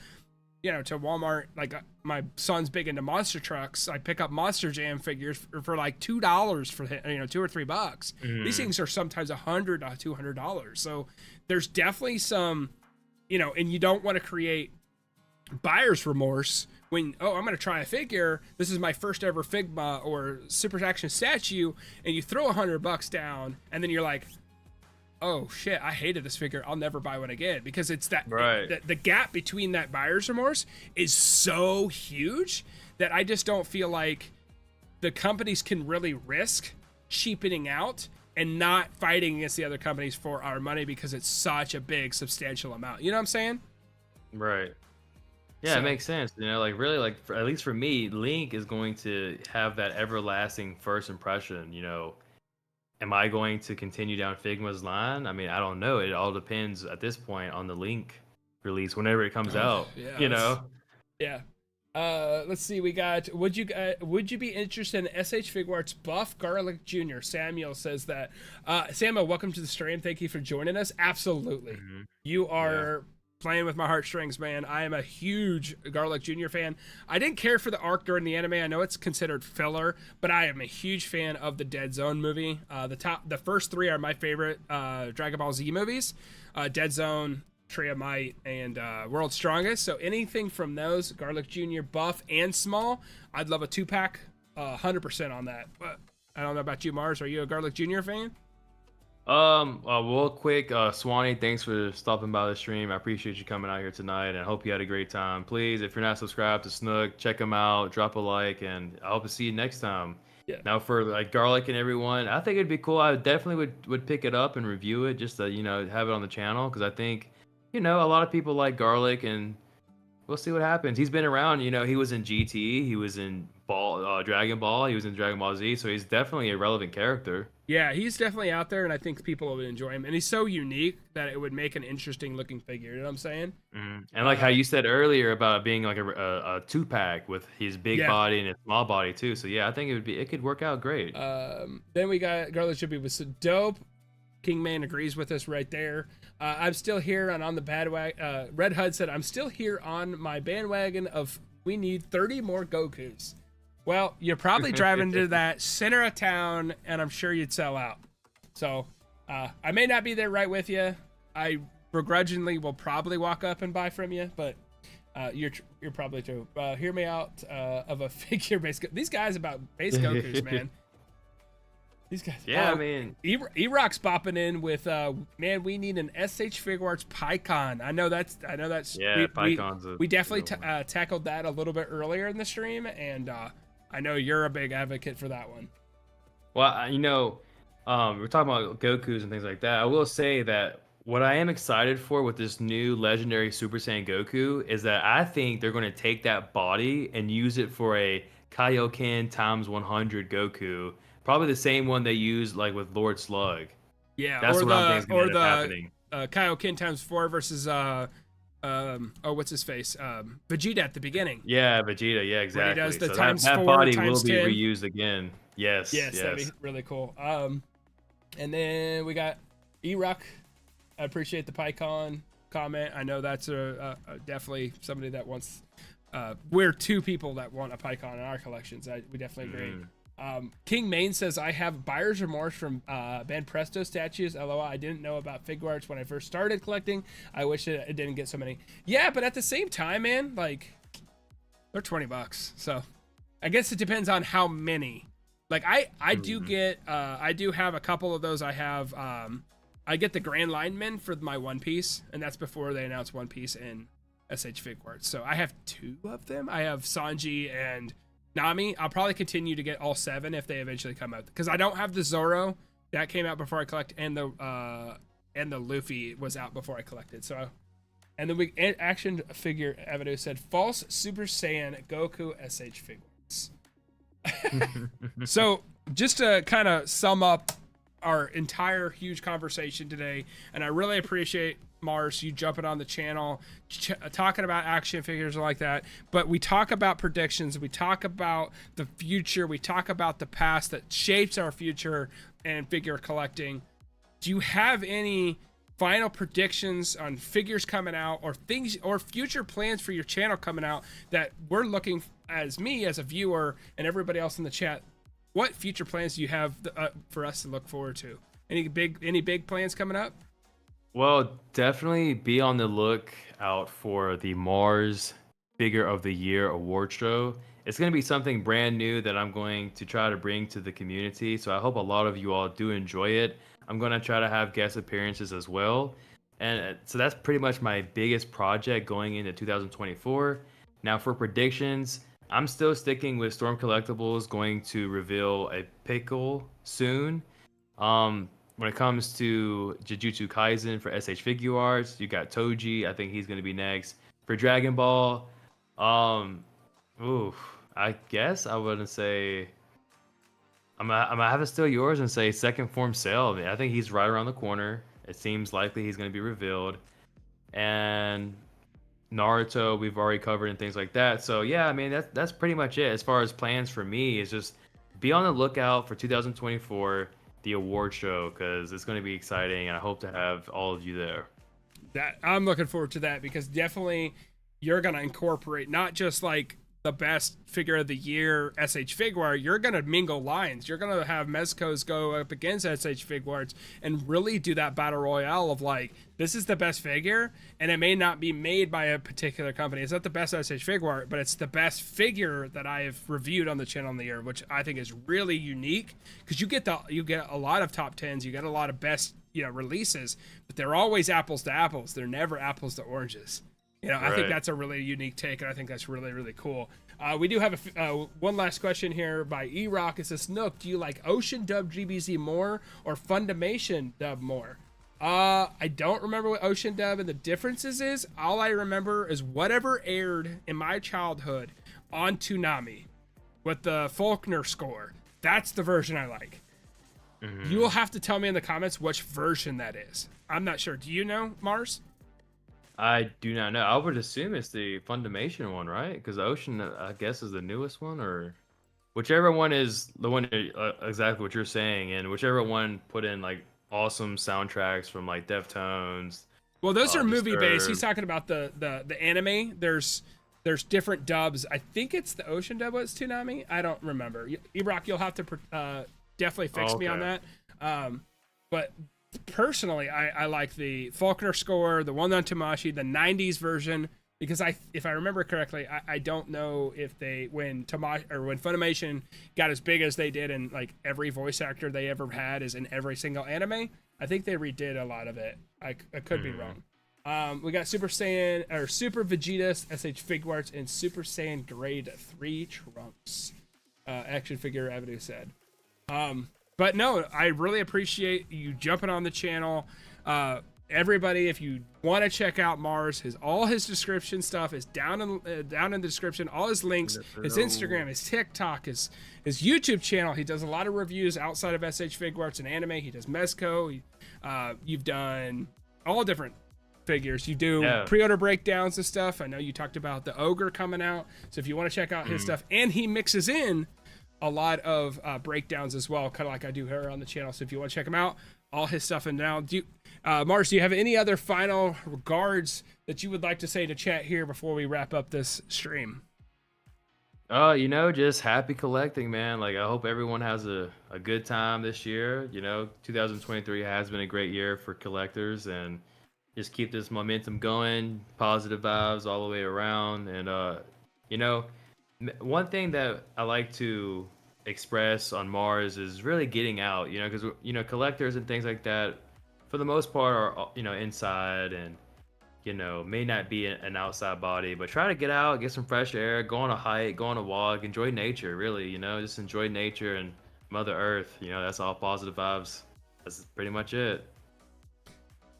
you know, to Walmart. Like my son's big into monster trucks. I pick up Monster Jam figures for like $2 for, you know, $2 or $3. These things are sometimes $100 to $200. So there's definitely some, you know, and you don't want to create buyer's remorse when, oh, I'm going to try a figure. This is my first ever Figma or Super Action statue, and you throw $100 down, and then you're like, oh shit, I hated this figure. I'll never buy one again because it's that right. The gap between that buyer's remorse is so huge that I just don't feel like the companies can really risk cheapening out and not fighting against the other companies for our money because it's such a big substantial amount. You know what I'm saying? Right. Yeah, So- it makes sense. You know, like really, like at least for me, Link is going to have that everlasting first impression. You know, am I going to continue down Figma's line? I mean, I don't know. It all depends at this point on the Link release whenever it comes out. yeah, you know. Yeah. Let's see. We got. Would you be interested in SH Figuarts Buff Garlic Jr.? Samuel says that. Samuel, welcome to the stream. Thank you for joining us. Absolutely. You are playing with my heartstrings, man. I am a huge Garlic Jr. fan. I didn't care for the arc during the anime. I know it's considered filler, but I am a huge fan of the Dead Zone movie. The first three are my favorite Dragon Ball Z movies. Dead Zone, Tree of Might, and World's Strongest. So anything from those, Garlic Jr., Buff, and Small, I'd love a 2-pack, 100% on that. But I don't know about you, Mars. Are you a Garlic Jr. fan? Real quick, Swanee, thanks for stopping by the stream. I appreciate you coming out here tonight, and I hope you had a great time. Please, if you're not subscribed to Snook, check him out, drop a like, and I hope to see you next time. Yeah. Now for like Garlic and everyone, I think it'd be cool. I definitely would pick it up and review it just to, you know, have it on the channel because I think, you know, a lot of people like Garlic, and we'll see what happens. He's been around, you know, he was in GT, he was in Dragon Ball, he was in Dragon Ball Z, so he's definitely a relevant character. Yeah, he's definitely out there, and I think people would enjoy him. And he's so unique that it would make an interesting looking figure. You know what I'm saying? And like how you said earlier about being like a 2-pack with his big body and his small body too. So yeah, I think it could work out great. Then we got Garlic Chippy was so dope. King Man agrees with us right there. I'm still here on the bandwagon. Red Hud said, I'm still here on my bandwagon of we need 30 more Gokus. Well, you're probably driving to that center of town, and I'm sure you'd sell out. So I may not be there right with you. I begrudgingly will probably walk up and buy from you, but you're probably true. Hear me out of a figure-based... These guys about base Gokus, man. These guys. Yeah, I mean, E-Rock's bopping in with man, we need an SH Figuarts PyCon. I know that's yeah, PyCon's we definitely tackled that a little bit earlier in the stream, and I know you're a big advocate for that one. Well, you know, we're talking about Gokus and things like that. I will say that what I am excited for with this new legendary Super Saiyan Goku is that I think they're going to take that body and use it for a Kaioken times 100 Goku. Probably the same one they used like with Lord Slug. Yeah, that's what I'm thinking is happening. Kaioken times 4 versus what's his face? Vegeta at the beginning. Yeah, Vegeta. Yeah, exactly. When he does the so times that 4 body times will be 10. reused again. Yes. That'd be really cool. And then we got E-Rock. I appreciate the PyCon comment. I know that's a definitely somebody that wants. We're two people that want a PyCon in our collections. We definitely agree. King Main says, I have buyer's remorse from Band Presto statues. LOL, I didn't know about Figuarts when I first started collecting. I wish it didn't get so many. Yeah, but at the same time, man, like, they're $20. So I guess it depends on how many. Like, I do get, I do have a couple of those. I have, I get the Grand Lineman for my One Piece, and that's before they announce One Piece in SH Figuarts. So I have 2 of them. I have Sanji and Nami. I'll probably continue to get all 7 if they eventually come out, because I don't have the Zoro That came out before I collected, and the Luffy was out before I collected. So, and then we action figure Avenue said false Super Saiyan Goku SH Figuarts. So just to kind of sum up our entire huge conversation today, and I really appreciate Mars you jumping on the channel talking about action figures and like that, but we talk about predictions, we talk about the future, we talk about the past that shapes our future and figure collecting. Do you have any final predictions on figures coming out, or things, or future plans for your channel coming out that we're looking, as me as a viewer and everybody else in the chat, what future plans do you have for us to look forward to? Any big plans coming up? Well, definitely be on the lookout for the Mars Figure of the Year award show. It's going to be something brand new that I'm going to try to bring to the community. So I hope a lot of you all do enjoy it. I'm going to try to have guest appearances as well. And so that's pretty much my biggest project going into 2024. Now for predictions, I'm still sticking with Storm Collectibles going to reveal a pickle soon. When it comes to Jujutsu Kaisen for SH Figuarts, you got Toji. I think he's going to be next. For Dragon Ball, I guess I wouldn't say... I'm gonna have to steal yours and say Second Form Cell. I mean, I think he's right around the corner. It seems likely he's going to be revealed. And Naruto, we've already covered and things like that. So yeah, I mean, that's pretty much it. As far as plans for me, is just be on the lookout for 2024, the award show, because it's going to be exciting, and I hope to have all of you there. That I'm looking forward to that, because definitely you're going to incorporate not just like the best figure of the year SH Figuart, you're going to mingle lines. You're going to have Mezco's go up against SH Figuarts and really do that battle royale of like, this is the best figure, and it may not be made by a particular company. It's not the best SH Figuart, but it's the best figure that I have reviewed on the channel in the year, which I think is really unique, because you get a lot of top 10s, you get a lot of best, releases, but they're always apples to apples. They're never apples to oranges. I think that's a really unique take, and I think that's really, really cool. We do have one last question here by E-Rock. It says, Nook, do you like Ocean Dub GBZ more or Fundimation Dub more? I don't remember what Ocean Dub and the differences is. All I remember is whatever aired in my childhood on Toonami with the Faulkner score. That's the version I like. Mm-hmm. You will have to tell me in the comments which version that is. I'm not sure. Do you know, Mars? I do not know. I would assume it's the Fundimation one, right? Because Ocean, I guess, is the newest one, or whichever one is the one exactly what you're saying, and whichever one put in like awesome soundtracks from like Deftones. Well, those are movie Disturbed. based. He's talking about the anime. There's different dubs. I think it's the Ocean dub was Toonami. I don't remember. Ebrock, you'll have to definitely fix me on that. But personally, I like the Faulkner score, the one on Tamashi, the 90s version, because if I remember correctly, I don't know if when Funimation got as big as they did, and like every voice actor they ever had is in every single anime, I think they redid a lot of it. I could be wrong. We got Super Saiyan or Super Vegeta's SH Figuarts and Super Saiyan Grade 3 Trunks. Action Figure Avenue said. But no, I really appreciate you jumping on the channel. Everybody, if you want to check out Mars, all his description stuff is down in the description. All his links, his Instagram, his TikTok, his YouTube channel. He does a lot of reviews outside of SH Figuarts and anime. He does Mezco. You've done all different figures. You do pre-order breakdowns and stuff. I know you talked about the Ogre coming out. So if you want to check out his stuff, and he mixes in a lot of breakdowns as well, kind of like I do here on the channel. So if you want to check him out, all his stuff. And now, Mars, do you have any other final regards that you would like to say to chat here before we wrap up this stream? Just happy collecting, man. Like, I hope everyone has a good time this year. 2023 has been a great year for collectors, and just keep this momentum going, positive vibes all the way around. And, one thing that I like to express on Mars is really getting out, because, collectors and things like that, for the most part, are, inside and, may not be an outside body, but try to get out, get some fresh air, go on a hike, go on a walk, enjoy nature, really, just enjoy nature and Mother Earth, that's all positive vibes. That's pretty much it.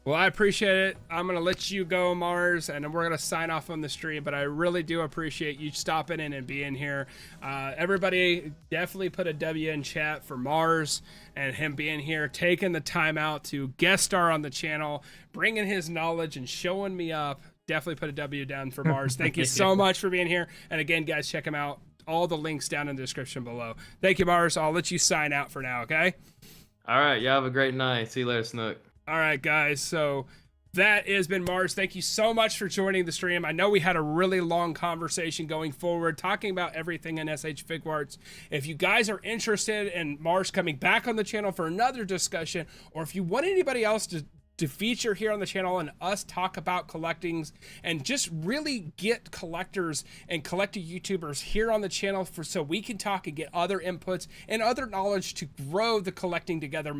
Well, I appreciate it. I'm going to let you go, Mars, and we're going to sign off on the stream, but I really do appreciate you stopping in and being here. Everybody definitely put a W in chat for Mars and him being here, taking the time out to guest star on the channel, bringing his knowledge and showing me up. Definitely put a W down for Mars. Thank you so much for being here. And again, guys, check him out. All the links down in the description below. Thank you, Mars. I'll let you sign out for now, okay? All right, y'all have a great night. See you later, Snook. All right, guys. So that has been Mars. Thank you so much for joining the stream. I know we had a really long conversation going forward, talking about everything in SH Figuarts. If you guys are interested in Mars coming back on the channel for another discussion, or if you want anybody else to feature here on the channel and us talk about collectings and just really get collectors and collector YouTubers here on the channel so we can talk and get other inputs and other knowledge to grow the collecting together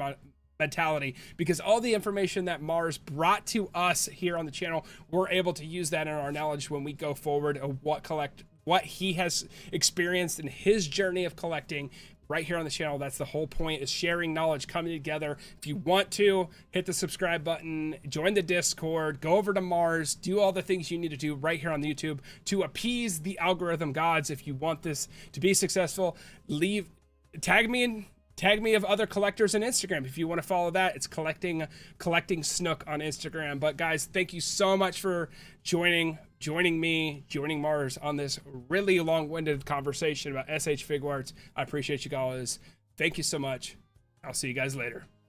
mentality, because all the information that Mars brought to us here on the channel, we're able to use that in our knowledge when we go forward of what he has experienced in his journey of collecting right here on the channel. That's the whole point, is sharing knowledge, coming together. If you want to, hit the subscribe button, join the Discord, go over to Mars, do all the things you need to do right here on YouTube to appease the algorithm gods. If you want this to be successful, tag me of other collectors on Instagram. If you want to follow that, it's collecting Snook on Instagram. But guys, thank you so much for joining Mars on this really long-winded conversation about SH Figuarts. I appreciate you guys. Thank you so much. I'll see you guys later.